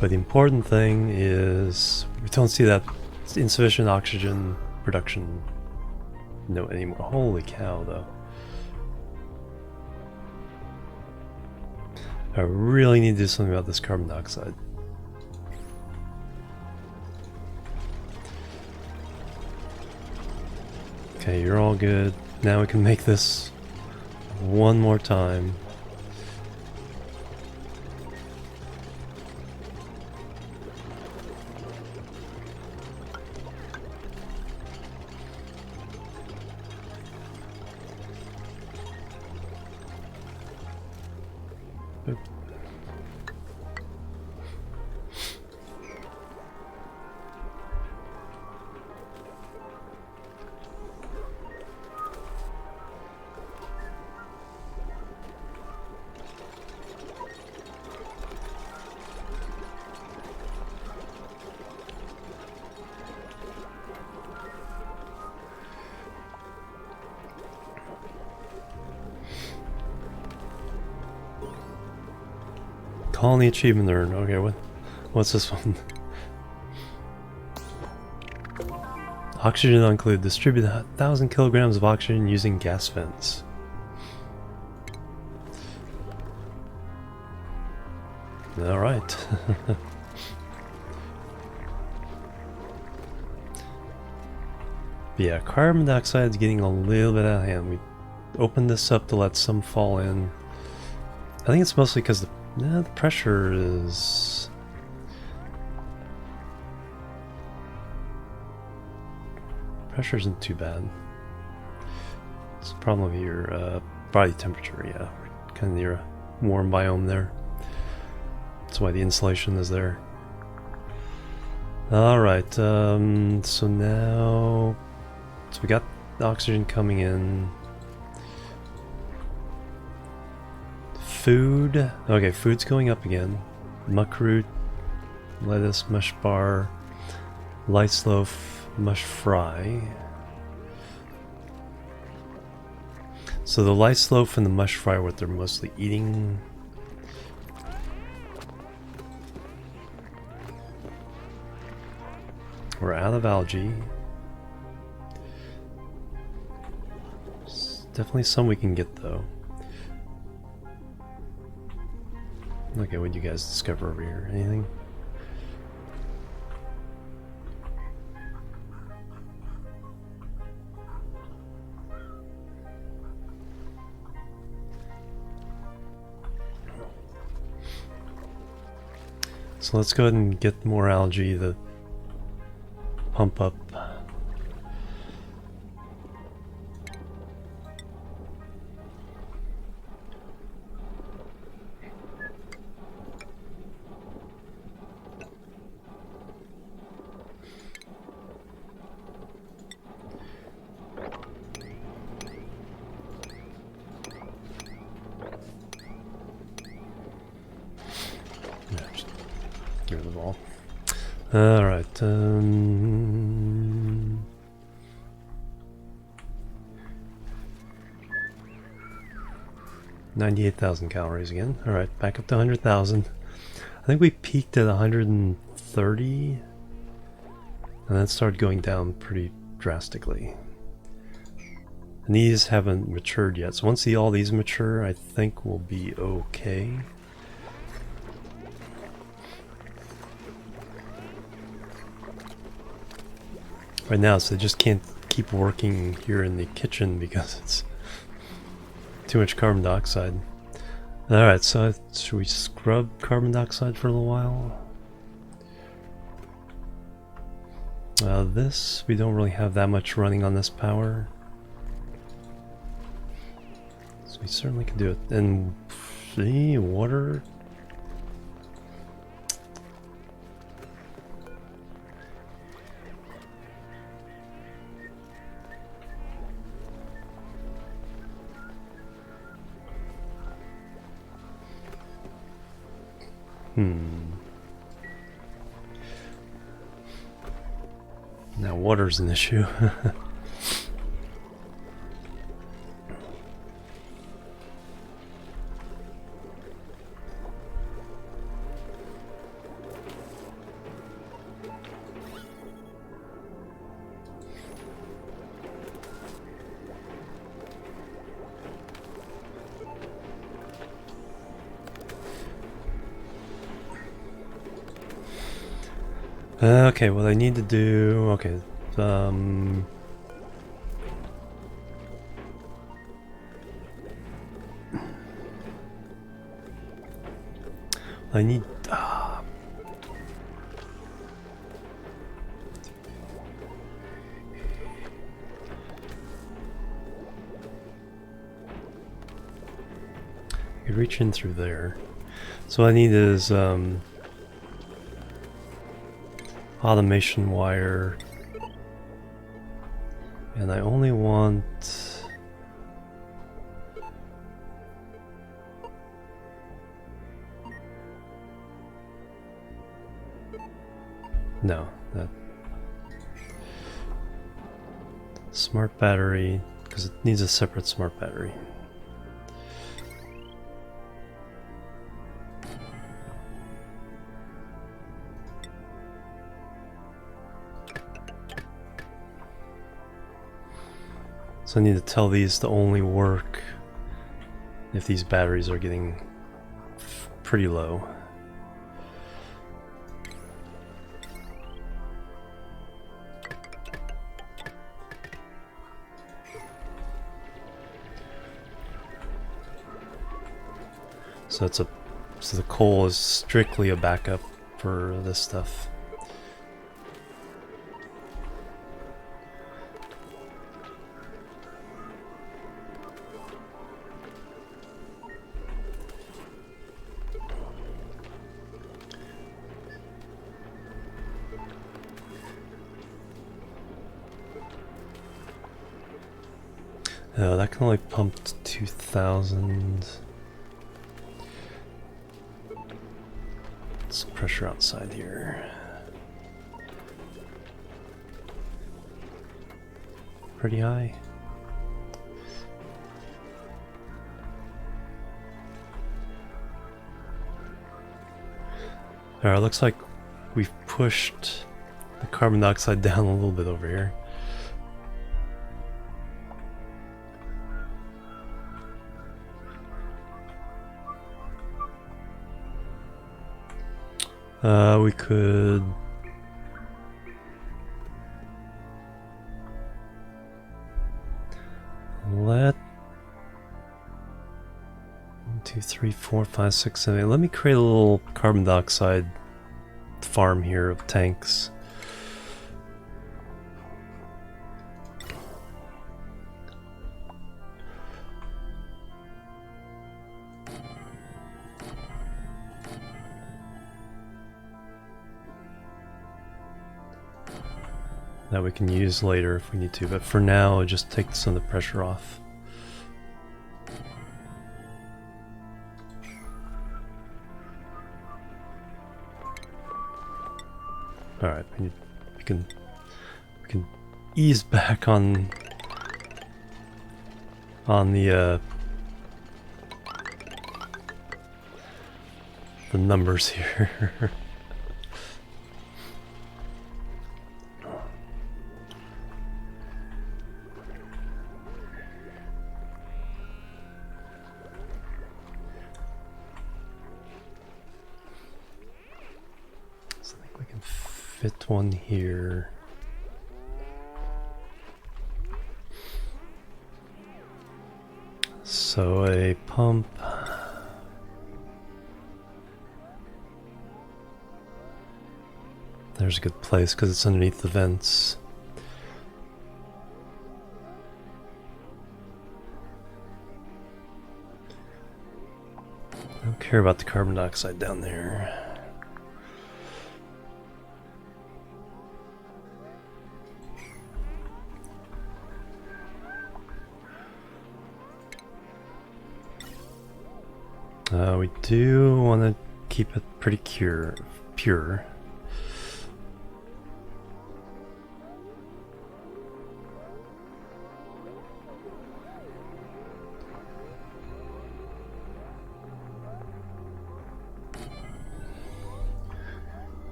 But the important thing is we don't see that insufficient oxygen production note anymore. Holy cow, though. I really need to do something about this carbon dioxide. Okay, you're all good. Now we can make this one more time. Colony achievement earned. Okay, what's this one? Oxygen not included. Distribute 1,000 kilograms of oxygen using gas vents. All right. Yeah, carbon dioxide is getting a little bit out of hand. We opened this up to let some fall in. I think it's mostly because the pressure is... Pressure isn't too bad. It's a problem of your body temperature, yeah. We're kind of near a warm biome there. That's why the insulation is there. Alright, so now... So we got the oxygen coming in. Food. Okay, food's going up again. Muckroot, lettuce, mush bar, lice loaf, mush fry. So the lice loaf and the mush fry are what they're mostly eating. We're out of algae. There's definitely some we can get though. Okay, what do you guys discover over here? Anything? So let's go ahead and get more algae to pump up. Get rid of the ball. Alright, 98,000 calories again. Alright, back up to 100,000. I think we peaked at 130, and then started going down pretty drastically. And these haven't matured yet, so once all these mature, I think we'll be okay. Right now, so they just can't keep working here in the kitchen because it's too much carbon dioxide. Alright, so should we scrub carbon dioxide for a little while? This, we don't really have that much running on this power. So we certainly can do it. And see, water. Now water's an issue. Okay, what I need to do... Okay, I need... I could reach in through there. So what I need is automation wire, and I only want no, that smart battery, because it needs a separate smart battery. So I need to tell these to only work if these batteries are getting pretty low. So the coal is strictly a backup for this stuff. That can only pump to 2,000. Some pressure outside here. Pretty high. Alright, looks like we've pushed the carbon dioxide down a little bit over here. We could let 1, 2, 3, 4, 5, 6, 7, 8. Let me create a little carbon dioxide farm here of tanks. That we can use later if we need to, but for now, it just takes some of the pressure off. All right, we can ease back on the numbers here. Fit one here. So a pump. There's a good place because it's underneath the vents. I don't care about the carbon dioxide down there. We do want to keep it pretty pure.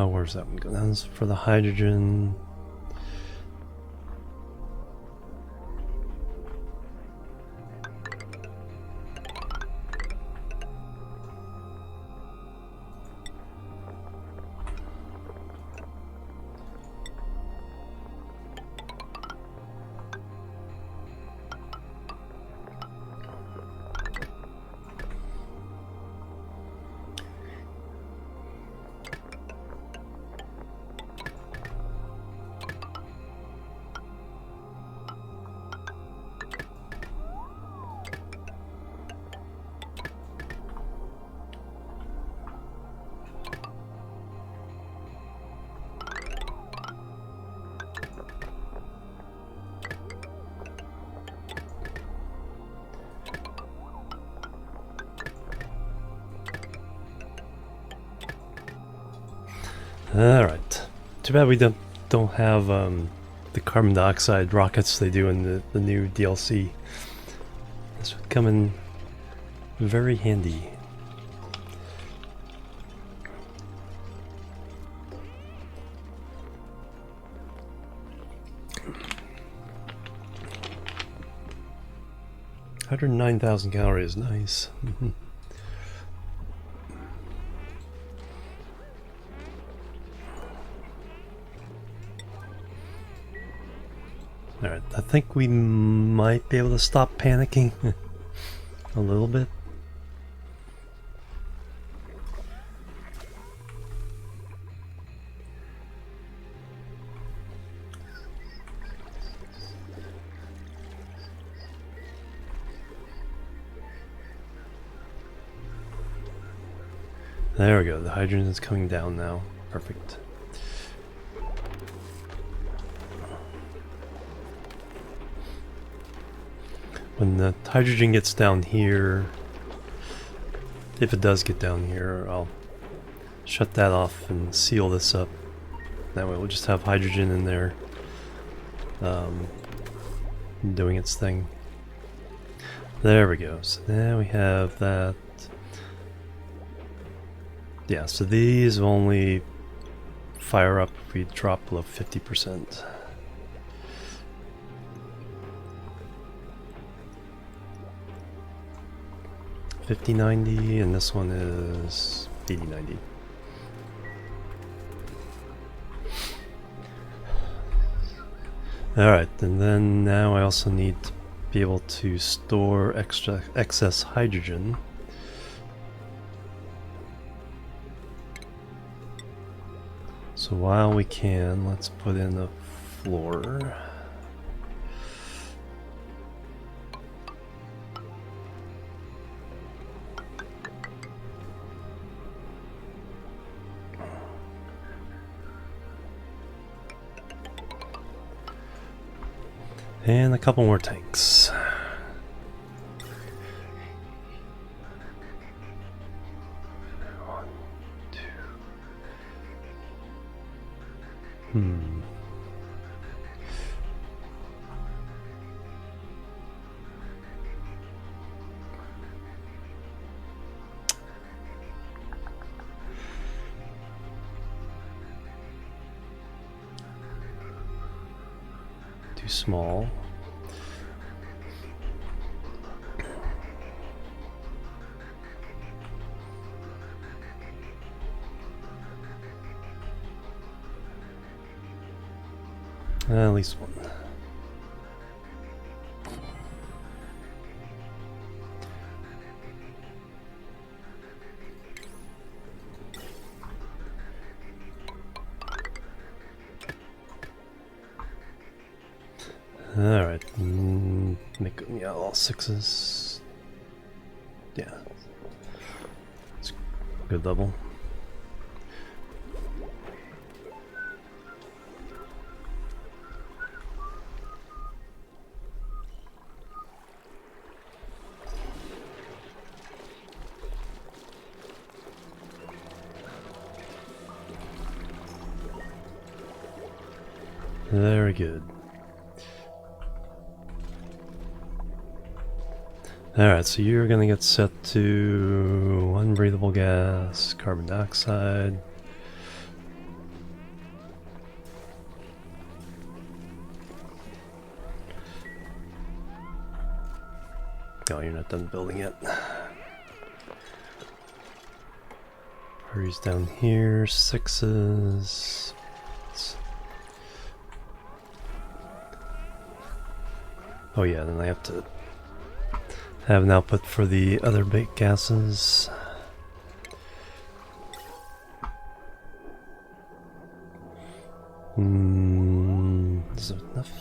Where's that one go? That's for the hydrogen. Alright. Too bad we don't have the carbon dioxide rockets they do in the new DLC. This would come in very handy. $109,000 calories, nice. Alright, I think we might be able to stop panicking a little bit. There we go, the hydrogen is coming down now. Perfect. When the hydrogen gets down here, if it does get down here, I'll shut that off and seal this up. That way we'll just have hydrogen in there doing its thing. There we go. So now we have that. Yeah, so these only fire up if we drop below 50%. $50.90, and this one is $80.90. Alright, and then now I also need to be able to store excess hydrogen. So while we can, let's put in a floor. And a couple more tanks. One, two. Too small. At least one. Alright, make them, yeah, all sixes. Yeah, it's a good level. Very good. Alright, so you're gonna get set to unbreathable gas, carbon dioxide. Oh, you're not done building yet. Hurries down here, sixes. Oh yeah, then I have to have an output for the other big gases. Is there enough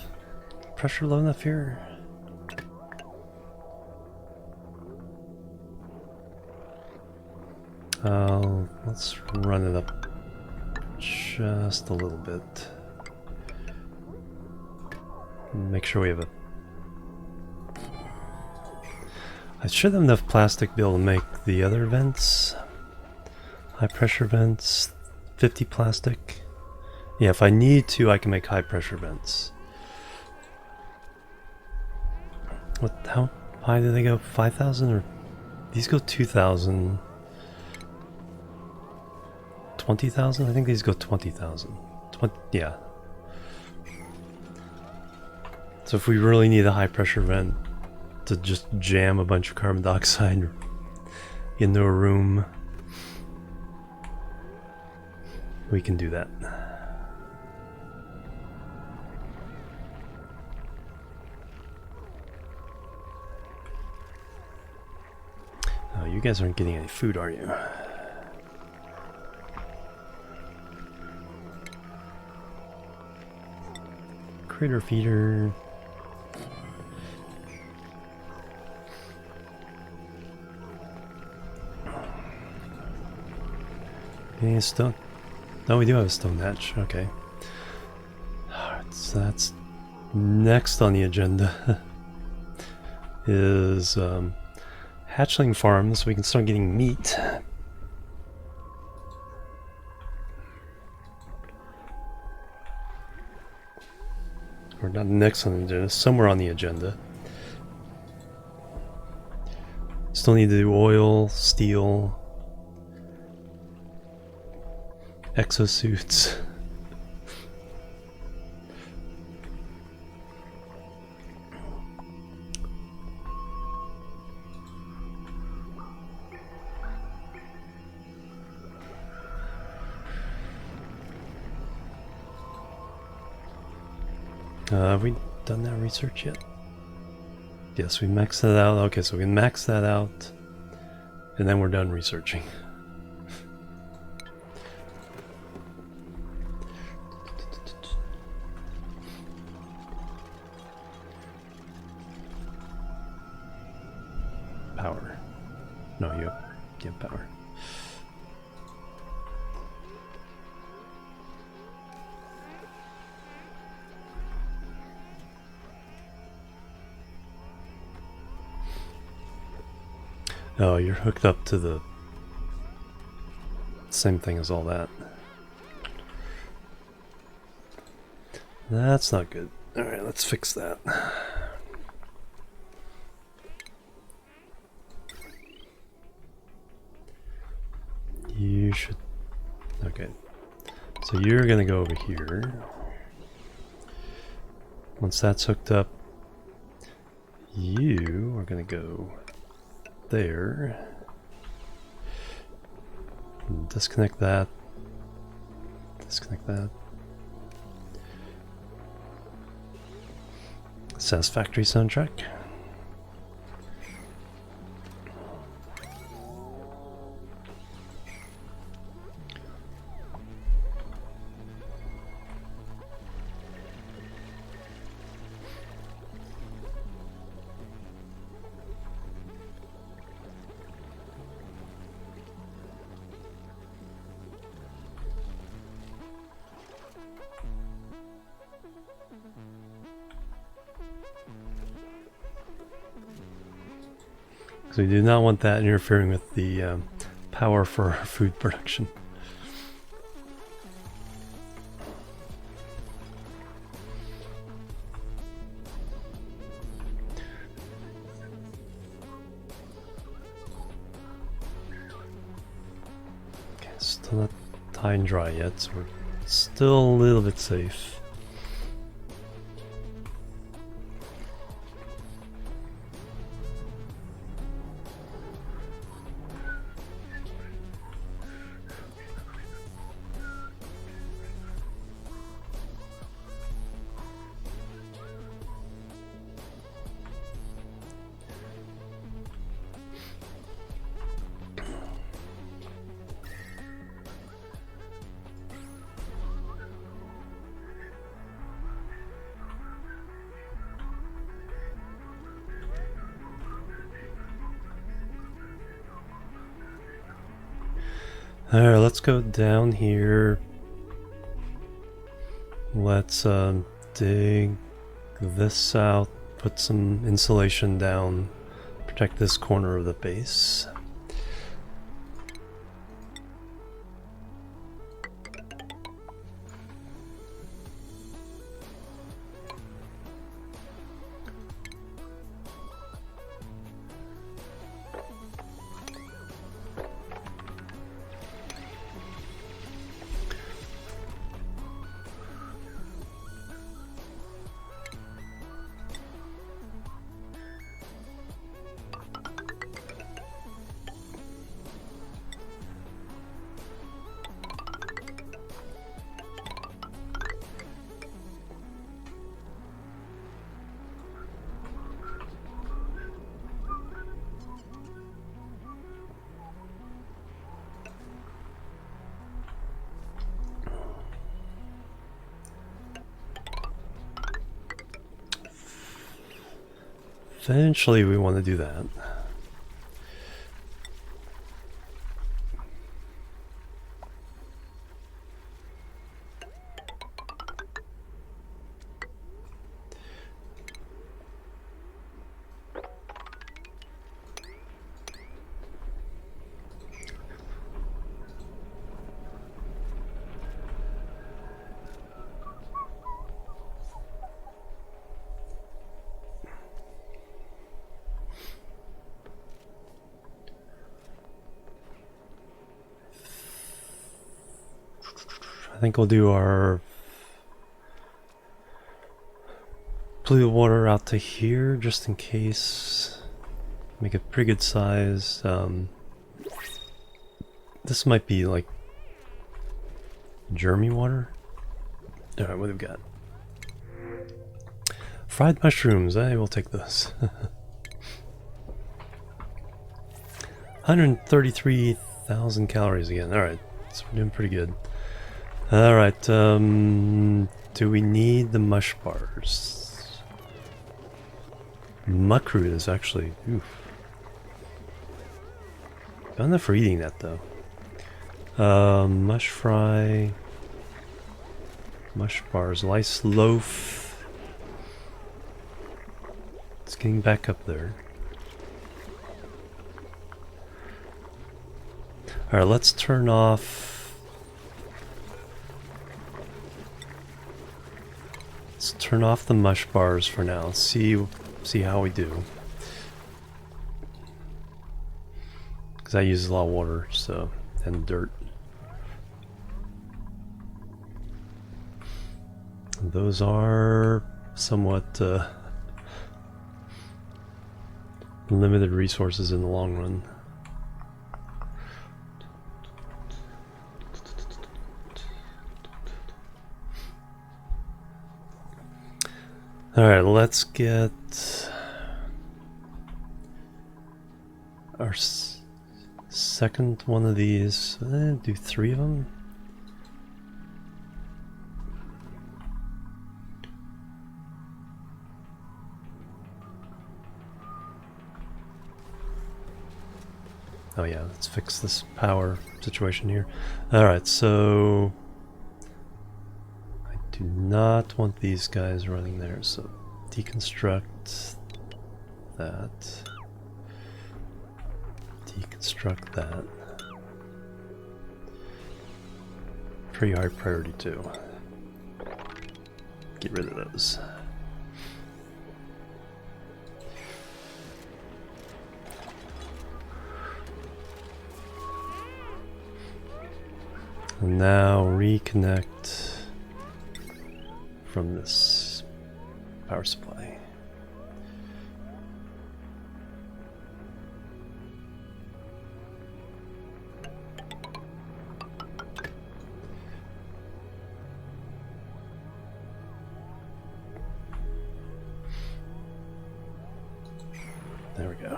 pressure low enough here? Let's run it up just a little bit. Make sure we have a... I should have enough plastic to be able to make the other vents. High pressure vents, 50 plastic. Yeah, if I need to, I can make high pressure vents. How high do they go? 5,000 or... These go 2,000. 20,000? I think these go 20,000. Yeah. So if we really need a high pressure vent to just jam a bunch of carbon dioxide into a room, we can do that. Oh, you guys aren't getting any food, are you? Critter feeder. Any stone? No, we do have a stone hatch. Okay. Alright, so that's next on the agenda is hatchling farms so we can start getting meat. Or not next on the agenda, somewhere on the agenda. Still need to do oil, steel, exosuits. Have we done that research yet? Yes, we maxed that out. Okay, so we can max that out, and then we're done researching. Power. No, you have power. Oh, you're hooked up to the same thing as all that. That's not good. Alright, let's fix that. You should... Okay. So you're gonna go over here. Once that's hooked up, you are gonna go there. Disconnect that. Disconnect that. Satisfactory soundtrack. So we do not want that interfering with the power for our food production. Okay, still not high and dry yet, so we're still a little bit safe. Alright, let's go down here. Let's dig this out, put some insulation down, protect this corner of the base. Eventually we want to do that. I think we'll do our polluted water out to here just in case. Make it pretty good size. This might be like germy water. Alright, what have we got? Fried mushrooms, I will take those. 133,000 calories again. Alright, so we're doing pretty good. Alright, do we need the mush bars? Muckroot is actually, oof. Not enough for eating that though. Mush fry. Mush bars, lice loaf. It's getting back up there. Alright, let's turn off. Let's turn off the mush bars for now. See how we do. Because that uses a lot of water, so, and dirt. Those are somewhat limited resources in the long run. Alright, let's get our second one of these. Do 3 of them. Oh yeah, let's fix this power situation here. Alright, so I do not want these guys running there, so deconstruct that. Deconstruct that. Pretty high priority too. Get rid of those. And now reconnect from this power supply. There we go.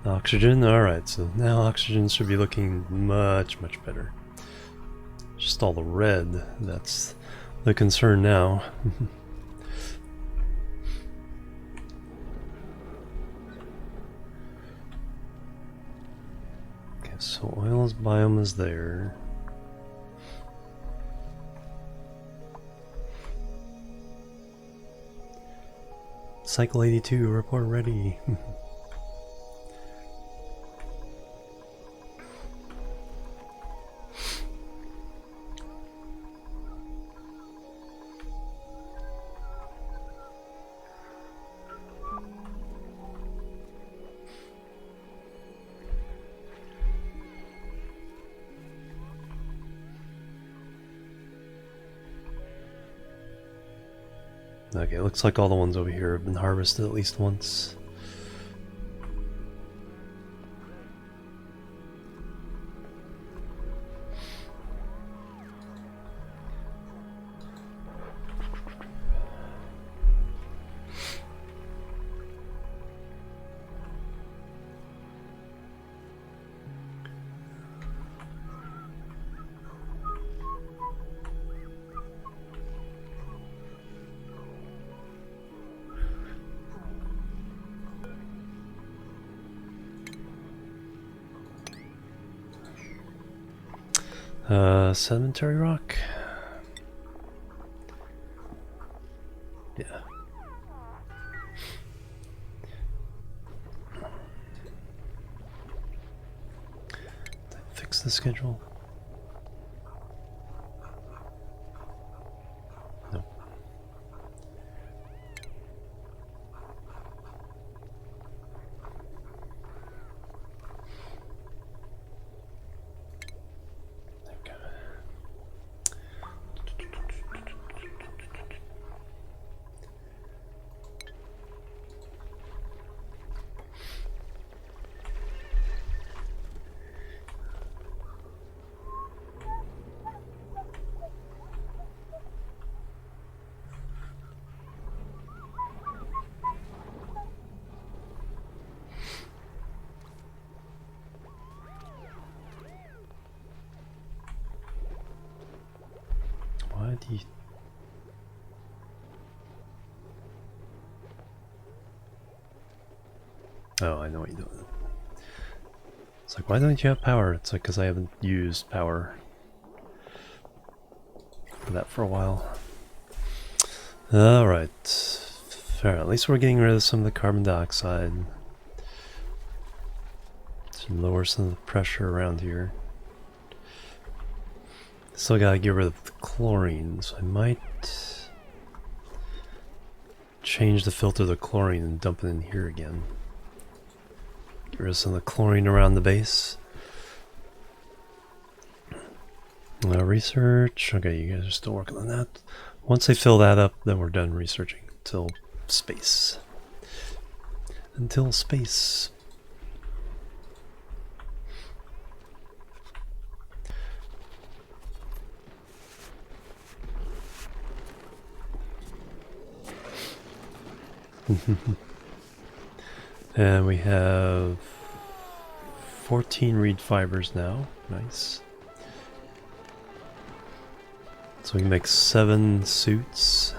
Oxygen, alright, so now oxygen should be looking much better. Just all the red, that's the concern now. Okay, so oil's biome is there. Cycle 82, report ready. Okay, looks like all the ones over here have been harvested at least once. Sedimentary rock? Yeah. fix the schedule? No. Okay. Why do you... Oh, I know what you're doing. It's like, why don't you have power? It's like, because I haven't used power for that for a while. Alright. Fair. At least we're getting rid of some of the carbon dioxide. To lower some of the pressure around here. Still gotta get rid of the chlorine, so I might change the filter of the chlorine and dump it in here again. Get rid of some of the chlorine around the base. Research. Okay, you guys are still working on that. Once they fill that up, then we're done researching until space. Until space. And we have 14 reed fibers now. Nice. So we can make 7 suits.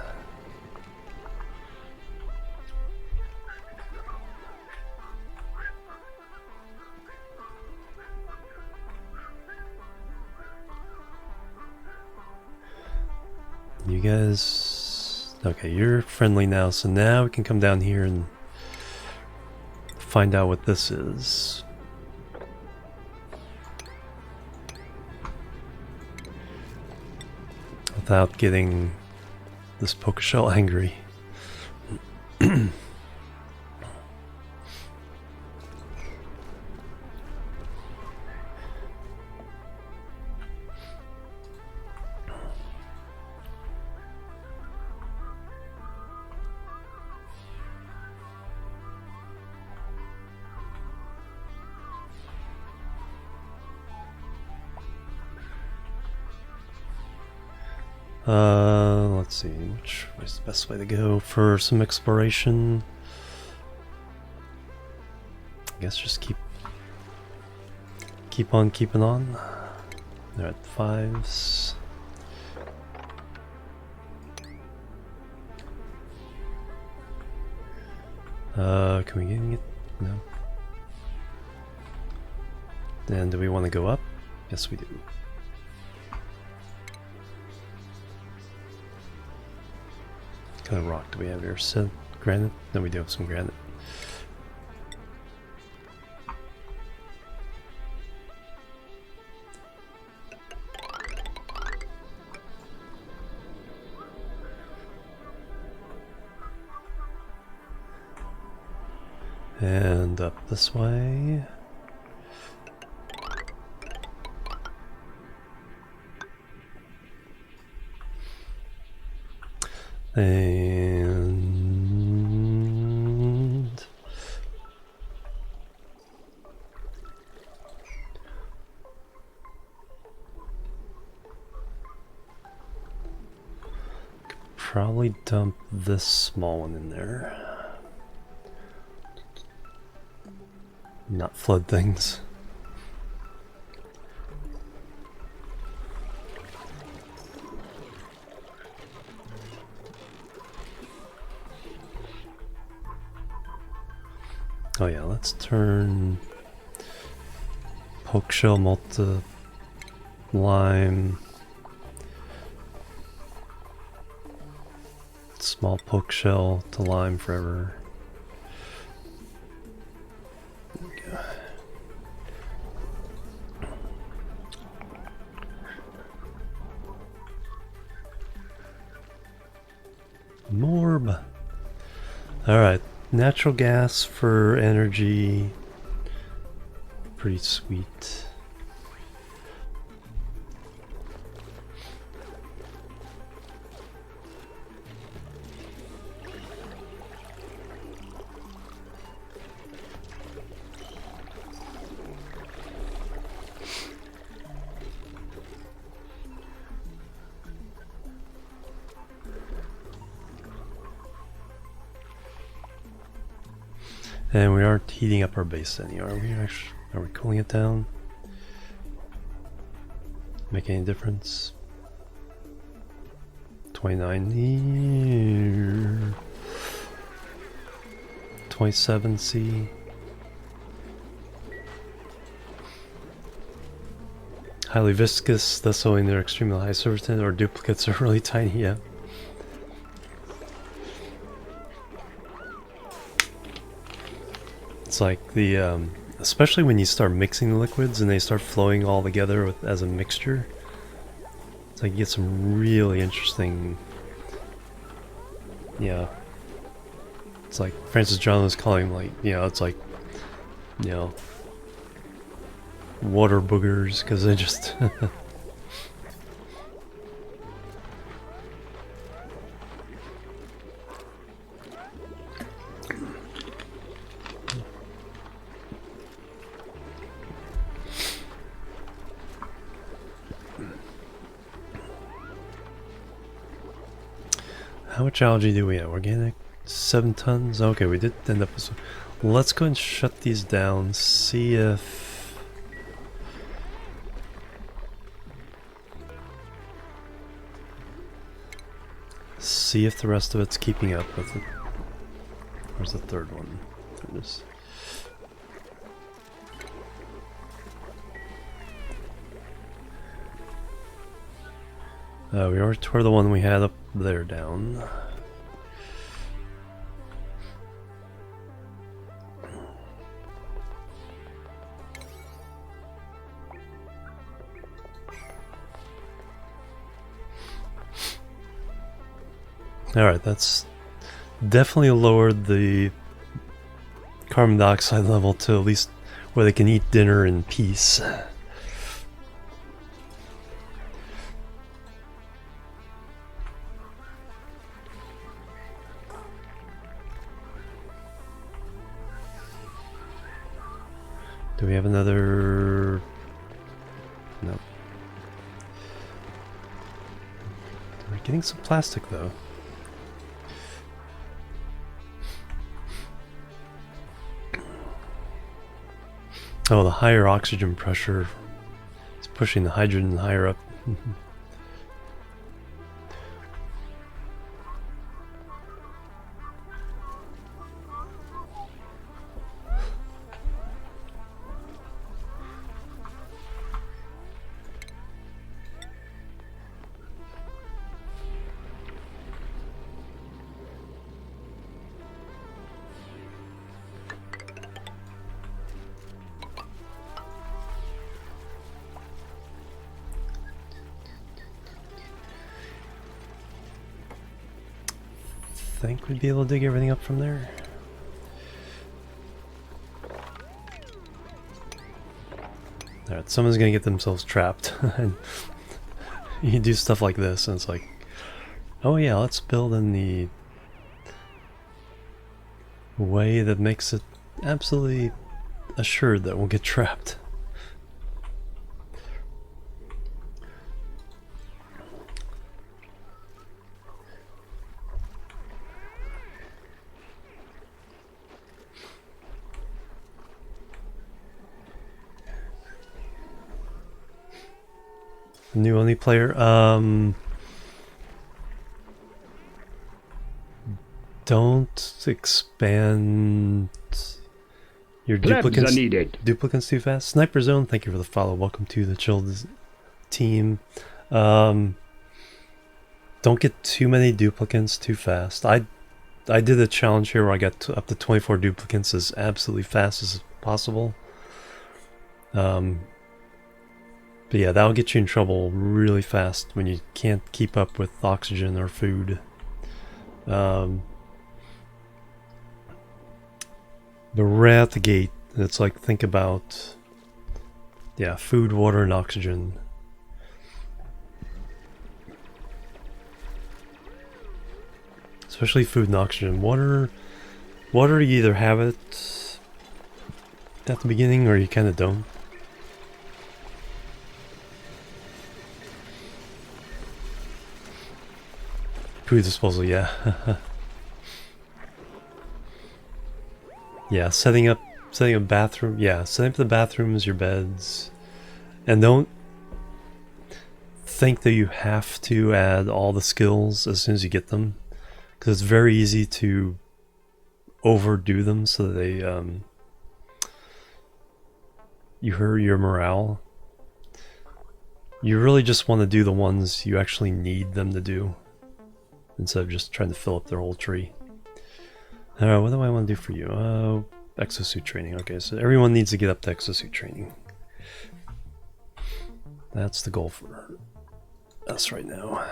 You guys... Okay, you're friendly now, so now we can come down here and find out what this is. Without getting this poker shell angry. Let's see, which is the best way to go for some exploration? I guess just keep on keeping on. They're at 5s. Can we get it? No. Then do we want to go up? Yes, we do. What kind of rock do we have here? Granite? No, we do have some granite. And up this way. And could probably dump this small one in there. Not flood things. Oh yeah, let's turn poke shell multi lime, small poke shell to lime forever. There we go. Alright, natural gas for energy. Pretty sweet. And we aren't heating up our base any, are we? Actually, are we cooling it down? Make any difference? 29 27C. Highly viscous, thus owing their extremely high surface tension, or duplicates are really tiny, yeah. It's like the, especially when you start mixing the liquids and they start flowing all together as a mixture. It's like you get some really interesting, yeah. It's like Francis John was calling, like, you know, it's like, you know, water boogers, because they just How much algae do we have? Organic? 7 tons? Okay, we did end up with... Let's go and shut these down, see if... See if the rest of it's keeping up with it. Where's the third one? There it is. We already tore the one we had up there down. Alright, that's definitely lowered the carbon dioxide level to at least where they can eat dinner in peace. Do we have another? No. We're getting some plastic though. Oh, the higher oxygen pressure is pushing the hydrogen higher up. Think we'd be able to dig everything up from there. Alright, someone's gonna get themselves trapped. And you do stuff like this and it's like, oh yeah, let's build in the way that makes it absolutely assured that we'll get trapped. New only player. Don't expand your duplicants too fast. Sniper Zone, thank you for the follow. Welcome to the chilled team. Don't get too many duplicants too fast. I did a challenge here where I got up to 24 duplicants as absolutely fast as possible. But yeah, that'll get you in trouble really fast when you can't keep up with oxygen or food. But right at the gate, it's like, think about, yeah, food, water, and oxygen. Especially food and oxygen. Water, you either have it at the beginning or you kind of don't. Food disposal, yeah. Yeah, setting up bathroom. Yeah, setting up the bathrooms, your beds, and don't think that you have to add all the skills as soon as you get them, because it's very easy to overdo them so that they you hurt your morale. You really just want to do the ones you actually need them to do, instead of just trying to fill up their whole tree. Alright, what do I want to do for you? Exosuit training. Okay, so everyone needs to get up to exosuit training. That's the goal for us right now.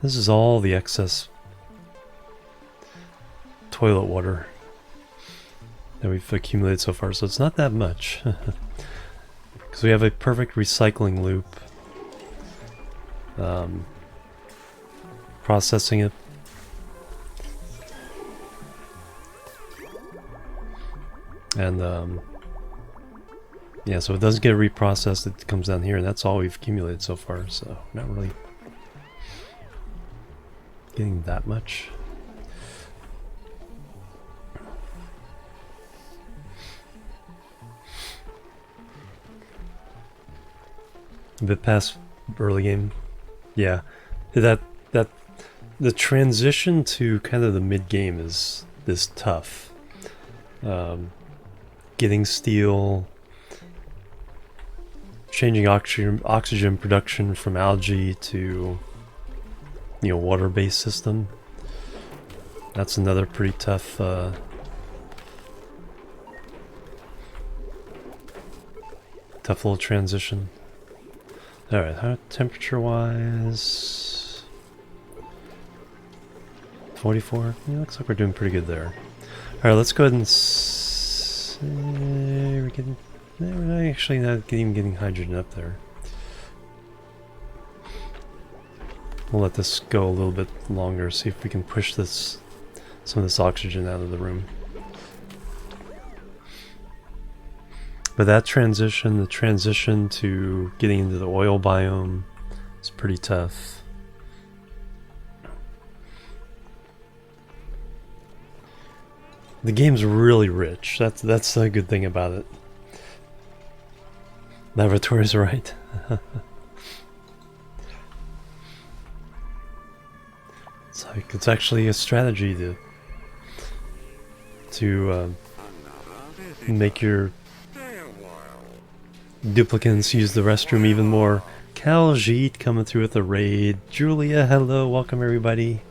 This is all the excess toilet water that we've accumulated so far, so it's not that much. Because we have a perfect recycling loop. Processing it. And yeah, so it doesn't get reprocessed, it comes down here, and that's all we've accumulated so far, so not really getting that much. A bit past early game. Yeah. The transition to kind of the mid game is tough. Getting steel, changing oxygen production from algae to, you know, water-based system. That's another pretty tough tough little transition. Alright, how temperature-wise? 44? Yeah, looks like we're doing pretty good there. Alright, let's go ahead and we're getting... We're not actually not even getting hydrogen up there. We'll let this go a little bit longer, see if we can push this, some of this oxygen out of the room. But that transition, the transition to getting into the oil biome, is pretty tough. The game's really rich. That's the good thing about it. Laboratory's right. It's like it's actually a strategy to make your duplicants use the restroom even more. Kaljit coming through with a raid. Julia, hello, welcome everybody.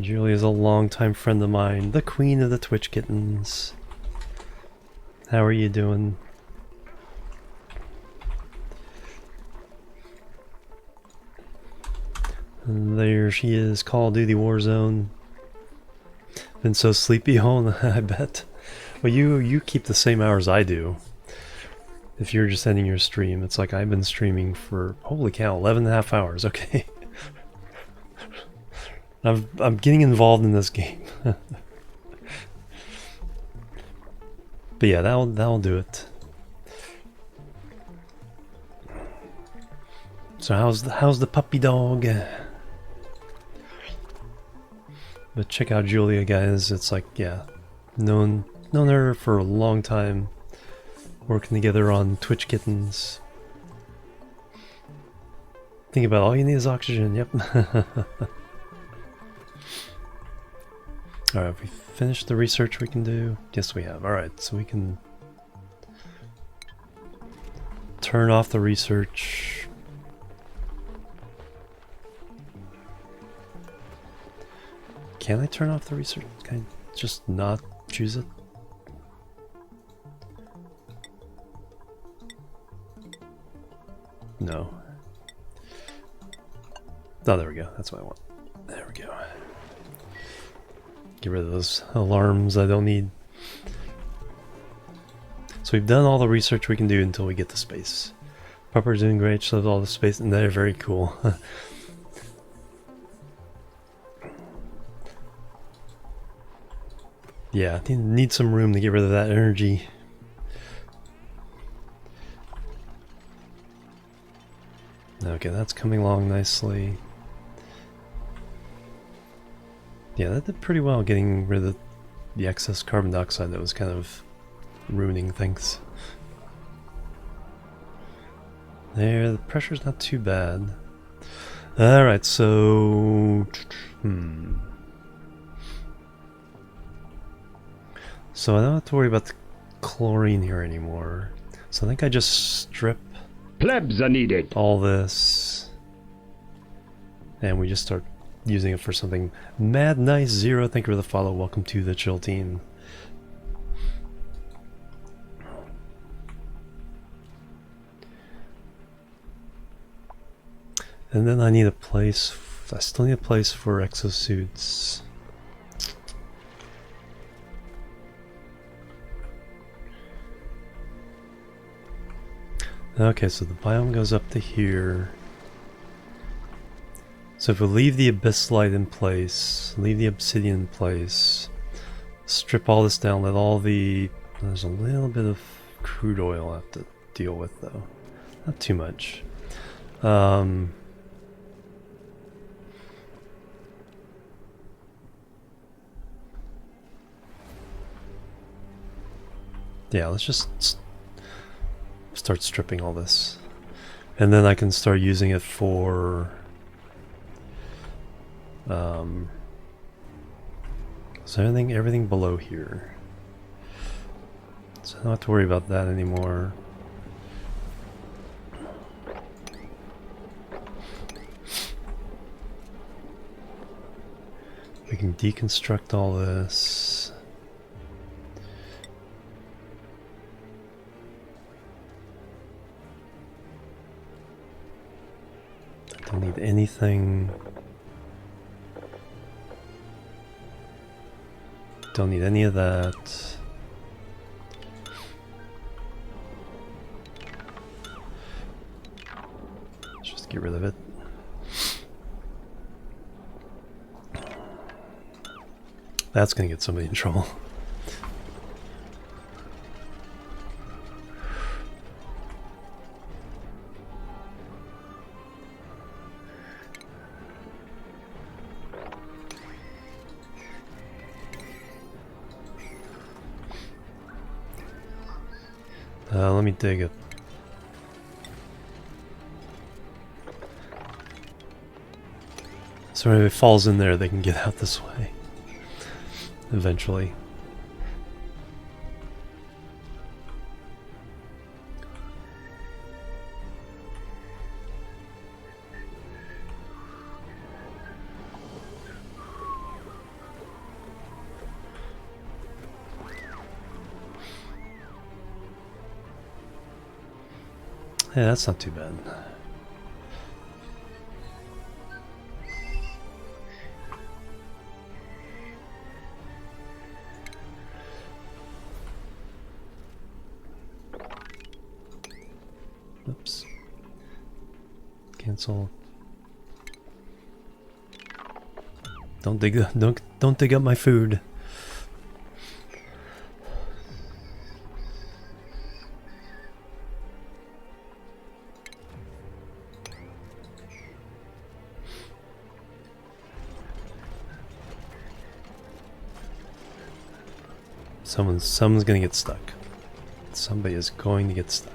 Julia's a longtime friend of mine, the queen of the Twitch kittens. How are you doing? And there she is, Call of Duty Warzone. Been so sleepy, oh, I bet. Well, you keep the same hours I do. If you're just ending your stream, it's like I've been streaming for, holy cow, 11.5 hours, okay. I'm getting involved in this game. But yeah, that'll do it. So how's the puppy dog? But check out Julia, guys. It's like, yeah, known her for a long time. Working together on Twitch Kittens. Think about it, all you need is oxygen, yep. Alright, have we finished the research we can do? Yes, we have. Alright, so we can turn off the research. Can I turn off the research? Can I just not choose it? No. Oh, there we go. That's what I want. There we go. Get rid of those alarms I don't need. So we've done all the research we can do until we get to space. Pupper's doing great. She loves all the space, and they're very cool. Yeah, need some room to get rid of that energy. Okay, that's coming along nicely. Yeah, that did pretty well getting rid of the excess carbon dioxide that was kind of ruining things. There, the pressure's not too bad. Alright, so... So I don't have to worry about the chlorine here anymore. So I think I just strip Plebs are needed. all this. And we just start using it for something. Mad Nice Zero, thank you for the follow. Welcome to the chill team. And then I need a place. I still need a place for exosuits. Okay, so the biome goes up to here. So if we leave the abyssite in place, leave the obsidian in place, strip all this down, let all the... There's a little bit of crude oil I have to deal with though. Not too much. Yeah, let's just start stripping all this. And then I can start using it for... so everything below here. So I don't have to worry about that anymore. We can deconstruct all this. I don't need anything. Don't need any of that. Let's just get rid of it. That's gonna get somebody in trouble. Let me dig it. So if it falls in there, they can get out this way. Eventually. Yeah, that's not too bad. Oops. Cancel. Don't dig up my food. Someone's gonna get stuck. Somebody is going to get stuck.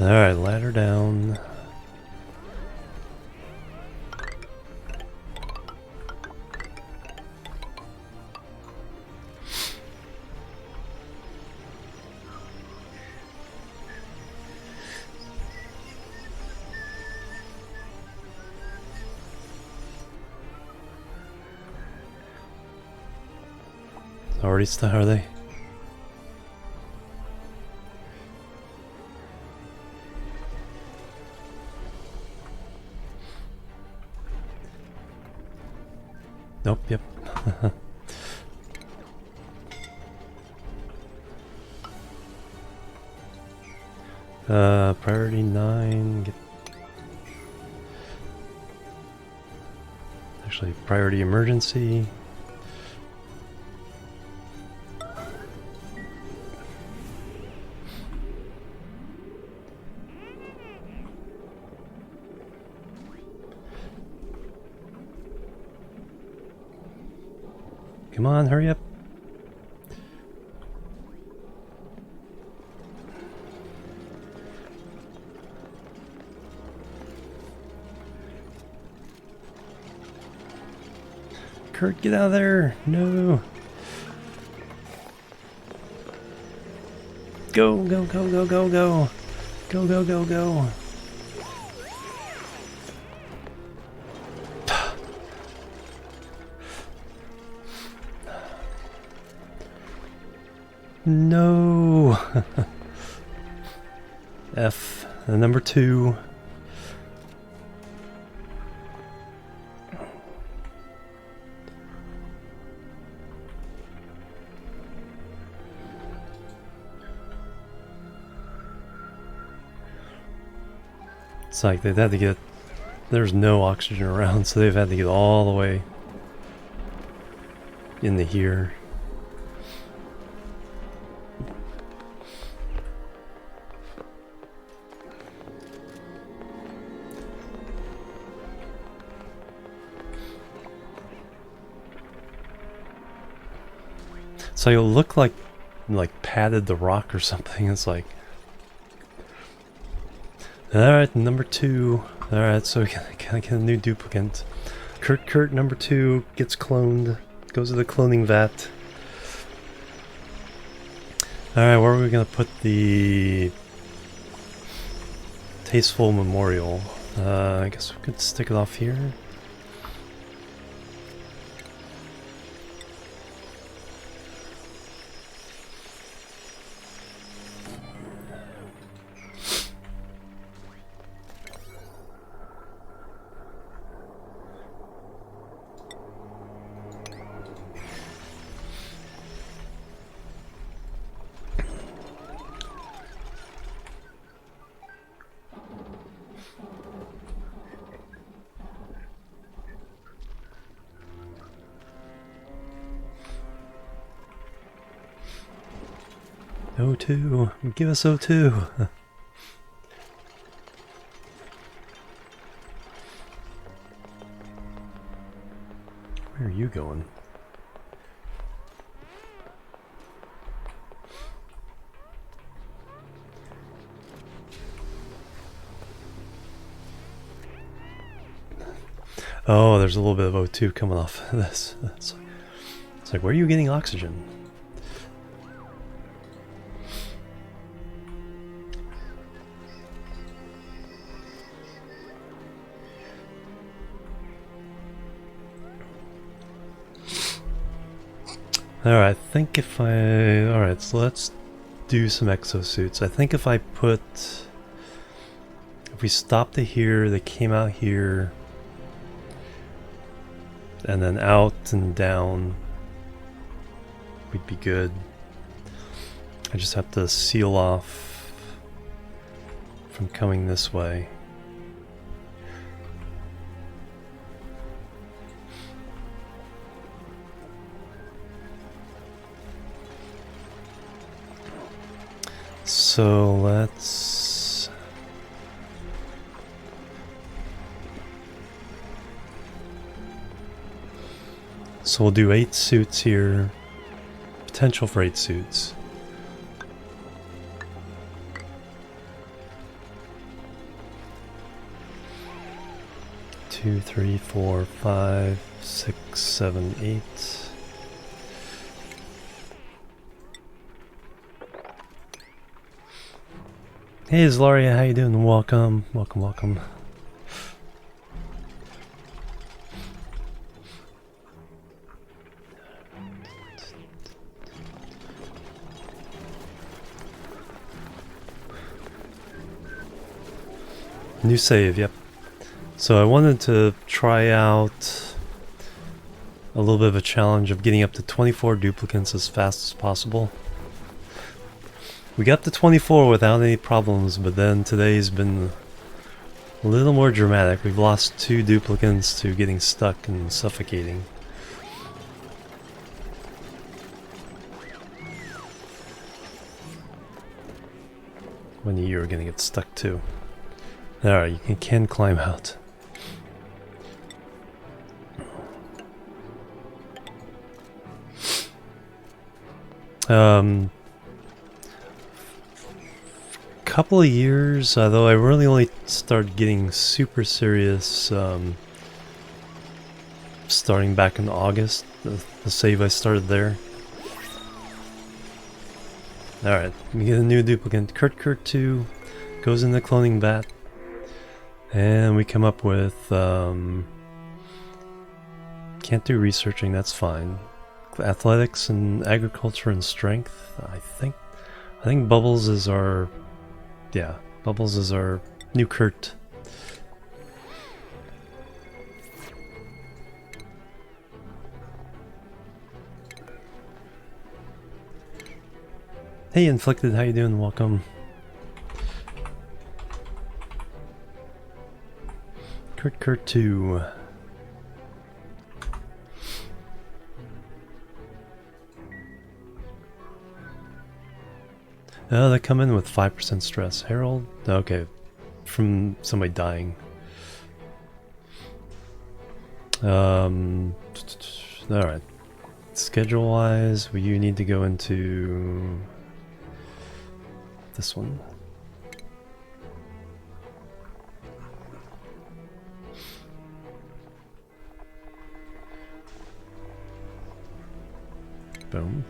Alright, ladder down. Already still are they? Nope, yep. Priority 9. Actually, priority emergency. Come on, hurry up. Kurt, get out of there. No. Go, go, go, go, go, go. Go, go, go, go. No. F, number 2. It's like they've had to get, there's no oxygen around, so they've had to get all the way into here. So you'll look like padded the rock or something. It's like, alright, number 2. Alright, so we can get a new duplicant. Kurt, number 2 gets cloned. Goes to the cloning vat. Alright, where are we gonna put the tasteful memorial? I guess we could stick it off here. O2, give us O2. Where are you going? Oh, there's a little bit of O2 coming off this. It's like, where are you getting oxygen? Alright, I think if I... Alright, so let's do some exosuits. I think if I put... If we stopped it here, they came out here, and then out and down, we'd be good. I just have to seal off from coming this way. So let's... So we'll do 8 suits here. Potential for 8 suits. Two, 3, 4, 5, 6, 7, 8. Hey Zlaria, how you doing? Welcome, welcome, welcome. New save, yep. So I wanted to try out a little bit of a challenge of getting up to 24 duplicants as fast as possible. We got to 24 without any problems, but then today's been a little more dramatic. We've lost 2 duplicants to getting stuck and suffocating. When you're gonna get stuck too. Alright, you can climb out. Couple of years, although I really only started getting super serious starting back in August, the save I started there. Alright, we get a new duplicant. Kurt 2 goes in the cloning vat, and we come up with can't do researching, that's fine. Athletics and agriculture and strength, I think Bubbles is our, yeah, Bubbles is our new Kurt. Hey Inflicted, how you doing? Welcome. Kurt 2. Oh, they come in with 5% stress. Harold? Okay. From somebody dying. Alright. Schedule-wise, you need to go into this one. Boom.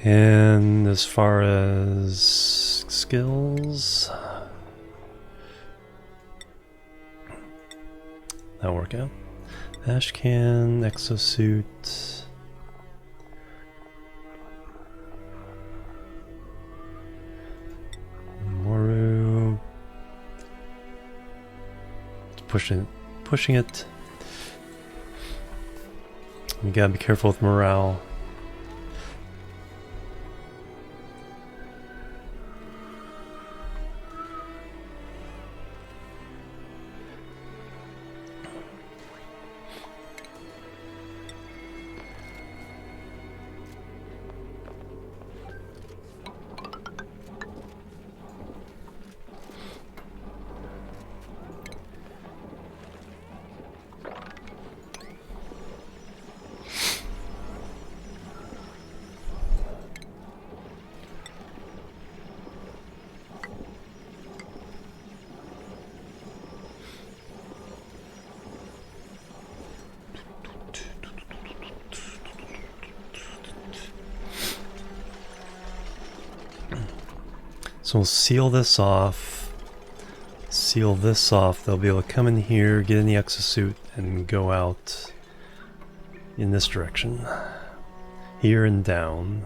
And as far as skills, that'll work out. Ashcan, exosuit. Moru. Pushing it. You gotta be careful with morale. So we'll seal this off. Seal this off. They'll be able to come in here, get in the exosuit, and go out in this direction. Here and down.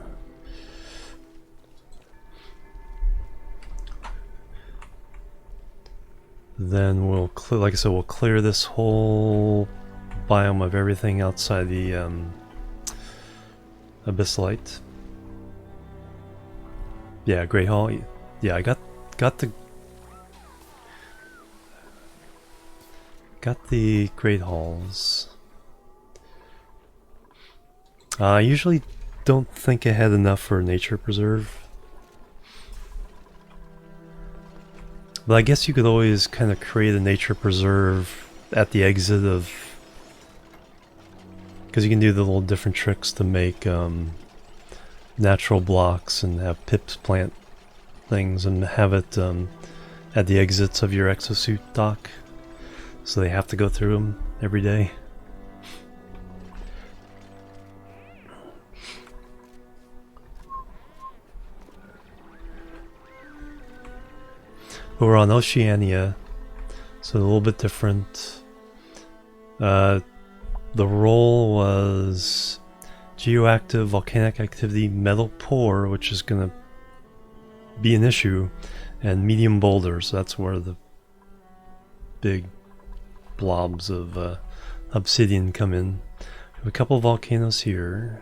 Then we'll clear, like I said, we'll clear this whole biome of everything outside the abyssalite. Yeah, Great Hall. Yeah, I got the Great Halls. I usually don't think ahead enough for a nature preserve. But I guess you could always kind of create a nature preserve at the exit of... because you can do the little different tricks to make natural blocks and have pips plant things and have it at the exits of your exosuit dock. So they have to go through them every day. But we're on Oceania, so a little bit different. The role was geoactive volcanic activity, metal pour, which is going to be an issue, and medium boulders. That's where the big blobs of obsidian come in. We have a couple volcanoes here.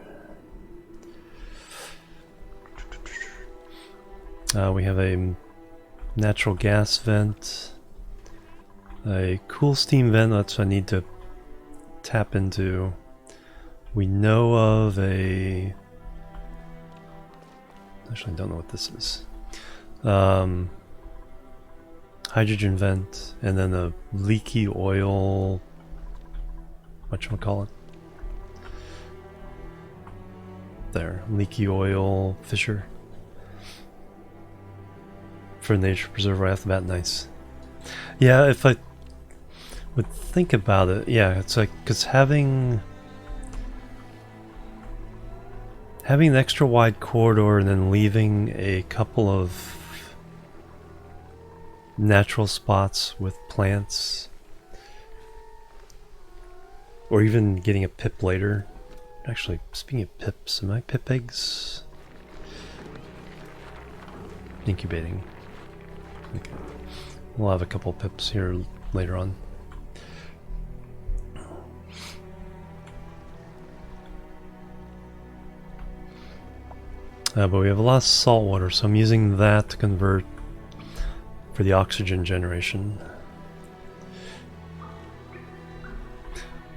We have a natural gas vent, a cool steam vent, that's what I need to tap into. We know of a... Actually, I don't know what this is. Hydrogen vent, and then a leaky oil... whatchamacallit? There, leaky oil fissure. For nature preserve right off the bat, nice. Yeah, if I would think about it, yeah, it's like, because having an extra wide corridor and then leaving a couple of natural spots with plants, or even getting a pip later. Actually, speaking of pips, am I pip eggs? Incubating. Okay. We'll have a couple pips here later on. But we have a lot of salt water, so I'm using that to convert for the oxygen generation.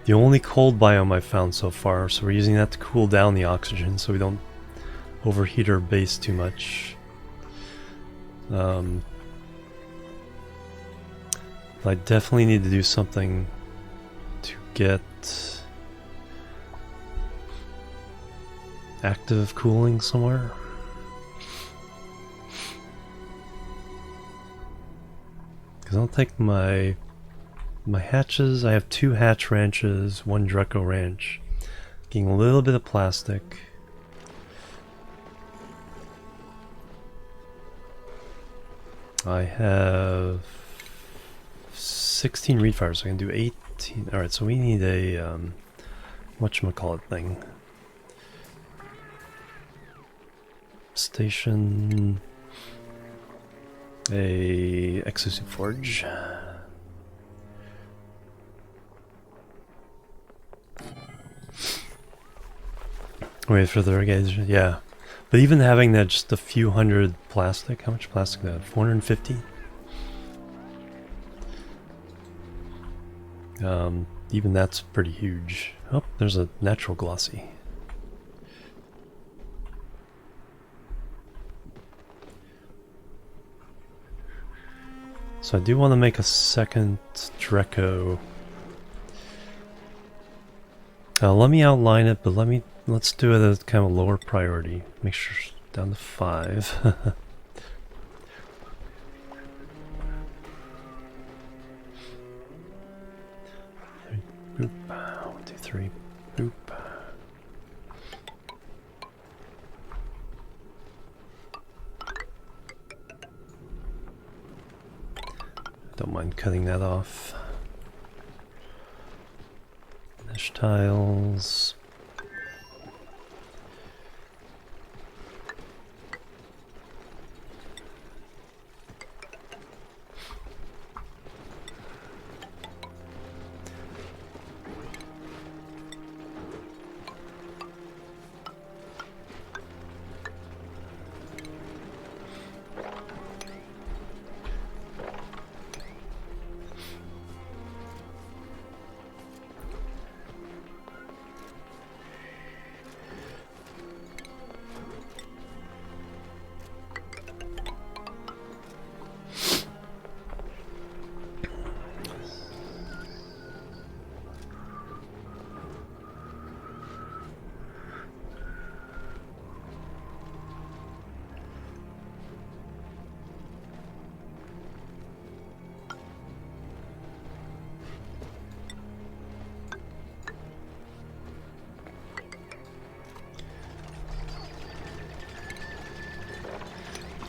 The only cold biome I've found so far, so we're using that to cool down the oxygen so we don't overheat our base too much. I definitely need to do something to get active cooling somewhere. Because I'll take my hatches. I have 2 hatch ranches, 1 Draco ranch. Getting a little bit of plastic. I have 16 reed fires, so I can do 18. Alright, so we need a whatchamacallit thing. Station, a exosuit forge. Wait for the irrigation, yeah. But even having that, just a few hundred plastic, how much plastic do I have? 450? Even that's pretty huge. Oh, there's a natural glossy. So I do want to make a second Draco. Let me outline it, but let's do it at kind of a lower priority. Make sure it's down to 5. Boop. 1, 2, 3. Boop. Don't mind cutting that off. Mesh tiles.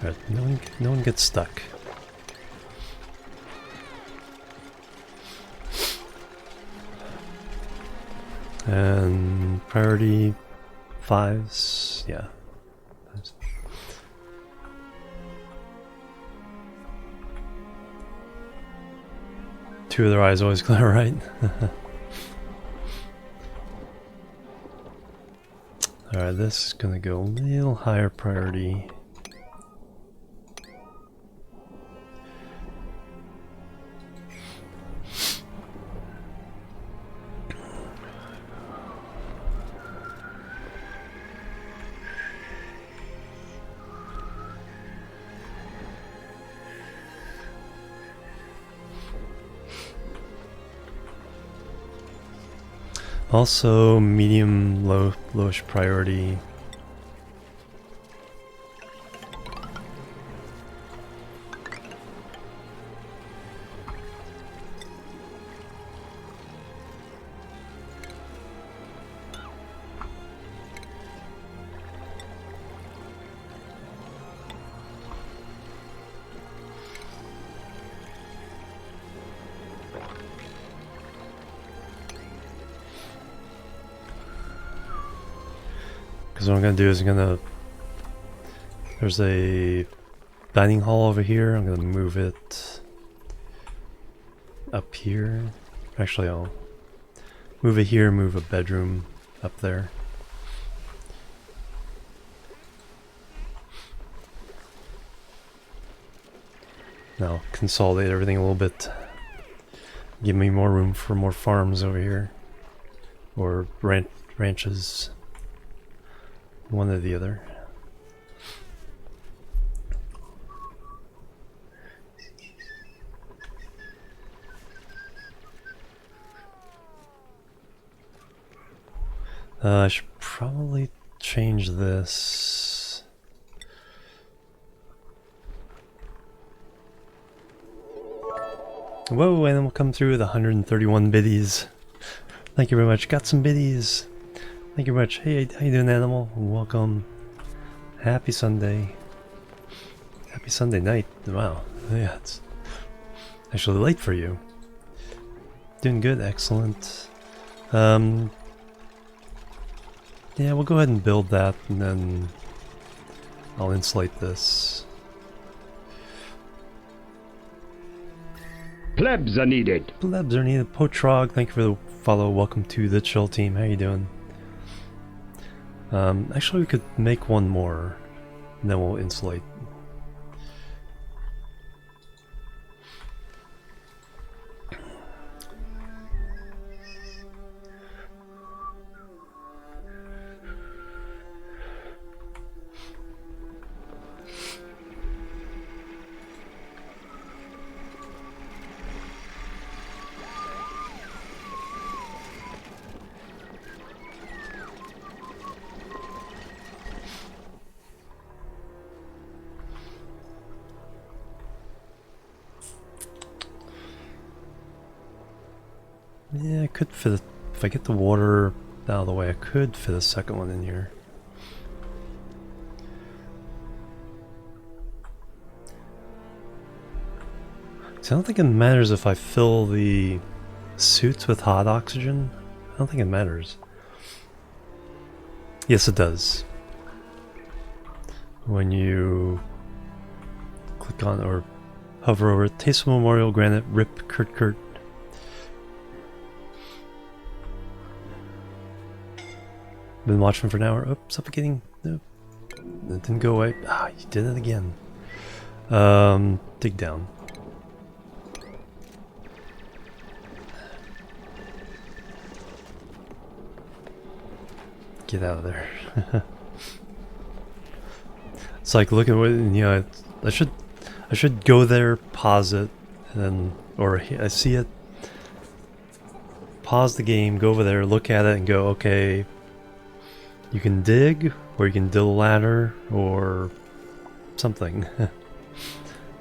Alright, no one gets stuck. And priority 5s, yeah. two of their eyes always glow, right? Alright, this is gonna go a little higher priority. Also, medium, lowish priority. Because what I'm going to do is there's a dining hall over here. I'm going to move it up here. Actually, I'll move it here, move a bedroom up there. Now consolidate everything a little bit. Give me more room for more farms over here. Or ranches. One or the other. I should probably change this. Whoa, and then we'll come through with 131 biddies. Thank you very much. Got some biddies. Thank you very much. Hey, how you doing, animal? Welcome. Happy Sunday. Happy Sunday night. Wow. Yeah, it's actually late for you. Doing good. Excellent. Yeah, we'll go ahead and build that, and then I'll insulate this. Plebs are needed. Plebs are needed. Potrog, thank you for the follow. Welcome to the chill team. How you doing? Actually, we could make one more, and then we'll insulate. Yeah, I could fit if I get the water out of the way, I could fit a second one in here. So I don't think it matters if I fill the suits with hot oxygen. I don't think it matters. Yes, it does. When you click on or hover over it, Taste of Memorial, Granite, Rip, Kurt. Been watching for an hour. Oh, suffocating. Nope. It didn't go away. Ah, you did it again. Dig down. Get out of there. It's like looking at what, you know, I should go there, pause it, and then, or I see it, pause the game, go over there, look at it, and go, okay, you can dig, or you can build a ladder, or something.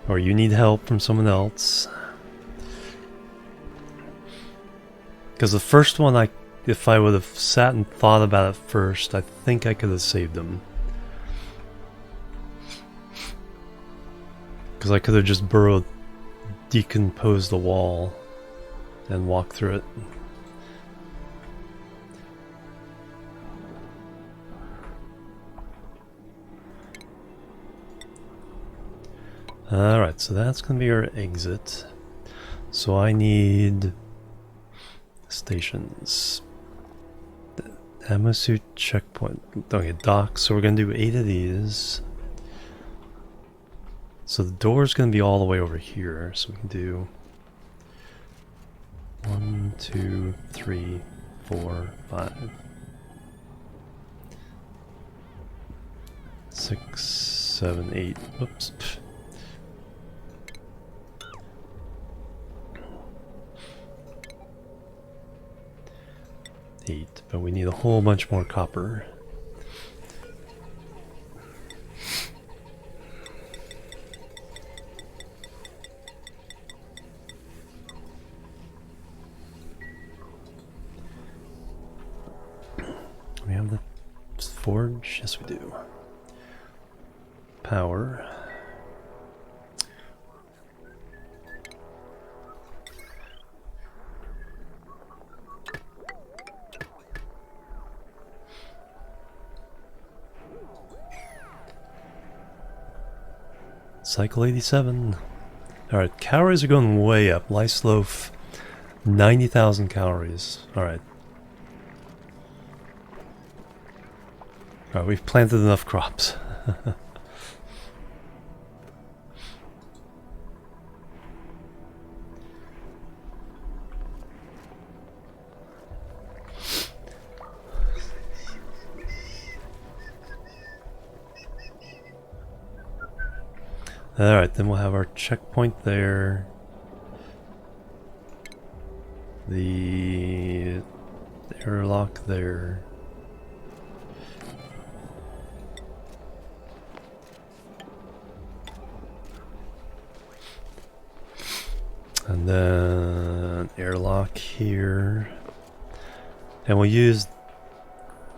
Or you need help from someone else. Because the first one, if I would have sat and thought about it first, I think I could have saved them. Because I could have just burrowed, decomposed the wall, and walked through it. Alright, so that's going to be our exit. So I need stations. Amasu checkpoint. Okay, dock. So we're gonna do 8 of these. So the door's gonna be all the way over here. So we can do 1, 2, 3, 4, 5, 6, 7, 8. Oops. 8, but we need a whole bunch more copper. We have the forge? Yes, we do. Power. Cycle 87. Alright, calories are going way up. Lice loaf, 90,000 calories. Alright. Alright, we've planted enough crops. Alright, then we'll have our checkpoint there. The airlock there. And then airlock here. And we'll use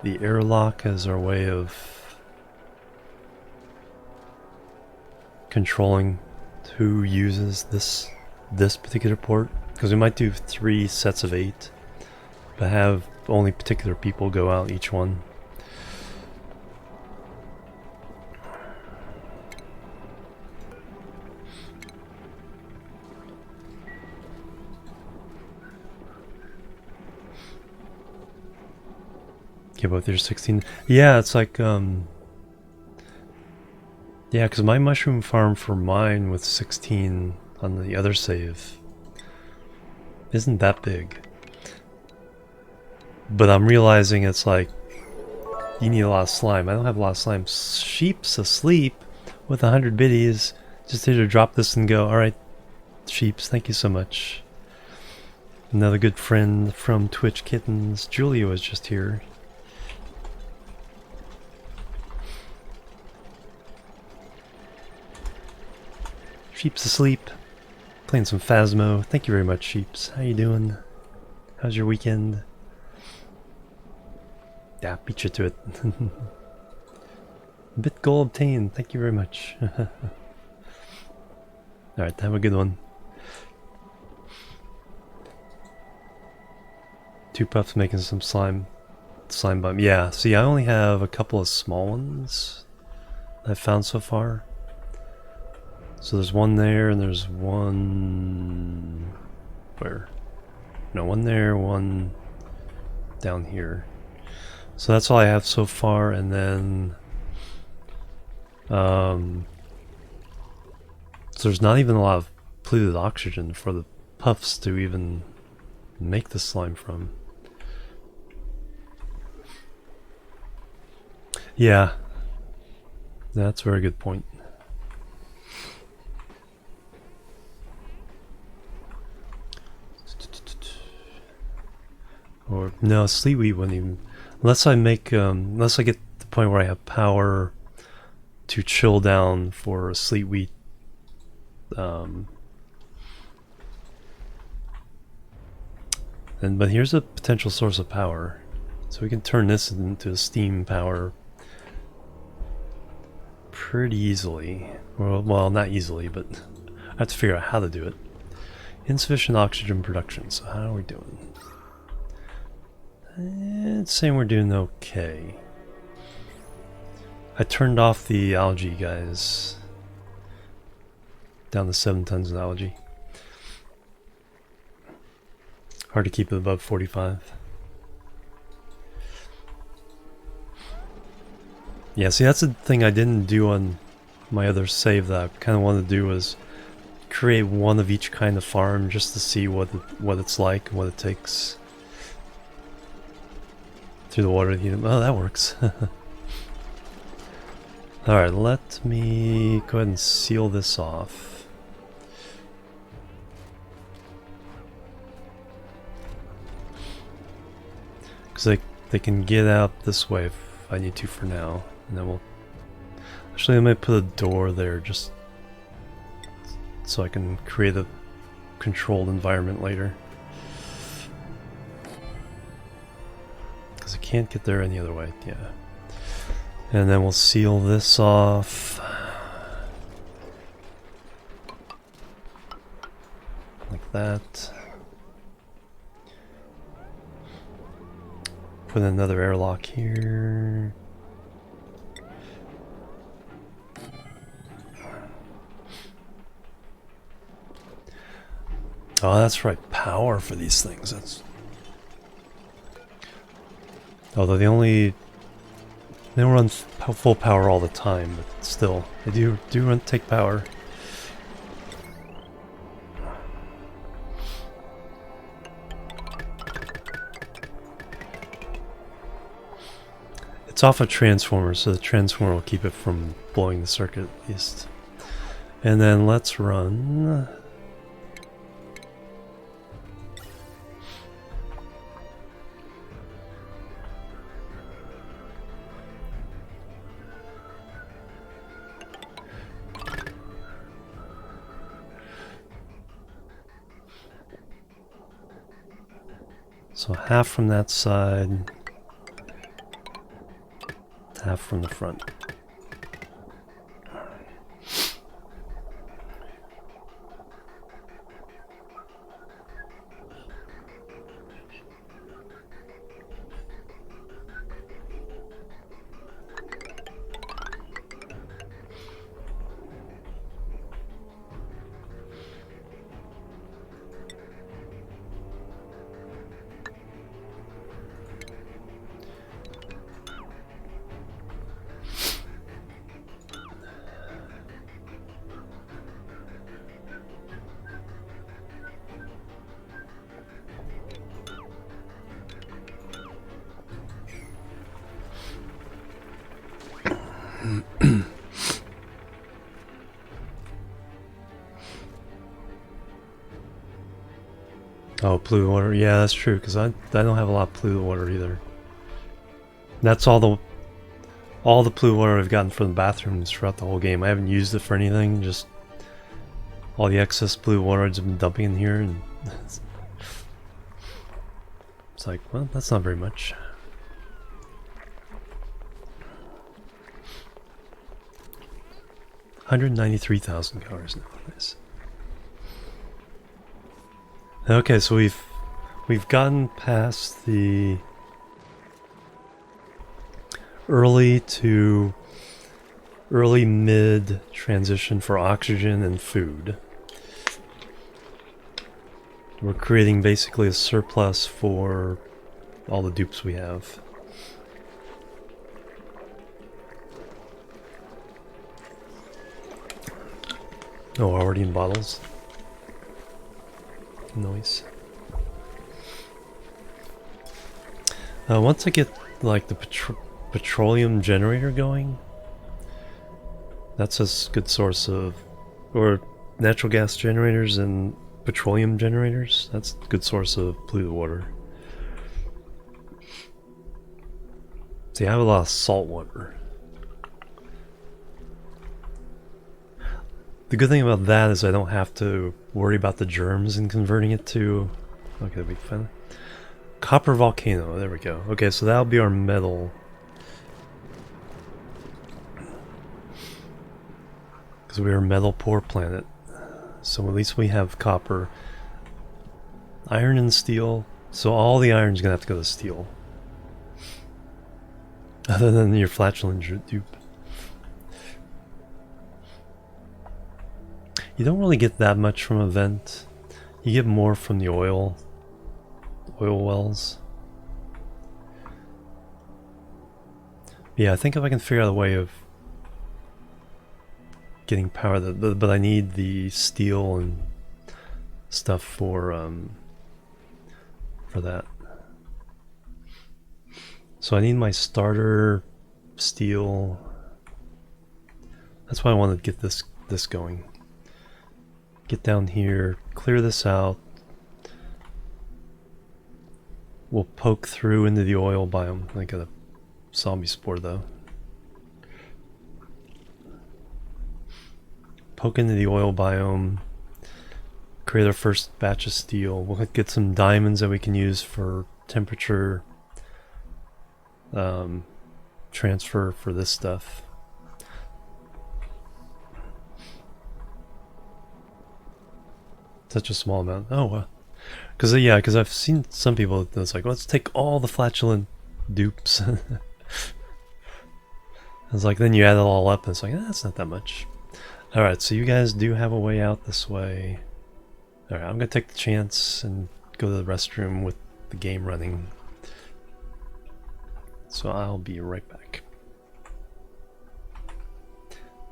the airlock as our way of controlling who uses this particular port, because we might do 3 sets of 8 but have only particular people go out each one. Okay, both your 16. Yeah, it's like yeah, because my mushroom farm for mine with 16 on the other save isn't that big. But I'm realizing it's like, you need a lot of slime. I don't have a lot of slime. Sheep's asleep with 100 biddies. Just here to drop this and go, alright, sheeps, thank you so much. Another good friend from Twitch Kittens, Julia, was just here. Sheep's asleep, playing some Phasmo. Thank you very much, Sheeps. How you doing? How's your weekend? Yeah, beat you to it. Bit goal obtained. Thank you very much. Alright, have a good one. 2 puffs making some slime bomb. Yeah, see, I only have a couple of small ones I've found so far. So there's one there, and there's one... where? No, one there, one down here. So that's all I have so far, and then... so there's not even a lot of polluted oxygen for the puffs to even make the slime from. Yeah. That's a very good point. Or no, sleet wheat wouldn't even, unless I make unless I get to the point where I have power to chill down for sleet wheat. But here's a potential source of power, so we can turn this into steam power pretty easily. Well, not easily, but I have to figure out how to do it. Insufficient oxygen production. So how are we doing? It's saying we're doing okay. I turned off the algae, guys. Down to 7 tons of algae. Hard to keep it above 45. Yeah, see, that's the thing I didn't do on my other save that I kind of wanted to do was create one of each kind of farm just to see what it's like and what it takes through the water to heat them. Oh, that works. Alright, let me go ahead and seal this off. Because they can get out this way if I need to for now. And then we'll... Actually, I might put a door there just so I can create a controlled environment later. Because I can't get there any other way, yeah. And then we'll seal this off. Like that. Put another airlock here. Oh, that's right. Power for these things. That's... Although they don't run full power all the time, but still, they do take power. It's off a transformer, so the transformer will keep it from blowing the circuit at least. And then let's run... So half from that side, half from the front. Oh, polluted water. Yeah, that's true, because I don't have a lot of polluted water either. That's all the polluted water I've gotten from the bathrooms throughout the whole game. I haven't used it for anything, just all the excess polluted water I've been dumping in here, and it's like, well, that's not very much. $193,000 now. Nice. Okay, so we've gotten past the early to early mid transition for oxygen and food. We're creating basically a surplus for all the dupes we have. Oh, already in bottles. Noise. Once I get like the petroleum generator going, that's a good source of, or natural gas generators and petroleum generators, that's a good source of polluted water. See, I have a lot of salt water. The good thing about that is I don't have to worry about the germs in converting it to... Okay, that'd be fun. Copper volcano, there we go. Okay, so that'll be our metal. Because we are a metal poor planet. So at least we have copper. Iron and steel. So all the iron's gonna have to go to steel. Other than your flatulent dupe. You don't really get that much from a vent. You get more from the oil. oil wells. Yeah, I think if I can figure out a way of getting power, but I need the steel and stuff for that. So I need my starter steel. That's why I want to get this going. Get down here, clear this out. We'll poke through into the oil biome. I got a zombie spore though. Poke into the oil biome. Create our first batch of steel. We'll get some diamonds that we can use for temperature transfer for this stuff. Such a small amount. Oh, wow. Because I've seen some people that's like, let's take all the flatulent dupes. I was like, then you add it all up and it's like, that's not that much. Alright, so you guys do have a way out this way. Alright, I'm gonna take the chance and go to the restroom with the game running. So I'll be right back.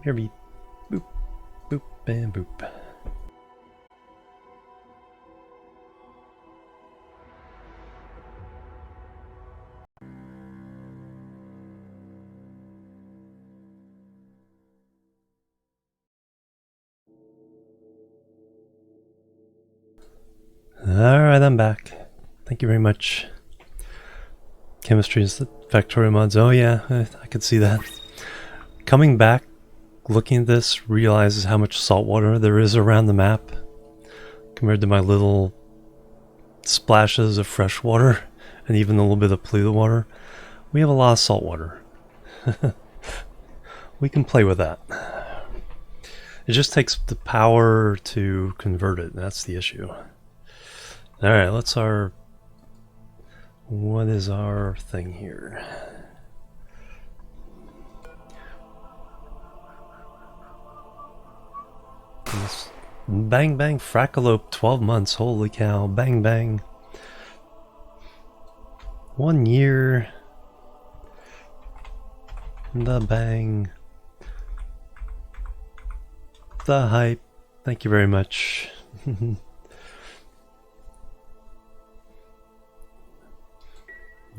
Here be boop, boop, and boop. Alright, I'm back. Thank you very much. Chemistry is the factorial mods. Oh yeah, I could see that. Coming back, looking at this, realizes how much salt water there is around the map compared to my little splashes of fresh water and even a little bit of polluted water. We have a lot of salt water. We can play with that. It just takes the power to convert it. That's the issue. Alright, what is our thing here? This bang bang frackalope 12 months, holy cow, bang bang. 1 year. The bang. The hype. Thank you very much.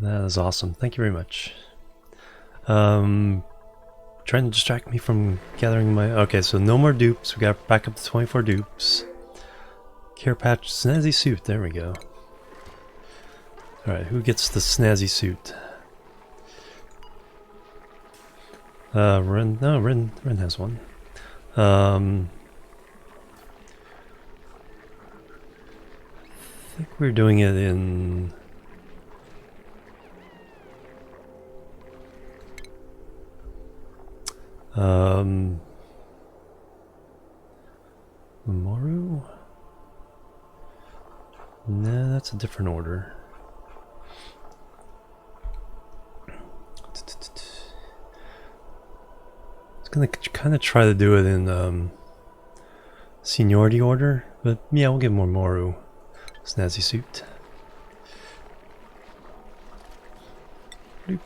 That is awesome. Thank you very much. Trying to distract me from gathering my... Okay, so no more dupes. We got back up to 24 dupes. Care patch, snazzy suit. There we go. Alright, who gets the snazzy suit? Ren. No, Ren has one. I think we're doing it in... Moru? Nah, that's a different order. I was gonna kind of try to do it in seniority order, but yeah, we'll give more Moru. Snazzy suit. Bloop.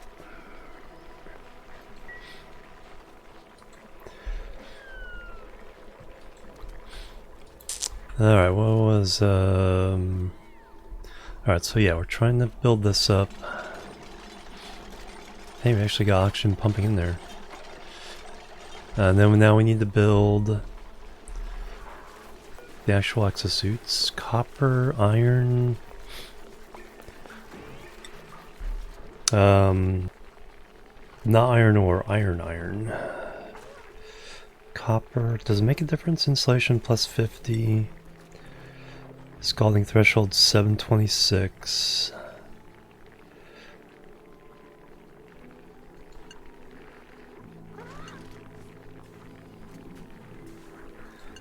Alright, what was alright, so yeah, we're trying to build this up. Hey, we actually got oxygen pumping in there. And then now we need to build the actual exosuits. Copper, iron. Not iron ore, iron. Copper, does it make a difference? Insulation plus 50. Scalding threshold 726.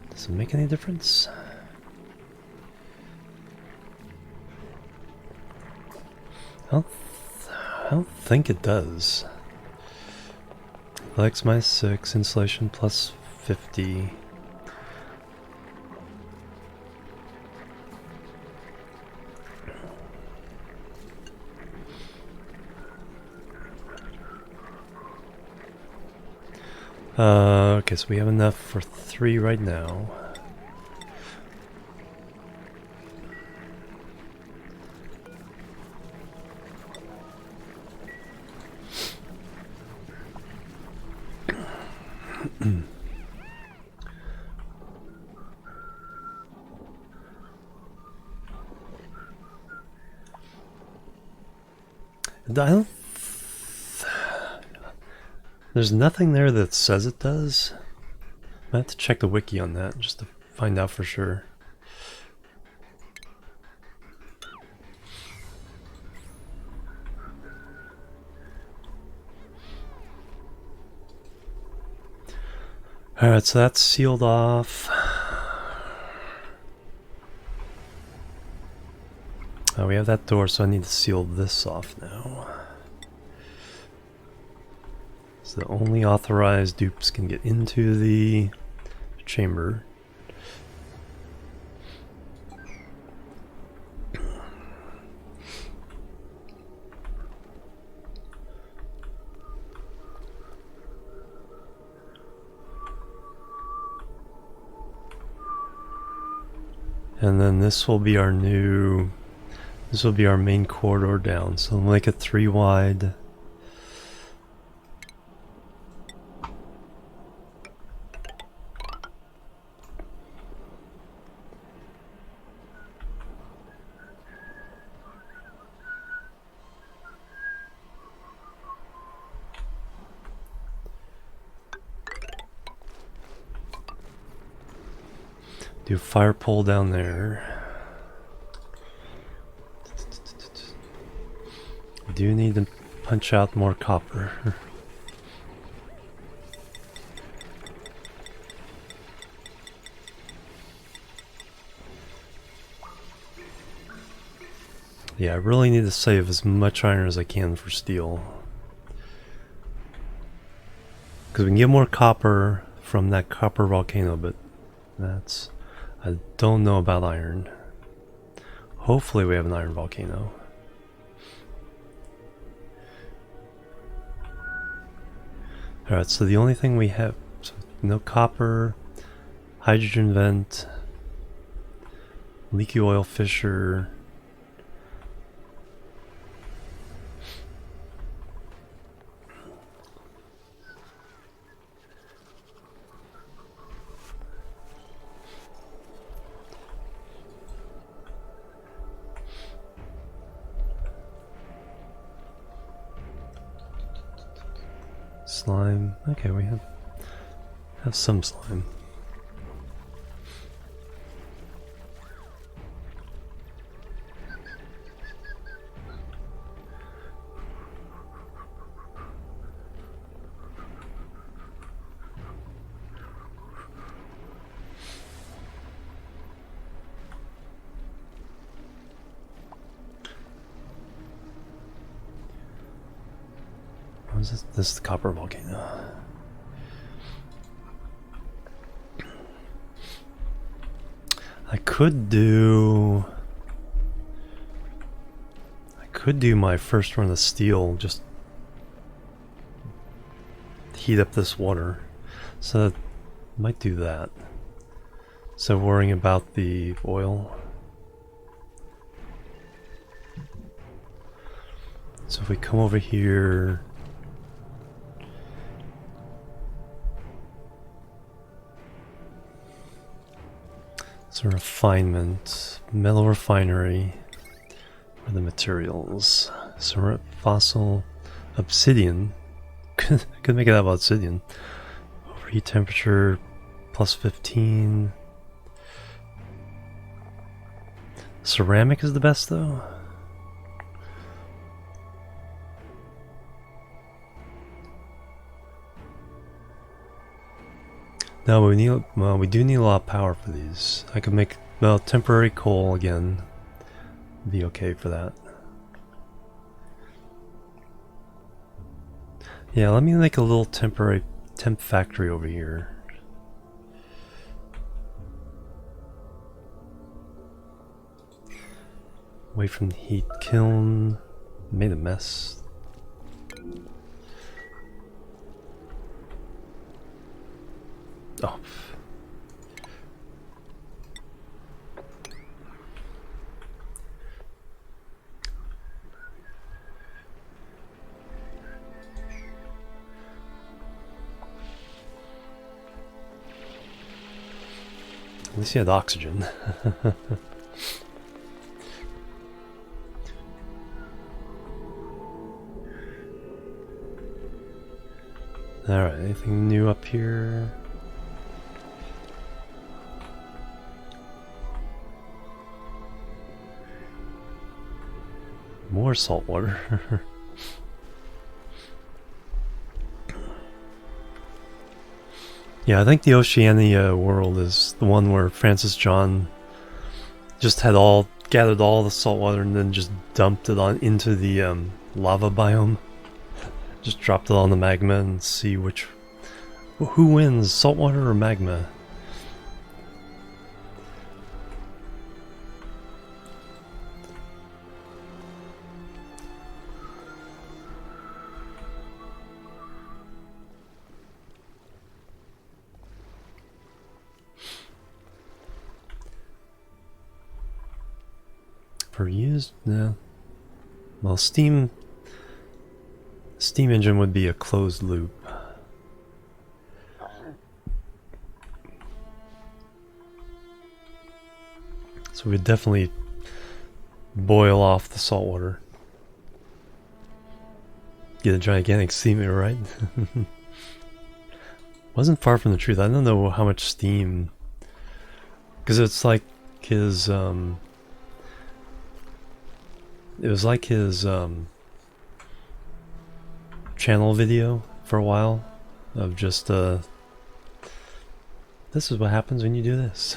Does it make any difference? I don't think it does. Flex minus 6, insulation plus 50. Okay, so we have enough for 3 right now. I don't... There's nothing there that says it does. I have to check the wiki on that just to find out for sure. Alright, so that's sealed off. Oh, we have that door, so I need to seal this off now. So only authorized dupes can get into the chamber. And then this will be our new... This will be our main corridor down. So we'll make it 3 wide. Do a fire pole down there. I do need to punch out more copper. Yeah, I really need to save as much iron as I can for steel. Because we can get more copper from that copper volcano, but that's... I don't know about iron. Hopefully we have an iron volcano. Alright, so the only thing we have... So no copper, hydrogen vent, leaky oil fissure... Slime. Okay, we have some slime. What is this? This is the copper volcano. I could do my first run of steel, just heat up this water. So I might do that. So worrying about the oil. So if we come over here, it's a refinement, metal refinery, for the materials. So fossil, obsidian, could make it out of obsidian. Overheat temperature, plus 15. Ceramic is the best though. No, we need. Well, we do need a lot of power for these. I could make temporary coal again. Be okay for that. Yeah, let me make a little temporary temp factory over here. Away from the heat kiln. Made a mess. Oh. At least he had oxygen. Alright, anything new up here? More salt water. Yeah, I think the Oceania world is the one where Francis John just had gathered all the salt water and then just dumped it on into the lava biome. Just dropped it on the magma and see who wins, saltwater or magma? For used, no. Well, steam engine would be a closed loop. So we'd definitely boil off the salt water. Get a gigantic steamer, right? Wasn't far from the truth. I don't know how much steam, because it's like his it was like his channel video for a while of just this is what happens when you do this.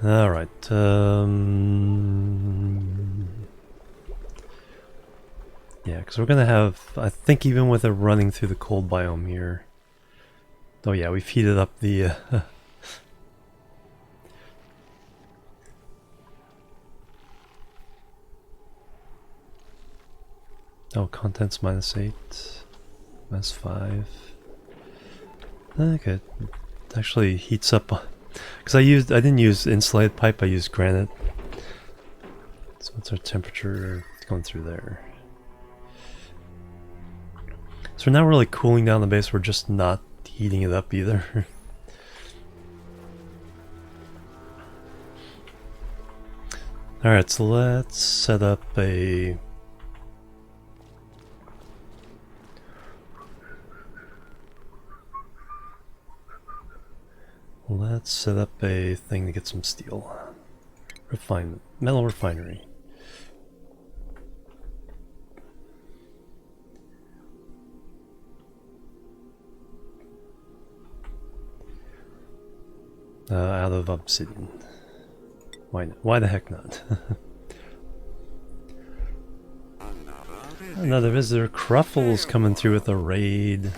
All right. Yeah, because we're gonna have, I think, even with it running through the cold biome here. Oh yeah, we've heated up the. Oh, contents -8, -5. Okay, it actually heats up. Because I didn't use insulated pipe, I used granite. So what's our temperature going through there? So we're not really cooling down the base, we're just not heating it up either. Alright, so let's set up a... Let's set up a thing to get some steel. Refinement. Metal refinery. Out of obsidian. Why not? Why the heck not? Another visitor. Cruffles coming through with a raid.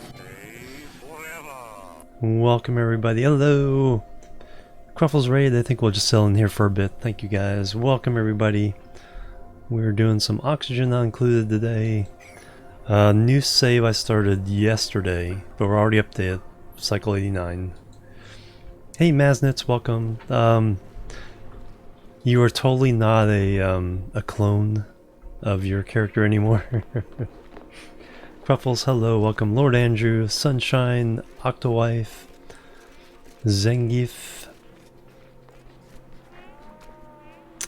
Welcome everybody. Hello. Cruffles raid. I think we'll just sell in here for a bit. Thank you guys. Welcome everybody. We're doing some oxygen not included today. New save I started yesterday, but we're already up to cycle 89. Hey Maznitz, welcome. You are totally not a clone of your character anymore. Cruffles, hello, welcome. Lord Andrew, Sunshine, Octowife, Zengif,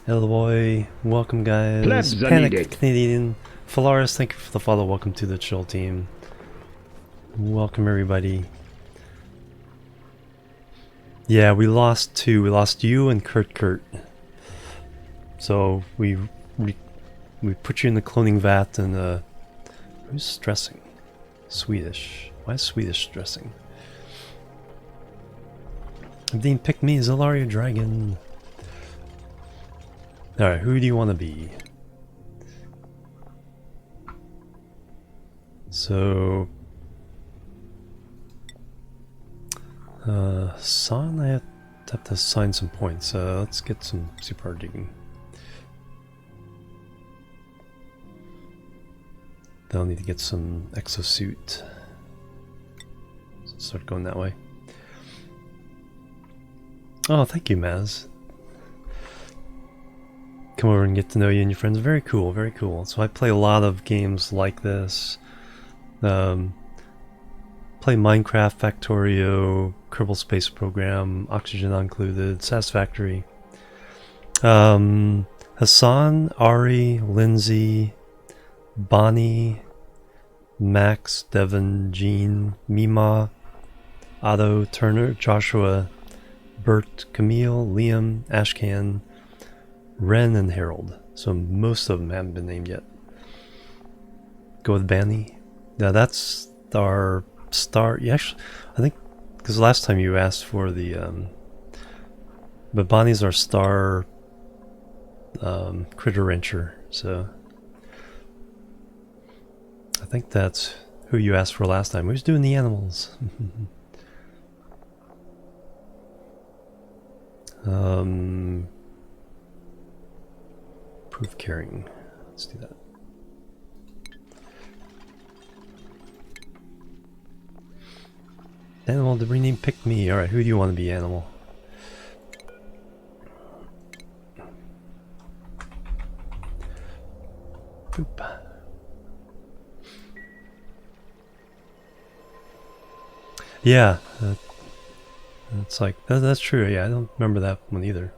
Elboy, welcome guys. Panic Canadian, Phalaris, thank you for the follow. Welcome to the chill team. Welcome everybody. Yeah, we lost two. We lost you and Kurt. So we put you in the cloning vat and who's stressing? Swedish. Why is Swedish stressing? Dean, pick me, Zelaria Dragon. Alright, who do you want to be? So... San, I have to assign some points. Let's get some super hard digging. Then I'll need to get some exosuit. So start going that way. Oh, thank you, Maz. Come over and get to know you and your friends. Very cool, very cool. So I play a lot of games like this. Play Minecraft, Factorio, Kerbal Space Program, Oxygen Included, Satisfactory. Hassan, Ari, Lindsay, Bonnie, Max, Devin, Jean, Mima, Otto, Turner, Joshua, Bert, Camille, Liam, Ashcan, Ren, and Harold. So most of them haven't been named yet. Go with Banny. Now that's our star. Yeah, actually, I think because last time you asked for the but Bonnie's our star critter rancher, so I think that's who you asked for last time. Who's doing the animals? Proof carrying. Let's do that. Animal to rename, pick me. Alright, who do you want to be, animal? Boop. Yeah, it's like, that's true. Yeah, I don't remember that one either.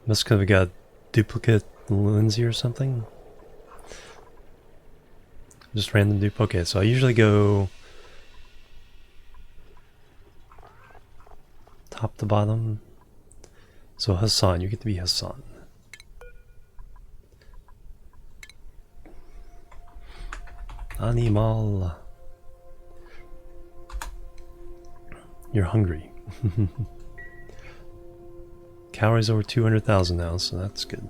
Must have got duplicate Lindsay or something. Just random dupe. Okay, so I usually go top to bottom. So Hassan, you get to be Hassan. Animal. You're hungry. Calories over 200,000 now, so that's good.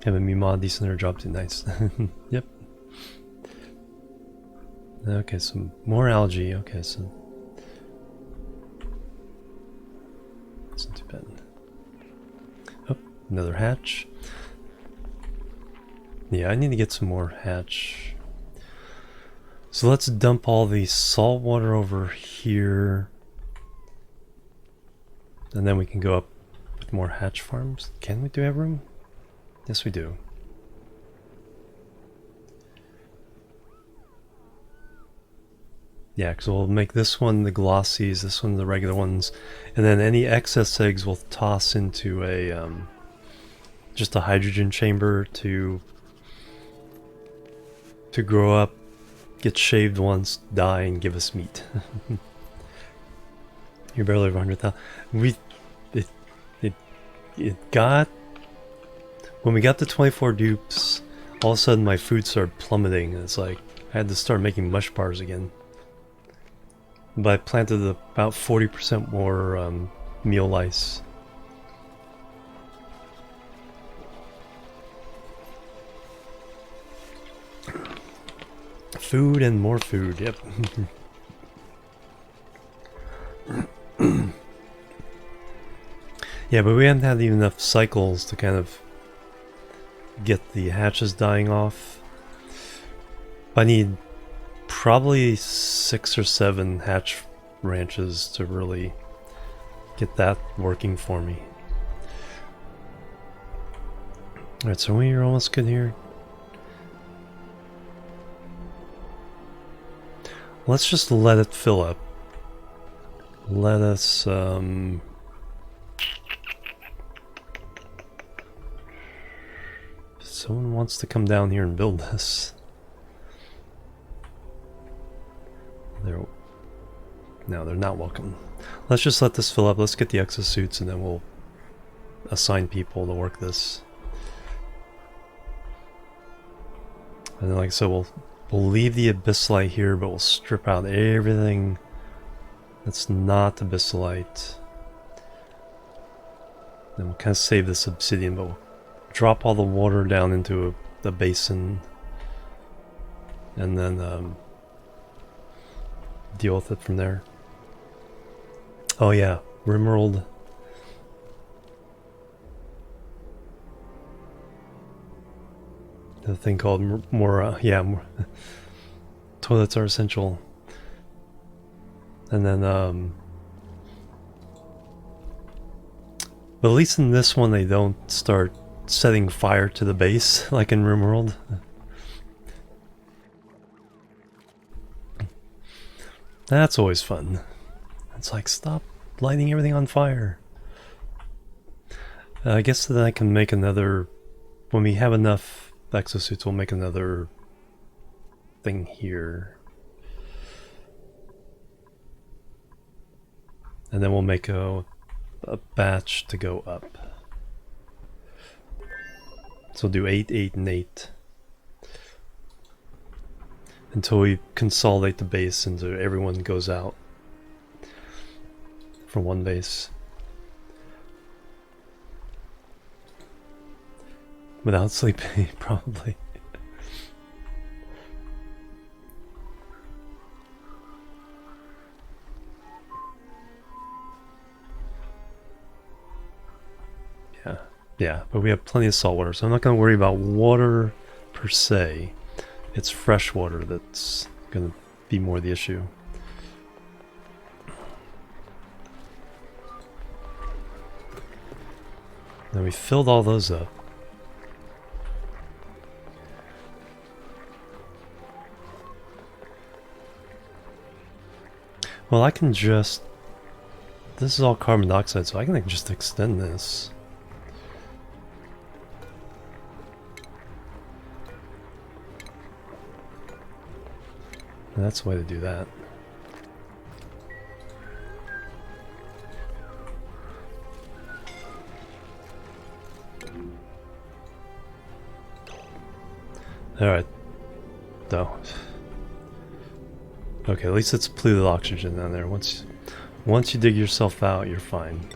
Having me mod decent or job too nice. Yep. Okay, some more algae. Okay, so that's not too bad. Oh, another hatch. Yeah, I need to get some more hatch. So let's dump all the salt water over here. And then we can go up with more hatch farms. Can we do have room? Yes, we do. Yeah, because we'll make this one the glossies, this one the regular ones, and then any excess eggs we'll toss into a just a hydrogen chamber to grow up, get shaved once, die, and give us meat. You're barely over 100,000. It got, when we got to 24 dupes, all of a sudden my food started plummeting. It's like I had to start making mush bars again. But I planted about 40% more meal lice. Food and more food, yep. Yeah, but we haven't had even enough cycles to kind of get the hatches dying off. I need probably 6 or 7 hatch ranches to really get that working for me. Alright, so we're almost good here. Let's just let it fill up. Let us, someone wants to come down here and build this. No, they're not welcome. Let's just let this fill up. Let's get the exosuits and then we'll assign people to work this. And then, like I said, we'll We'll leave the abyssalite here, but we'll strip out everything that's not abyssalite. Then we'll kind of save this obsidian, but we'll drop all the water down into the basin. And then deal with it from there. Oh yeah, Rimworld. The thing called more toilets are essential. And then but at least in this one they don't start setting fire to the base like in Rimworld. That's always fun. It's like, stop lighting everything on fire. I guess then I can make another, when we have enough exosuits, we'll make another thing here. And then we'll make a batch to go up. So we'll do 8, 8, and 8. Until we consolidate the base into everyone goes out from one base. Without sleeping, probably. Yeah, but we have plenty of salt water, so I'm not going to worry about water per se. It's fresh water that's going to be more the issue. Now we filled all those up. Well, I can just... This is all carbon dioxide, so I can just extend this. That's the way to do that. Alright. Though. Okay, at least it's polluted oxygen down there. Once you dig yourself out, you're fine.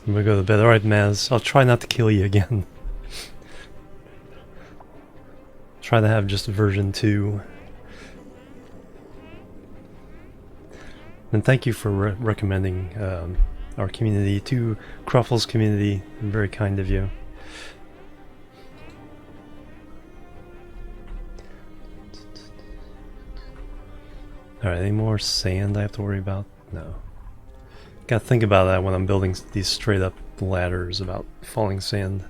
I'm gonna go to bed. Alright, Maz. I'll try not to kill you again. Try to have just version 2. And thank you for recommending our community to Cruffles community. Very kind of you. Alright, any more sand I have to worry about? No. Gotta think about that when I'm building these straight up ladders about falling sand.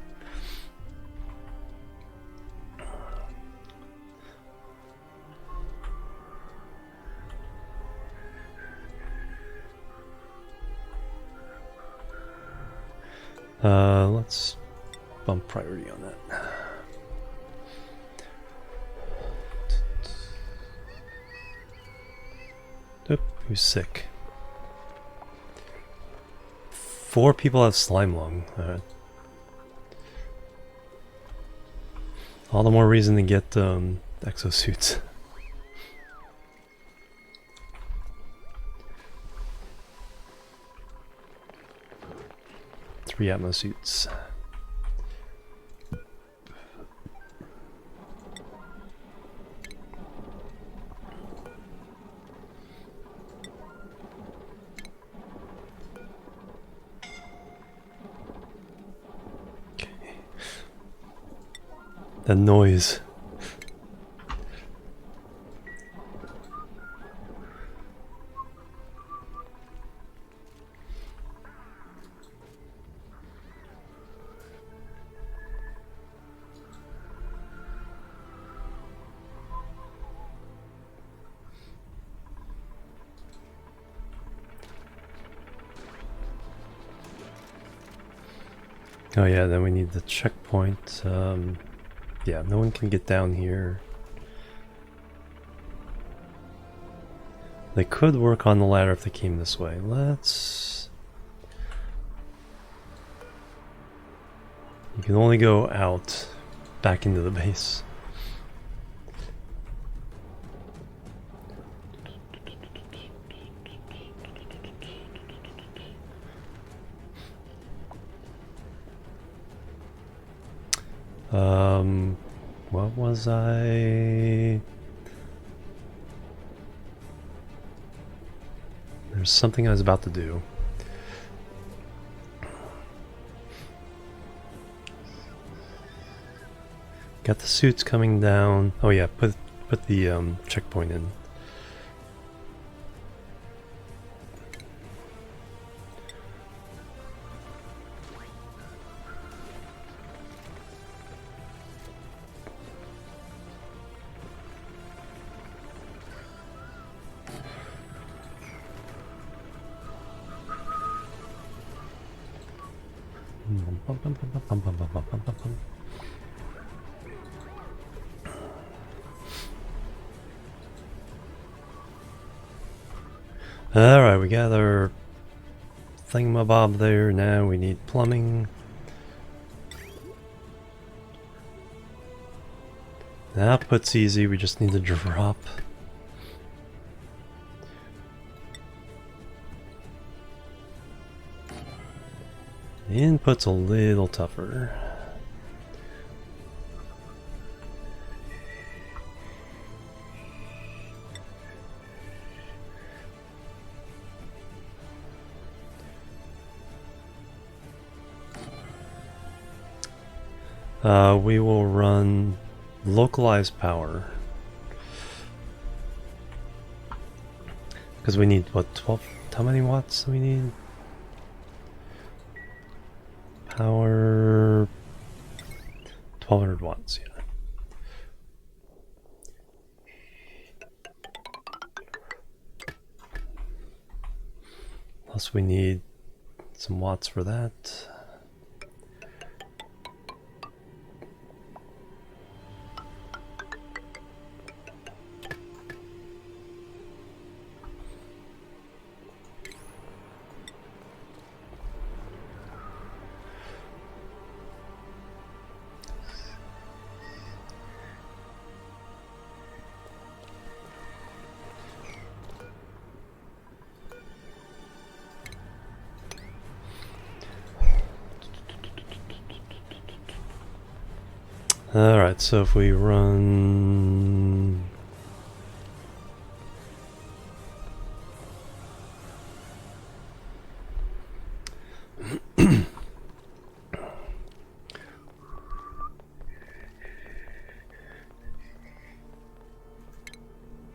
Let's bump priority on that. Oop, who's sick? 4 people have slime lung. All the more reason to get exosuits. 3 atmosuits. Okay. The noise. Oh yeah, then we need the checkpoint. Yeah, no one can get down here. They could work on the ladder if they came this way. Let's... You can only go out, back into the base. What was I? There's something I was about to do. Got the suits coming down. Oh yeah, put the checkpoint in. Alright, we got our thingamabob there. Now we need plumbing. The output's easy, we just need to drop. The input's a little tougher. We will run localized power. Because we need, what, 12? How many watts do we need? Power... 1200 watts, yeah. Plus we need some watts for that. Alright, so if we run...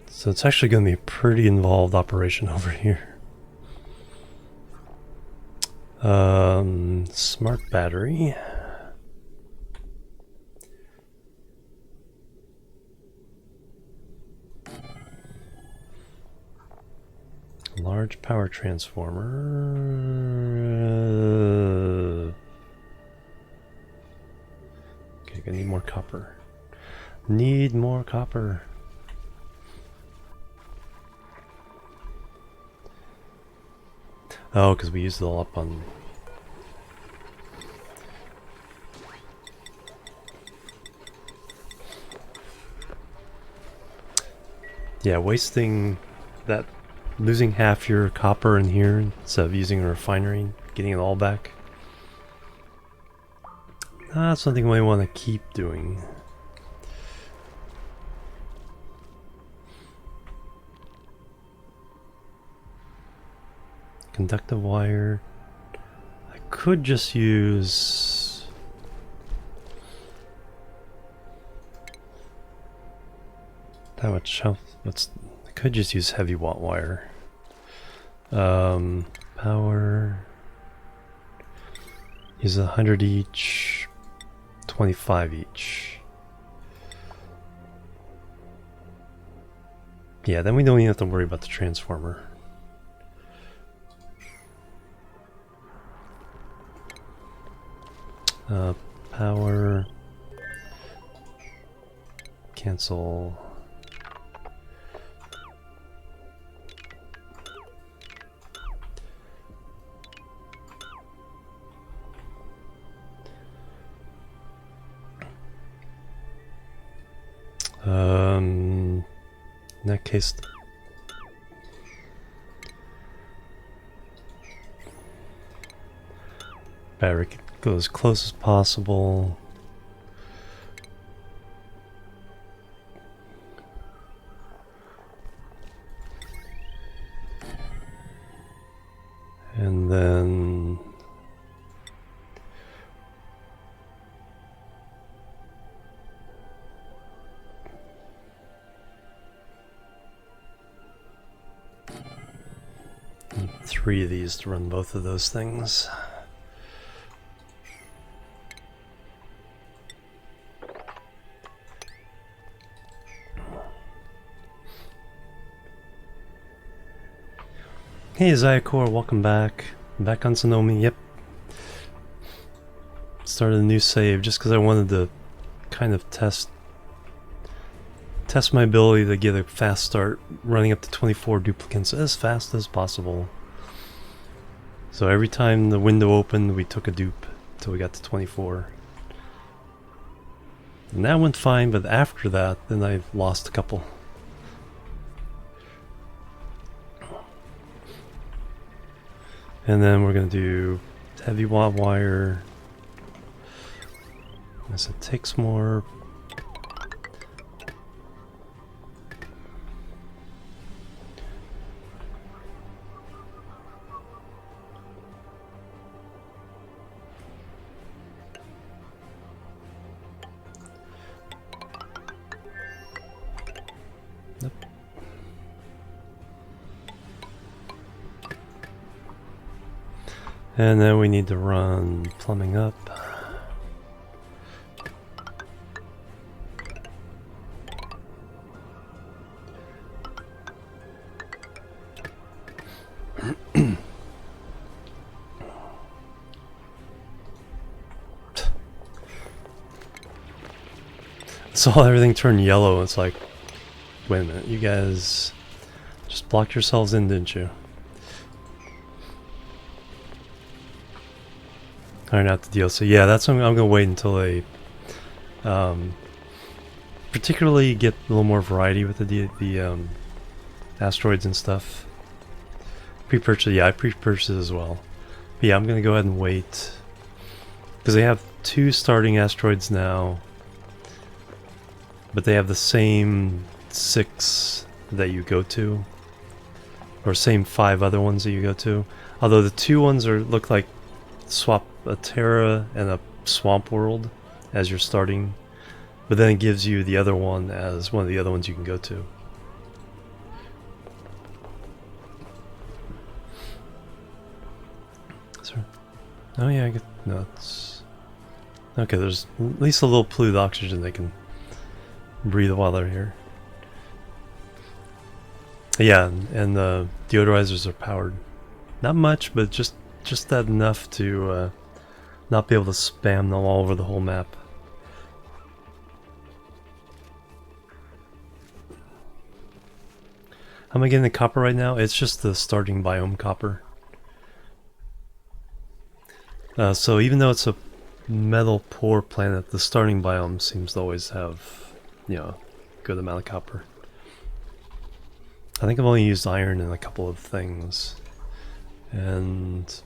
So it's actually going to be a pretty involved operation over here. Smart battery. Large power transformer. Okay, I need more copper. Need more copper. Oh, because we used it all up on... Yeah, wasting that... Losing half your copper in here instead of using a refinery, getting it all back. That's something we want to keep doing. Conductive wire. I could just use... How much health? I could just use heavy watt wire. Power... Use 100 each, 25 each. Yeah, then we don't even have to worry about the transformer. Power... Cancel... In that case, battery could go as close as possible. And then need 3 of these to run both of those things. Hey Zyakor, welcome back. I'm back on Sonomi, yep. Started a new save just because I wanted to kind of test my ability to get a fast start running up to 24 duplicants as fast as possible. So every time the window opened, we took a dupe until we got to 24. And that went fine, but after that, then I lost a couple. And then we're going to do heavy watt wire. As it takes more. Yep. And then we need to run plumbing up. Saw everything turn yellow. It's like, wait a minute, you guys just blocked yourselves in, didn't you? Alright, not the deal. So yeah, that's what I'm gonna wait until they particularly get a little more variety with the asteroids and stuff. Pre-purchase, yeah, I pre-purchased as well. But yeah, I'm gonna go ahead and wait because they have 2 starting asteroids now, but they have the same 6 that you go to, or same 5 other ones that you go to. Although the 2 ones look like swap a Terra and a Swamp World as you're starting, but then it gives you the other one as one of the other ones you can go to. Sorry. Oh yeah, I get nuts. Okay, there's at least a little polluted oxygen they can breathe while they're here. Yeah, and the deodorizers are powered. Not much, but just that enough to not be able to spam them all over the whole map. How am I getting the copper right now? It's just the starting biome copper. So even though it's a metal poor planet, the starting biome seems to always have, you know, a good amount of copper. I think I've only used iron in a couple of things. And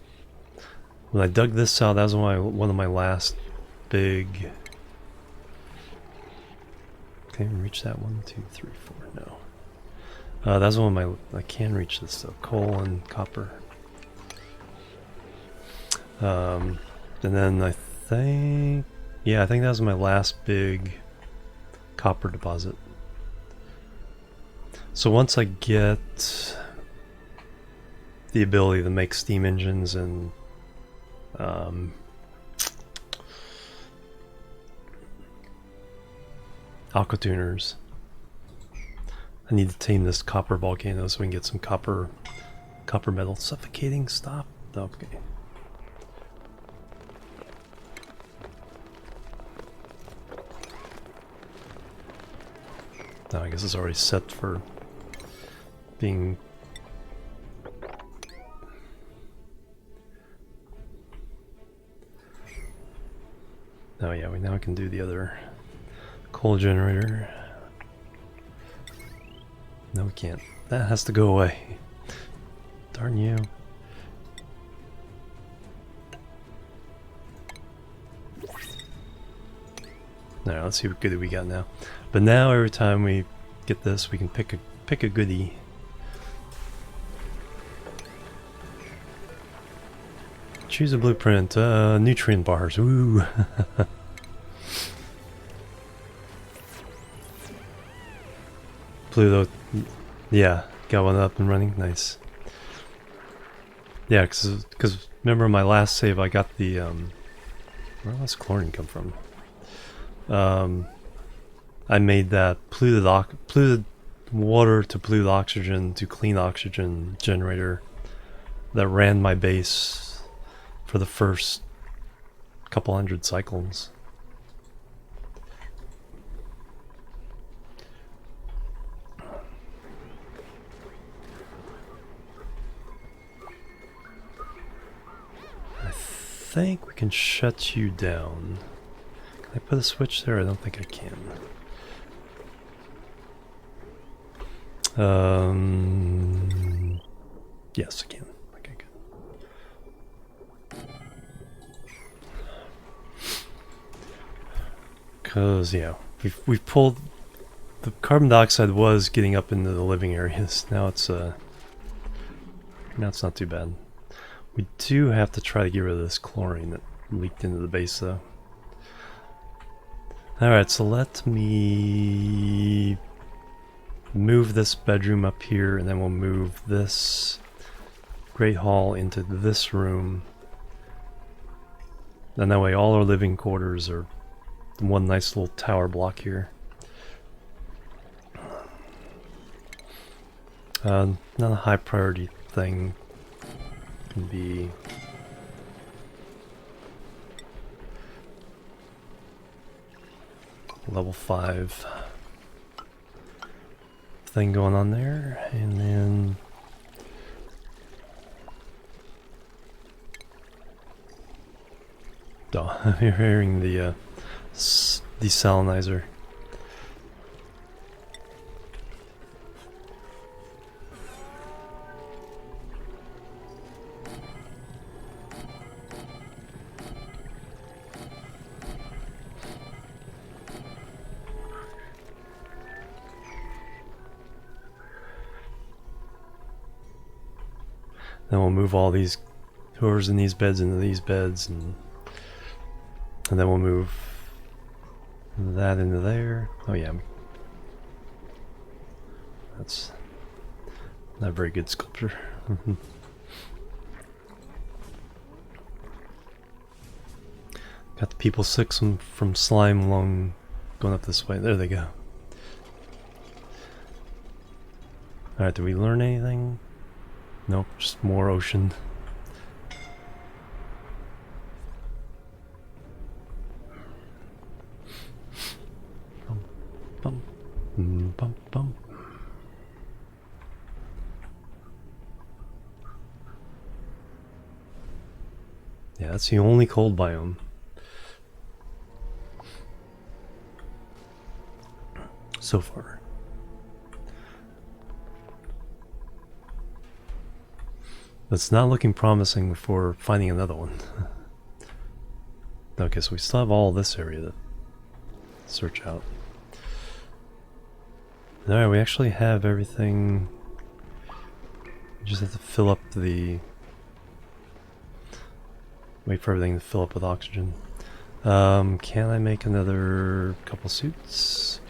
when I dug this out, that was one of my last big... Can I reach that? 1, 2, 3, 4, no. That's one of my... I can reach this though. Coal and copper. And then I think... Yeah, I think that was my last big copper deposit. So once I get the ability to make steam engines and aqua tuners, I need to tame this copper volcano so we can get some copper metal. Suffocating, stop. Okay. No, I guess it's already set for being... Oh yeah, we now can do the other coal generator. No, we can't. That has to go away. Darn you. Alright, let's see what goodie we got now. But now every time we get this, we can pick a goodie. Choose a blueprint. Nutrient bars. Ooh. Pluto. Yeah, got one up and running. Nice. Yeah, because remember my last save, I got the where does chlorine come from? I made that polluted water to polluted oxygen to clean oxygen generator that ran my base for the first couple hundred cyclones. I think we can shut you down. Can I put a switch there? I don't think I can. Yes, I can. Okay, good. Cause yeah, we've pulled the carbon dioxide was getting up into the living areas. Now it's not too bad. We do have to try to get rid of this chlorine that leaked into the base though. Alright, so let me move this bedroom up here, and then we'll move this great hall into this room. And that way all our living quarters are one nice little tower block here. Not a high priority thing can be level 5 thing going on there, and then you're hearing the desalinizer. Then we'll move all these whoever's in these beds into these beds, and then we'll move that into there. Oh yeah, that's not a very good sculpture. Got the people sick from slime along going up this way. There they go. Alright, did we learn anything? Nope, just more ocean. Bum, bum, bum, bum. Yeah, that's the only cold biome. So far. It's not looking promising for finding another one. Okay, so we still have all this area to search out. Alright, we actually have everything. We just have to fill up the... Wait for everything to fill up with oxygen. Can I make another couple suits?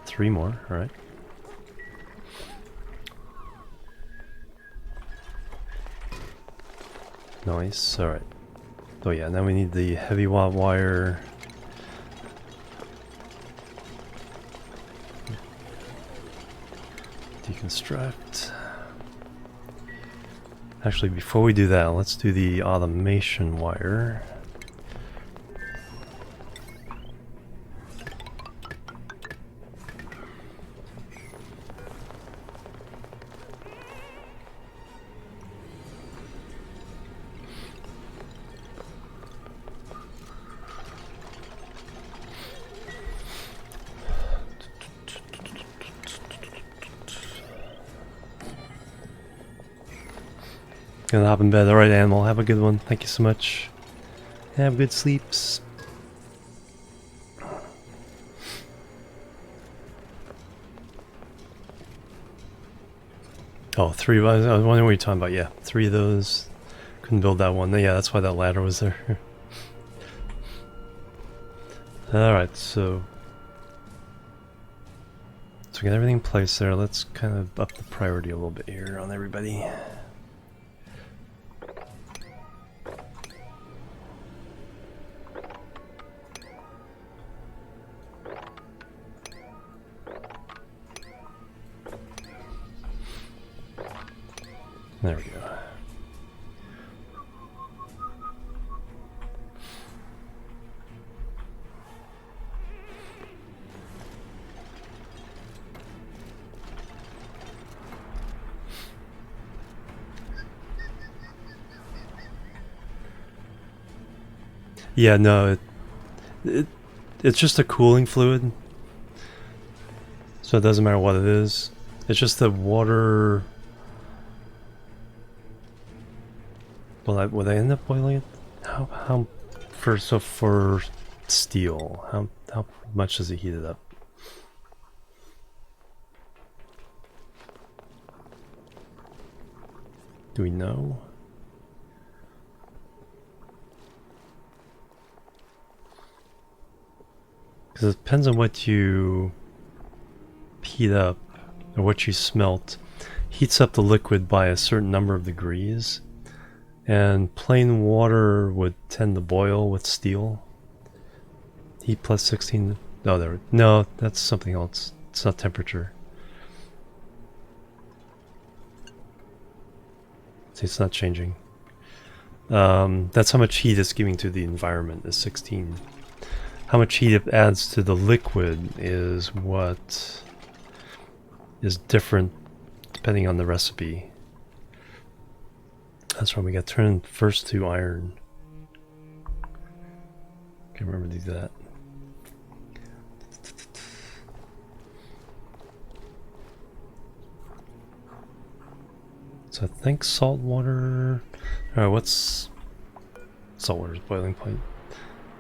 Three more, alright. Nice, alright. Oh yeah, now we need the heavy watt wire. Deconstruct. Actually, before we do that, let's do the automation wire. Gonna hop in bed. Alright, animal. Have a good one. Thank you so much. Have good sleeps. Oh, 3. I was wondering what you're talking about. Yeah, 3 of those. Couldn't build that one. Yeah, that's why that ladder was there. Alright, so we got everything placed there. Let's kind of up the priority a little bit here on everybody. There we go. Yeah, no, it's just a cooling fluid, so it doesn't matter what it is. It's just the water. Will I end up boiling it? How for steel? How much does it heat it up? Do we know? Because it depends on what you heat up, or what you smelt. Heats up the liquid by a certain number of degrees, and plain water would tend to boil with steel. Heat plus 16. No, that's something else. It's not temperature. See, it's not changing. That's how much heat it's giving to the environment, is 16. How much heat it adds to the liquid is what is different depending on the recipe. That's why we got turned first to iron. Can't remember to do that. So I think salt water. Alright, what's salt water's boiling point?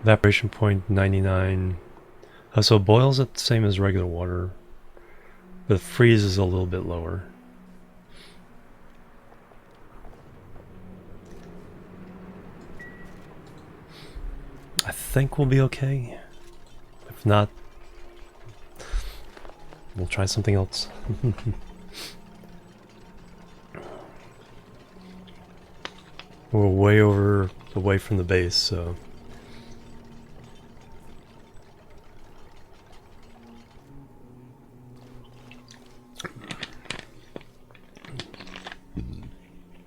Evaporation point 99. So it boils at the same as regular water, but freeze is a little bit lower. I think we'll be okay. If not, we'll try something else. We're way away from the base, so.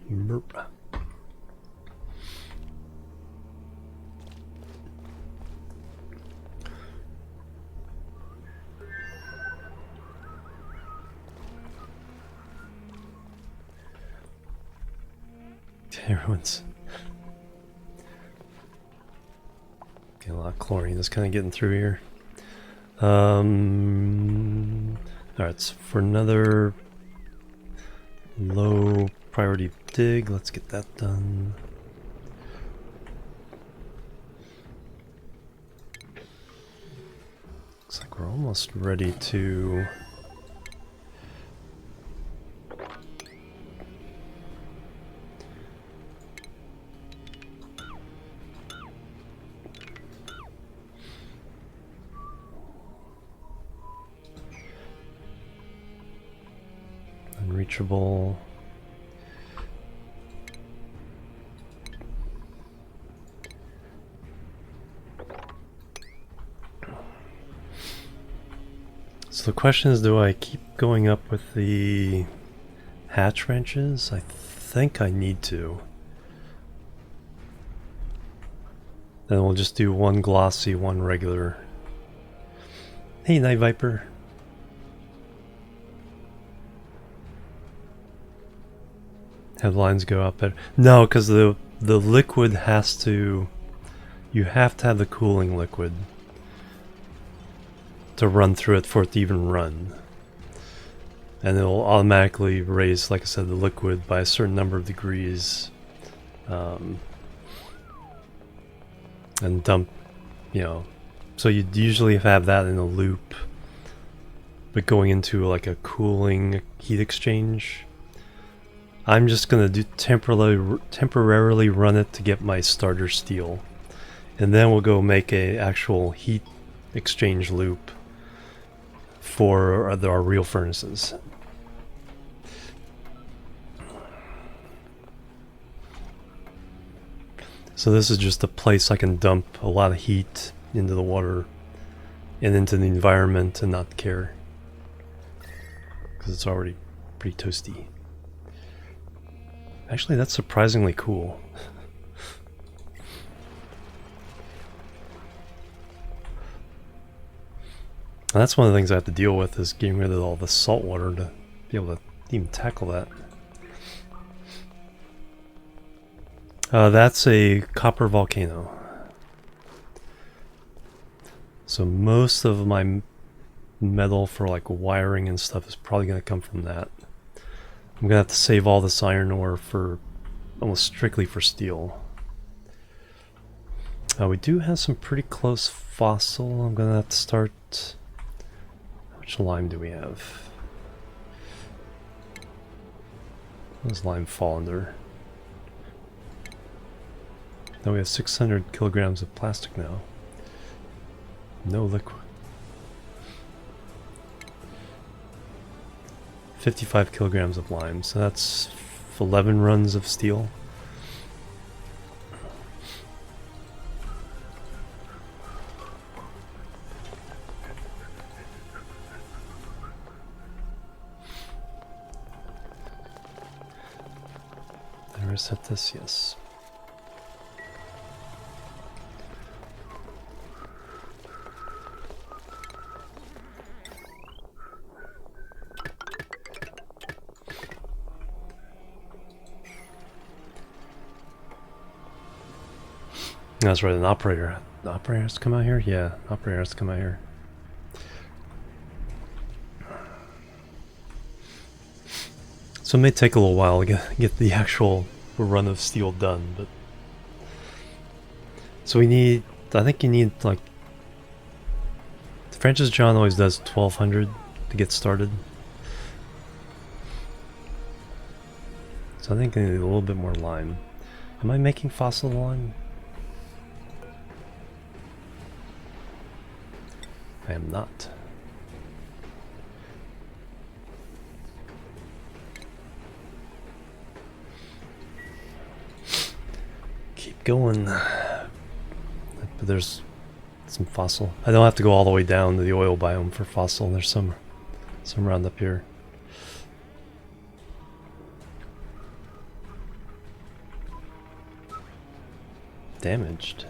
Burp. Everyone's getting a lot of chlorine. Just kind of getting through here. Alright, so for another low priority dig, let's get that done. Looks like we're almost ready to unreachable. So the question is, do I keep going up with the hatch wrenches? I think I need to. Then we'll just do one glossy, one regular. Hey, Night Viper. Have lines go up better? No, because the liquid has to. You have to have the cooling liquid to run through it for it to even run. And it'll automatically raise, like I said, the liquid by a certain number of degrees and dump, you know, so you'd usually have that in a loop, but going into like a cooling heat exchange. I'm just gonna do temporarily run it to get my starter steel, and then we'll go make a actual heat exchange loop for our real furnaces. So this is just a place I can dump a lot of heat into the water and into the environment and not care, because it's already pretty toasty. Actually, that's surprisingly cool. And that's one of the things I have to deal with, is getting rid of all the salt water to be able to even tackle that. That's a copper volcano. So most of my metal for like wiring and stuff is probably going to come from that. I'm going to have to save all this iron ore for almost strictly for steel. We do have some pretty close fossil. I'm going to have to start... How much lime do we have? What does lime fall under? Now we have 600 kilograms of plastic now. No liquid. 55 kilograms of lime, so that's 11 runs of steel. Did I reset this? Yes. That's right, an operator. The operator has to come out here? Yeah, operator has to come out here. So it may take a little while to get the actual run of steel done, but... So we need... I think you need, like... Francis John always does 1200 to get started. So I think I need a little bit more lime. Am I making fossil lime? I am not. Keep going. But there's some fossil. I don't have to go all the way down to the oil biome for fossil. There's some around up here. Damaged.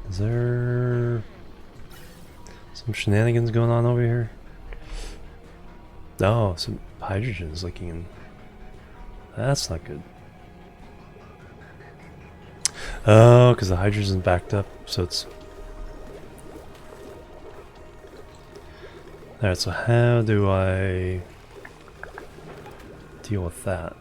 Is there some shenanigans going on over here? No, some hydrogen is leaking in. That's not good. Oh, because the hydrogen's backed up, so it's... Alright, so how do I deal with that?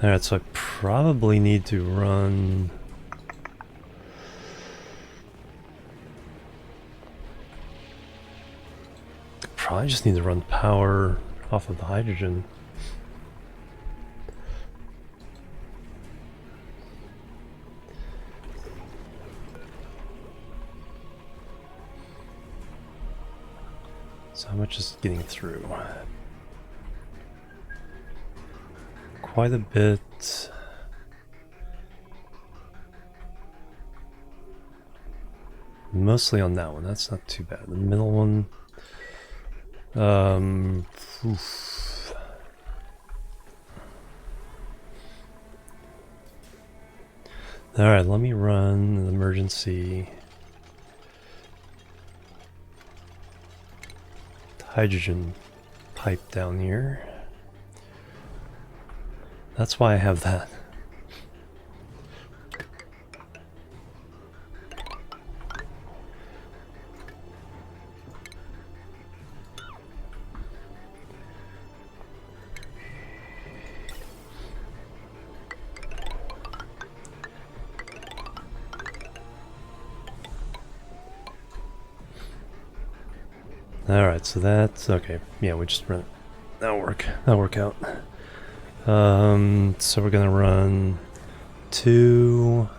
Alright, so I probably need to run... Probably just need to run power off of the hydrogen. So how much is getting through? Quite a bit. Mostly on that one. That's not too bad. The middle one. Oof. Alright, let me run an emergency hydrogen pipe down here. That's why I have that. Alright, so that's okay. Yeah, we just run. That'll work. That'll work out. So we're gonna run 2.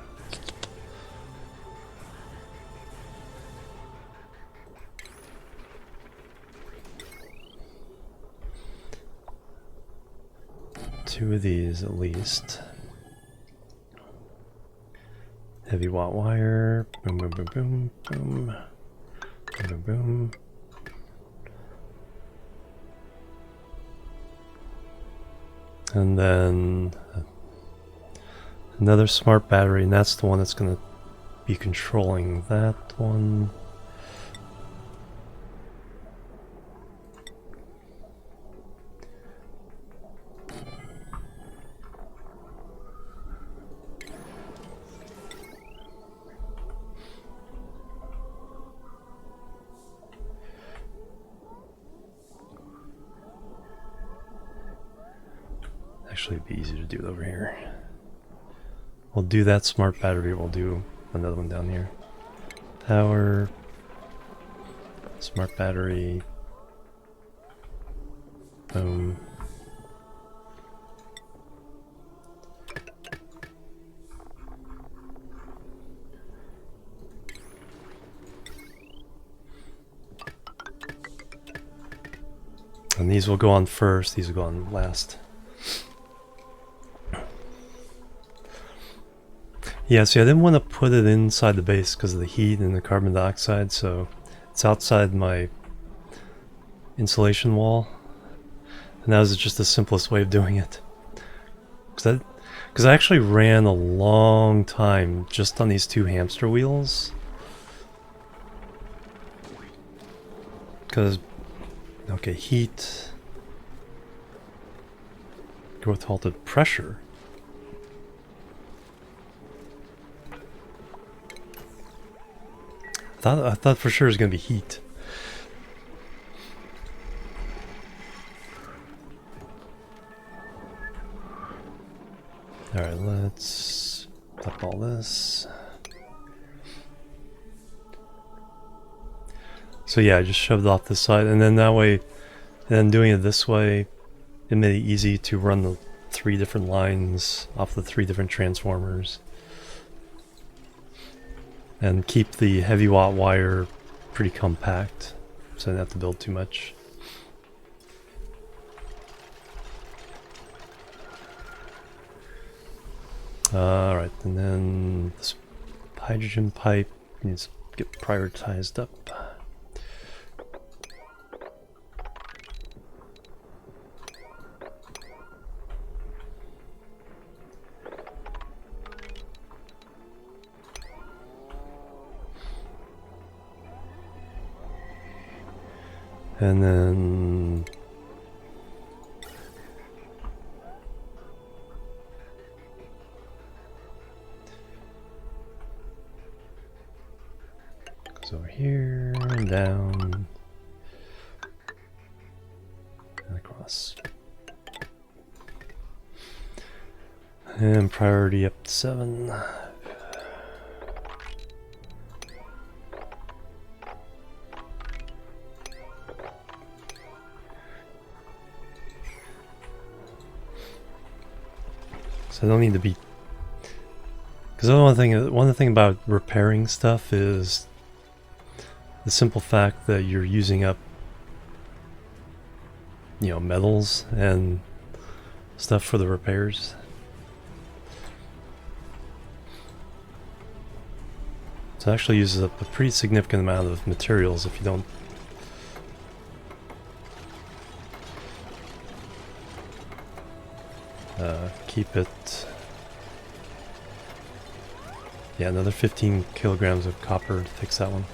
Two of these at least. Heavy watt wire. Boom, boom, boom, boom, boom. Boom, boom, boom. And then another smart battery, and that's the one that's going to be controlling that one. Actually, it'd be easy to do it over here. We'll do that smart battery, we'll do another one down here. Power, smart battery, boom. And these will go on first, these will go on last. Yeah, see, I didn't want to put it inside the base because of the heat and the carbon dioxide, so it's outside my insulation wall. And that was just the simplest way of doing it. Because I actually ran a long time just on these 2 hamster wheels. Because, okay, heat, growth halted, pressure. I thought for sure it was going to be heat. Alright, let's up all this. So yeah, I just shoved off this side, and then that way, and then doing it this way, it made it easy to run the 3 different lines off the 3 different transformers. And keep the heavy watt wire pretty compact, so I didn't have to build too much. Alright, and then this hydrogen pipe needs to get prioritized up. And then goes over here and down and across. And priority up to 7. I don't need to be, because one thing about repairing stuff is the simple fact that you're using up, you know, metals and stuff for the repairs. So it actually uses up a pretty significant amount of materials if you don't keep it. Yeah, another 15 kilograms of copper to fix that one.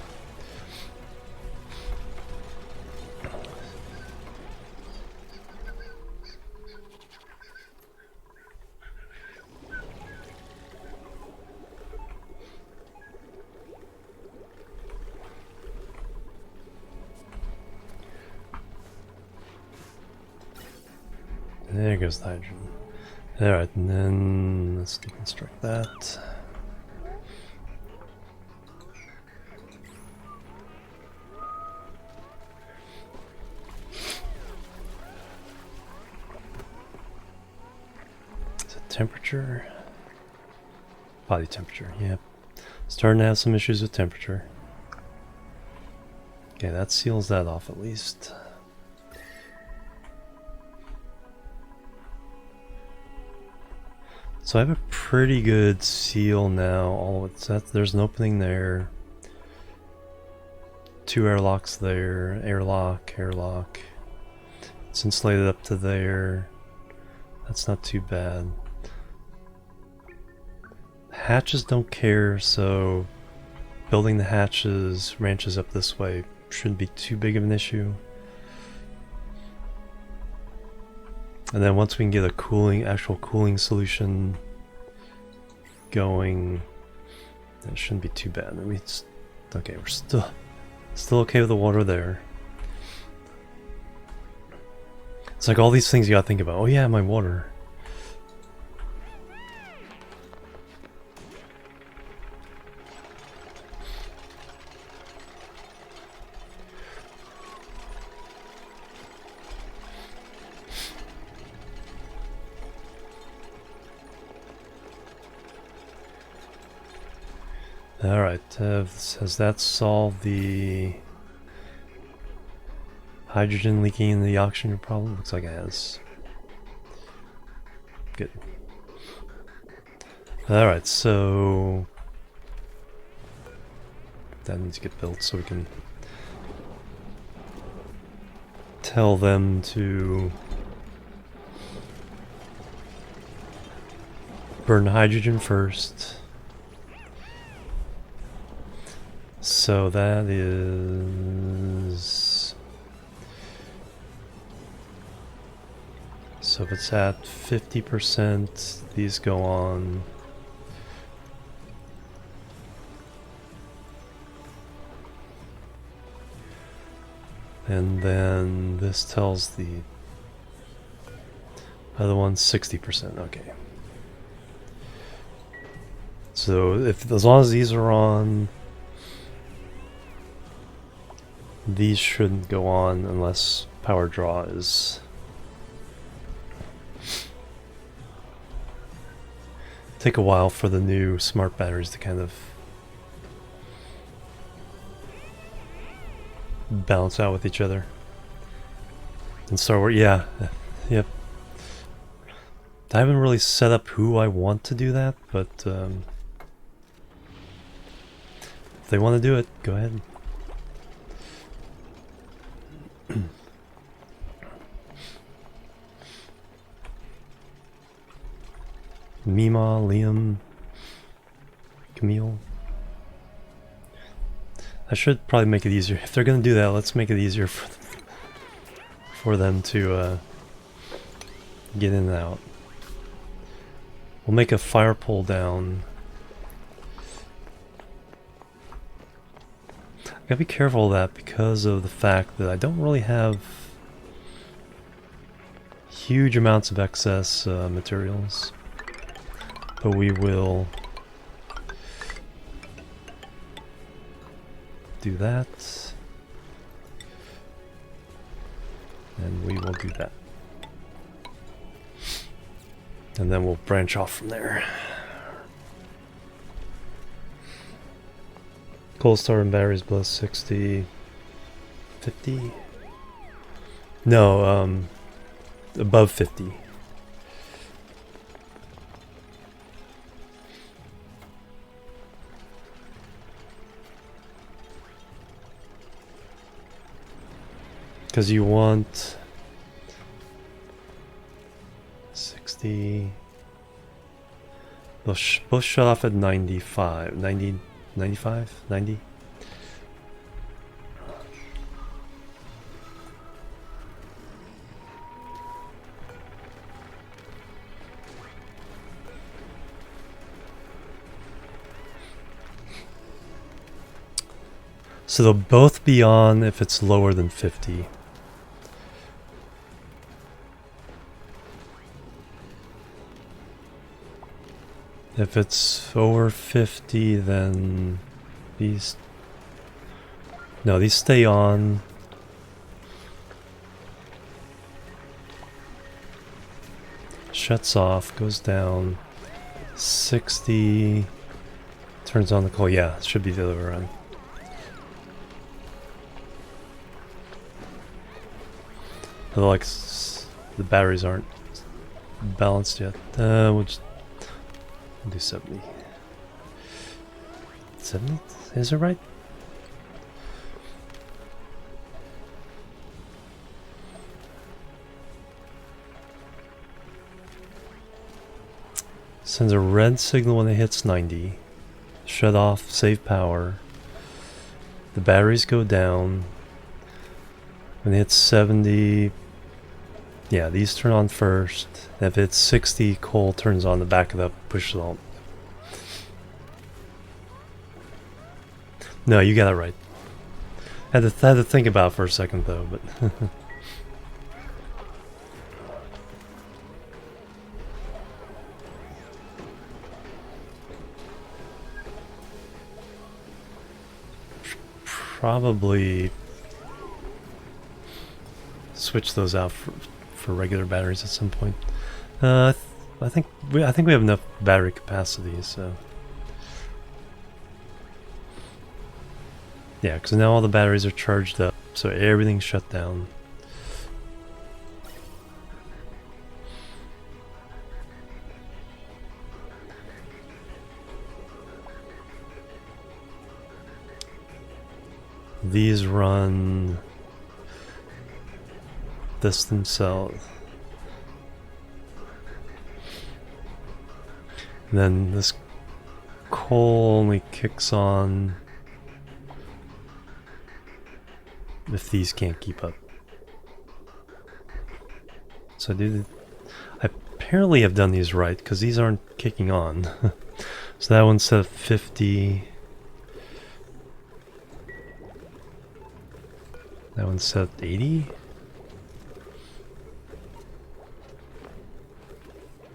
There goes the hydrogen. Alright, and then let's deconstruct that. Temperature? Body temperature, yeah. Starting to have some issues with temperature. Okay, that seals that off at least. So I have a pretty good seal now. All of that, there's an opening there. 2 airlocks there. Airlock, airlock. It's insulated up to there. That's not too bad. Hatches don't care, so building the hatches, ranches up this way shouldn't be too big of an issue. And then once we can get a cooling, actual cooling solution going, that shouldn't be too bad. I mean, it's okay. We're still okay with the water there. It's like all these things you gotta think about. Oh yeah, my water. Alright, has that solved the hydrogen leaking in the oxygen problem? Looks like it has. Good. Alright, so that needs to get built so we can tell them to burn hydrogen first. So that is... So if it's at 50%, these go on. And then this tells the other one 60%, okay. So as long as these are on, these shouldn't go on unless power draw is... Take a while for the new smart batteries to kind of balance out with each other. And so yeah, yep. I haven't really set up who I want to do that, but if they want to do it, go ahead. Mima, Liam, Camille. I should probably make it easier. If they're gonna do that, let's make it easier for them to get in and out. We'll make a fire pole down. I gotta be careful of that because of the fact that I don't really have huge amounts of excess materials. But we will do that, and we will do that, and then we'll branch off from there. Cold start and batteries below 60, 50? No, above 50. Because you want 60. They'll both shut off at 95, 90, 95, 90. So they'll both be on if it's lower than 50. If it's over 50, then these... No, these stay on. shuts off, goes down 60, turns on the coal. Yeah, it should be the other way around. Although, like, the batteries aren't balanced yet. We'll just do 70. 70? Is it right? Sends a red signal when it hits 90. Shut off, save power. The batteries go down. When it hits 70, yeah, these turn on first. If it's 60, coal turns on, the back of the push alt. No, you got it right. Had to think about it for a second though, but probably switch those out for regular batteries at some point. I think we have enough battery capacity, so yeah, because now all the batteries are charged up, so everything's shut down. These run this themselves. And then this coal only kicks on if these can't keep up. So I apparently have done these right, because these aren't kicking on. So that one's set at 50. That one's set at 80.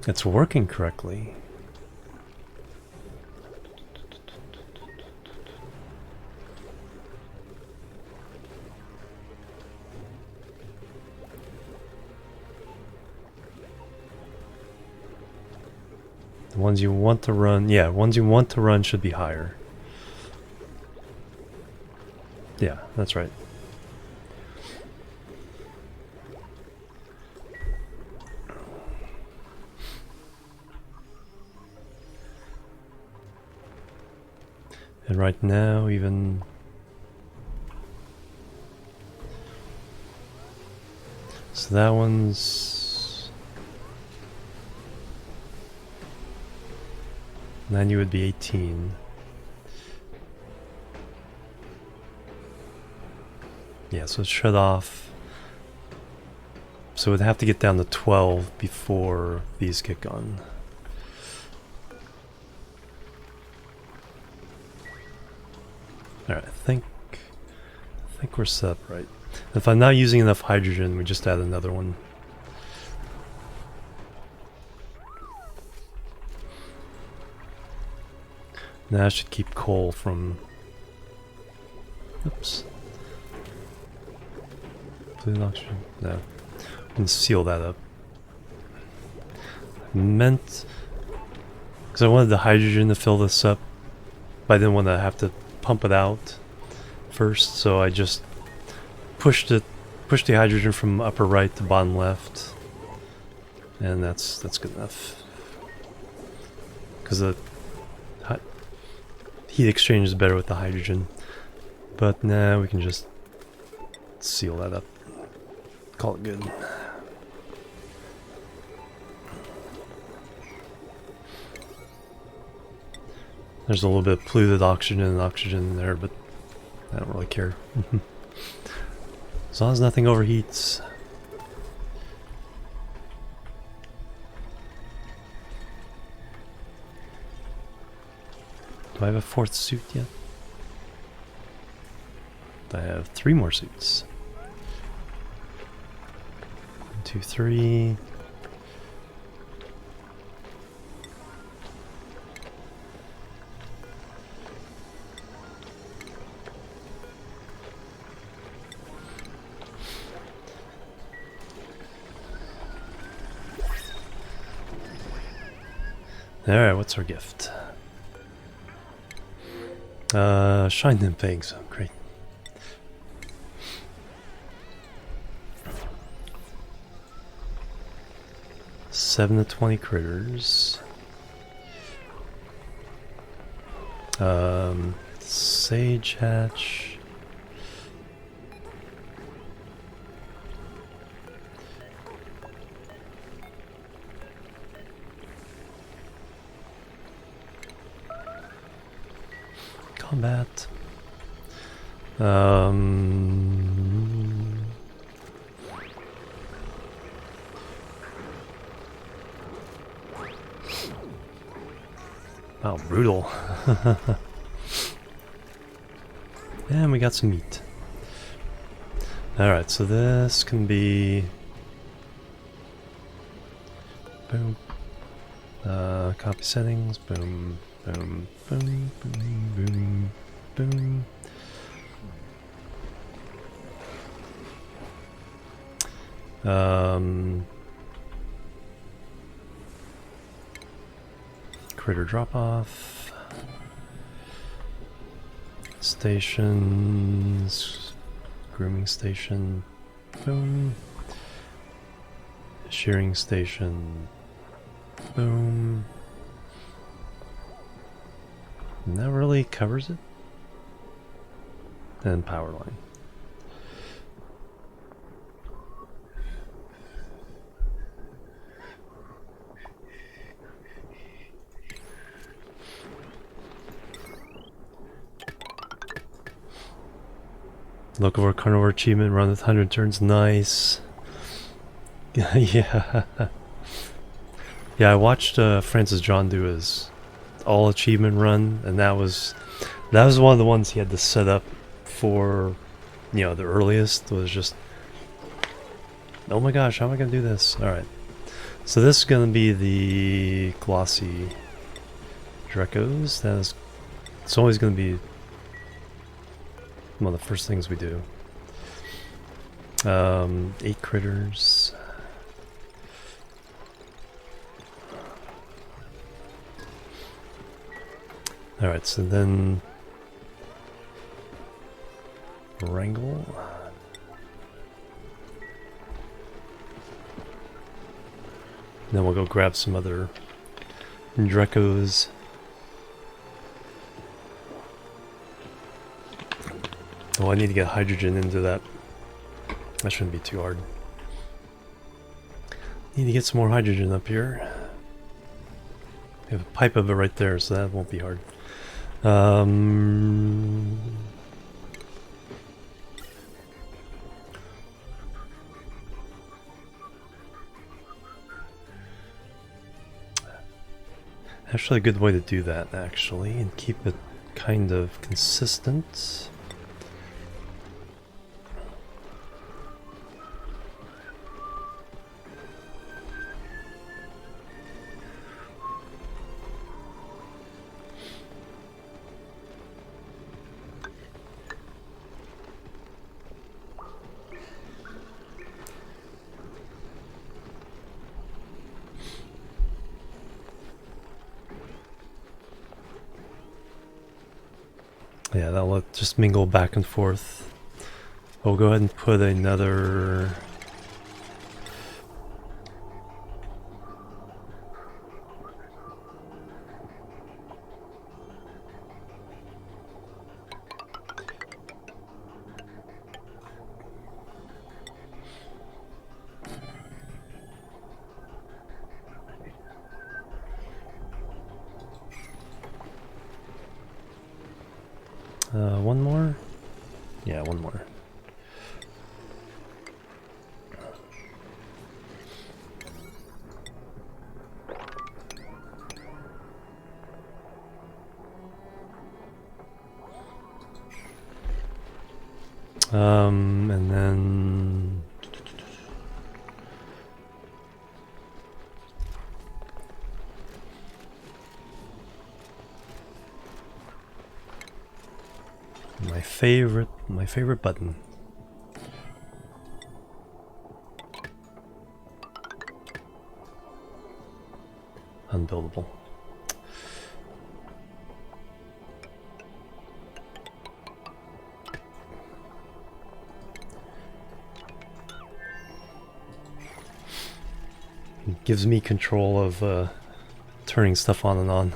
It's working correctly. The ones you want to run, yeah, ones you want to run should be higher. Yeah, that's right. And right now, even so, that one's 90 would be 18. Yeah, so it's shut off. So it'd have to get down to 12 before these kick on. Alright, I think we're set up right. If I'm not using enough hydrogen, we just add another one. Now I should keep coal from... Oops. Fluid oxygen? No. We can seal that up. I meant... because I wanted the hydrogen to fill this up, but I didn't want to have to pump it out first, so I just pushed the hydrogen from upper right to bottom left, and that's good enough, because the heat exchange is better with the hydrogen. But now we can just seal that up, call it good. There's a little bit of polluted oxygen and oxygen in there, but I don't really care. As long as nothing overheats. Do I have a fourth suit yet? I have 3 more suits. 1, 2, 3. Alright, what's our gift? Shine them things. Oh, great. Seven to 20 critters. Sage hatch. Combat. Wow, brutal. And we got some meat. Alright, so this can be... Boom. Copy settings. Boom. Boom. Boom. Boom. Boom. Boom. Critter drop off. Stations. Grooming station. Boom. Shearing station. Boom. And that really covers it. And power line. Local carnivore achievement, run with 100 turns, nice. Yeah. Yeah, I watched Francis John do his all achievement run, and that was one of the ones he had to set up for, you know, the earliest was just, oh my gosh, how am I gonna do this? Alright. So this is gonna be the glossy Drecos. It's always gonna be one of the first things we do. 8 critters. Alright, so then wrangle. Then we'll go grab some other Drecos. Oh, I need to get hydrogen into that. That shouldn't be too hard. Need to get some more hydrogen up here. We have a pipe of it right there, so that won't be hard. Actually, a good way to do that, actually, and keep it kind of consistent. Yeah, that'll just mingle back and forth. We'll go ahead and put another... one more? Yeah, one more. And then... my favorite button. Unbuildable. gives me control of turning stuff on and on.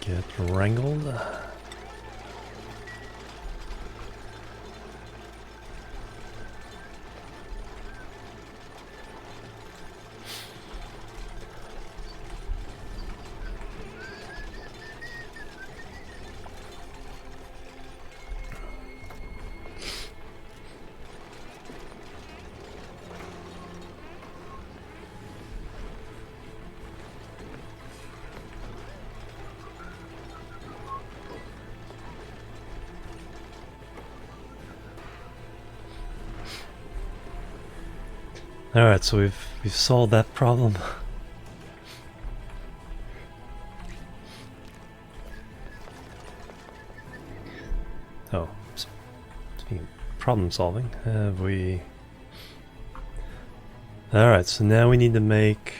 Get wrangled. Alright, so we've solved that problem. Oh, speaking of problem solving, have we... Alright, so now we need to make...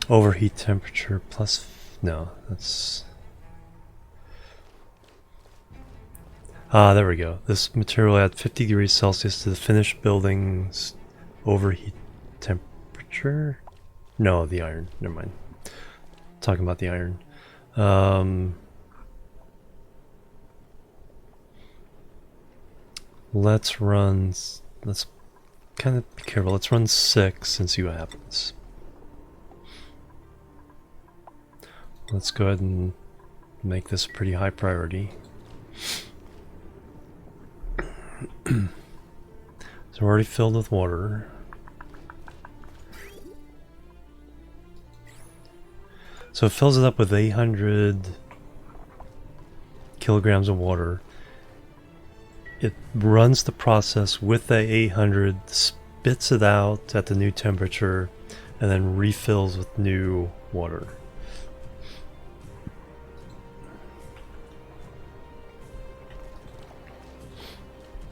overheat temperature plus... no, that's... Ah, there we go. This material adds 50 degrees Celsius to the finished building's overheat temperature? No, the iron. Never mind. Talking about the iron. Let's run... let's kind of be careful. Let's run 6 and see what happens. Let's go ahead and make this a pretty high priority. So we're already filled with water. So it fills it up with 800 kilograms of water. It runs the process with the 800, spits it out at the new temperature, and then refills with new water.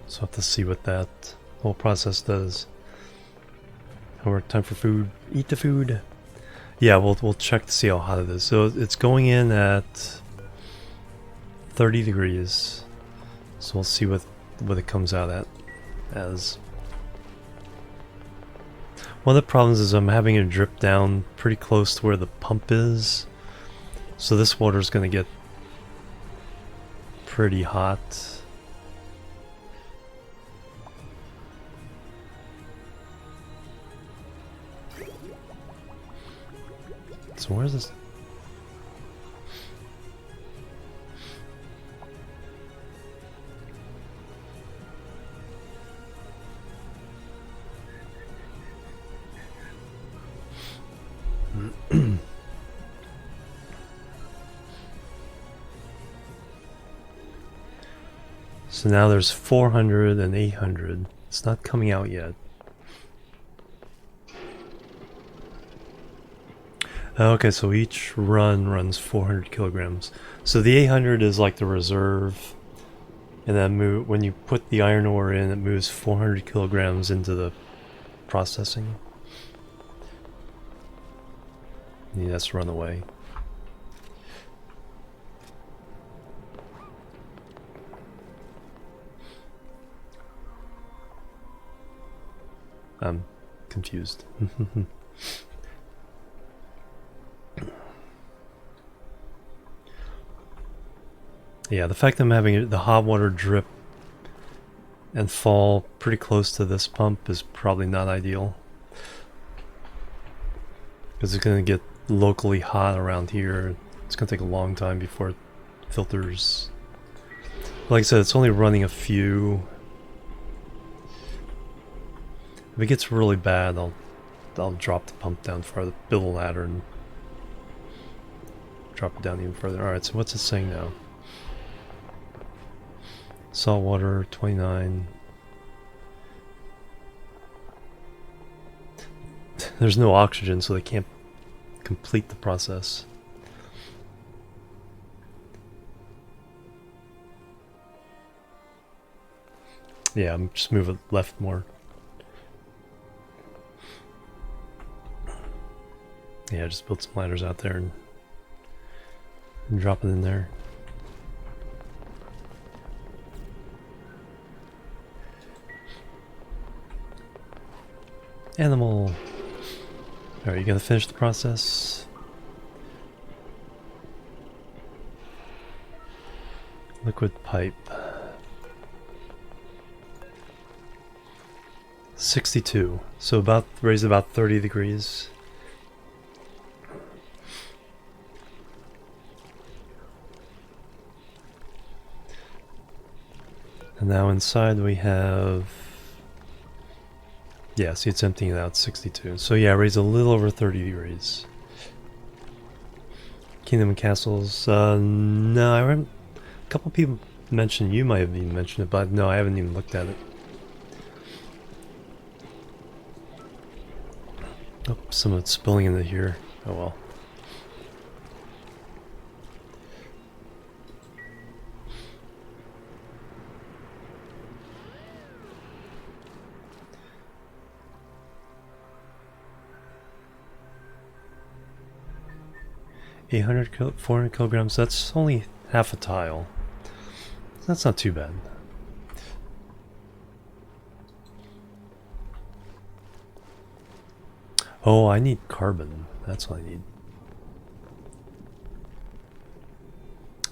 So I have to see what that whole process does. However, time for food. Eat the food. Yeah, we'll check to see how hot it is. So it's going in at 30 degrees. So we'll see what it comes out at as. One of the problems is I'm having it drip down pretty close to where the pump is. So this water is going to get pretty hot. So where's this? So now there's 400 and 800. It's not coming out yet. Okay, so each run runs 400 kilograms. So the 800 is like the reserve, and then when you put the iron ore in, it moves 400 kilograms into the processing. Yeah, that's run away. I'm confused. Yeah, the fact that I'm having the hot water drip and fall pretty close to this pump is probably not ideal. Because it's going to get locally hot around here. It's going to take a long time before it filters. Like I said, it's only running a few. If it gets really bad, I'll drop the pump down farther, build a ladder and drop it down even further. Alright, so what's it saying now? Salt water, 29. There's no oxygen, so they can't complete the process. Yeah, I'm just move it left more. Yeah, just build some ladders out there and drop it in there. Animal. Alright, you gotta finish the process. Liquid pipe. 62. So about raise about 30 degrees. And now inside we have, yeah, see it's emptying it out, 62. So yeah, raise a little over 30 degrees. Kingdom and castles, no, I haven't, a couple people mentioned, you might have even mentioned it, but no, I haven't even looked at it. Oh, some of it's spilling into here, oh well. $800, 400 kilograms, that's only half a tile. That's not too bad. Oh, I need carbon. That's what I need.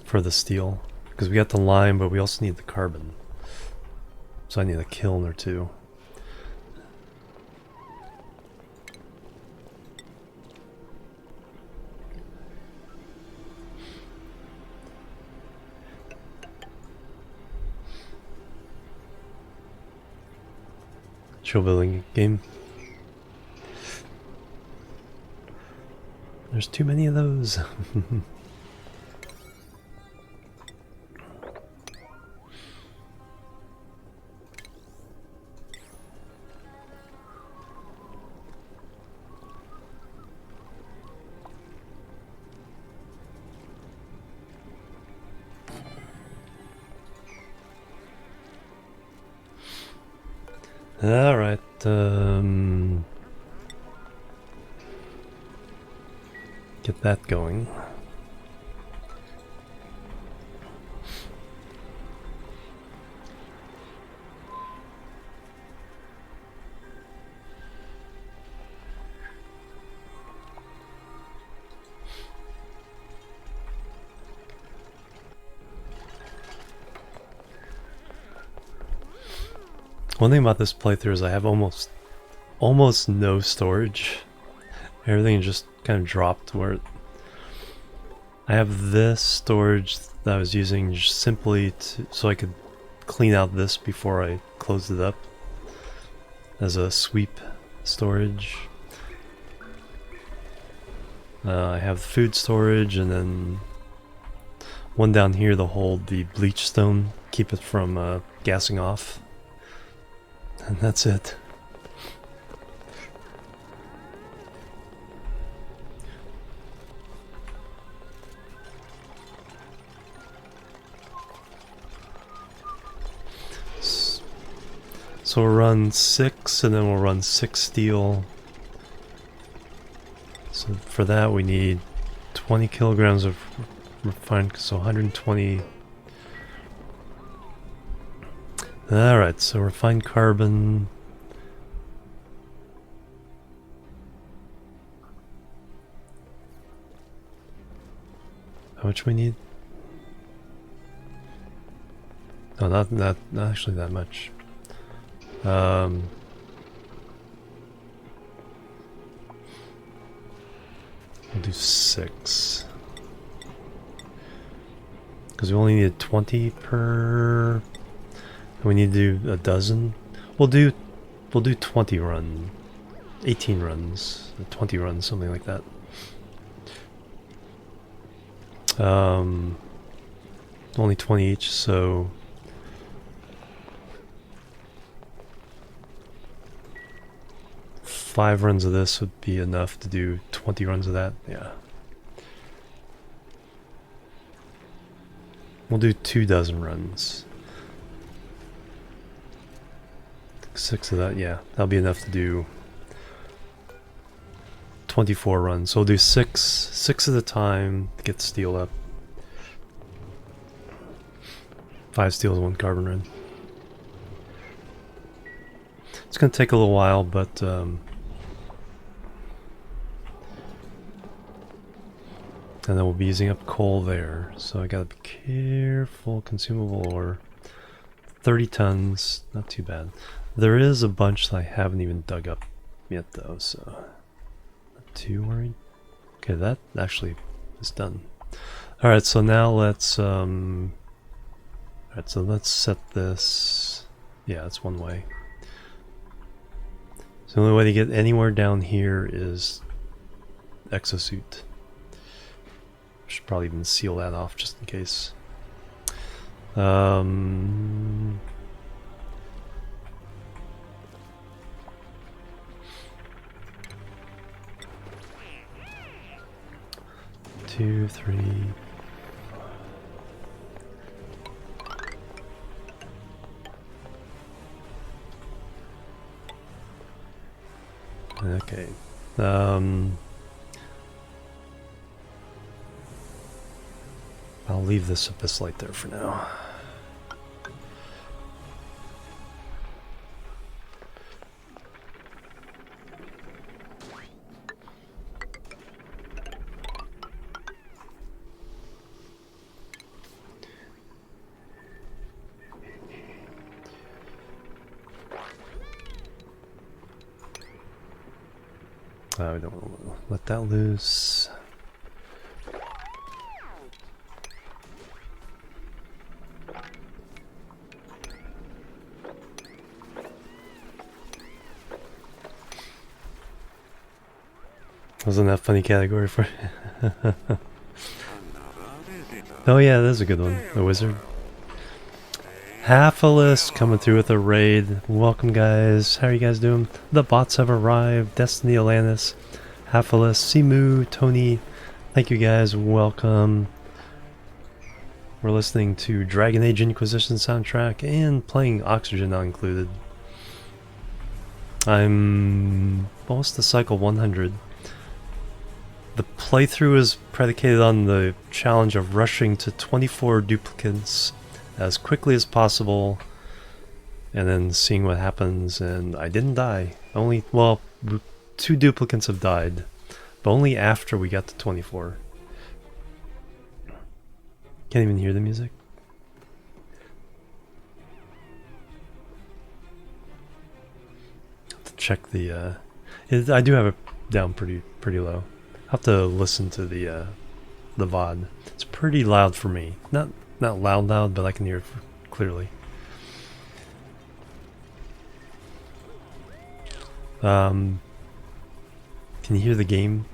For the steel. Because we got the lime, but we also need the carbon. So I need a kiln or two. Show building game. There's too many of those. All right. Get that going. One thing about this playthrough is I have almost no storage. Everything just kind of dropped where I have this storage that I was using just simply so I could clean out this before I closed it up as a sweep storage. I have food storage and then one down here to hold the bleach stone, keep it from gassing off. And that's it. So we'll run 6 and then we'll run 6 steel. So for that we need 20 kilograms of refined, so 120. Alright, so refined carbon. How much we need? No, not actually that much. We'll do 6. Because we only need 20 per. We need to do a dozen. We'll do 20 run, 18 runs, 20 runs, something like that. Only 20 each, so 5 runs of this would be enough to do 20 runs of that. Yeah. We'll do 24 runs. 6 of that, yeah. That'll be enough to do 24 runs. So we'll do 6 at a time to get steel up. 5 steels, 1 carbon run. It's going to take a little while, but and then we'll be using up coal there. So I gotta be careful. Consumable ore. 30 tons, not too bad. There is a bunch that I haven't even dug up yet though, so not too worried. Okay, that actually is done. Alright, so now let's alright, so let's set this. Yeah, that's one way. So the only way to get anywhere down here is exosuit. Should probably even seal that off just in case. Two, three. Okay. I'll leave this light there for now. I don't want to let that loose. Wasn't that funny category for Oh yeah, that's a good one. The wizard. Half-a-list coming through with a raid. Welcome guys. How are you guys doing? The bots have arrived. Destiny Atlantis. Half-a-list. Simu. Tony. Thank you guys. Welcome. We're listening to Dragon Age Inquisition soundtrack and playing Oxygen Not Included. I'm almost to cycle 100. The playthrough is predicated on the challenge of rushing to 24 duplicants as quickly as possible and then seeing what happens, and I didn't die. Only, well, 2 duplicants have died, but only after we got to 24. Can't even hear the music. Have to check the I do have it down pretty low. I'll have to listen to the VOD. It's pretty loud for me. Not loud, but I can hear it clearly. Can you hear the game?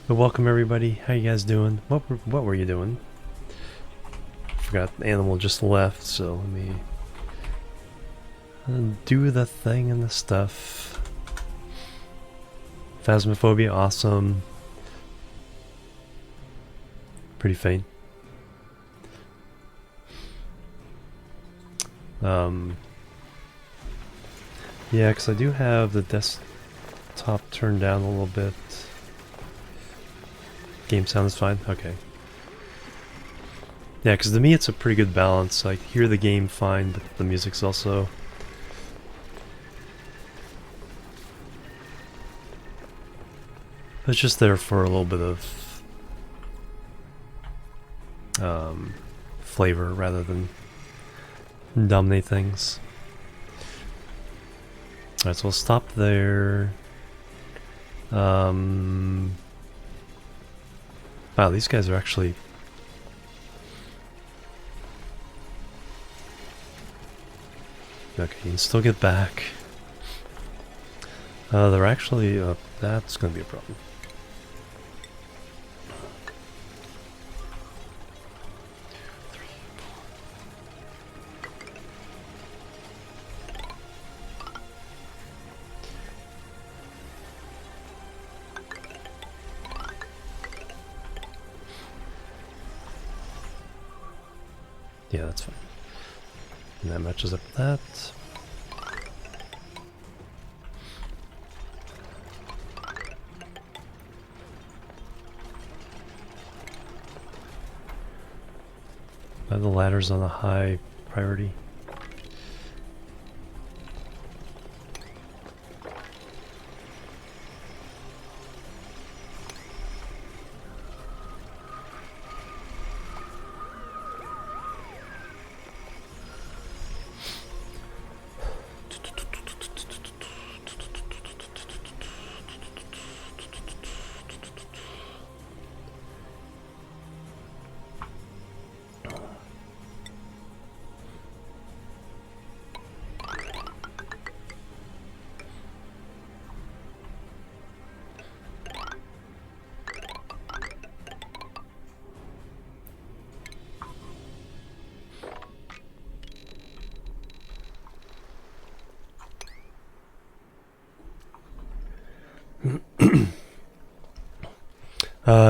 But welcome everybody. How you guys doing? What were you doing? Forgot Animal just left, so let me do the thing and the stuff. Phasmophobia, awesome. Pretty faint. Yeah, because I do have the desktop turned down a little bit. Game sound is fine? Okay. Yeah, because to me it's a pretty good balance. I hear the game fine, but the music's also... It's just there for a little bit of flavor rather than dominate things. Alright, so we'll stop there. Wow, these guys are actually... Okay, you can still get back. They're actually... that's gonna be a problem. Yeah, that's fine. And that matches up with that. The ladder's on a high priority.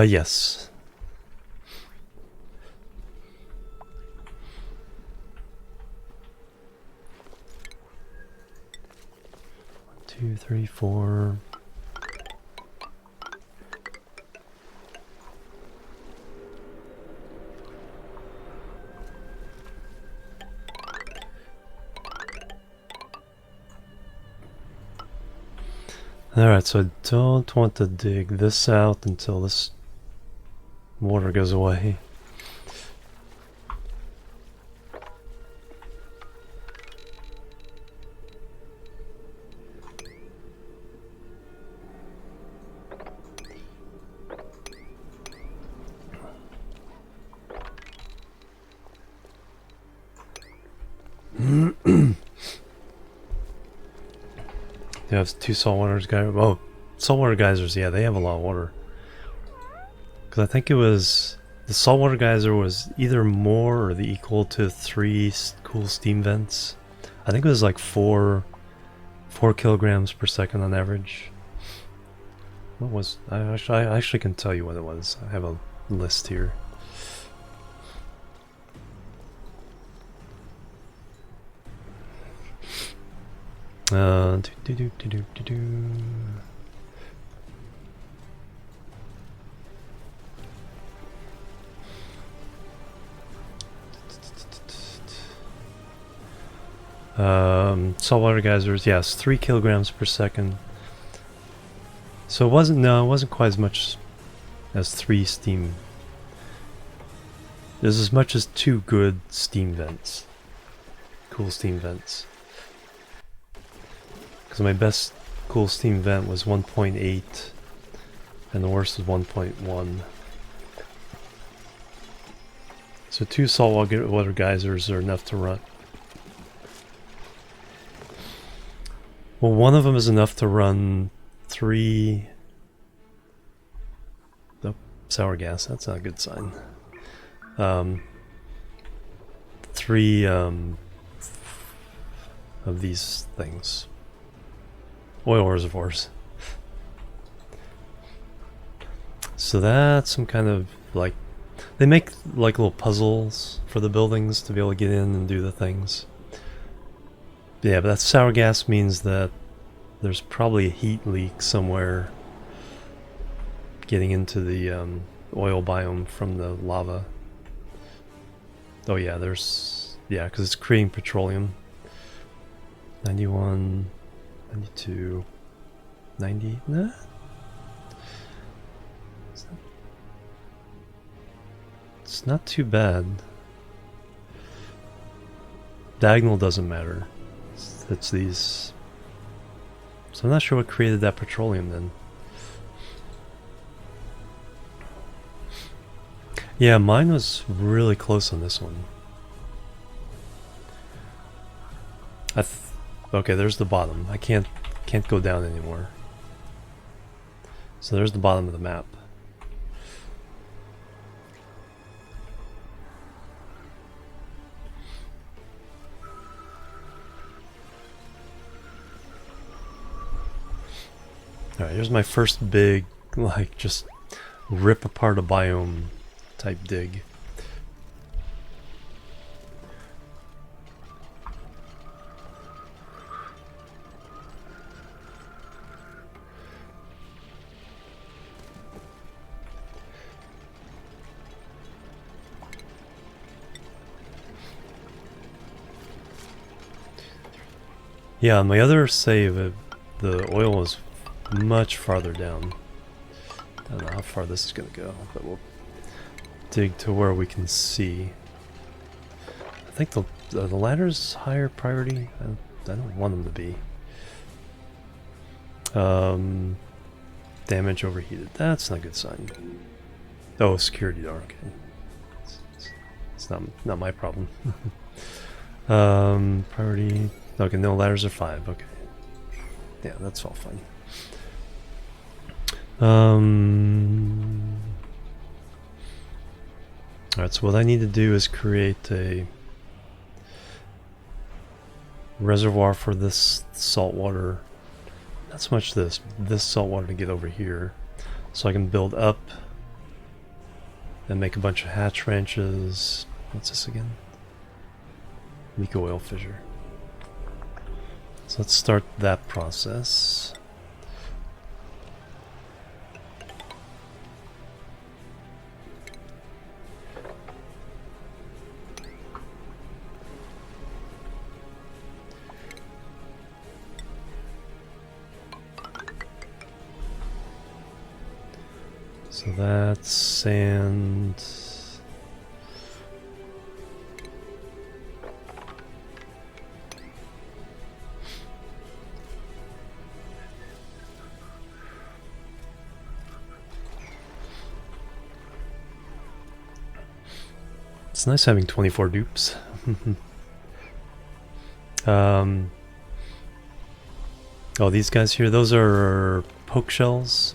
Yes. One, two, three, four. Alright, so I don't want to dig this out until this water goes away. They have two saltwater geysers. Oh, saltwater geysers, yeah, they have a lot of water. Because I think it was... The saltwater geyser was either more or the equal to 3 cool steam vents. I think it was like 4 kilograms per second on average. What was... I actually can tell you what it was. I have a list here. Saltwater geysers, yes, 3 kilograms per second. So it wasn't quite as much as 3 steam. There's as much as 2 good steam vents. Cool steam vents. Because my best cool steam vent was 1.8 and the worst was 1.1. So 2 saltwater geysers are enough to run. Well, one of them is enough to run 3... Oh, sour gas, that's not a good sign. 3 of these things. Oil reservoirs. So that's some kind of like... They make like little puzzles for the buildings to be able to get in and do the things. Yeah, but that sour gas means that there's probably a heat leak somewhere getting into the oil biome from the lava. Oh yeah, there's... Yeah, because it's creating petroleum. 91, 92, 90... Nah? It's not too bad. Diagonal doesn't matter. It's these... So I'm not sure what created that petroleum then. Yeah, mine was really close on this one. Okay, there's the bottom. I can't go down anymore. So there's the bottom of the map. Alright, here's my first big, like, just rip apart a biome type dig. Yeah, on my other save, the oil was much farther down. I don't know how far this is going to go, but we'll dig to where we can see. I think the ladder's higher priority. I don't want them to be. Damage overheated. That's not a good sign. Oh, security door. Okay, it's not my problem. Priority. Okay, no, ladders are 5. Okay, yeah, that's all fine. Alright, so what I need to do is create a reservoir for this salt water. Not so much this salt water to get over here, so I can build up and make a bunch of hatch ranches. What's this again? Mico oil fissure. So let's start that process. So that's sand. It's nice having 24 dupes. Oh, these guys here, those are poke shells.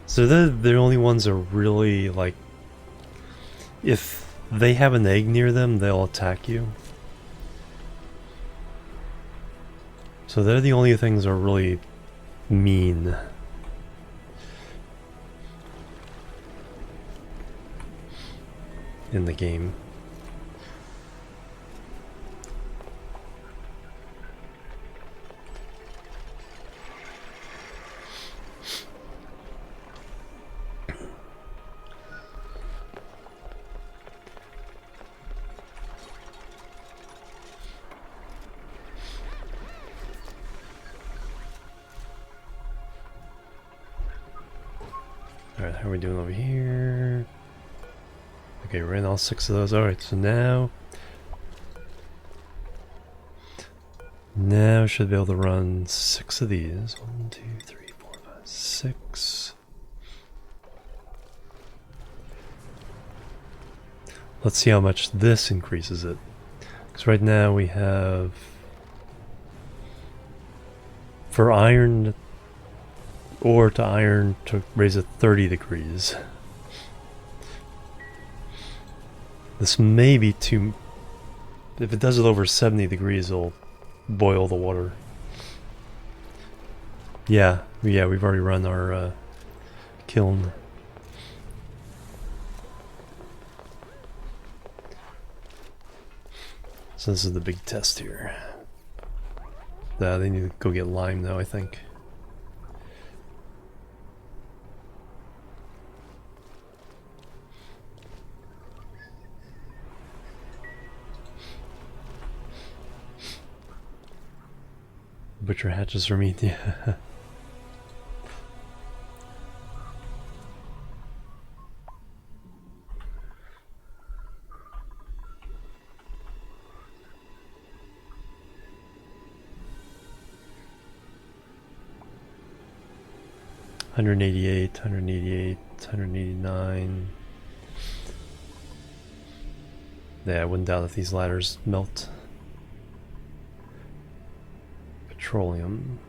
So they're the only ones that are really, like, if they have an egg near them, they'll attack you. So they're the only things that are really mean. In the game. Alright, how are we doing over here? Okay, we're in all 6 of those. Alright, so now should be able to run 6 of these. 1, 2, 3, 4, 5, 6. Let's see how much this increases it. Because right now we have, for iron ore to iron, to raise it 30 degrees. This may be too... If it does it over 70 degrees, it'll boil the water. Yeah, we've already run our kiln. So this is the big test here. They need to go get lime now, I think. Butcher hatches for meat, yeah. $188, $188, $189. Yeah, I wouldn't doubt if these ladders melt. Petroleum.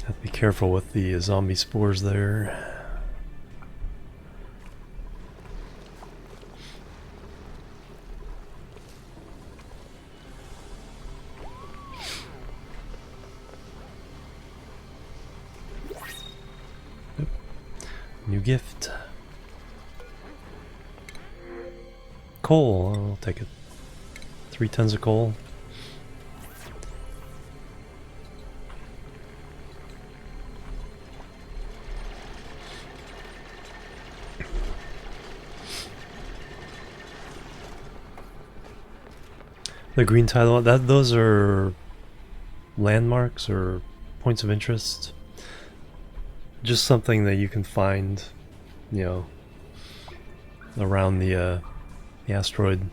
Have to be careful with the zombie spores there. Oop. New gift. Coal, I'll take it. 3 tons of coal. The green title, those are landmarks or points of interest. Just something that you can find, you know, around the asteroid.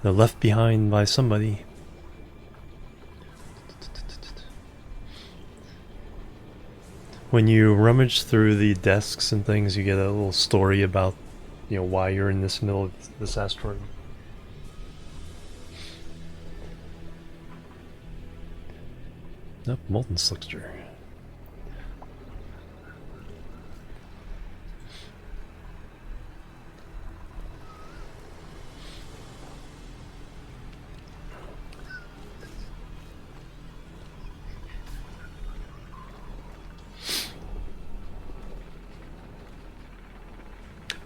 They're left behind by somebody. When you rummage through the desks and things, you get a little story about, you know, why you're in this middle of this asteroid. Nope, molten slickster.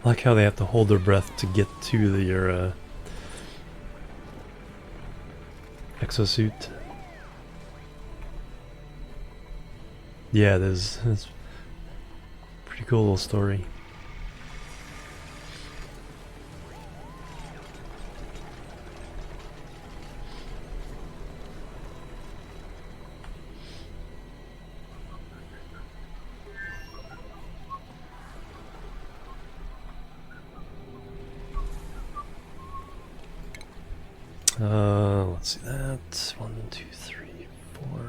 I like how they have to hold their breath to get to your exosuit. Yeah, it is. It's a pretty cool little story. Let's see that. 1, 2, 3, 4.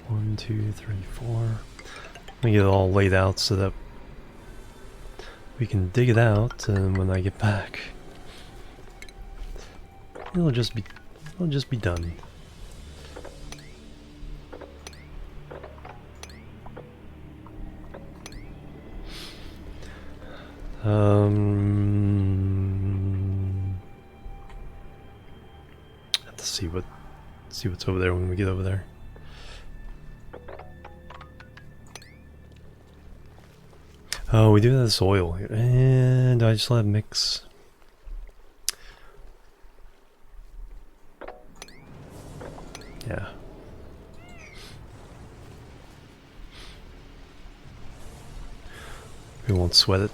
One, 2, 3, 4. Let me get it all laid out so that we can dig it out, and when I get back, it'll just be done. Have to see what's over there when we get over there. Oh, we do have this oil here, and I just let it mix. Yeah. We won't sweat it.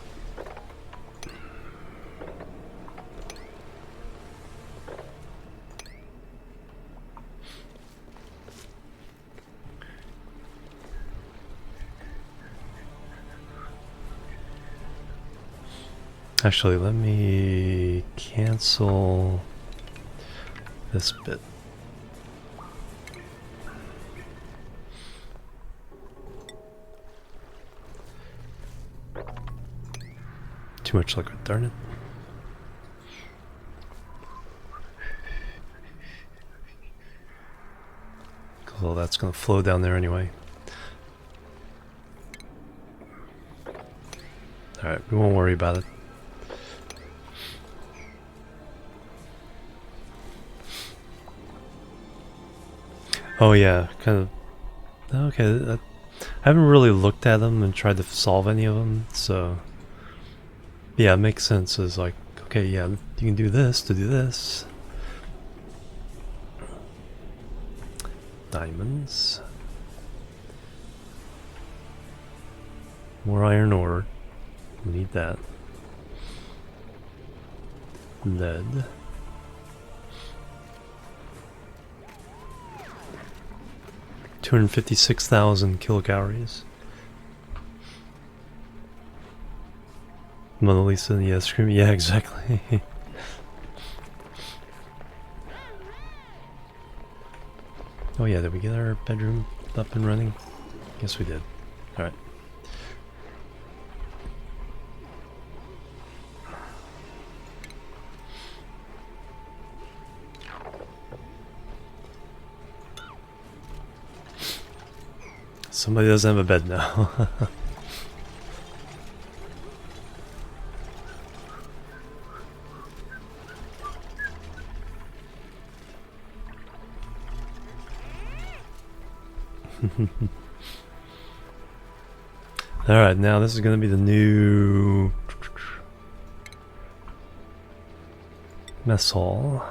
Actually, let me cancel this bit. Too much liquid, darn it. Well, that's going to flow down there anyway. Alright, we won't worry about it. Oh yeah, kind of. Okay, I haven't really looked at them and tried to solve any of them, so yeah, it makes sense. It's like, okay, yeah, you can do this to do this. Diamonds. More iron ore. We need that. Lead. $256,000 kilocalories. Mona Lisa, yeah, screaming, yeah, exactly. Oh yeah, did we get our bedroom up and running? Yes, we did. Alright. Somebody doesn't have a bed now. Alright, now this is going to be the new mess hall.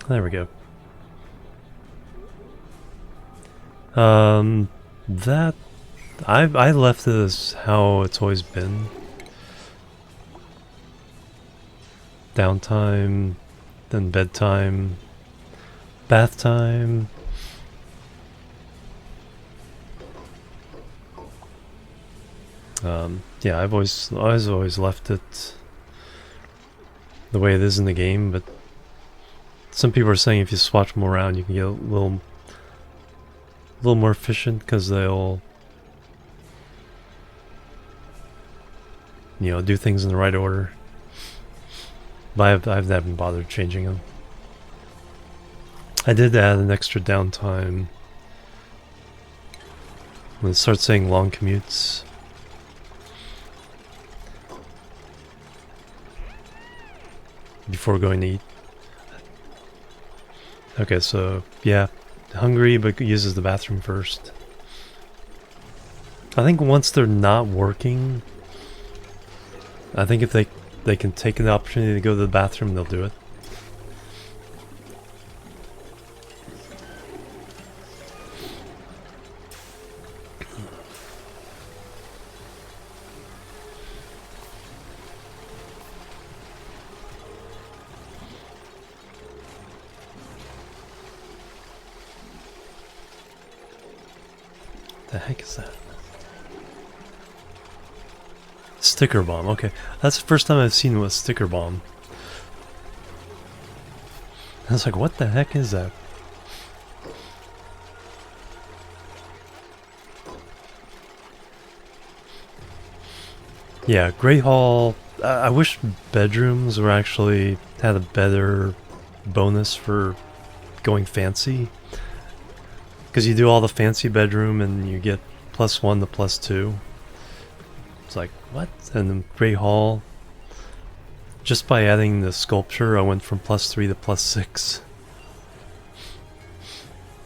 There we go. That I left it as how it's always been. Downtime, then bedtime, bath time. Yeah, I've always left it the way it is in the game, but some people are saying if you swap them around, you can get a little more efficient because they'll, you know, do things in the right order. But I haven't bothered changing them. I did add an extra downtime when it starts saying long commutes. Before going to eat. Okay, so yeah, hungry but uses the bathroom first. I think once they're not working, I think if they can take the opportunity to go to the bathroom, they'll do it. The heck is that? Sticker bomb. Okay, that's the first time I've seen a sticker bomb. I was like, what the heck is that? Yeah, Great Hall. I wish bedrooms were actually had a better bonus for going fancy. Because you do all the fancy bedroom and you get +1 to +2. It's like, what? And then Great Hall, just by adding the sculpture, I went from +3 to +6.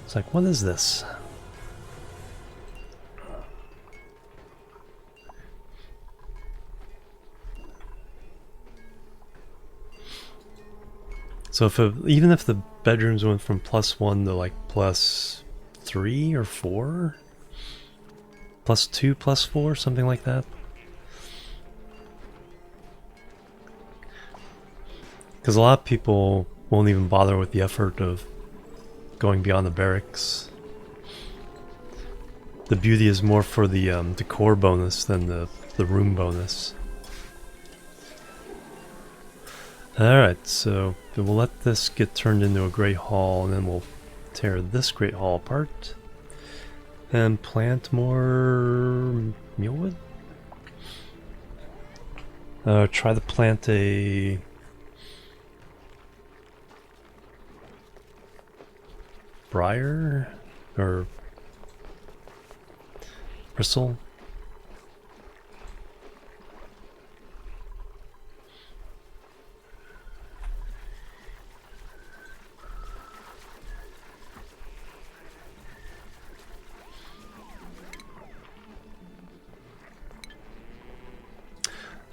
It's like, what is this? So even if the bedrooms went from +1 to like +3 or 4, +2, +4, something like that. Because a lot of people won't even bother with the effort of going beyond the barracks. The beauty is more for the decor bonus than the room bonus. Alright, so we'll let this get turned into a Great Hall, and then we'll tear this Great Hall apart and plant more mulewood. Try to plant a briar or bristle.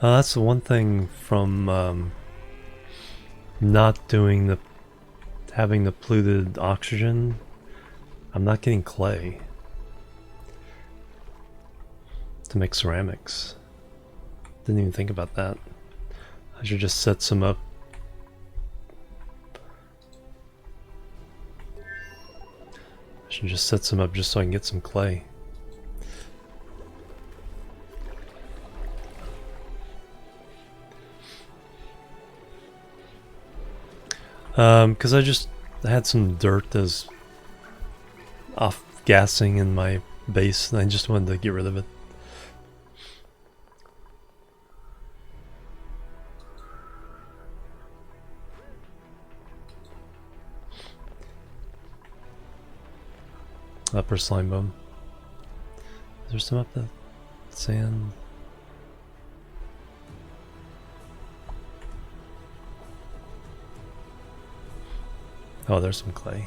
That's the one thing from not doing having the polluted oxygen. I'm not getting clay to make ceramics. Didn't even think about that. I should just set some up. Should just set some up just so I can get some clay. Because I had some dirt as off-gassing in my base, and I just wanted to get rid of it. Upper slime bone. Is there some up the sand? Oh, there's some clay.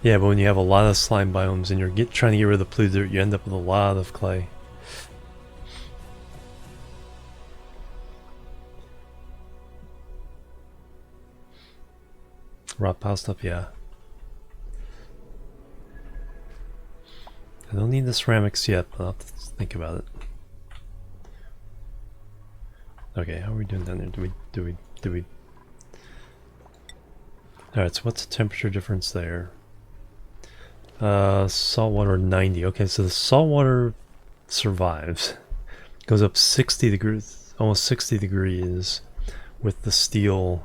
Yeah, but when you have a lot of slime biomes and you're trying to get rid of the blue dirt, you end up with a lot of clay. Rot pile stuff, yeah. I don't need the ceramics yet, but I'll have to think about it. Okay, how are we doing down there? Do we? Alright, so what's the temperature difference there? Saltwater 90. Okay, so the saltwater survives. Goes up 60 degrees, almost 60 degrees with the steel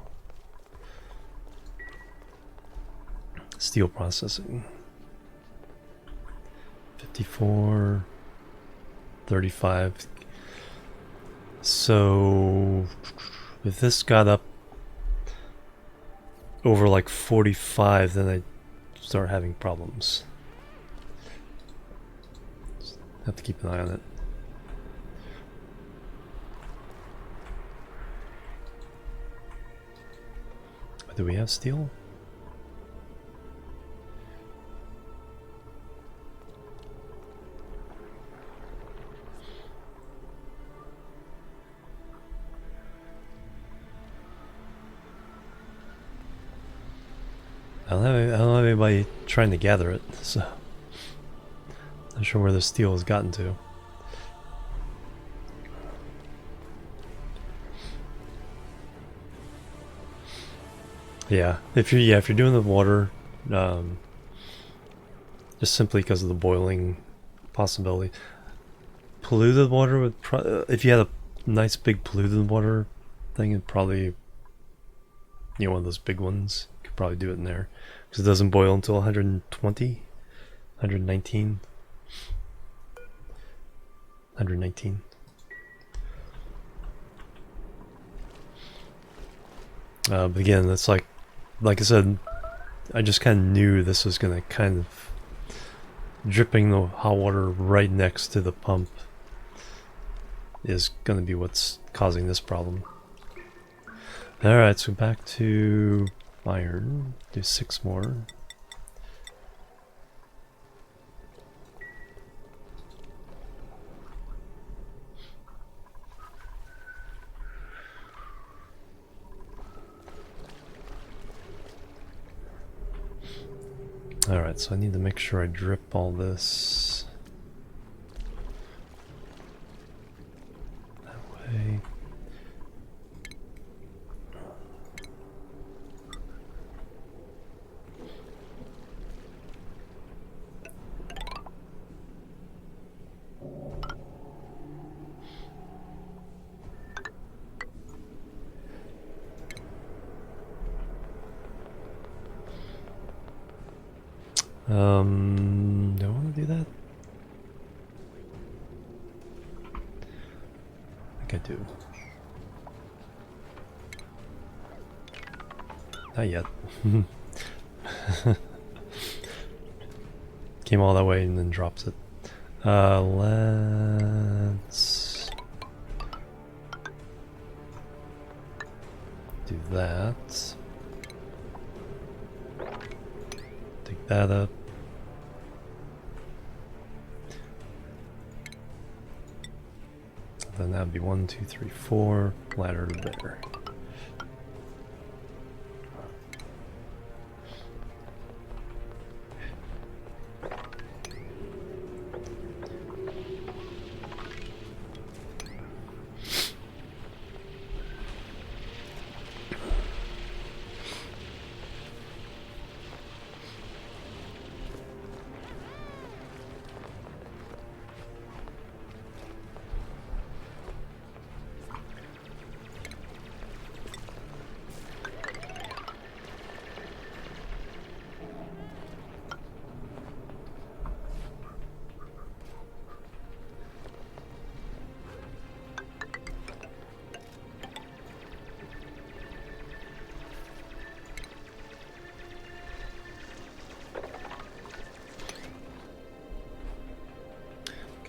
processing. 54, 35. So if this got up over like 45, then I start having problems. Have to keep an eye on it. Do we have steel? I don't have anybody trying to gather it, so not sure where the steel has gotten to. Yeah, if you're doing the water, just simply because of the boiling possibility. Polluted water would if you had a nice big polluted water thing, it'd probably, one of those big ones. Probably do it in there because it doesn't boil until 120, 119, 119. But again, it's like I said, I just kind of knew this was going to kind of dripping the hot water right next to the pump is going to be what's causing this problem. Alright, so back to iron. Do 6 more. Alright, so I need to make sure I drip all this that way. Do I want to do that? I think I do. Not yet. Came all that way and then drops it. Let's do that. Take that up. Then that would be 1, 2, 3, 4. Ladder to better.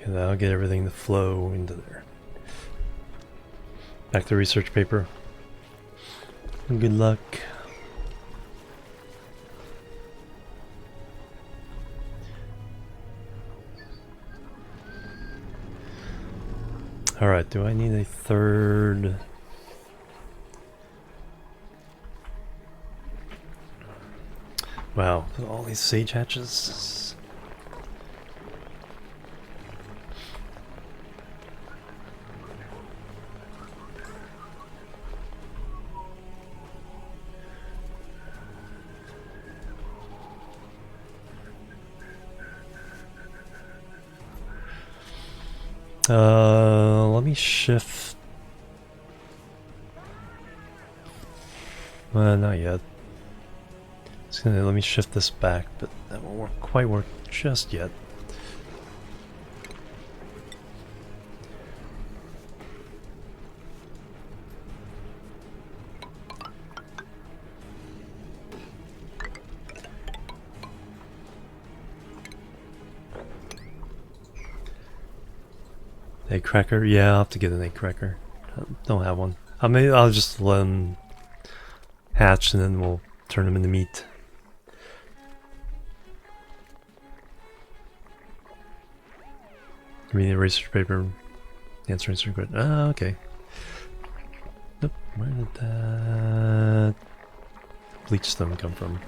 Okay, that'll get everything to flow into there. Back to research paper. Good luck. Alright, do I need a third? Wow, all these sage hatches. Let me shift. Not yet. It's gonna let me shift this back, but that won't quite work just yet. Egg cracker? Yeah, I'll have to get an egg cracker. Don't have one. I'll just let them hatch and then we'll turn them into meat. Give me the research paper. Answering some question. Ah, okay. Nope. Where did that bleach stone come from?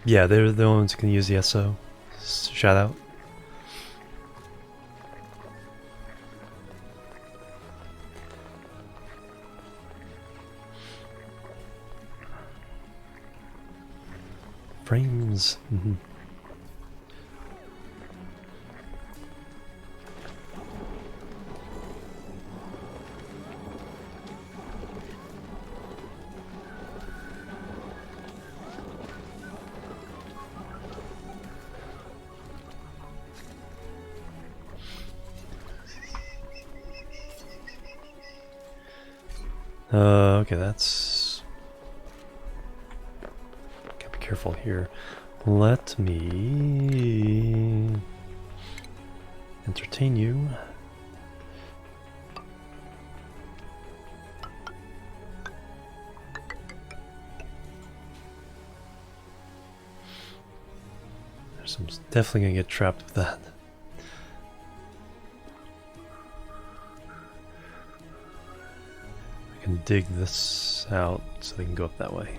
Yeah, they're the ones who can use the SO. Shout out. Frames. Okay, that's... Gotta be careful here. Let me entertain you. There's some definitely gonna get trapped with that. Dig this out so they can go up that way.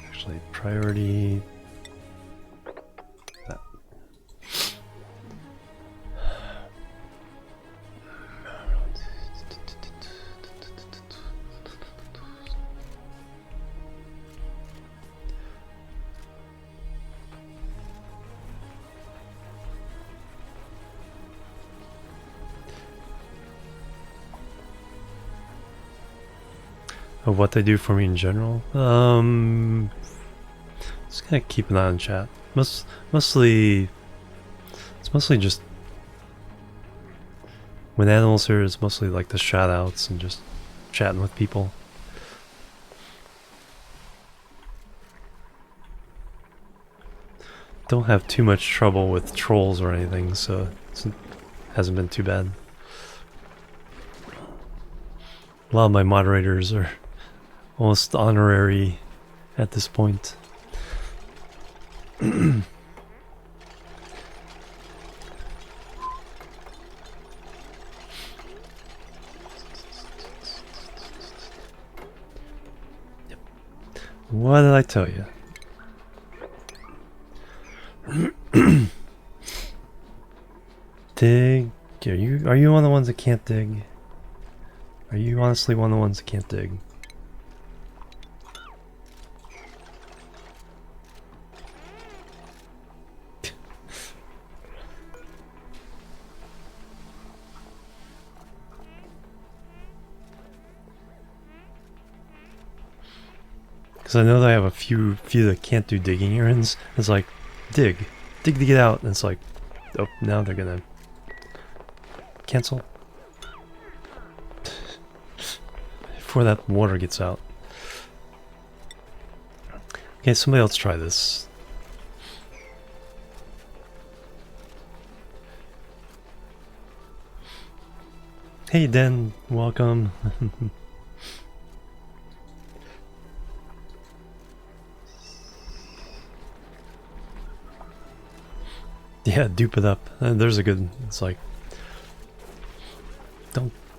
Actually, priority that. Of what they do for me in general, just gonna keep an eye on chat. Mostly, it's mostly just when animals here. It's mostly like the shout outs and just chatting with people. Don't have too much trouble with trolls or anything, so it hasn't been too bad. A lot of my moderators are almost honorary at this point. Yep. What did I tell you? Dig. Are you one of the ones that can't dig? Are you honestly one of the ones that can't dig? Because I know that I have a few that can't do digging errands. It's like, dig to get out. And it's like, oh, now they're gonna cancel before that water gets out. Okay, somebody else try this. Hey Den, welcome. Yeah, dupe it up. There's a good. It's like,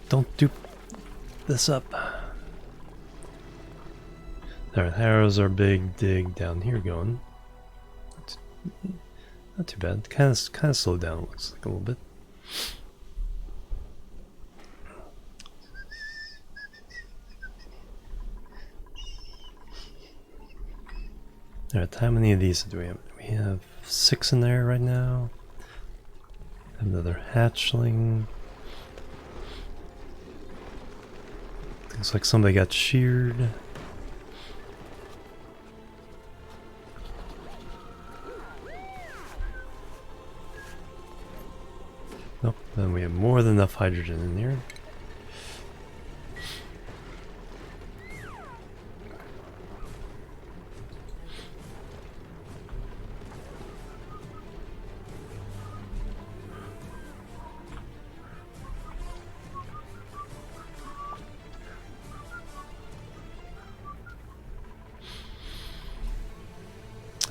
don't dupe this up. There, arrows are big. Dig down here going. Not too bad. Kind of slowed down. Looks like a little bit. Alright, how many of these do we have? We have 6 in there right now. Another hatchling. Looks like somebody got sheared. Nope, then we have more than enough hydrogen in here.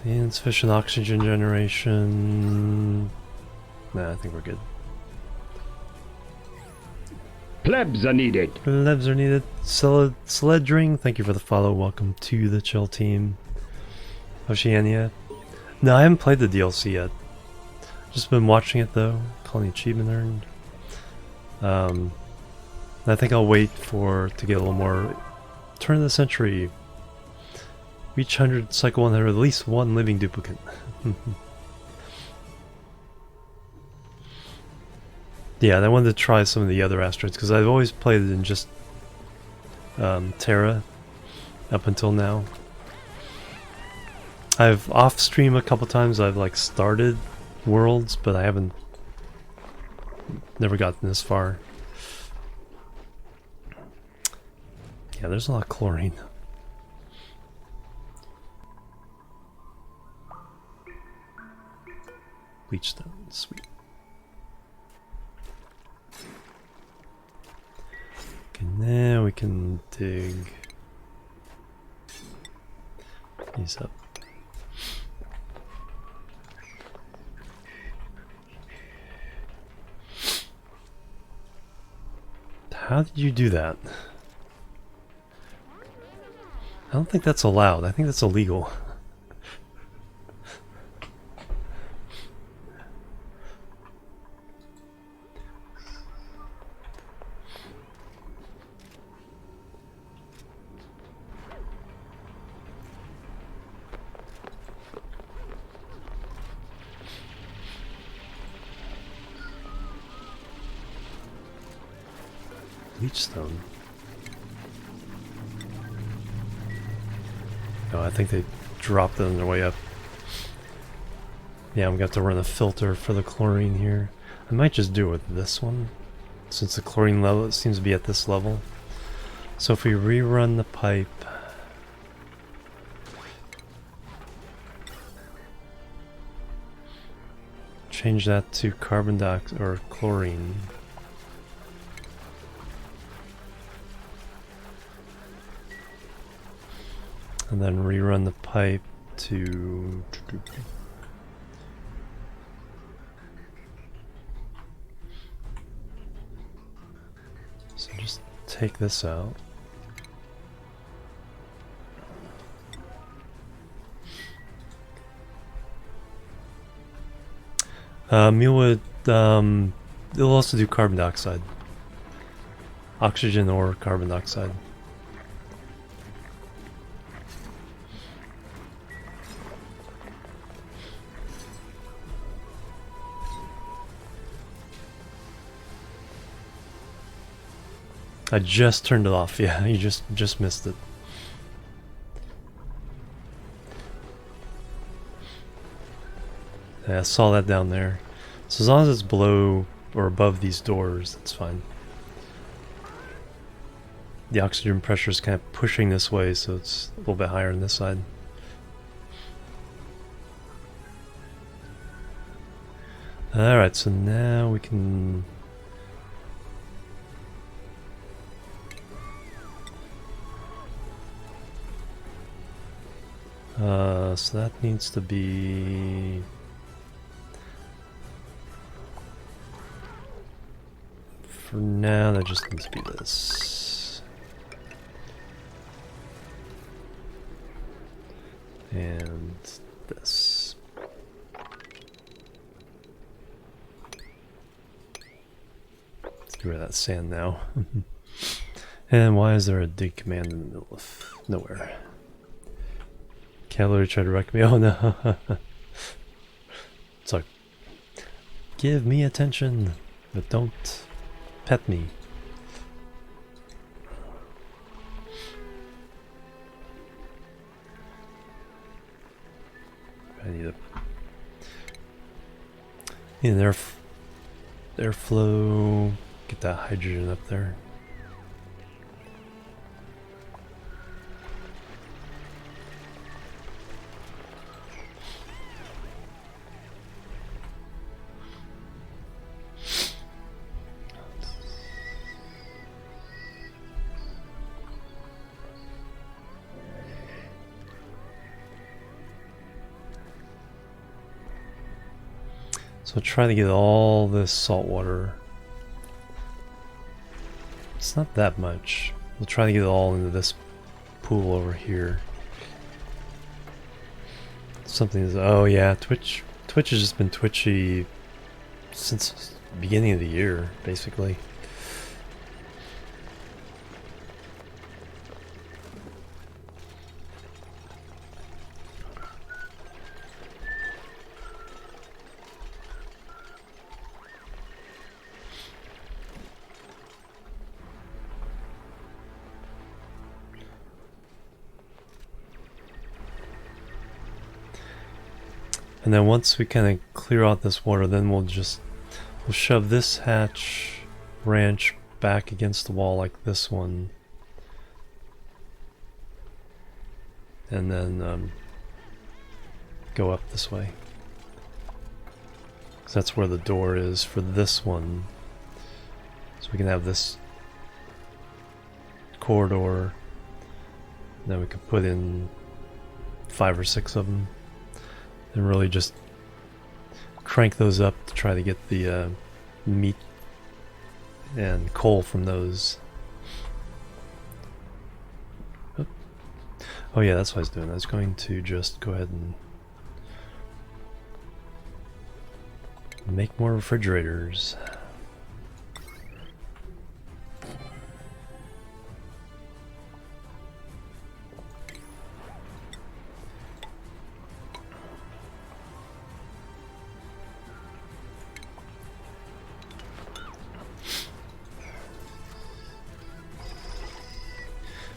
Insufficient oxygen generation. Nah, I think we're good. Plebs are needed. Plebs are needed. Sledring, thank you for the follow. Welcome to the chill team. Oceania. No, I haven't played the DLC yet. Just been watching it though. Calling achievement earned. I think I'll wait to get a little more turn of the century. Reach 100, cycle 100, at least one living duplicate. Yeah, and I wanted to try some of the other asteroids because I've always played it in just Terra up until now. I've off stream a couple times. I've like started worlds, but I haven't never gotten this far. Yeah, there's a lot of chlorine. Bleach stone, sweet. Okay, now we can dig these up. How did you do that? I don't think that's allowed. I think that's illegal. Stone. Oh, I think they dropped it on their way up. Yeah, I'm going to have to run a filter for the chlorine here. I might just do it with this one, since the chlorine level seems to be at this level. So if we rerun the pipe, change that to carbon dioxide or chlorine. And then rerun the pipe to... So just take this out. Mealwood, it'll also do carbon dioxide. Oxygen or carbon dioxide. I just turned it off. Yeah, you just missed it. Yeah, I saw that down there. So as long as it's below or above these doors, that's fine. The oxygen pressure is kind of pushing this way, so it's a little bit higher on this side. Alright, so now we can... so that needs to be... For now, that just needs to be this. And this. Let's get rid of that sand now. And why is there a dig command in the middle of nowhere? Cavalry tried to wreck me. Oh no. It's like, give me attention, but don't pet me. I need an airflow. Get that hydrogen up there. So try to get all this salt water. It's not that much. We'll try to get it all into this pool over here. Something is... Oh yeah, Twitch has just been twitchy since the beginning of the year, basically. And then once we kind of clear out this water, then we'll shove this hatch branch back against the wall like this one. And then go up this way. 'Cause that's where the door is for this one. So we can have this corridor. Then we can put in 5 or 6 of them. And really just crank those up to try to get the meat and coal from those. Oh yeah, that's what I was doing. I was going to just go ahead and make more refrigerators.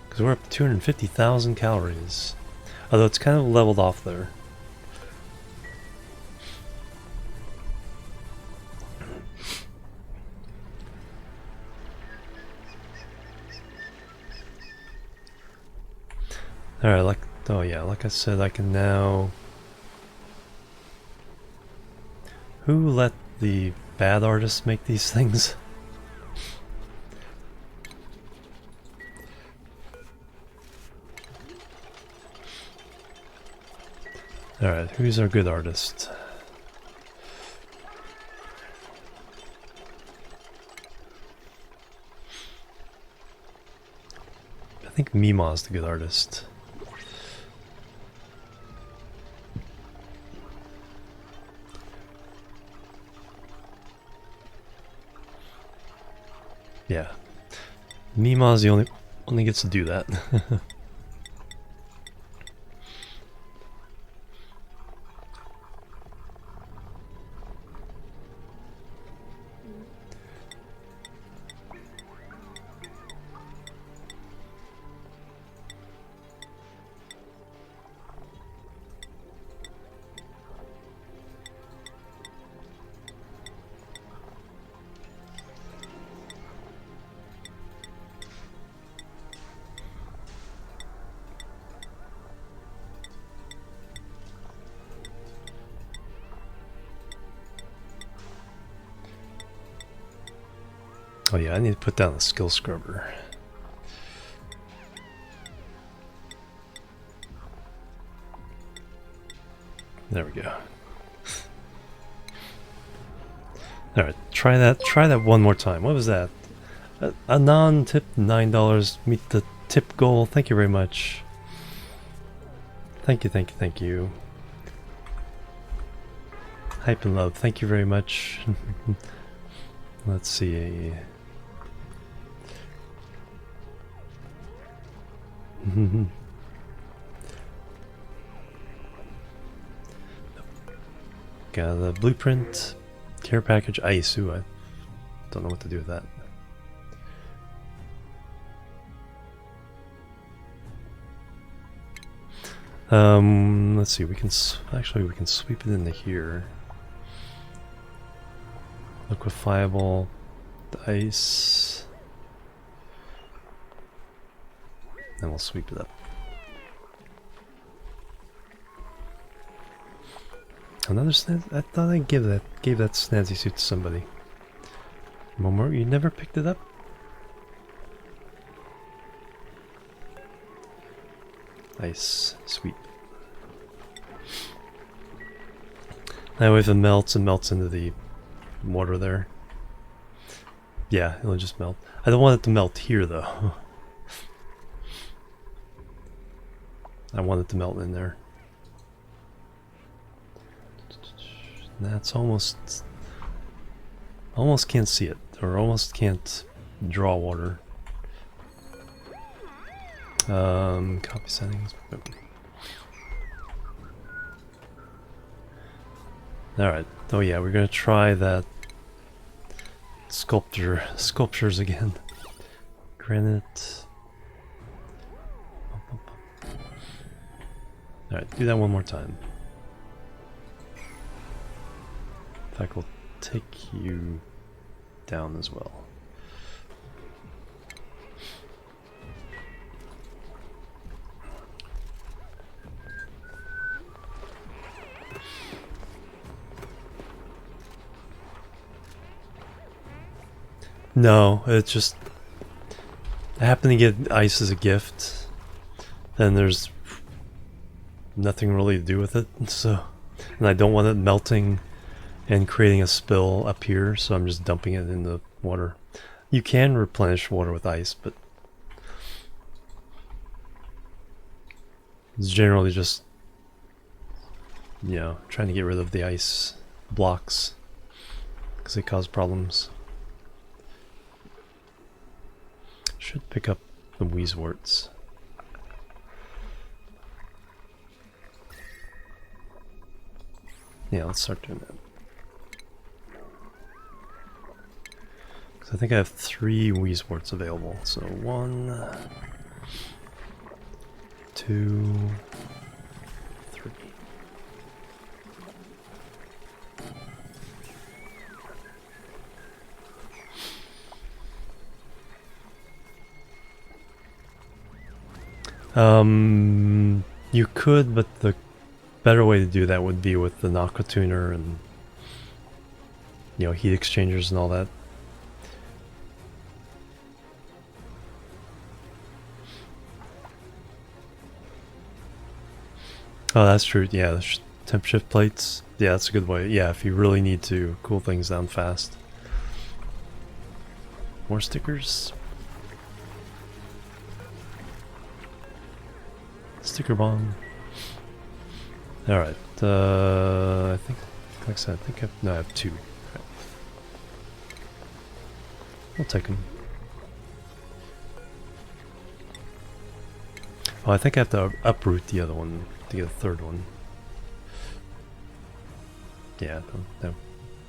Because we're up to 250,000 calories. Although it's kind of leveled off there. Alright, oh yeah, like I said, I can now... Who let the bad artists make these things? Alright, who's our good artist? I think Mima's the good artist. Yeah. Mima's the only gets to do that. Oh yeah, I need to put down a skill scrubber. There we go. Alright, try that one more time. What was that? A non-tip $9. Meet the tip goal. Thank you very much. Thank you, thank you, thank you. Hype and love, thank you very much. Let's see. Got the blueprint, care package, ice. Ooh, I don't know what to do with that. Let's see. We can we can sweep it into here. Liquefiable, the ice, and we'll sweep it up. Another snaz. I thought I gave that snazzy suit to somebody. Momo, you never picked it up? Nice, sweet. That way if it melts into the water there. Yeah, it'll just melt. I don't want it to melt here though. I want it to melt in there. That's almost can't see it, or almost can't draw water. Copy settings. Alright, oh yeah, we're gonna try that sculptures again. Granite. Alright, do that one more time. In fact, we'll take you down as well. No, it's just I happen to get ice as a gift, then there's nothing really to do with it, so, and I don't want it melting and creating a spill up here, so I'm just dumping it in the water. You can replenish water with ice, but it's generally just, you know, trying to get rid of the ice blocks because they cause problems. Should pick up the Wheezeworts. Yeah, let's start doing that. I think I have 3 Wheezeworts available. So 1, 2, 3. You could, but the better way to do that would be with the Aqua Tuner and, you know, heat exchangers and all that. Oh, that's true. Yeah, the temp shift plates. Yeah, that's a good way. Yeah, if you really need to cool things down fast. More stickers. Sticker bomb. Alright, I think, like I said, I have 2. Okay. We'll take them. Oh, I think I have to uproot the other one to get a 3rd one. Yeah, don't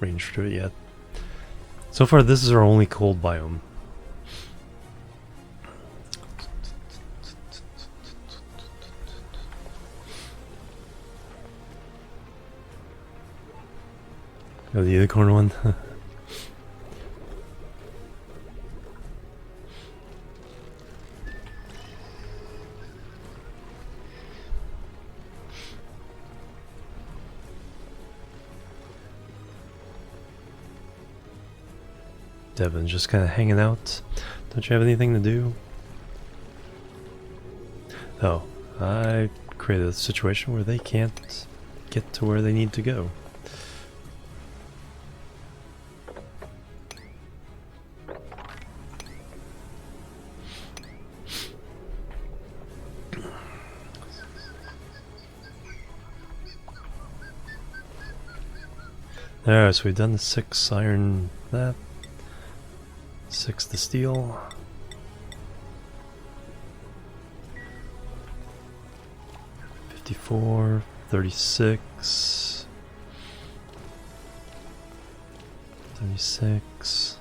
range through it yet. So far, this is our only cold biome. Oh, the unicorn one? Devin's just kind of hanging out. Don't you have anything to do? Oh, I created a situation where they can't get to where they need to go. Alright, so we've done the 6 iron, that 6 the steel. $54, $36, $36.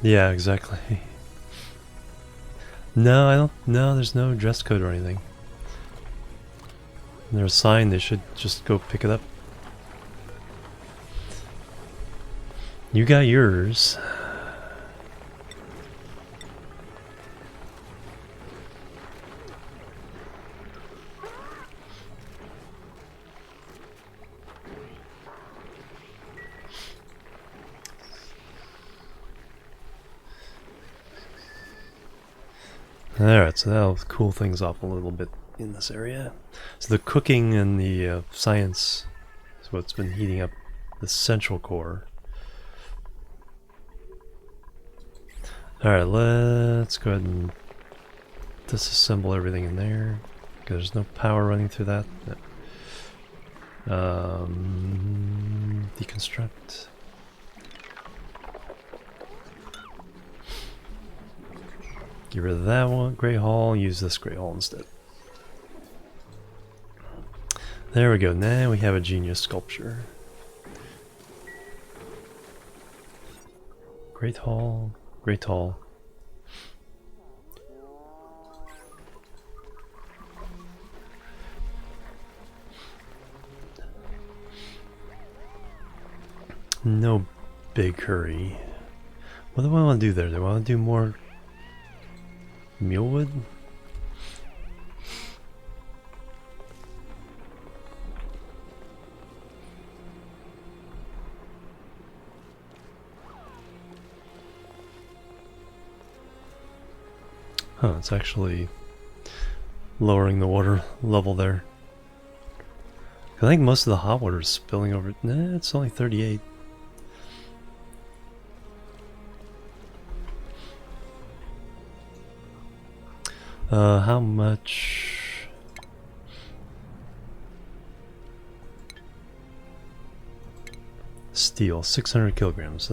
Yeah, exactly. No, I don't. No, there's no dress code or anything. There's a sign, they should just go pick it up. You got yours. Alright, so that'll cool things off a little bit in this area. So the cooking and the science is what's been heating up the central core. Alright, let's go ahead and disassemble everything in there, because there's no power running through that. No. Deconstruct. Get rid of that one, Grey Hall, use this Grey Hall instead. There we go, now we have a genius sculpture. Great Hall, Great Hall. No big hurry. What do I want to do there? Do I want to do more mulewood? Huh, it's actually lowering the water level there. I think most of the hot water is spilling over. Nah, it's only 38. How much? Steel, 600 kilograms.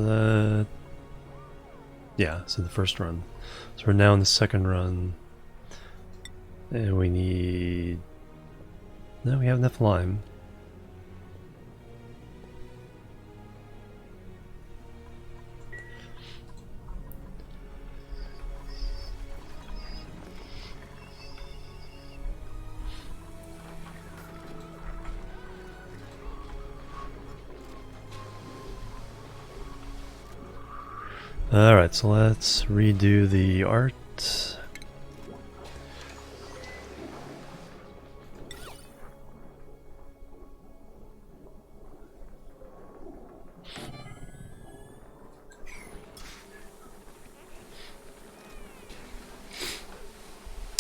Yeah, so the first run. So we're now in the second run. And we need... No, we have enough lime. Alright, so let's redo the art.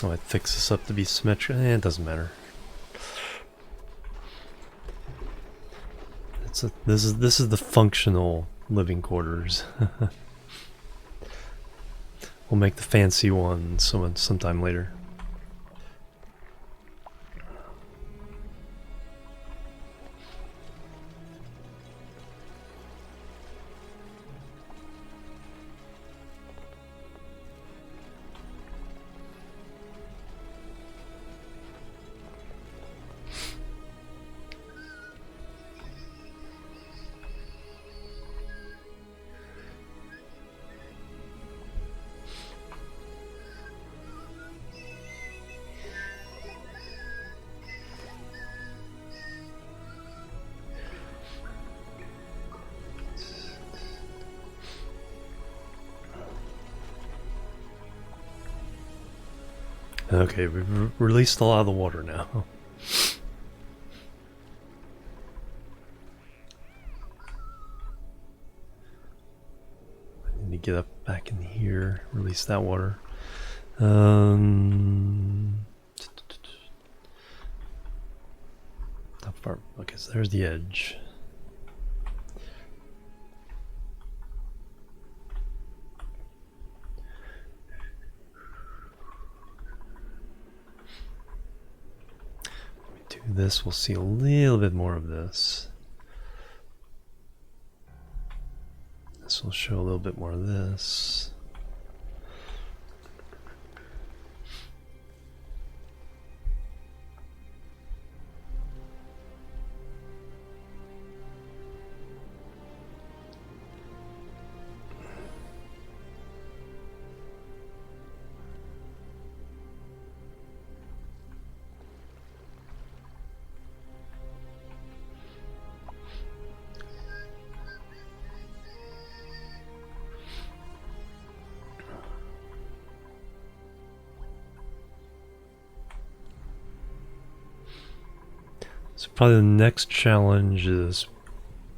Oh, I'd fix this up to be symmetrical. It doesn't matter. This is the functional living quarters. We'll make the fancy one sometime later. Okay, we've released a lot of the water now. get up back in here, release that water. How far? Okay, so there's the edge. When we do this, we'll see a little bit more of this. This will show a little bit more of this. So probably the next challenge is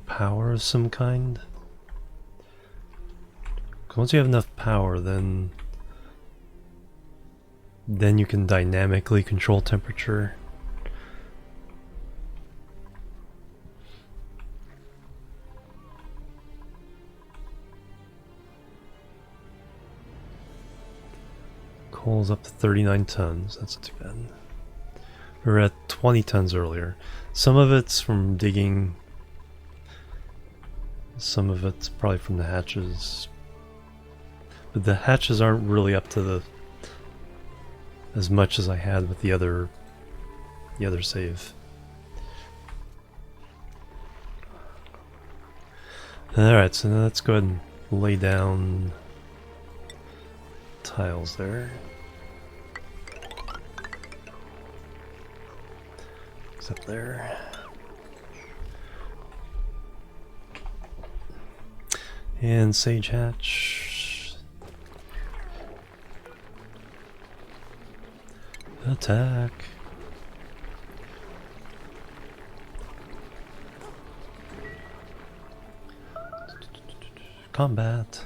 power of some kind. 'Cause once you have enough power, then you can dynamically control temperature. Coal's up to 39 tons. That's not too bad. We were at 20 tons earlier. Some of it's from digging. Some of it's probably from the hatches. But the hatches aren't really up to the as much as I had with the other save. Alright, so now let's go ahead and lay down tiles there. Up there. And Sage Hatch. Attack. Combat.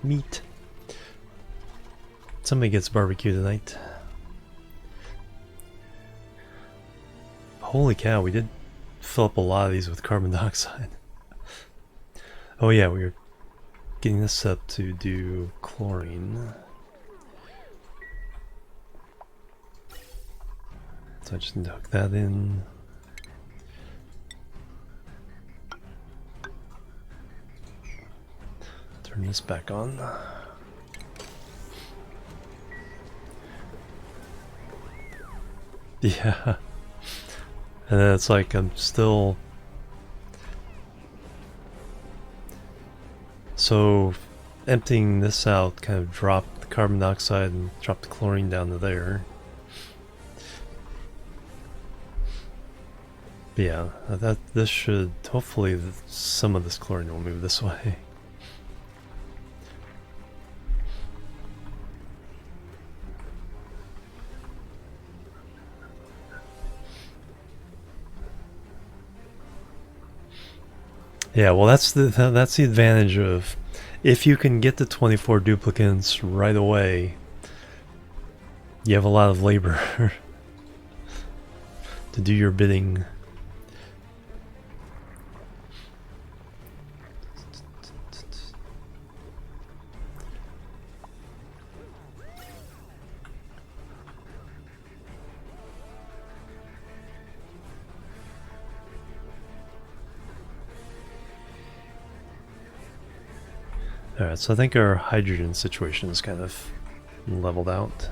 Meat. Somebody gets barbecue tonight. Holy cow, we did fill up a lot of these with carbon dioxide. Oh yeah, we were getting this up to do chlorine. So I just need to hook that in. Turn this back on. Yeah. And then it's like I'm still... So emptying this out kind of dropped the carbon dioxide and dropped the chlorine down to there. But yeah, this should... Hopefully some of this chlorine will move this way. Yeah, well that's the advantage of if you can get the 24 duplicants right away, you have a lot of labor to do your bidding. Alright, so I think our hydrogen situation is kind of leveled out.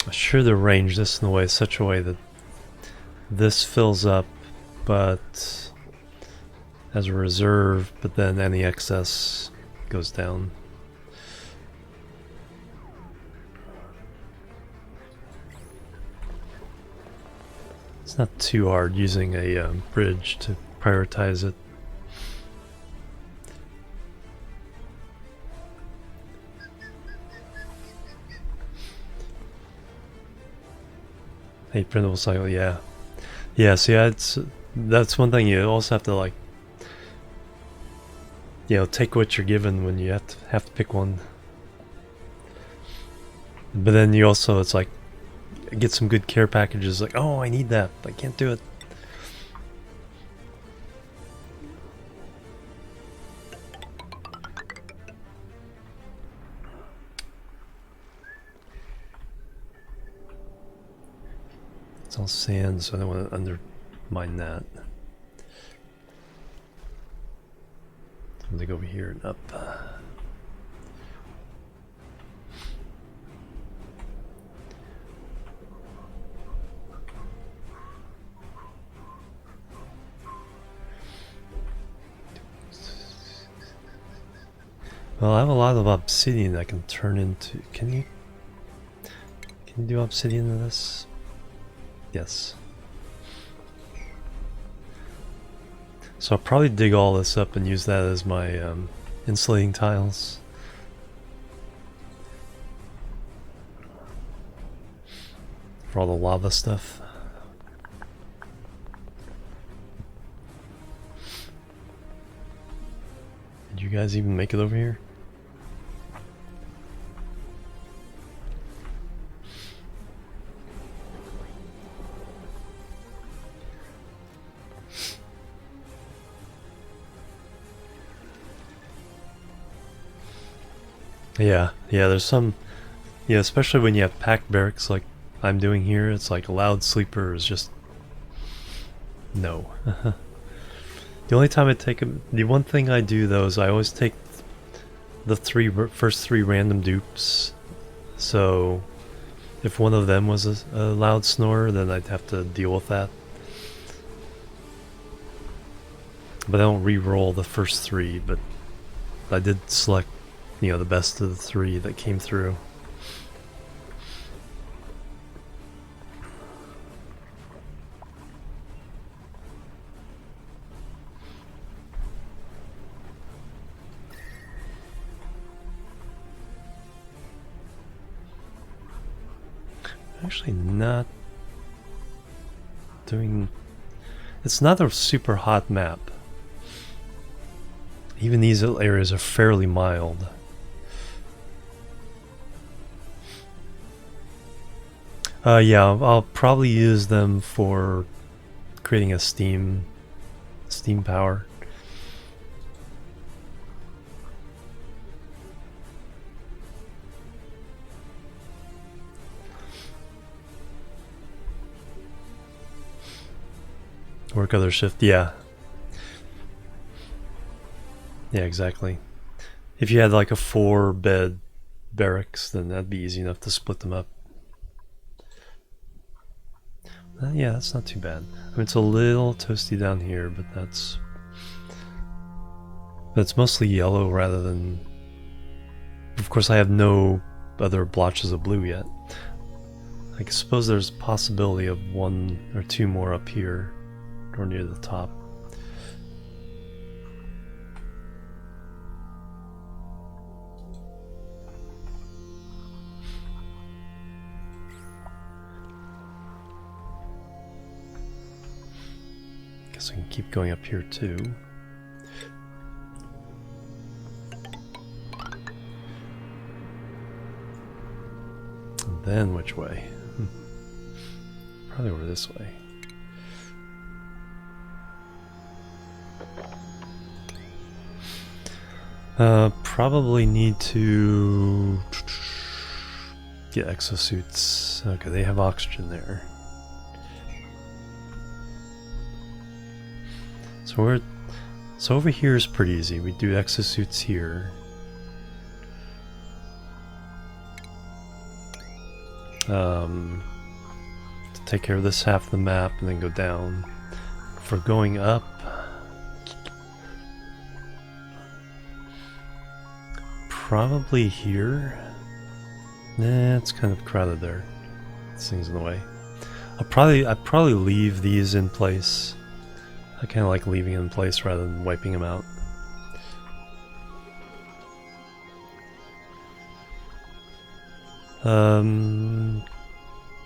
I should arrange this in a way, such a way that this fills up, but as a reserve, but then any excess goes down. It's not too hard using a bridge to prioritize it. Hey, printable cycle, yeah. Yeah, see, that's one thing you also have to, like, you know, take what you're given when you have to pick one. But then you also, it's like, get some good care packages, like, oh, I need that, I can't do it. It's all sand, so I don't want to undermine that. I'm gonna go over here and up. Well, I have a lot of obsidian I can turn into. Can you do obsidian in this? Yes. So I'll probably dig all this up and use that as my insulating tiles. For all the lava stuff. Did you guys even make it over here? Yeah, there's some, yeah, especially when you have packed barracks like I'm doing here, it's like a loud sleeper is just, no. The only time I take them, the one thing I do though is I always take the first three random dupes, so if one of them was a loud snorer, then I'd have to deal with that. But I don't re-roll the first three, but I did select, you know, the best of the three that came through. Actually not doing, it's not a super hot map. Even these areas are fairly mild. Yeah, I'll probably use them for creating a steam power. Work other shift, yeah. Yeah, exactly. If you had like a 4-bed barracks, then that'd be easy enough to split them up. Yeah, that's not too bad. I mean, it's a little toasty down here, but that's mostly yellow rather than... Of course, I have no other blotches of blue yet. I suppose there's a possibility of 1 or 2 more up here, or near the top. Guess I can keep going up here too. And then which way? Probably over this way. Probably need to get exosuits. Okay, they have oxygen there. So over here is pretty easy. We do exosuits here. To take care of this half of the map and then go down. For going up, probably here. Nah, it's kind of crowded there. This thing's in the way. I'd probably leave these in place. I kind of like leaving them in place rather than wiping them out.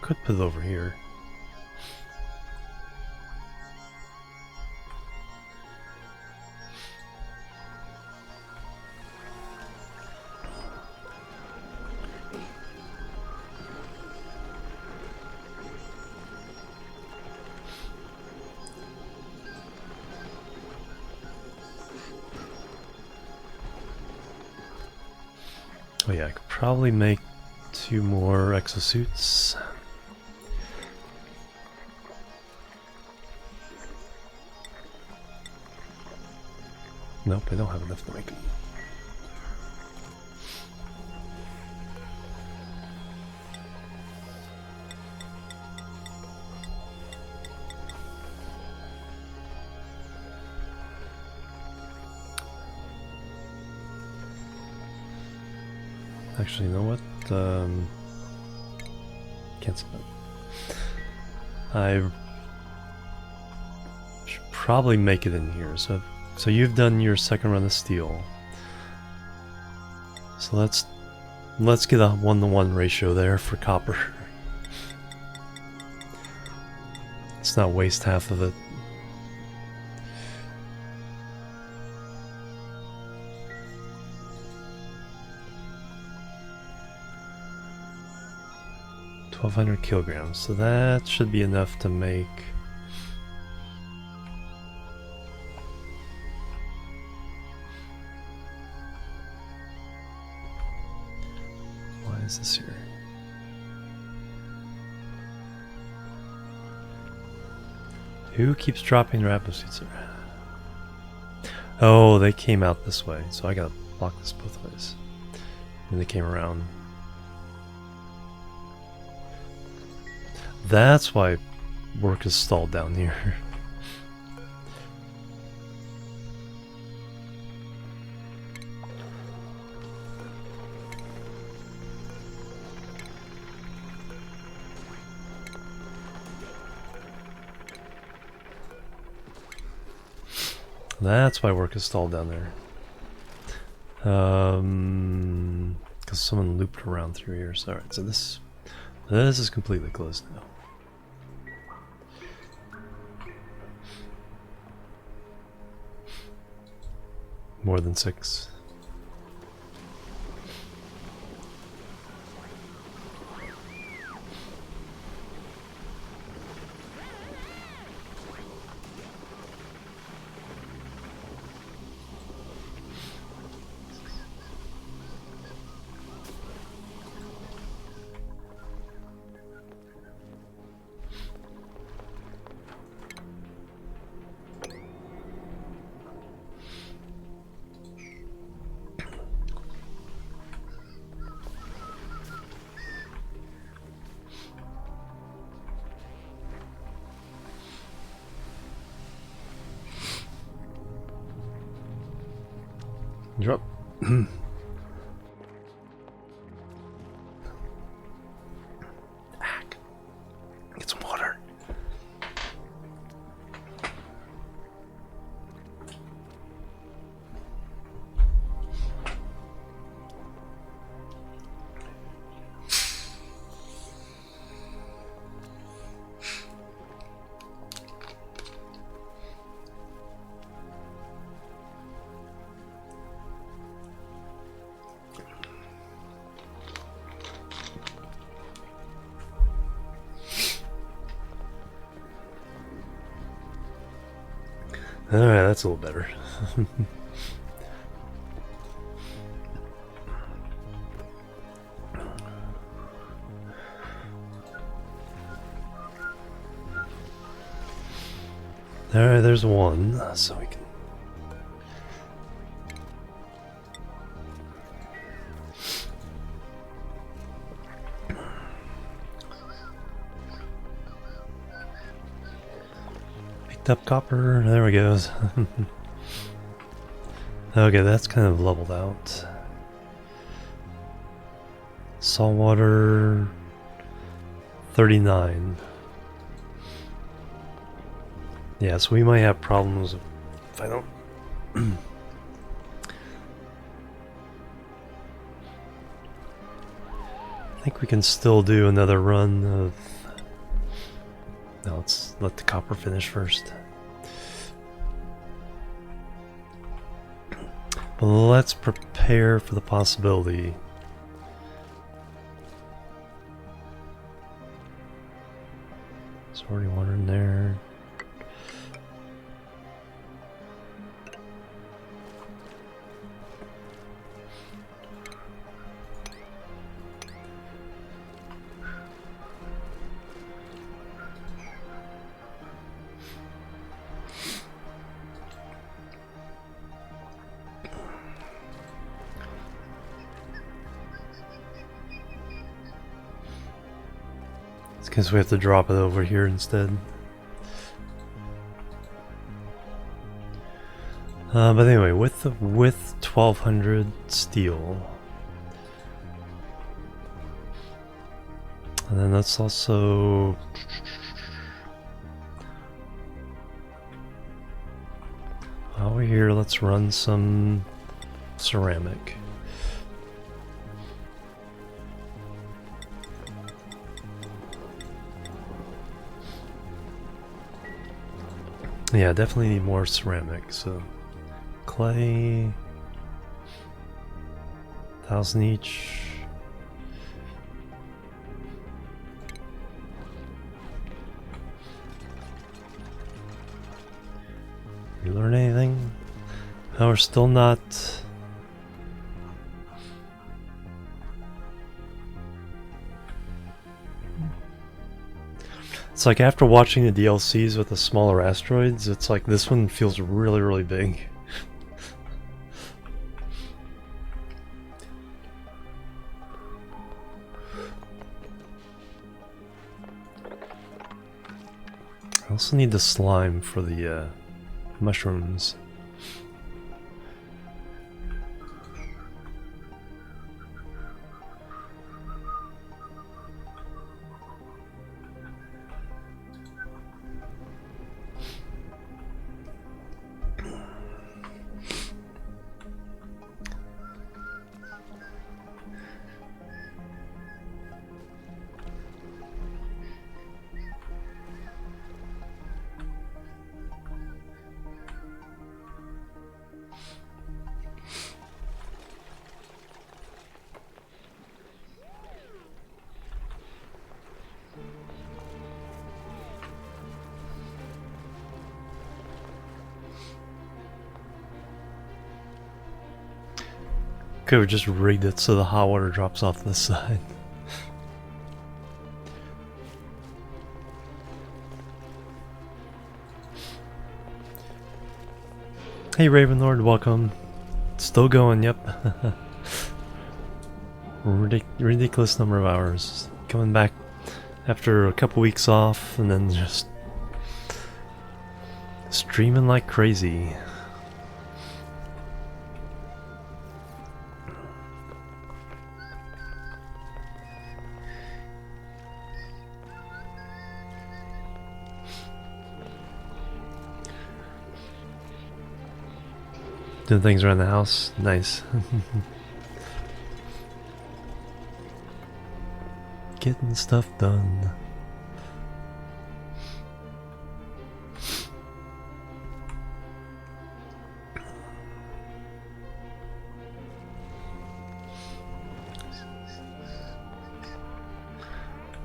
Could put it over here. Oh yeah, I could probably make 2 more exosuits. Nope, I don't have enough to make them. Actually, you know what? Cancel that. I should probably make it in here. So you've done your second run of steel. So let's get a 1-to-1 ratio there for copper. Let's not waste half of it. $1,200 kilograms, so that should be enough to make why is this here? Who keeps dropping their atmosphere? Oh, they came out this way, so I gotta block this both ways. And they came around. That's why work is stalled down here. That's why work is stalled down there. Because someone looped around through here. So, alright, so this is completely closed now. More than 6. Drop. Get some water. Alright, that's a little better. Alright, there's one, so we can... up copper, there we go. Okay, that's kind of leveled out. Saltwater 39. Yeah, so we might have problems if I don't... I think we can still do another run of... No, let's let the copper finish first. But let's prepare for the possibility. There's already one in there. Guess we have to drop it over here instead. But anyway, with 1200 steel, and then let's also while we're here, let's run some ceramic. Yeah, definitely need more ceramic, so clay, 1,000 each. You learn anything? No, we're still not. It's like after watching the DLCs with the smaller asteroids, it's like this one feels really, really big. I also need the slime for the mushrooms. Could have just rigged it so the hot water drops off this side. Hey Ravenlord, welcome. Still going, yep. Ridiculous number of hours. Coming back after a couple weeks off and then just streaming like crazy. Doing things around the house, nice. Getting stuff done.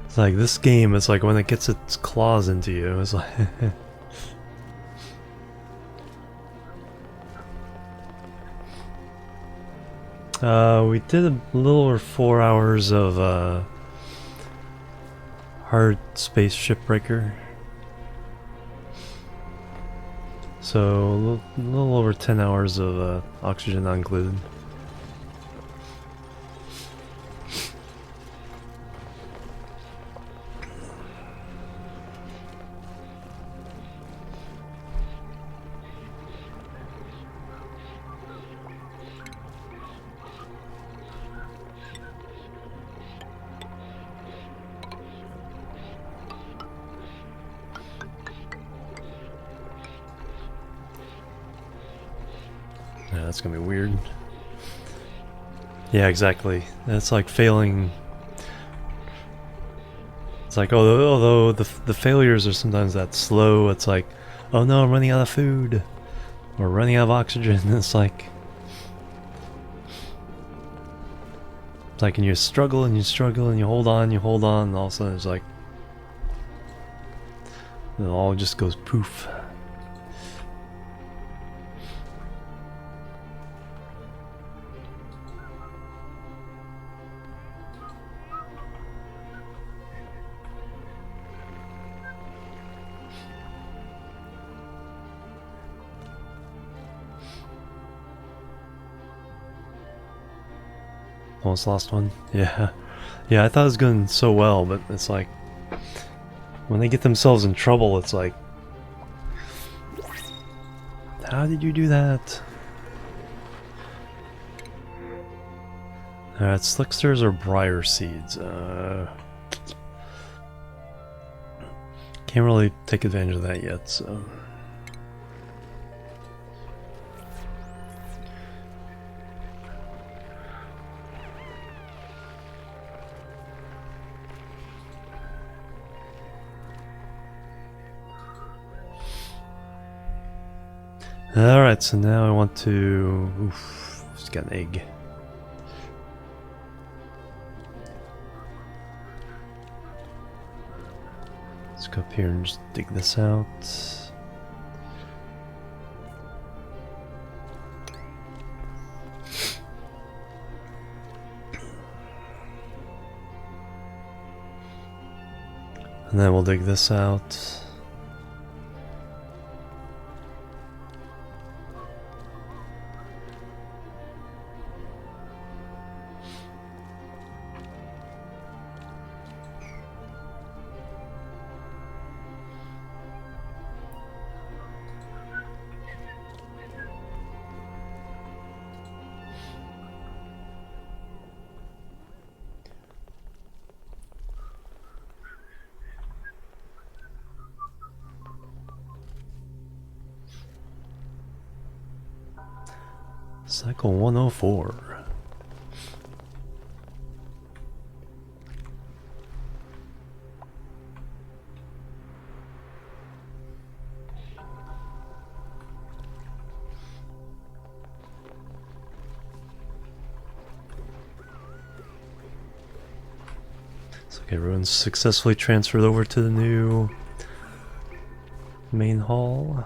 It's like this game, it's like when it gets its claws into you, it's like we did a little over 4 hours of hard space shipbreaker. So a little over 10 hours of oxygen not included. Yeah, that's gonna be weird. Yeah, exactly. That's like failing. It's like, although the failures are sometimes that slow, it's like, oh no, I'm running out of food. Or running out of oxygen. It's like and you struggle and you struggle and you hold on, and all of a sudden it's like, it all just goes poof. Almost lost one. Yeah. Yeah, I thought it was going so well, but it's like, when they get themselves in trouble, it's like, how did you do that? Alright, slicksters or briar seeds? Can't really take advantage of that yet, so... Alright, so now I want to... Oof, just got an egg. Let's go up here and just dig this out. And then we'll dig this out. Cycle 104. So, okay, everyone's successfully transferred over to the new main hall.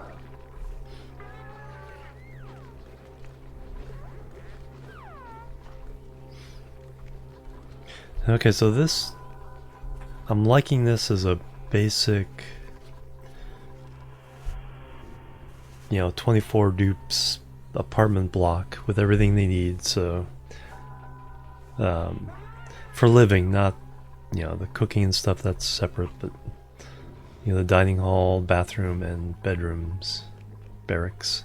Okay, so this, I'm liking this as a basic, 24 dupes apartment block with everything they need, so, for living, not, the cooking and stuff, that's separate, but, the dining hall, bathroom, and bedrooms, barracks.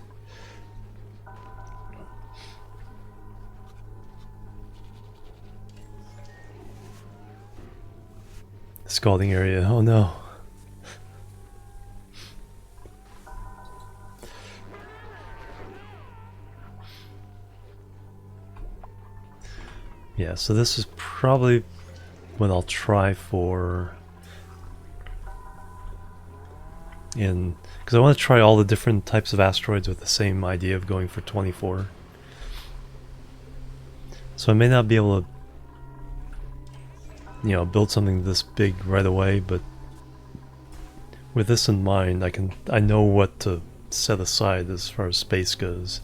Scalding area, oh no. Yeah, so this is probably what I'll try for because I want to try all the different types of asteroids with the same idea of going for 24. So I may not be able to build something this big right away, but with this in mind, I know what to set aside as far as space goes.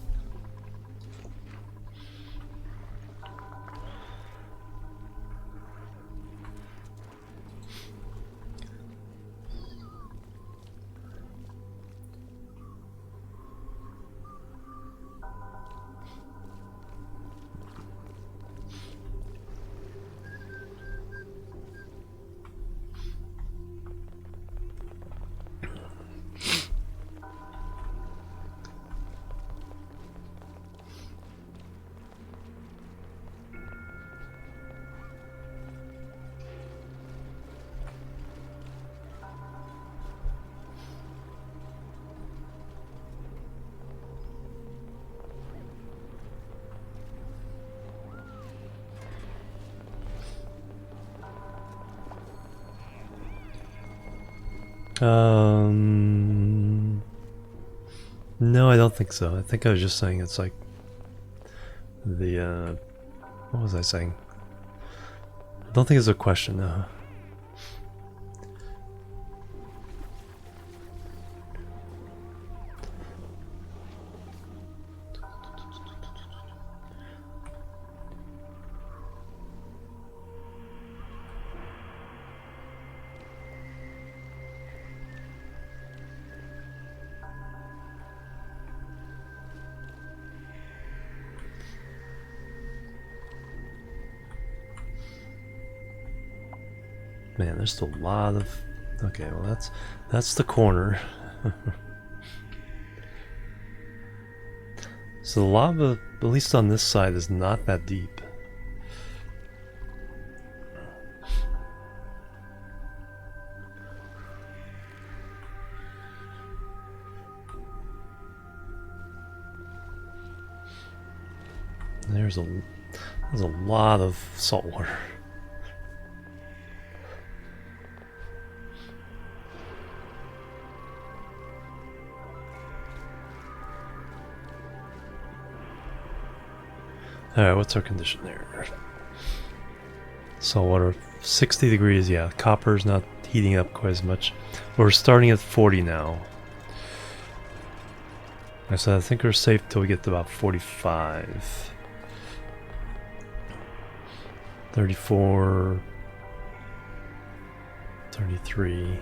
No, I don't think so. I think I was just saying it's like the, what was I saying? I don't think it's a question, no. Man, there's still a lot of... Okay, well that's the corner. So the lava, at least on this side, is not that deep. There's a lot of salt water. Alright, what's our condition there? Salt water, 60 degrees, yeah. Copper's not heating up quite as much. We're starting at 40 now. So I think we're safe till we get to about 45. 34. 33.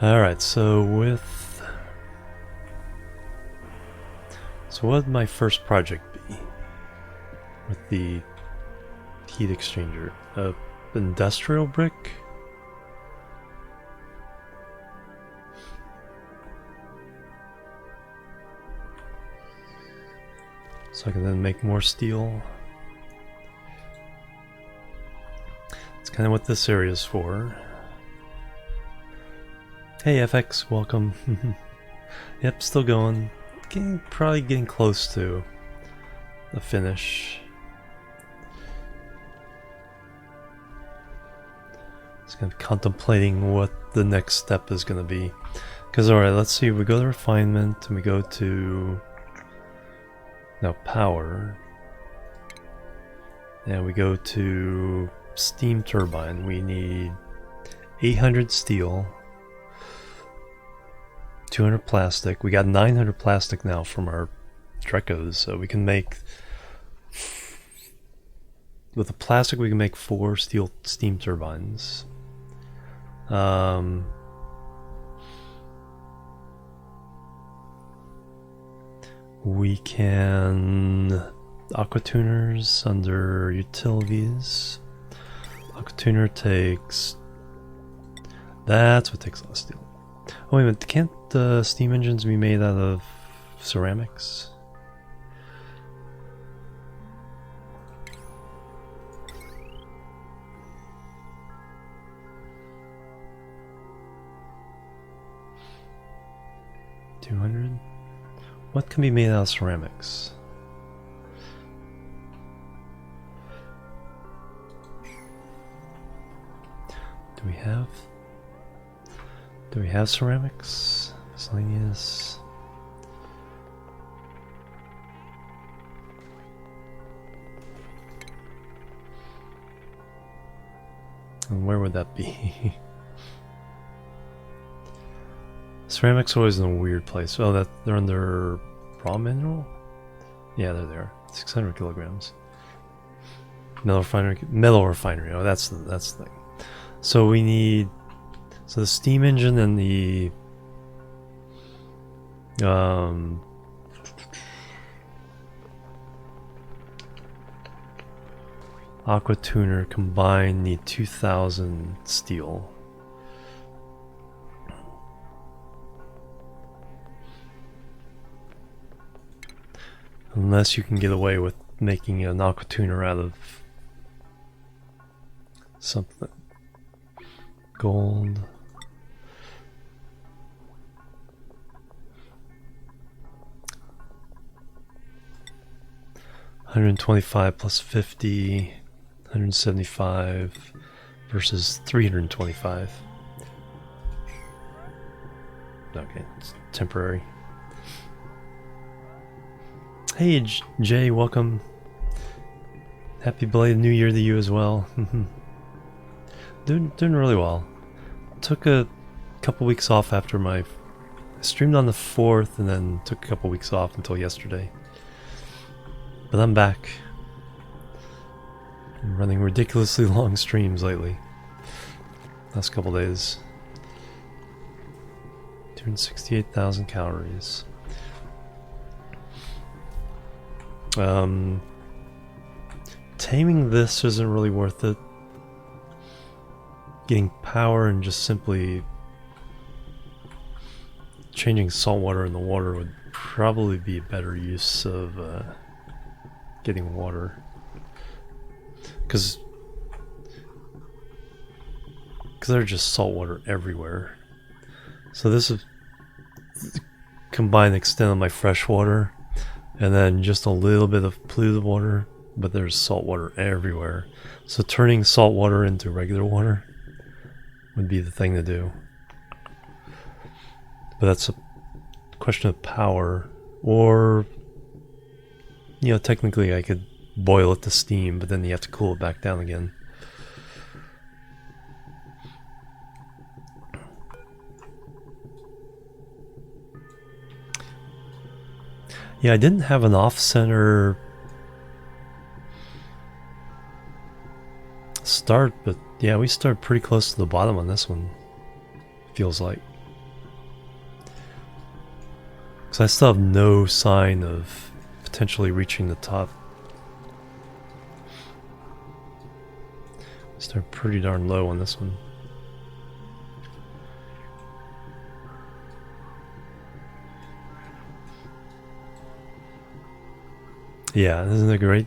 Alright, so what would my first project be? With the heat exchanger? Industrial brick? So I can then make more steel. It's kind of what this area is for. Hey FX, welcome. Yep, still going. Probably getting close to the finish. Just kind of contemplating what the next step is going to be. Because alright, let's see, we go to refinement and we go to now power. And we go to steam turbine. We need 800 steel. 200 plastic. We got 900 plastic now from our Drecos, so we can make... With the plastic we can make 4 steel steam turbines. We can... Aqua tuners under utilities. Aqua tuner takes... That's what takes a lot of steel. Oh wait a minute, can't the steam engines be made out of ceramics? $200? What can be made out of ceramics? Do we have ceramics? Miscellaneous. And where would that be? Ceramics are always in a weird place. Oh, they're under raw mineral? Yeah, they're there. 600 kilograms. Metal refinery. Oh, that's the thing. So we need... So the steam engine and the... Aqua tuner combined need 2,000 steel. Unless you can get away with making an aqua tuner out of something. Gold. 125 plus 50, 175 versus 325. Okay, it's temporary. Hey Jay, welcome. Happy belated New Year to you as well. doing really well. Took a couple weeks off after I streamed on the 4th and then took a couple weeks off until yesterday. But I'm back. I'm running ridiculously long streams lately. Last couple days. 268,000 calories. Taming this isn't really worth it. Getting power and just simply changing salt water in the water would probably be a better use of getting water. Because there's just salt water everywhere. So this is combined extent of my fresh water and then just a little bit of polluted water, but there's salt water everywhere. So turning salt water into regular water would be the thing to do. But that's a question of power, or you know, technically I could boil it to steam, but then you have to cool it back down again. Yeah, I didn't have an off-center start, but yeah, we started pretty close to the bottom on this one, feels like. Because I still have no sign of potentially reaching the top. Started pretty darn low on this one. Yeah, isn't it great?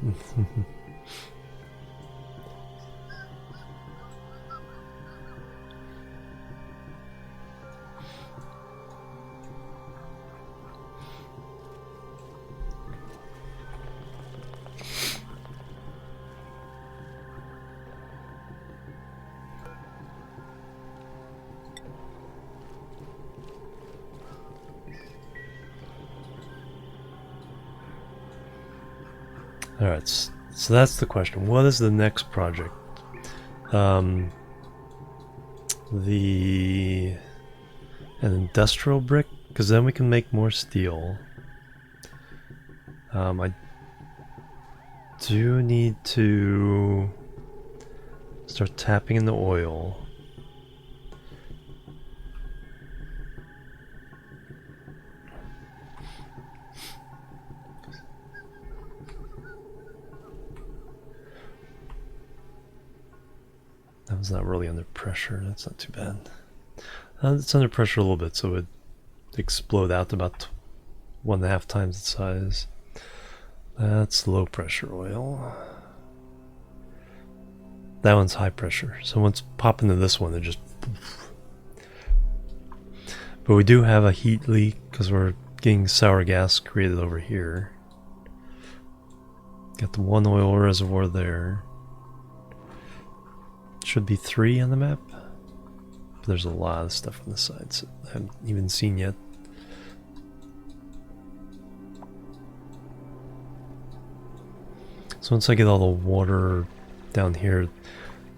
Alright, so that's the question. What is the next project? An industrial brick? Because then we can make more steel. I do need to start tapping in the oil. That was not really under pressure. That's not too bad. It's under pressure a little bit, so it would explode out to about 1.5 times its size. That's low pressure oil. That one's high pressure. So once pop into this one, it just... But we do have a heat leak because we're getting sour gas created over here. Got the one oil reservoir there. Should be 3 on the map. But there's a lot of stuff on the sides I haven't even seen yet. So once I get all the water down here,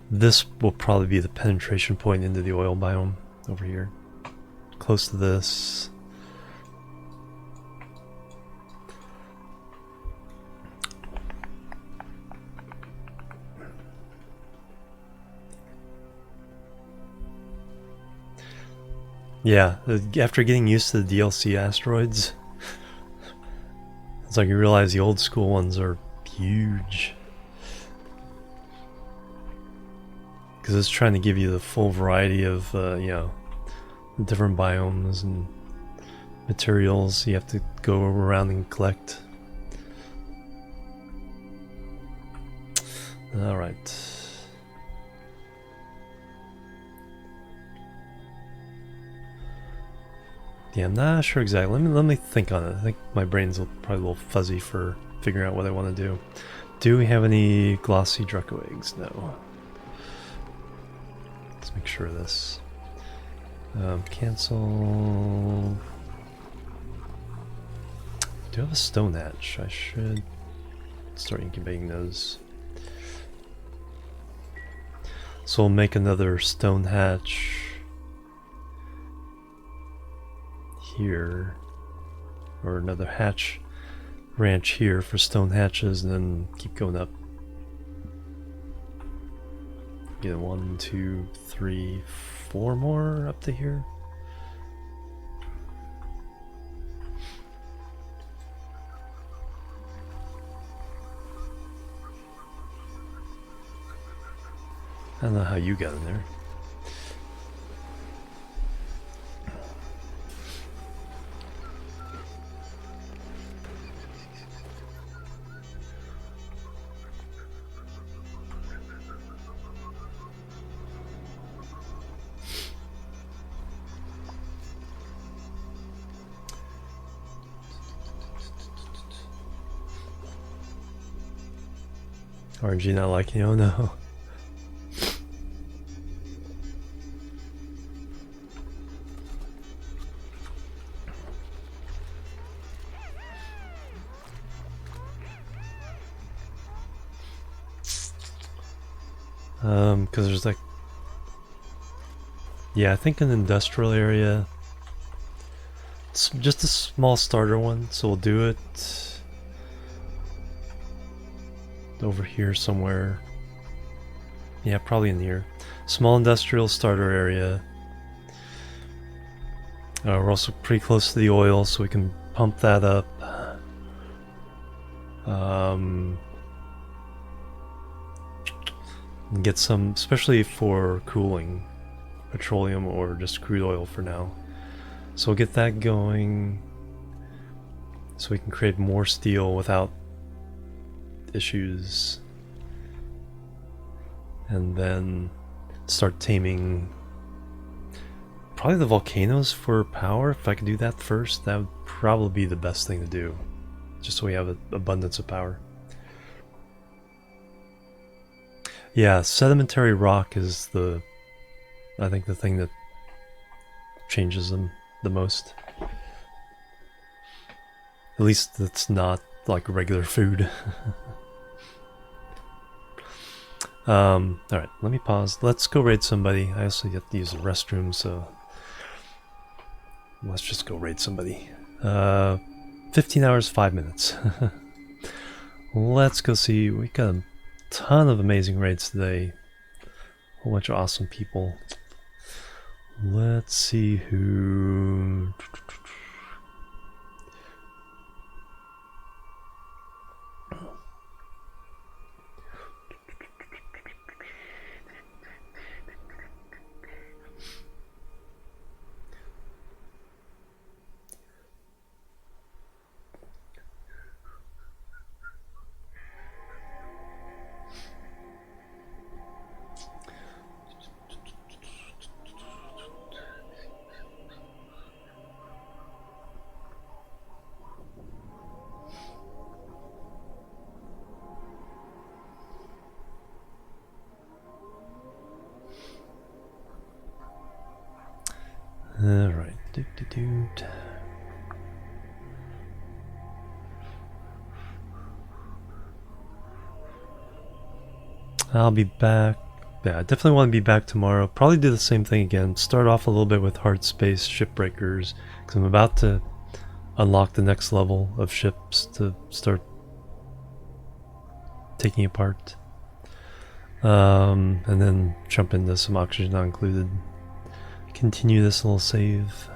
this will probably be the penetration point into the oil biome over here. Close to this. Yeah, after getting used to the DLC asteroids, it's like you realize the old school ones are huge. Because it's trying to give you the full variety of, you know, the different biomes and materials you have to go around and collect. Alright. Yeah, I'm not sure exactly. Let me think on it. I think my brain's probably a little fuzzy for figuring out what I want to do. Do we have any glossy Draco eggs? No. Let's make sure of this. Cancel. Do I have a stone hatch? I should start incubating those. So we'll make another stone hatch here, or another hatch ranch here for stone hatches, and then keep going up. Get 1, 2, 3, 4 more up to here. I don't know how you got in there. RNG not liking it? Oh no. Because there's like, yeah, I think an industrial area. It's just a small starter one, so we'll do it over here somewhere. Yeah, probably in here. Small industrial starter area. We're also pretty close to the oil, so we can pump that up. And get some, especially for cooling, petroleum or just crude oil for now. So we'll get that going so we can create more steel without issues, and then start taming probably the volcanoes for power. If I could do that first, that would probably be the best thing to do, just so we have an abundance of power. Yeah, sedimentary rock is I think the thing that changes them the most. At least it's not like regular food. Alright, let me pause. Let's go raid somebody. I also have to use the restroom, so let's just go raid somebody. 15 hours, 5 minutes. Let's go see. We got a ton of amazing raids today. A whole bunch of awesome people. Let's see who... Alright, I'll be back. Yeah, I definitely want to be back tomorrow. Probably do the same thing again. Start off a little bit with hard space shipbreakers, because I'm about to unlock the next level of ships to start taking apart. And then jump into some oxygen not included. Continue this little save.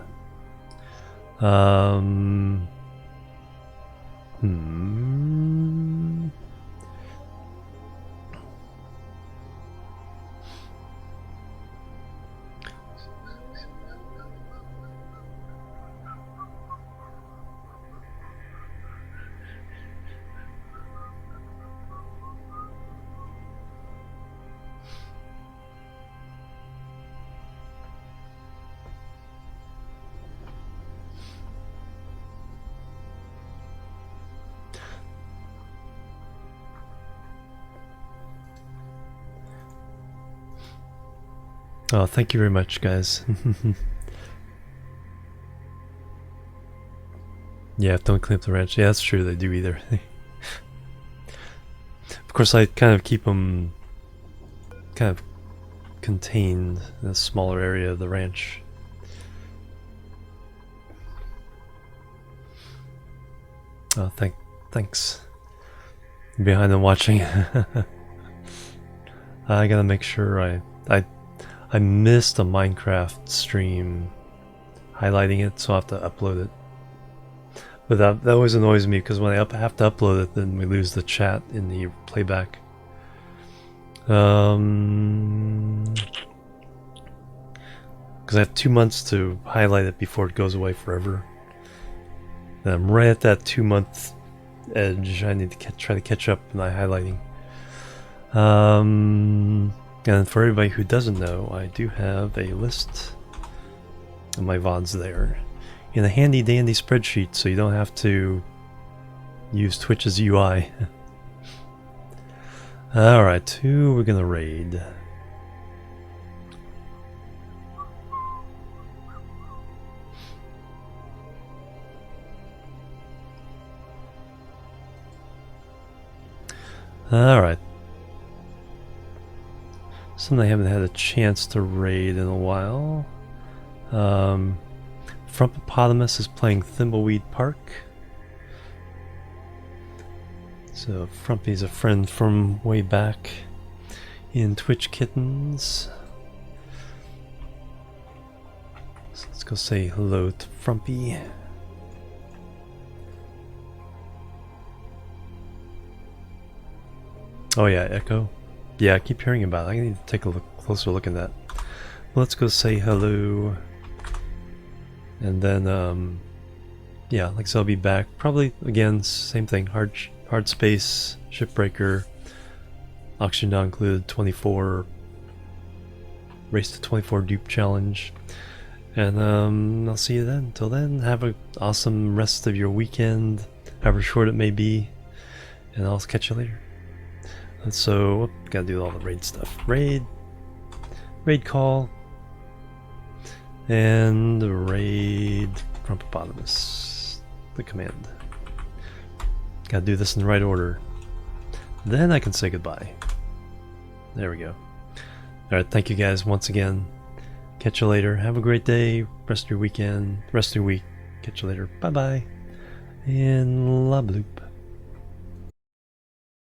Oh, thank you very much, guys. Yeah, don't clean up the ranch. Yeah, that's true, they do either. Of course, I kind of keep them kind of contained in a smaller area of the ranch. Oh, thanks. Behind and watching. I gotta make sure I missed a Minecraft stream highlighting it, so I have to upload it. But that always annoys me because when I have to upload it, then we lose the chat in the playback. Because I have 2 months to highlight it before it goes away forever. And I'm right at that 2-month edge. I need to try to catch up in my highlighting. And for everybody who doesn't know, I do have a list of my VODs there in a handy dandy spreadsheet, so you don't have to use Twitch's UI. Alright, who we're gonna raid? Alright. Something I haven't had a chance to raid in a while. Frumpopotamus is playing Thimbleweed Park. So Frumpy's a friend from way back in Twitch Kittens. So let's go say hello to Frumpy. Oh yeah, Echo. Yeah, I keep hearing about it. I need to take a closer look at that. Well, let's go say hello. And then, yeah, like I said, I'll be back. Probably, again, same thing. Hard space, Shipbreaker, auction not included, 24, race to 24 dupe challenge. And I'll see you then. Till then, have an awesome rest of your weekend, however short it may be. And I'll catch you later. And so, gotta do all the raid stuff. Raid call, and raid Frumpopotamus, the command. Gotta do this in the right order. Then I can say goodbye. There we go. Alright, thank you guys once again. Catch you later. Have a great day. Rest of your weekend. Rest of your week. Catch you later. Bye bye. And la blue.